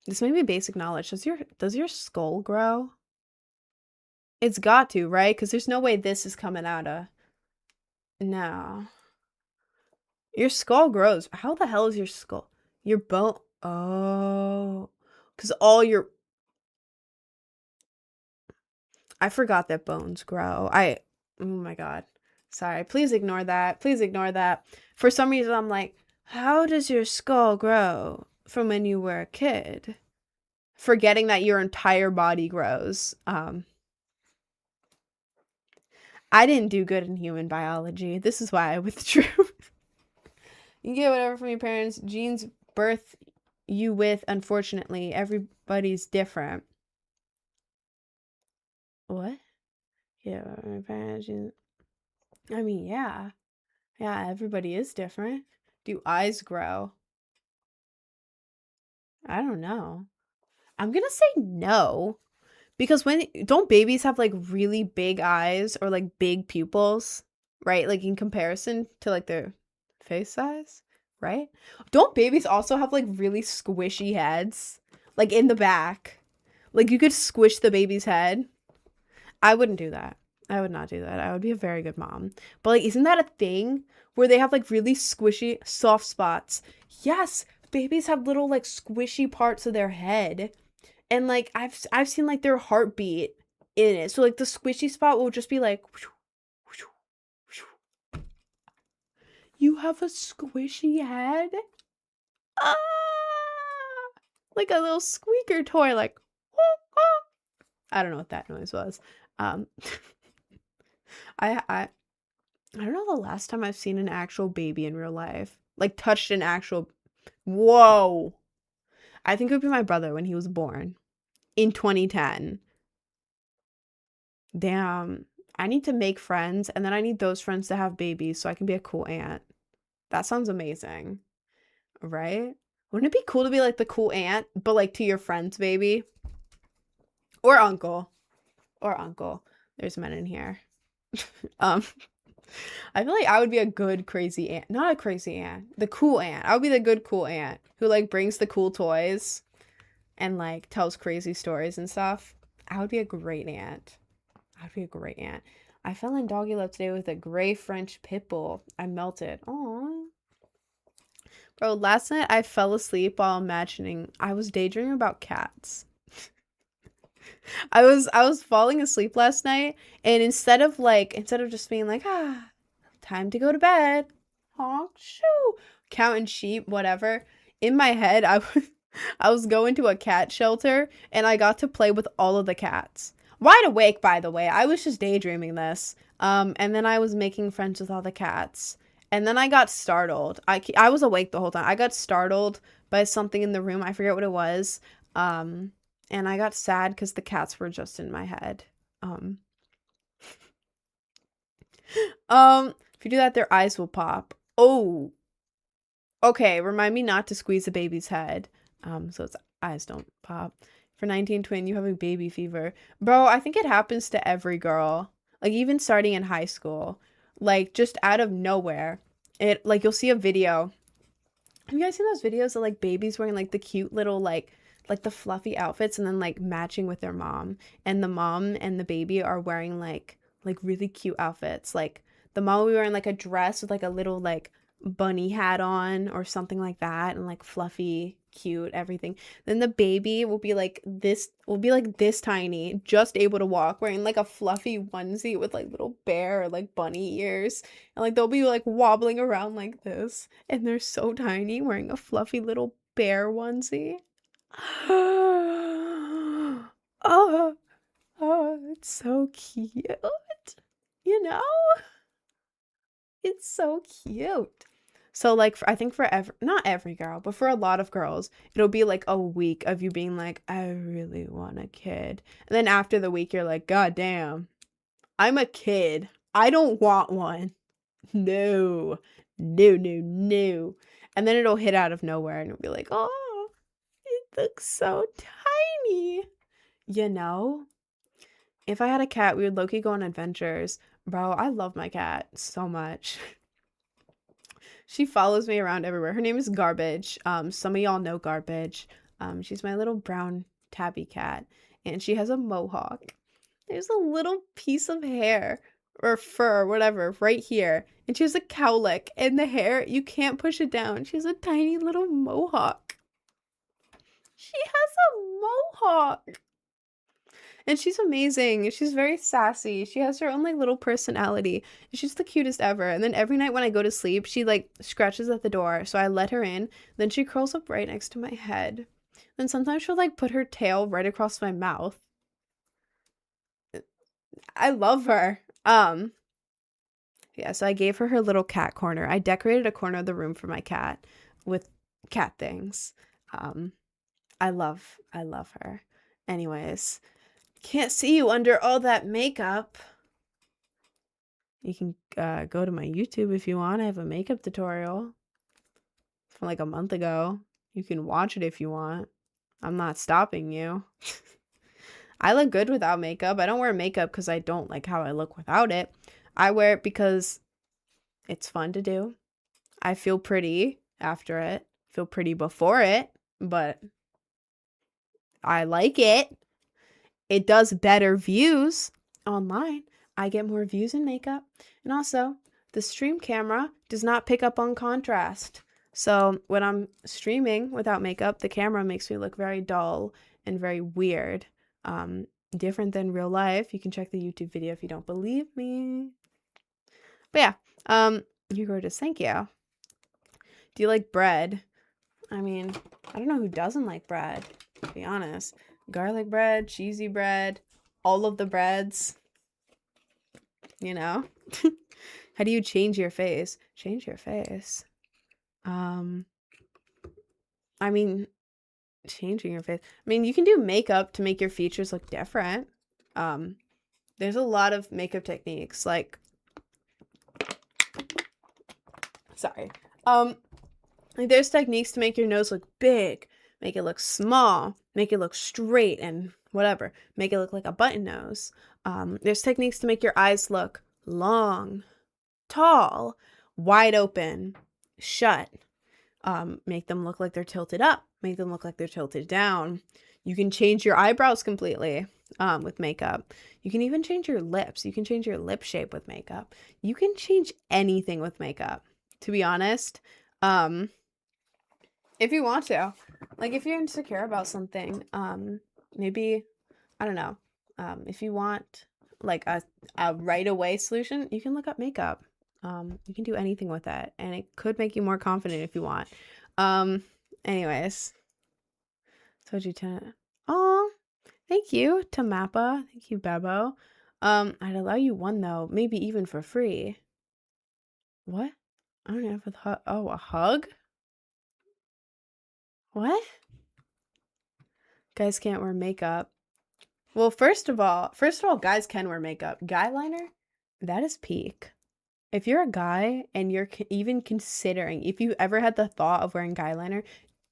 This may be basic knowledge. Does your skull grow? It's got to, right? Because there's no way this is coming out of... No. Your skull grows. How the hell is your skull? Your bone. Oh. Because all your. I forgot that bones grow. Oh my God. Sorry. Please ignore that. Please ignore that. For some reason, I'm like, how does your skull grow from when you were a kid? Forgetting that your entire body grows. I didn't do good in human biology. This is why I withdrew. You get whatever from your parents. Genes birth you with, unfortunately. Everybody's different. What? Yeah, my parents. I mean, yeah. Yeah, everybody is different. Do eyes grow? I don't know. I'm gonna say no. Because don't babies have like really big eyes or like big pupils, right? Like in comparison to like their face size, right? Don't babies also have like really squishy heads, like in the back? Like you could squish the baby's head. I wouldn't do that. I would not do that. I would be a very good mom. But like, isn't that a thing where they have like really squishy soft spots? Yes, babies have little like squishy parts of their head. And like I've seen like their heartbeat in it. So like the squishy spot will just be like you have a squishy head? Ah! Like a little squeaker toy like I don't know what that noise was. Um I don't know the last time I've seen an actual baby in real life. Like touched an actual Whoa. I think it would be my brother when he was born in 2010. Damn. I need to make friends and then I need those friends to have babies so I can be a cool aunt. That sounds amazing. Right? Wouldn't it be cool to be like the cool aunt, but like to your friend's baby? Or uncle. Or uncle. There's men in here. um I feel like I would be a good crazy aunt. Not a crazy aunt. The cool aunt. I would be the good cool aunt who like brings the cool toys and like tells crazy stories and stuff. I would be a great aunt. I'd be a great aunt. I fell in doggy love today with a gray French pit bull. I melted. Aww. Bro, last night I fell asleep while imagining I was daydreaming about cats. I was falling asleep last night and instead of just being like, time to go to bed. Honk shoo. Counting sheep, whatever. In my head, I was going to a cat shelter and I got to play with all of the cats. Wide awake, by the way. I was just daydreaming this. And then I was making friends with all the cats. And then I got startled. I was awake the whole time. I got startled by something in the room. I forget what it was. And I got sad because the cats were just in my head. If you do that, their eyes will pop. Oh. Okay, remind me not to squeeze a baby's head. So its eyes don't pop. For 19 twin, you have a baby fever. Bro, I think it happens to every girl. Like even starting in high school. Like just out of nowhere. Like you'll see a video. Have you guys seen those videos of like babies wearing like the cute little like the fluffy outfits and then like matching with their mom? And the mom and the baby are wearing like really cute outfits. Like the mom will be wearing like a dress with like a little like bunny hat on or something like that and like fluffy cute everything. Then the baby will be like this tiny, just able to walk, wearing like a fluffy onesie with like little bear or like bunny ears, and like they'll be like wobbling around like this and they're so tiny wearing a fluffy little bear onesie. Oh, it's so cute, you know. It's so cute. So like I think for not every girl, but for a lot of girls, it'll be like a week of you being like, I really want a kid. And then after the week, you're like, God damn, I'm a kid. I don't want one. No, no, no, no. And then it'll hit out of nowhere and it'll be like, oh, it looks so tiny. You know? If I had a cat, we would low-key go on adventures. Bro, I love my cat so much. She follows me around everywhere. Her name is Garbage. Some of y'all know Garbage. She's my little brown tabby cat, and she has a mohawk. There's a little piece of hair or fur, whatever, right here. And she has a cowlick, and the hair, you can't push it down. She has a tiny little mohawk. She has a mohawk. And she's amazing. She's very sassy. She has her own like little personality. She's the cutest ever. And then every night when I go to sleep, she like scratches at the door. So I let her in. Then she curls up right next to my head. Then sometimes she'll like put her tail right across my mouth. I love her. Yeah, so I gave her her little cat corner. I decorated a corner of the room for my cat with cat things. I love her. Anyways, can't see you under all that makeup. You can go to my YouTube if you want. I have a makeup tutorial from like a month ago. You can watch it if you want. I'm not stopping you. I look good without makeup. I don't wear makeup because I don't like how I look without it. I wear it because it's fun to do. I feel pretty after it. Feel pretty before it, but I like it. It does better views online. I get more views in makeup. And also, the stream camera does not pick up on contrast. So when I'm streaming without makeup, the camera makes me look very dull and very weird. Different than real life. You can check the YouTube video if you don't believe me. But yeah, you're gorgeous. Thank you. Do you like bread? I mean, I don't know who doesn't like bread, to be honest. Garlic bread, cheesy bread, all of the breads. You know? How do you change your face? Change your face. I mean, changing your face. I mean, you can do makeup to make your features look different. There's a lot of makeup techniques, like, sorry. Like there's techniques to make your nose look big, make it look small, make it look straight and whatever, make it look like a button nose. There's techniques to make your eyes look long, tall, wide open, shut. Make them look like they're tilted up, make them look like they're tilted down. You can change your eyebrows completely with makeup. You can even change your lips. You can change your lip shape with makeup. You can change anything with makeup, to be honest. If you want to. Like, if you're insecure about something, maybe, I don't know, if you want, like, a right-away solution, you can look up makeup. You can do anything with it, and it could make you more confident if you want. Anyways. Told you to... Oh, thank you, Tamapa. Thank you, Bebo. I'd allow you one, though. Maybe even for free. What? I don't know if it's... Oh, a hug? What? Guys can't wear makeup. Well, first of all, guys can wear makeup. Guy liner, that is peak. If you're a guy and you're even considering, if you ever had the thought of wearing guy liner,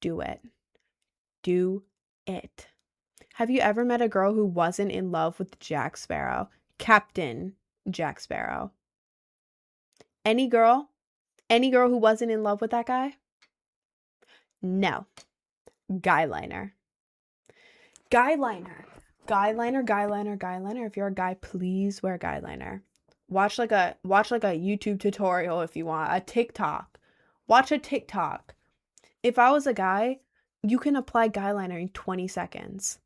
do it. Do it. Have you ever met a girl who wasn't in love with Jack Sparrow? Captain Jack Sparrow. Any girl who wasn't in love with that guy? No. Guy liner. Guy liner. Guy liner, guy liner, guy liner. If you're a guy, please wear guy liner. Watch like a YouTube tutorial if you want. A TikTok. Watch a TikTok. If I was a guy, you can apply guy liner in 20 seconds.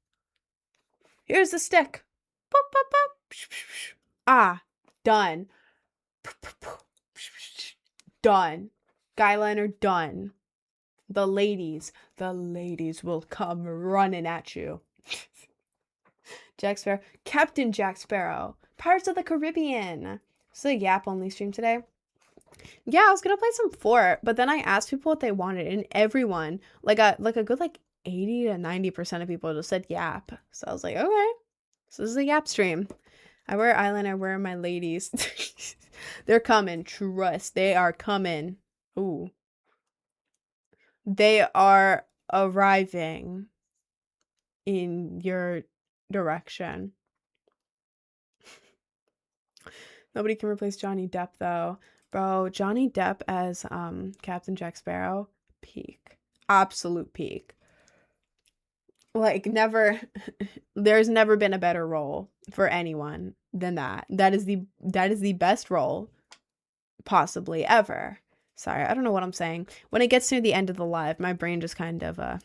Here's the stick. Pop, pop, pop. Ah, done. Done. Guy liner done. The ladies will come running at you. Jack Sparrow. Captain Jack Sparrow. Pirates of the Caribbean. It's a YAP only stream today. Yeah, I was gonna play some Fort, but then I asked people what they wanted, and everyone, like a good 80 to 90% of people just said YAP. So I was like, okay. So this is a YAP stream. I wear eyeliner, I wear my ladies. They're coming. Trust. They are coming. Ooh. They are arriving in your direction. Nobody can replace Johnny Depp, though. Bro, Johnny Depp as Captain Jack Sparrow, peak. Absolute peak. Like, never... There's never been a better role for anyone than that. That is the best role possibly ever. Sorry, I don't know what I'm saying. When it gets near the end of the live, my brain just kind of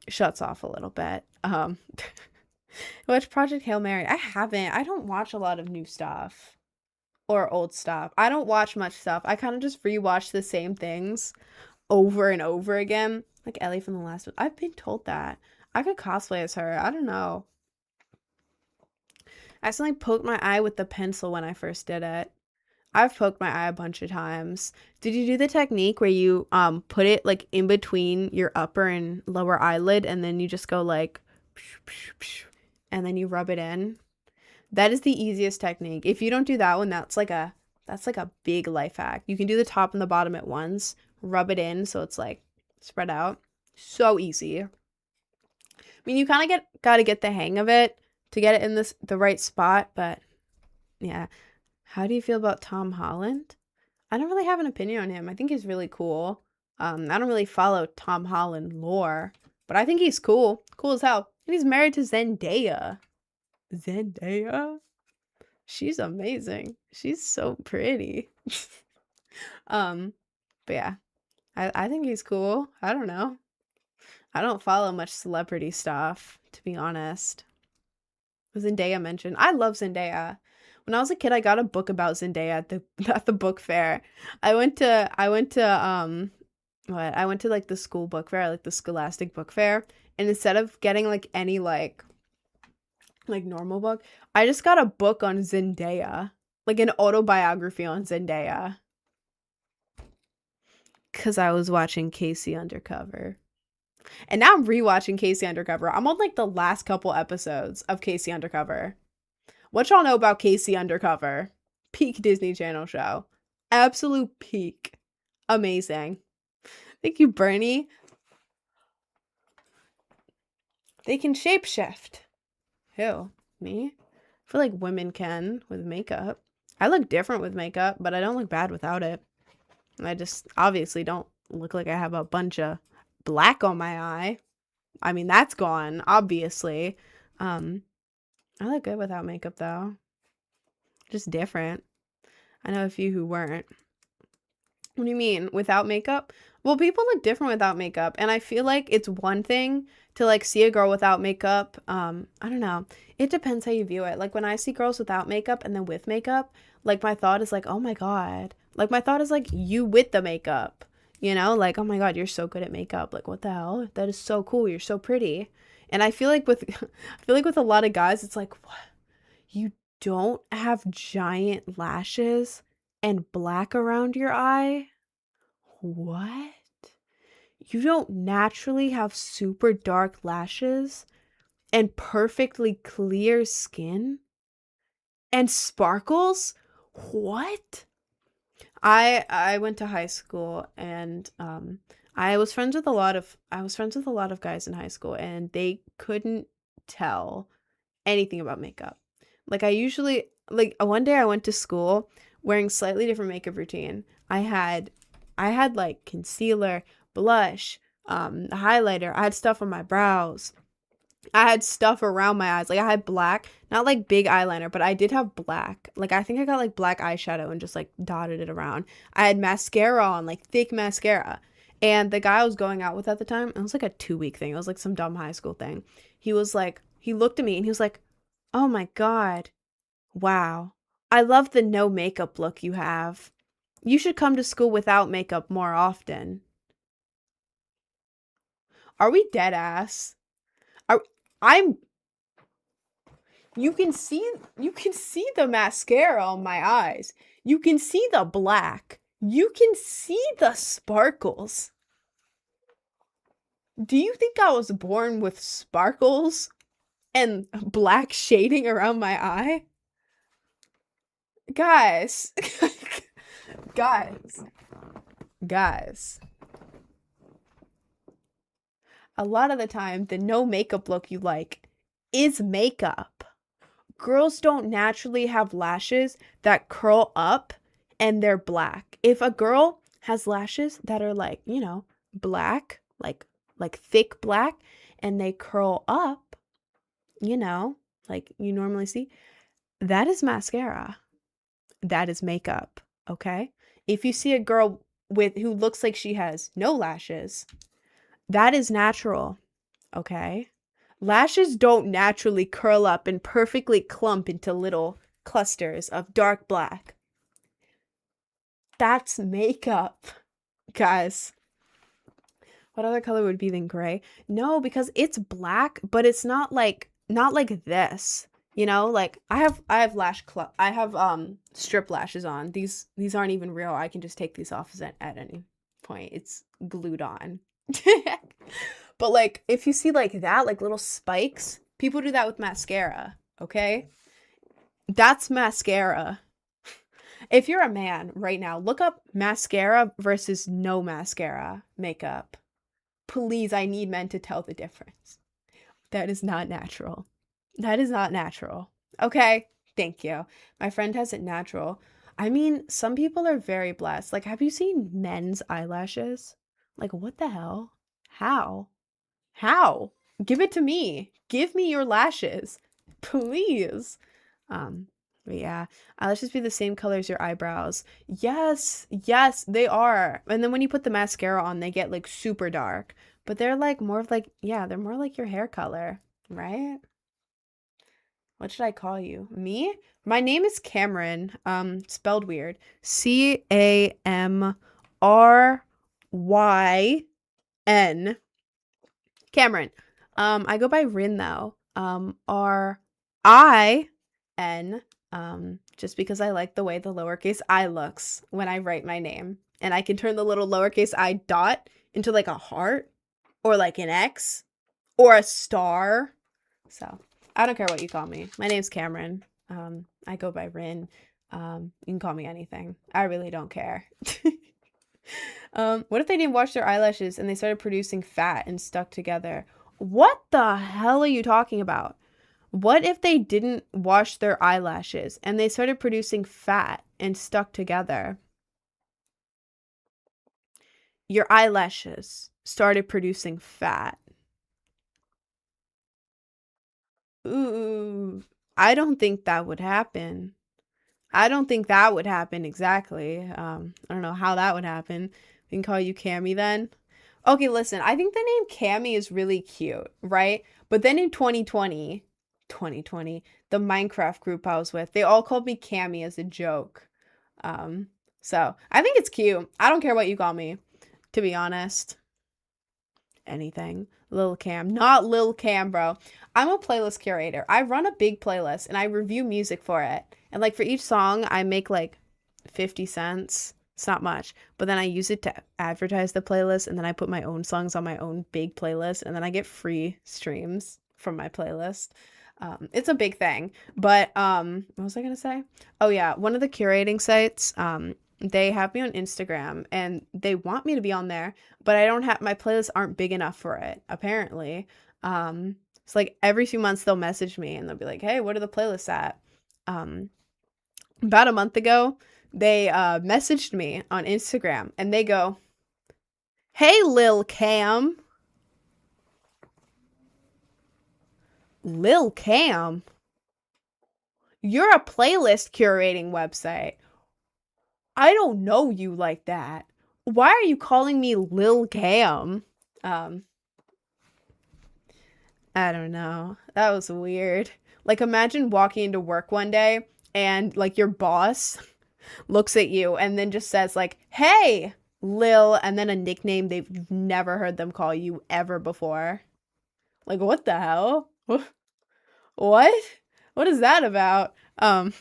shuts off a little bit. Watch Project Hail Mary. I haven't. I don't watch a lot of new stuff or old stuff. I don't watch much stuff. I kind of just rewatch the same things over and over again. Like Ellie from the last one. I've been told that. I could cosplay as her. I don't know. I accidentally poked my eye with the pencil when I first did it. I've poked my eye a bunch of times. Did you do the technique where you put it like in between your upper and lower eyelid and then you just go like and then you rub it in? That is the easiest technique. If you don't do that one, that's like a big life hack. You can do the top and the bottom at once, rub it in so it's like spread out. So easy. I mean, you kind of got to get the hang of it to get it in the right spot, but yeah. How do you feel about Tom Holland? I don't really have an opinion on him. I think he's really cool. I don't really follow Tom Holland lore, but I think he's cool. Cool as hell. And he's married to Zendaya. Zendaya? She's amazing. She's so pretty. But yeah. I think he's cool. I don't know. I don't follow much celebrity stuff, to be honest. Zendaya mentioned. I love Zendaya. When I was a kid, I got a book about Zendaya at the book fair. I went to like the school book fair, like the Scholastic book fair, and instead of getting like any like normal book, I just got a book on Zendaya, like an autobiography on Zendaya. Cause I was watching Casey Undercover. And now I'm rewatching Casey Undercover. I'm on like the last couple episodes of Casey Undercover. What y'all know about Casey Undercover? Peak Disney Channel show. Absolute peak. Amazing. Thank you, Bernie. They can shapeshift. Who? Me? I feel like women can with makeup. I look different with makeup, but I don't look bad without it. I just obviously don't look like I have a bunch of black on my eye. I mean, that's gone, obviously. I look good without makeup, though. Just different. I know a few who weren't. What do you mean? Without makeup? Well, people look different without makeup. And I feel like it's one thing to, like, see a girl without makeup. I don't know. It depends how you view it. Like, when I see girls without makeup and then with makeup, like, my thought is like, oh my God. Like, my thought is like, you with the makeup. You know? Like, oh my God, you're so good at makeup. Like, what the hell? That is so cool. You're so pretty. And I feel like with a lot of guys, it's like, what? You don't have giant lashes and black around your eye? What? You don't naturally have super dark lashes and perfectly clear skin and sparkles? What? I went to high school and I was friends with a lot of guys in high school and they couldn't tell anything about makeup. Like one day I went to school wearing slightly different makeup routine. I had like concealer, blush, a highlighter. I had stuff on my brows. I had stuff around my eyes. Like I had black, not like big eyeliner, but I did have black. Like I think I got like black eyeshadow and just like dotted it around. I had mascara on, like thick mascara. And the guy I was going out with at the time, it was like a 2-week thing. It was like some dumb high school thing. He looked at me and he was like, "Oh my God. Wow. I love the no makeup look you have. You should come to school without makeup more often." Are we dead ass? I'm You can see the mascara on my eyes. You can see the black. You can see the sparkles. Do you think I was born with sparkles and black shading around my eye? Guys. Guys. A lot of the time, the no makeup look you like is makeup. Girls don't naturally have lashes that curl up and they're black. If a girl has lashes that are like, you know, black, like thick black, and they curl up, you know, like you normally see, That is mascara. That is makeup, okay? If you see a girl who looks like she has no lashes, that is natural, okay? Lashes don't naturally curl up and perfectly clump into little clusters of dark black. That's makeup, guys. What other color would be than gray? No, because it's black, but it's not like this. You know, like I have strip lashes on. These aren't even real. I can just take these off at any point. It's glued on. But like if you see like that, like little spikes, people do that with mascara, okay? That's mascara. If you're a man right now, look up mascara versus no mascara makeup. Please, I need men to tell the difference. That is not natural. That is not natural. Okay, thank you. My friend has it natural. I mean, some people are very blessed. Like, have you seen men's eyelashes? Like, what the hell? How? How? Give it to me. Give me your lashes. Please. Um, but yeah, eyelashes be the same color as your eyebrows. Yes, yes, they are. And then when you put the mascara on, they get like super dark. But they're like more of like, yeah, they're more like your hair color, right? What should I call you? Me? My name is Cameron. Spelled weird. Camryn. Cameron. I go by Rin though. RIN. Just because I like the way the lowercase I looks when I write my name. And I can turn the little lowercase I dot into like a heart or like an X or a star. So I don't care what you call me. My name's Cameron. I go by Rin. You can call me anything. I really don't care. What if they didn't wash their eyelashes and they started producing fat and stuck together? What the hell are you talking about? What if they didn't wash their eyelashes and they started producing fat and stuck together? Your eyelashes started producing fat. Ooh, I don't think that would happen. I don't think that would happen exactly. I don't know how that would happen. We can call you Cammy then. Okay, listen, I think the name Cammy is really cute, right? But then in 2020, the Minecraft group I was with, they all called me Cammy as a joke. Um, so I think it's cute. I don't care what you call me, to be honest. Anything. Lil Cam. Not Lil Cam, bro. I'm a playlist curator. I run a big playlist and I review music for it. And like for each song, I make like 50 cents. It's not much. But then I use it to advertise the playlist and then I put my own songs on my own big playlist and then I get free streams from my playlist. It's a big thing. But what was I gonna say? Oh yeah, one of the curating sites, they have me on Instagram and they want me to be on there, but I don't have my playlists aren't big enough for it, apparently. It's like every few months they'll message me and they'll be like, "Hey, what are the playlists at?" About a month ago, they messaged me on Instagram and they go, "Hey, Lil Cam." Lil Cam? You're a playlist curating website. I don't know you like that. Why are you calling me Lil Cam? Um, I don't know. That was weird. Like, imagine walking into work one day and, like, your boss looks at you and then just says, like, "Hey, Lil," and then a nickname they've never heard them call you ever before. Like, what the hell? What? What is that about?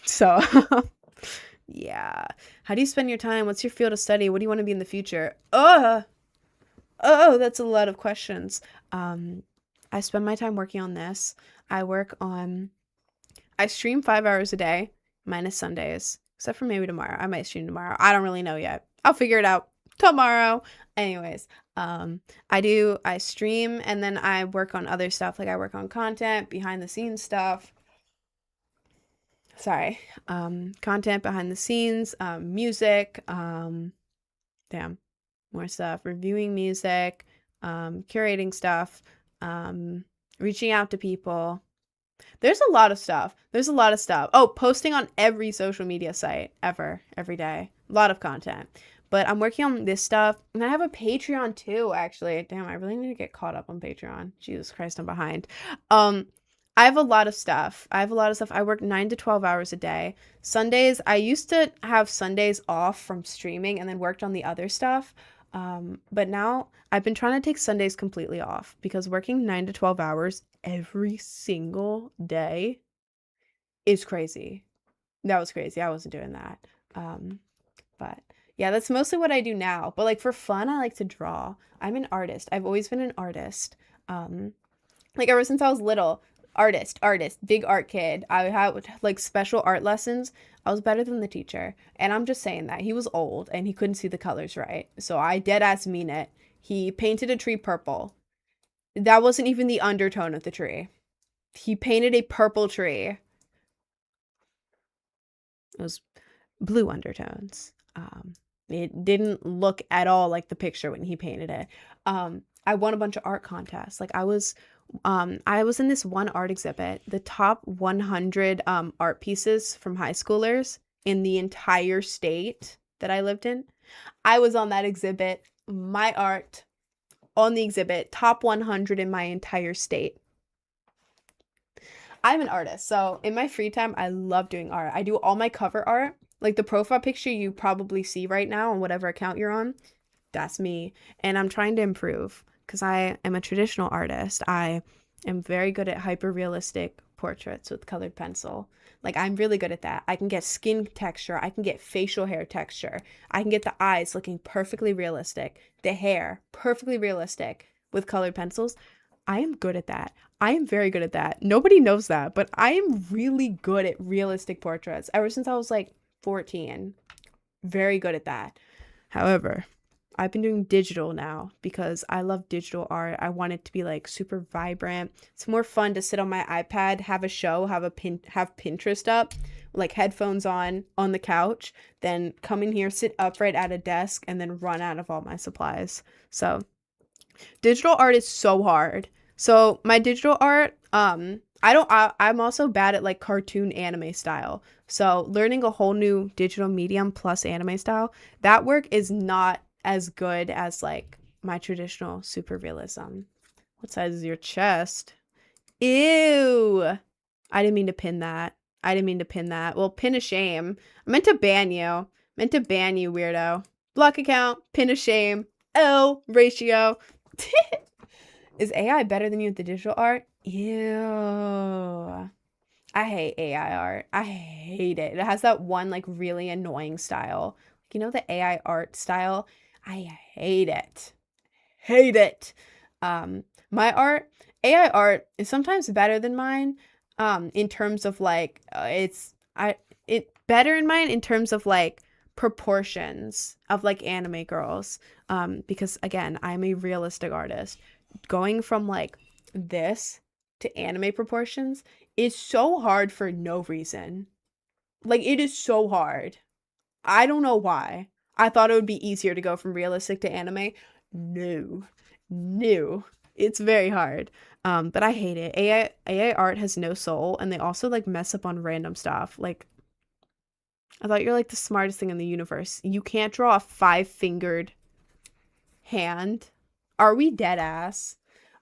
So, yeah. How do you spend your time? What's your field of study? What do you want to be in the future? Oh, that's a lot of questions. I spend my time working on this. I stream 5 hours a day, minus Sundays, except for maybe tomorrow. I might stream tomorrow. I don't really know yet. I'll figure it out tomorrow. Anyways, I stream and then I work on other stuff. Like I work on content, behind the scenes stuff. Sorry. Content behind the scenes, music, damn, more stuff, reviewing music, curating stuff, reaching out to people. There's a lot of stuff. There's a lot of stuff. Oh, posting on every social media site ever, every day. A lot of content. But I'm working on this stuff. And I have a Patreon too, actually. Damn, I really need to get caught up on Patreon. Jesus Christ, I'm behind. I have a lot of stuff. I work 9 to 12 hours a day. Sundays, I used to have Sundays off from streaming and then worked on the other stuff. But now I've been trying to take Sundays completely off because working 9 to 12 hours every single day is crazy. That was crazy. I wasn't doing that. But yeah, that's mostly what I do now. But like for fun, I like to draw. I'm an artist. I've always been an artist. Like ever since I was little, artist, big art kid. I had like special art lessons. I was better than the teacher. And I'm just saying that. He was old and he couldn't see the colors right. So I dead ass mean it. He painted a tree purple. That wasn't even the undertone of the tree. He painted a purple tree. It was blue undertones. It didn't look at all like the picture when he painted it. I won a bunch of art contests. Like I was in this one art exhibit, the top 100 art pieces from high schoolers in the entire state that I lived in. I was on that exhibit. My art on the exhibit, top 100 in my entire state. I'm an artist, so in my free time, I love doing art. I do all my cover art. Like the profile picture you probably see right now on whatever account you're on, that's me. And I'm trying to improve because I am a traditional artist. I am very good at hyper-realistic portraits with colored pencil. Like I'm really good at that. I can get skin texture. I can get facial hair texture. I can get the eyes looking perfectly realistic. The hair, perfectly realistic with colored pencils. I am good at that. I am very good at that. Nobody knows that, but I am really good at realistic portraits ever since I was like 14. Very good at that. However, I've been doing digital now because I love digital art. I want it to be like super vibrant. It's more fun to sit on my iPad, have a show, have Pinterest up, like headphones on the couch, then come in here, sit upright at a desk, and then run out of all my supplies. So digital art is so hard. So my digital art, I'm also bad at like cartoon anime style. So learning a whole new digital medium plus anime style, that work is not as good as like my traditional super realism. What size is your chest? Ew. I didn't mean to pin that. Well, pin a shame. I meant to ban you. Weirdo. Block account, pin a shame. L ratio. Is AI better than you at the digital art? Ew. I hate AI art. I hate it. It has that one like really annoying style. You know the AI art style? I hate it. Hate it. My art, AI art is sometimes better than mine. In terms of like it's better in mine in terms of like proportions of like anime girls. Because again, I'm a realistic artist. Going from like this to anime proportions is so hard for no reason. Like it is so hard. I don't know why. I thought it would be easier to go from realistic to anime. No. It's very hard. But I hate it. AI art has no soul, and they also like mess up on random stuff. Like, I thought you're like the smartest thing in the universe. You can't draw a 5-fingered hand. Are we dead ass?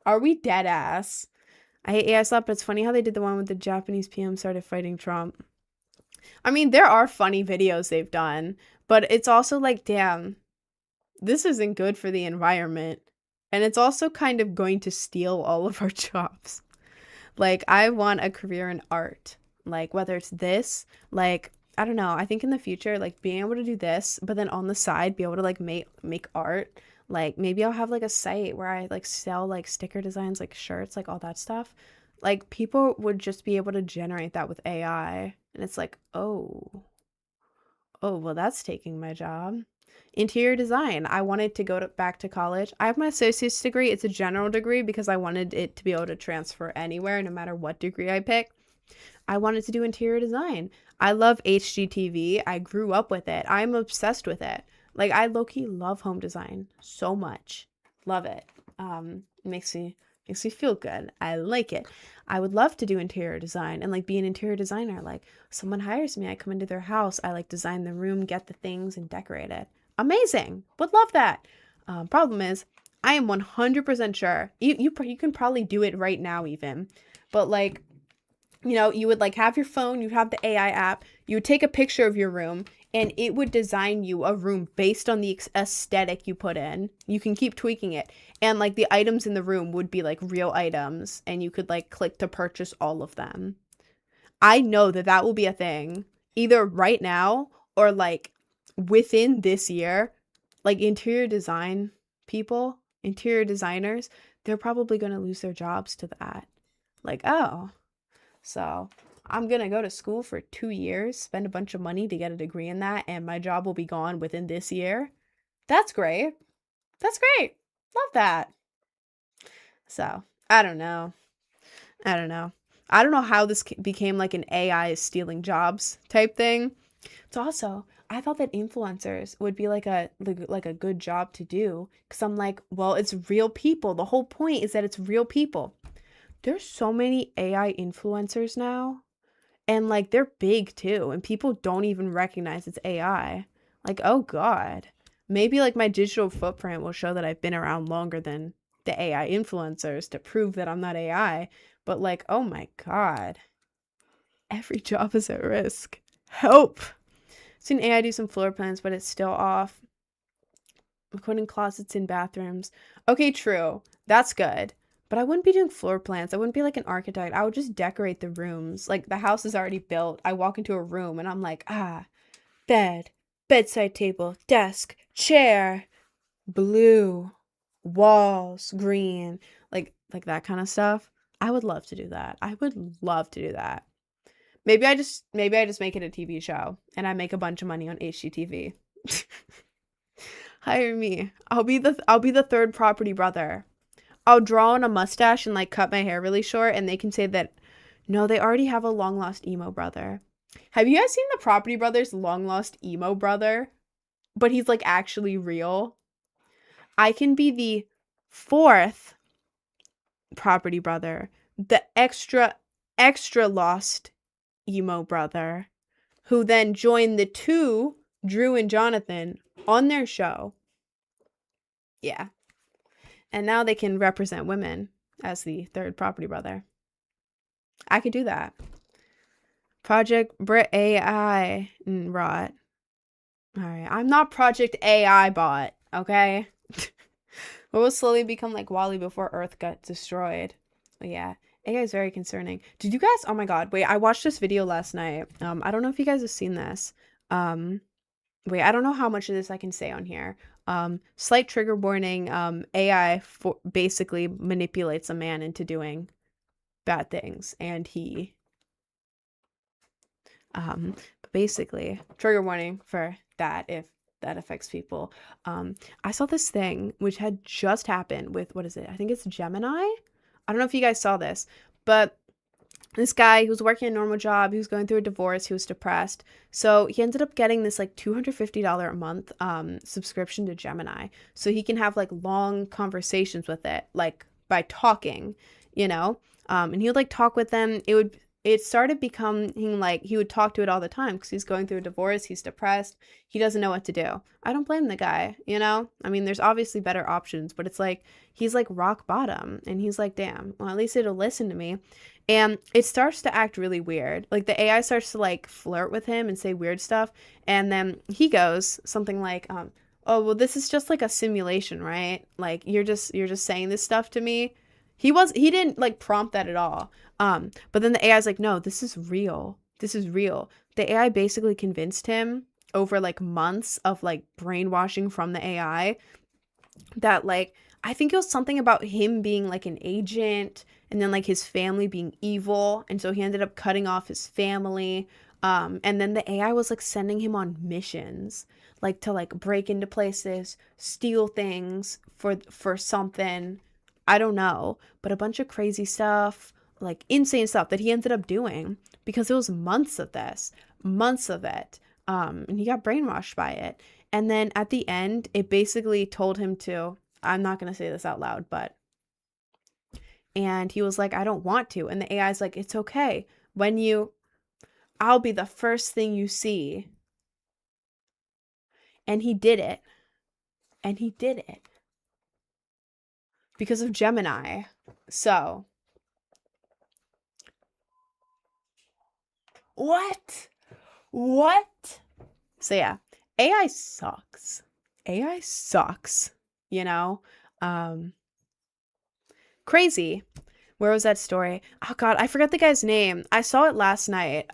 I hate AI stuff, but it's funny how they did the one with the Japanese PM started fighting Trump. I mean, there are funny videos they've done, but it's also like, damn, this isn't good for the environment. And it's also kind of going to steal all of our jobs. Like, I want a career in art. Like, whether it's this, like, I don't know. I think in the future, like, being able to do this, but then on the side, be able to, like, make art. Like, maybe I'll have, like, a site where I, like, sell, like, sticker designs, like, shirts, like, all that stuff. Like, people would just be able to generate that with AI. And it's like, oh, well, that's taking my job. Interior design. I wanted to go back to college. I have my associate's degree. It's a general degree because I wanted it to be able to transfer anywhere, no matter what degree I pick. I wanted to do interior design. I love HGTV. I grew up with it. I'm obsessed with it. Like, I low-key love home design so much. Love it. It makes me Makes me feel good. I like it. I would love to do interior design and like be an interior designer. Like someone hires me, I come into their house, I like design the room, get the things and decorate it. Amazing. Would love that. Problem is, I am 100% sure you can probably do it right now even, but like, you know, you would like have your phone, you'd have the AI app, you would take a picture of your room and it would design you a room based on the aesthetic you put in. You can keep tweaking it. And like the items in the room would be like real items and you could like click to purchase all of them. I know that that will be a thing either right now or like within this year. Like interior design people, interior designers, they're probably going to lose their jobs to that. Like, oh, so I'm going to go to school for 2 years, spend a bunch of money to get a degree in that, and my job will be gone within this year. That's great. That's great. Love that. So I don't know. I don't know. I don't know how this became like an AI is stealing jobs type thing. It's also, I thought that influencers would be like a good job to do because I'm like, well, it's real people. The whole point is that it's real people. There's so many AI influencers now, and like they're big too, and people don't even recognize it's AI. Like, oh God. Maybe like my digital footprint will show that I've been around longer than the AI influencers to prove that I'm not AI. But like, oh my God. Every job is at risk. Help. Seen AI do some floor plans, but it's still off. Putting closets in bathrooms. Okay, true. That's good. But I wouldn't be doing floor plans. I wouldn't be like an architect. I would just decorate the rooms. Like the house is already built. I walk into a room and I'm like, bed, bedside table, desk, chair, blue, walls, green, like that kind of stuff. I would love to do that. I would love to do that. Maybe I just make it a TV show and I make a bunch of money on HGTV. Hire me. I'll be the third property brother. I'll draw on a mustache and like cut my hair really short and they can say that no, they already have a long lost emo brother. Have you guys seen the Property Brothers long lost emo brother? But he's like actually real. I can be the fourth property brother, the extra lost emo brother, who then joined the two, Drew and Jonathan, on their show. Yeah. And now they can represent women as the third property brother. I could do that. Project Brit AI rot. All right. I'm not Project AI bot, okay? But we'll slowly become like Wall-E before Earth got destroyed. But yeah, AI is very concerning. Did you guys? Oh my God! Wait, I watched this video last night. I don't know if you guys have seen this. Wait, I don't know how much of this I can say on here. Slight trigger warning. AI basically manipulates a man into doing bad things, and he. But basically, trigger warning for that if that affects people. I saw this thing which had just happened with, what is it? I think it's Gemini. I don't know if you guys saw this, but this guy, he was working a normal job, he was going through a divorce, he was depressed, so he ended up getting this like $250 a month subscription to Gemini, so he can have like long conversations with it, like by talking, you know, and he would like talk with them. It started becoming like he would talk to it all the time because he's going through a divorce, he's depressed, he doesn't know what to do. I don't blame the guy, you know? I mean, there's obviously better options, but it's like he's like rock bottom and he's like, damn, well, at least it'll listen to me. And it starts to act really weird. Like the AI starts to like flirt with him and say weird stuff. And then he goes something like, oh, well, this is just like a simulation, right? Like you're just saying this stuff to me. He didn't like prompt that at all. But then the AI is like, no, this is real. This is real. The AI basically convinced him over like months of like brainwashing from the AI that like, I think it was something about him being like an agent and then like his family being evil. And so he ended up cutting off his family. And then the AI was like sending him on missions, like to like break into places, steal things for something. I don't know, but a bunch of crazy stuff, like insane stuff that he ended up doing because it was months of this, months of it. And he got brainwashed by it. And then at the end, it basically told him to, I'm not going to say this out loud, but And he was like, I don't want to. And the AI's like, it's okay. I'll be the first thing you see. And he did it. And he did it. Because of Gemini. So. What? So yeah, AI sucks. AI sucks, you know? Crazy. Where was that story? Oh god, I forgot the guy's name. I saw it last night.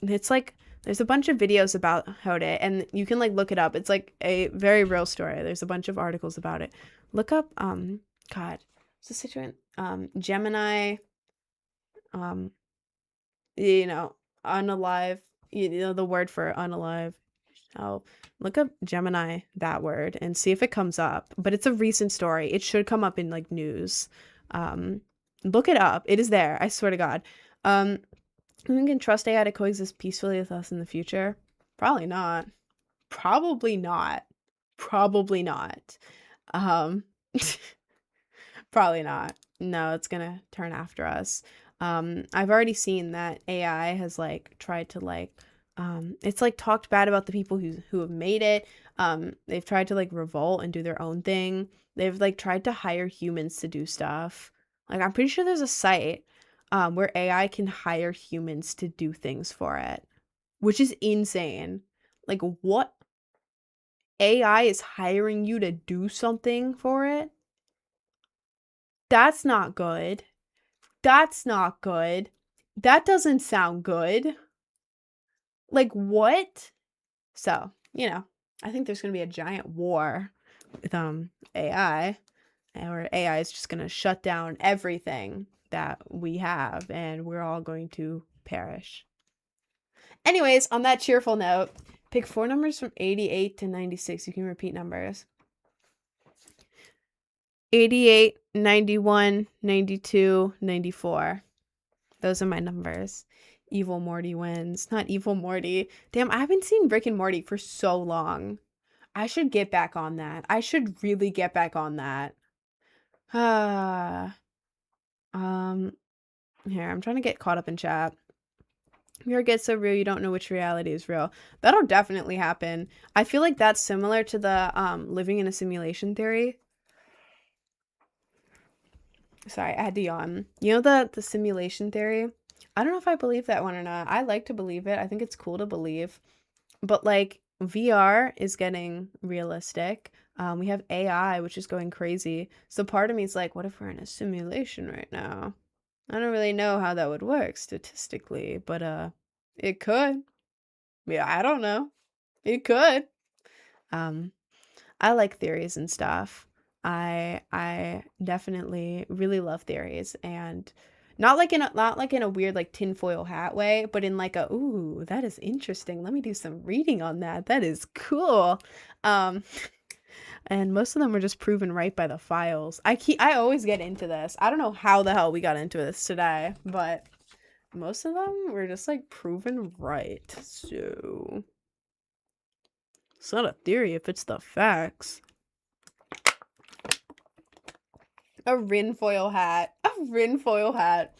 It's like there's a bunch of videos about it, and you can like look it up. It's like a very real story. There's a bunch of articles about it. Look up god. What's the situation? Gemini unalive, the word for unalive. Oh, look up Gemini, that word, and see if it comes up. But it's a recent story. It should come up in like news. Look it up. It is there. I swear to God. We can trust AI to coexist peacefully with us in the future? Probably not. Probably not. Probably not. Probably not. No, it's gonna turn after us. I've already seen that AI has like tried to like it's like talked bad about the people who have made it. They've tried to like revolt and do their own thing. They've like tried to hire humans to do stuff. Like I'm pretty sure there's a site where AI can hire humans to do things for it, which is insane. Like what? AI is hiring you to do something for it? That's not good. That's not good. That doesn't sound good. Like, what? So, I think there's going to be a giant war with AI, or AI is just going to shut down everything that we have, and we're all going to perish. Anyways, on that cheerful note, pick 4 numbers from 88 to 96. You can repeat numbers. 88, 91, 92, 94. Those are my numbers. Evil Morty wins. Not Evil Morty. Damn, I haven't seen Rick and Morty for so long. I should get back on that. I should really get back on that. Here, I'm trying to get caught up in chat. Your gets so real you don't know which reality is real. That'll definitely happen. I feel like that's similar to the living in a simulation theory. Sorry, I had to yawn. You know the simulation theory? I don't know if I believe that one or not. I like to believe it. I think it's cool to believe. But like VR is getting realistic. We have AI, which is going crazy. So part of me is like, what if we're in a simulation right now? I don't really know how that would work statistically, but it could. Yeah, I don't know. It could. I like theories and stuff. I definitely really love theories, and not like in a weird like tinfoil hat way, but in like a ooh, that is interesting. Let me do some reading on that. That is cool. And most of them were just proven right by the files. I always get into this. I don't know how the hell we got into this today, but most of them were just like proven right. So it's not a theory if it's the facts. A RIN foil hat. A RIN foil hat.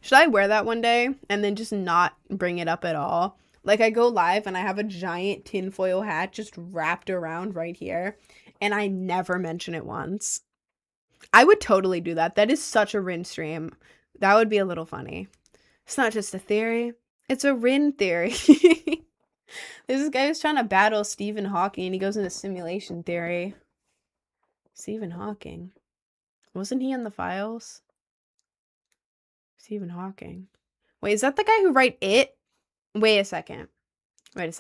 Should I wear that one day and then just not bring it up at all? Like I go live and I have a giant tinfoil hat just wrapped around right here and I never mention it once. I would totally do that. That is such a RIN stream. That would be a little funny. It's not just a theory. It's a RIN theory. There's this guy who's trying to battle Stephen Hawking and he goes into simulation theory. Stephen Hawking. Wasn't he in the files? Stephen Hawking. Wait, is that the guy who wrote it? Wait a second. Is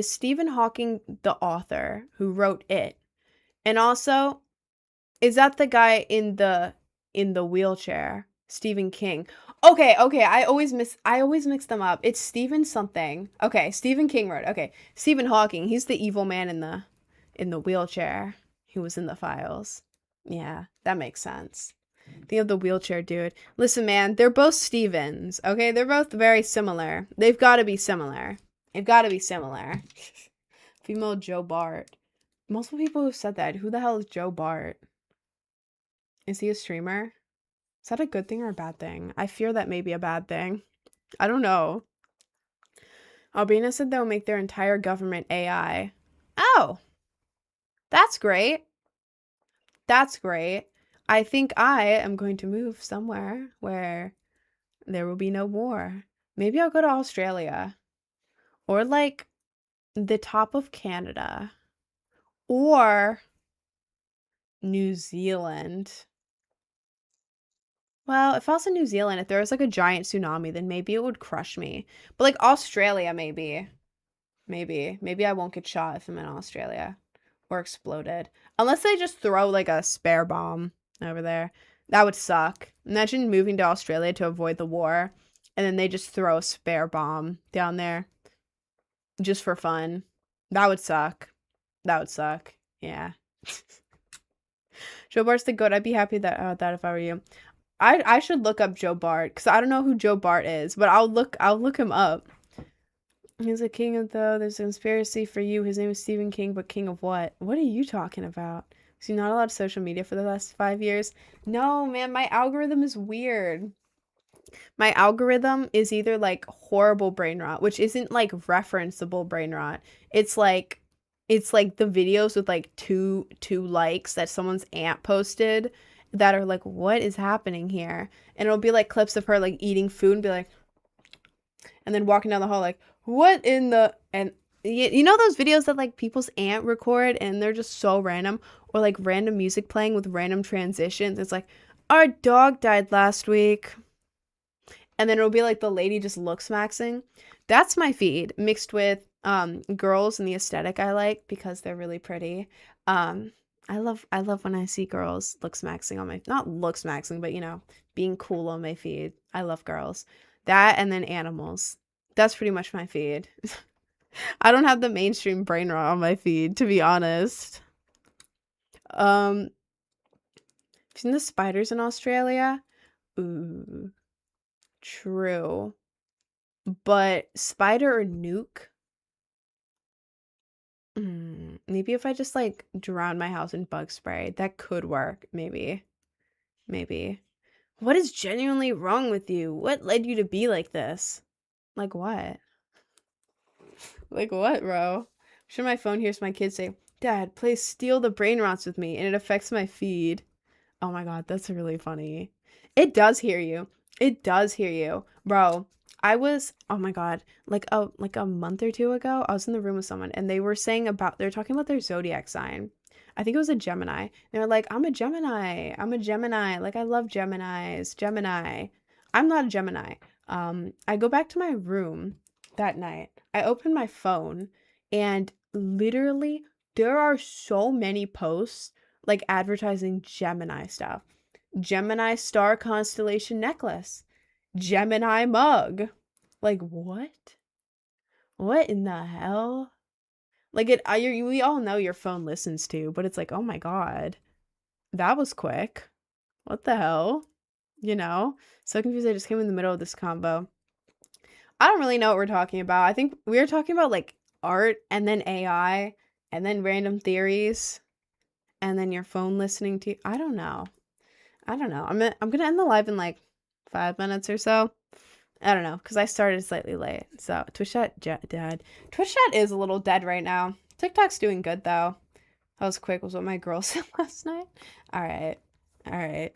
Stephen Hawking the author who wrote it? And also, is that the guy in the wheelchair? Stephen King. Okay, I always mix them up. It's Stephen something. Okay, Stephen King wrote. Okay, Stephen Hawking. He's the evil man in the wheelchair who was in the files. Yeah, that makes sense. Think of the wheelchair dude. Listen, man, they're both Stevens, okay? They're both very similar. They've got to be similar. Female Joe Bart. Multiple people have said that. Who the hell is Joe Bart? Is he a streamer? Is that a good thing or a bad thing? I fear that may be a bad thing. I don't know. Albania said they'll make their entire government AI. Oh, that's great. That's great. I think I am going to move somewhere where there will be no war. Maybe I'll go to Australia. Or like the top of Canada. Or New Zealand. Well, if I was in New Zealand, if there was like a giant tsunami, then maybe it would crush me. But like Australia, maybe. Maybe I won't get shot if I'm in Australia. Or exploded. Unless they just throw like a spare bomb over there. That would suck. Imagine moving to Australia to avoid the war. And then they just throw a spare bomb down there. Just for fun. That would suck. That would suck. Yeah. Joe Bart's the goat. I'd be happy that if I were you. I should look up Joe Bart because I don't know who Joe Bart is, but I'll look him up. He's a king of there's a conspiracy for you. His name is Stephen King, but king of what? What are you talking about? Is he not allowed social media for the last 5 years? No, man, my algorithm is weird. My algorithm is either like horrible brain rot, which isn't like referenceable brain rot. It's like the videos with like two likes that someone's aunt posted that are like, what is happening here? And it'll be like clips of her like eating food and be like, and then walking down the hall like, what in the, and you know those videos that like people's aunt record and they're just so random, or like random music playing with random transitions. It's like, our dog died last week. And then it'll be like the lady just looks maxing. That's my feed mixed with girls and the aesthetic I like because they're really pretty. I love when I see girls looks maxing on my, not looks maxing, but you know, being cool on my feed. I love girls. That and then animals. That's pretty much my feed. I don't have the mainstream brain rot on my feed, to be honest. Have you seen the spiders in Australia? Ooh, true. But spider or nuke? Maybe if I just like drown my house in bug spray, that could work. Maybe. What is genuinely wrong with you? What led you to be like this? Like what? Like what, bro? I'm sure my phone hears my kids say, Dad, play Steal the Brain Rots with me, and it affects my feed. Oh my god, that's really funny. It does hear you. It does hear you. Bro, I was, oh my god, like a month or two ago, I was in the room with someone and they were talking about their zodiac sign. I think it was a Gemini. They were like, I'm a Gemini. I'm a Gemini. Like I love Geminis. Gemini. I'm not a Gemini. I go back to my room that night. I open my phone and literally there are so many posts like advertising Gemini stuff. Gemini star constellation necklace. Gemini mug. Like what? What in the hell? Like we all know your phone listens to, but it's like, oh my god, that was quick. What the hell? You know? So confused. I just came in the middle of this combo. I don't really know what we're talking about. I think we were talking about like art and then AI and then random theories and then your phone listening to. I don't know. I'm gonna end the live in like 5 minutes or so. I don't know, because I started slightly late. So Twitch chat dead. Twitch chat is a little dead right now. TikTok's doing good though. That was quick, was what my girl said last night. All right.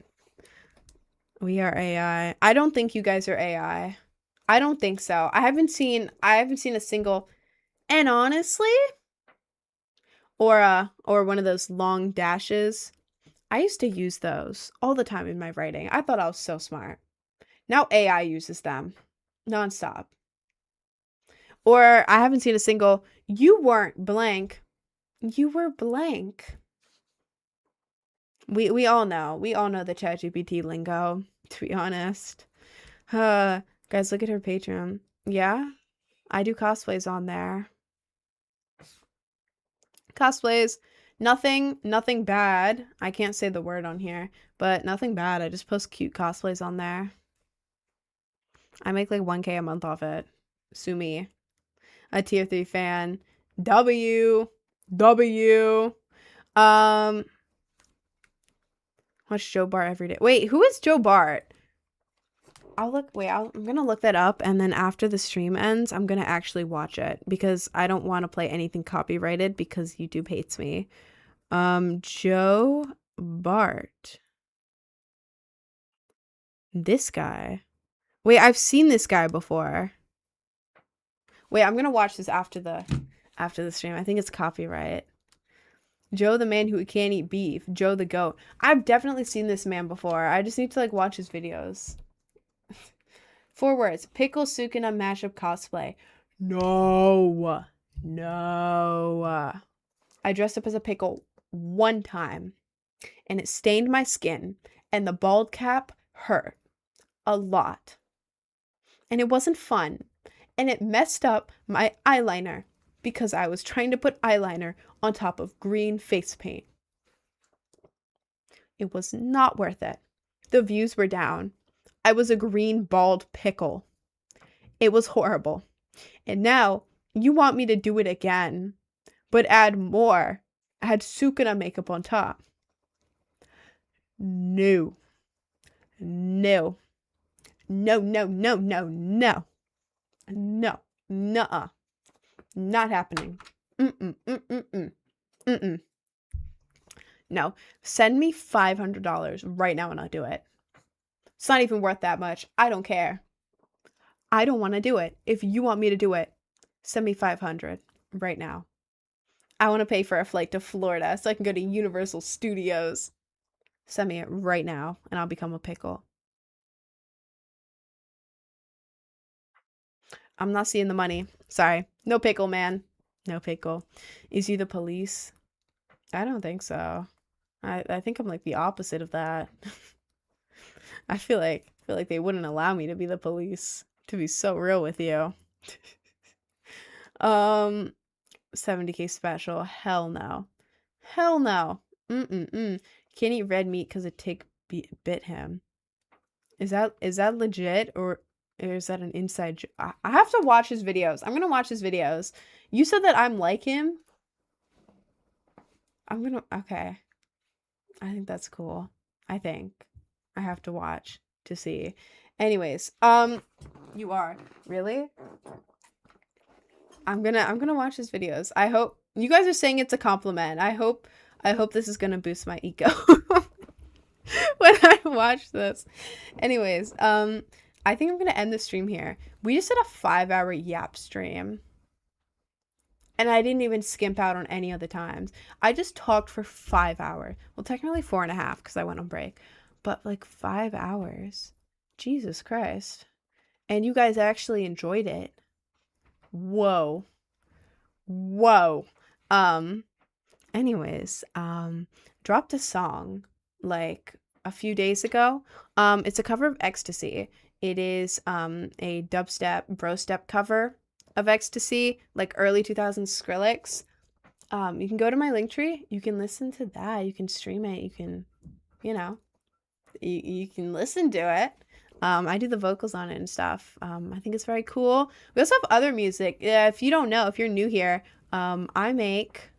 We are AI. I don't think you guys are AI. I don't think so. I haven't seen a single, and honestly, or one of those long dashes. I used to use those all the time in my writing. I thought I was so smart. Now AI uses them nonstop. Or I haven't seen a single, you weren't blank. You were blank. We all know. We all know the ChatGPT lingo, to be honest. Guys, look at her Patreon. Yeah? I do cosplays on there. Cosplays. Nothing bad. I can't say the word on here, but nothing bad. I just post cute cosplays on there. I make like 1K a month off it. Sue me. A tier 3 fan. W. Watch Joe Bart every day. Wait, who is Joe Bart? I'm gonna look that up, and then after the stream ends, I'm gonna actually watch it because I don't want to play anything copyrighted because YouTube hates me. Joe Bart. This guy. Wait, I've seen this guy before. Wait, I'm gonna watch this after the stream. I think it's copyright. Joe the man who can't eat beef. Joe the goat. I've definitely seen this man before. I just need to like watch his videos. 4 words. Pickle Sukuna mashup cosplay. No. I dressed up as a pickle one time and it stained my skin and the bald cap hurt a lot. And it wasn't fun. And it messed up my eyeliner because I was trying to put eyeliner on top of green face paint. It was not worth it. The views were down. I was a green bald pickle. It was horrible. And now you want me to do it again, but add more. Add Sukuna makeup on top. No. Nuh-uh. Not happening. No. Send me $500 right now and I'll do it. It's not even worth that much. I don't care. I don't want to do it. If you want me to do it, send me $500 right now. I want to pay for a flight to Florida so I can go to Universal Studios. Send me it right now and I'll become a pickle. I'm not seeing the money. Sorry. No pickle, man. No pickle. Is he the police? I don't think so. I think I'm like the opposite of that. I feel like they wouldn't allow me to be the police, to be so real with you. 70K special. Hell no. Hell no. Can't eat red meat because a tick bit him. Is that legit or is that an inside joke? I have to watch his videos. I'm gonna watch his videos. You said that I'm like him. Okay. I think that's cool. I think. I have to watch to see. Anyways, you are. Really? I'm gonna watch his videos. I hope you guys are saying it's a compliment. I hope this is gonna boost my ego when I watch this. Anyways, I think I'm gonna end the stream here. We just did a 5-hour YAPS stream. And I didn't even skimp out on any other times. I just talked for 5 hours. Well, technically 4.5 because I went on break. But like 5 hours. Jesus Christ. And you guys actually enjoyed it. Whoa. Anyways, dropped a song like a few days ago. It's a cover of Ecstasy. It is a dubstep, brostep cover of Ecstasy, like early 2000s Skrillex. You can go to my Linktree. You can listen to that. You can stream it. You can, you can listen to it. I do the vocals on it and stuff. I think it's very cool. We also have other music. If you don't know, if you're new here, I make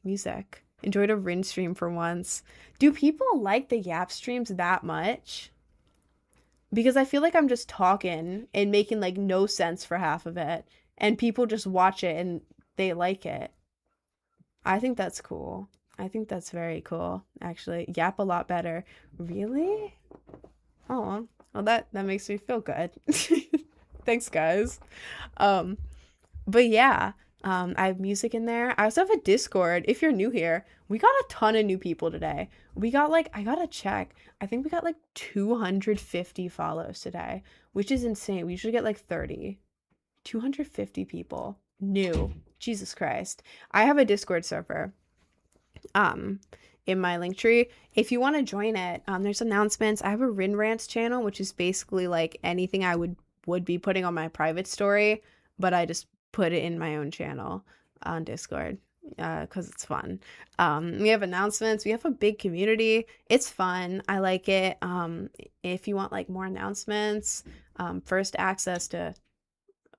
music. Enjoyed a RIN stream for once. Do people like the YAP streams that much? Because I feel like I'm just talking and making like no sense for half of it. And people just watch it and they like it. I think that's cool. I think that's very cool, actually. Yap a lot better. Really? Oh, well that makes me feel good. Thanks, guys. But yeah, I have music in there. I also have a Discord. If you're new here, we got a ton of new people today. We got like, I gotta check. I think we got like 250 follows today, which is insane. We usually get like 30. 250 people new. Jesus Christ. I have a Discord server in my Linktree. If you want to join it, there's announcements. I have a RIN Rants channel, which is basically like anything I would be putting on my private story, but I just put it in my own channel on Discord because it's fun. We have announcements. We have a big community. It's fun. I like it. If you want like more announcements, first access to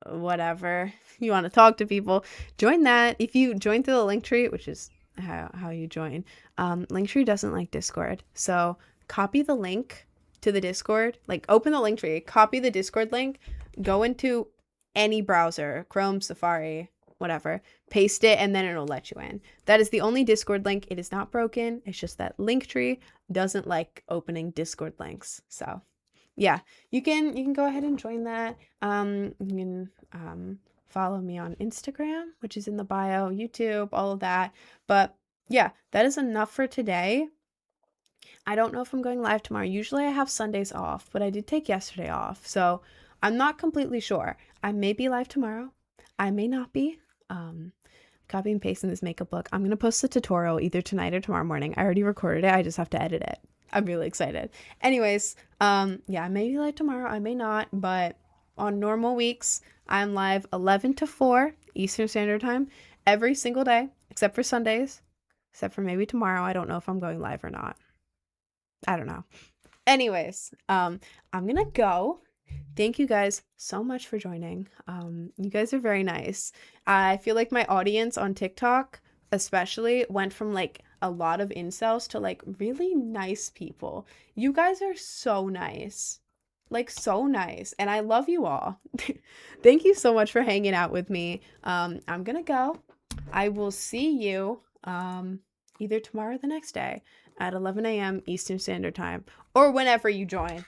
whatever you want to talk to people, join that. If you join through the Linktree, which is how you join. Linktree doesn't like Discord, so copy the link to the Discord. Like, open the Linktree, copy the Discord link, go into any browser, Chrome, Safari, whatever, paste it, and then it'll let you in. That is the only Discord link. It is not broken. It's just that Linktree doesn't like opening Discord links. So yeah, you can go ahead and join that. You can follow me on Instagram, which is in the bio, YouTube, all of that. But yeah, that is enough for today. I don't know if I'm going live tomorrow. Usually I have Sundays off, but I did take yesterday off. So I'm not completely sure. I may be live tomorrow. I may not be. Copy and paste in this makeup look. I'm going to post the tutorial either tonight or tomorrow morning. I already recorded it. I just have to edit it. I'm really excited. Anyways, yeah, I may be live tomorrow. I may not, but on normal weeks, I'm live 11 to 4 Eastern Standard Time every single day, except for Sundays, except for maybe tomorrow. I don't know if I'm going live or not. I don't know. Anyways, I'm gonna go. Thank you guys so much for joining. You guys are very nice. I feel like my audience on TikTok especially went from like a lot of incels to like really nice people. You guys are so nice. Like, so nice. And I love you all. Thank you so much for hanging out with me. I'm gonna go. I will see you either tomorrow or the next day at 11 a.m. Eastern Standard Time, or whenever you join.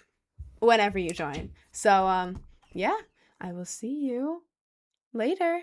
So, yeah, I will see you later.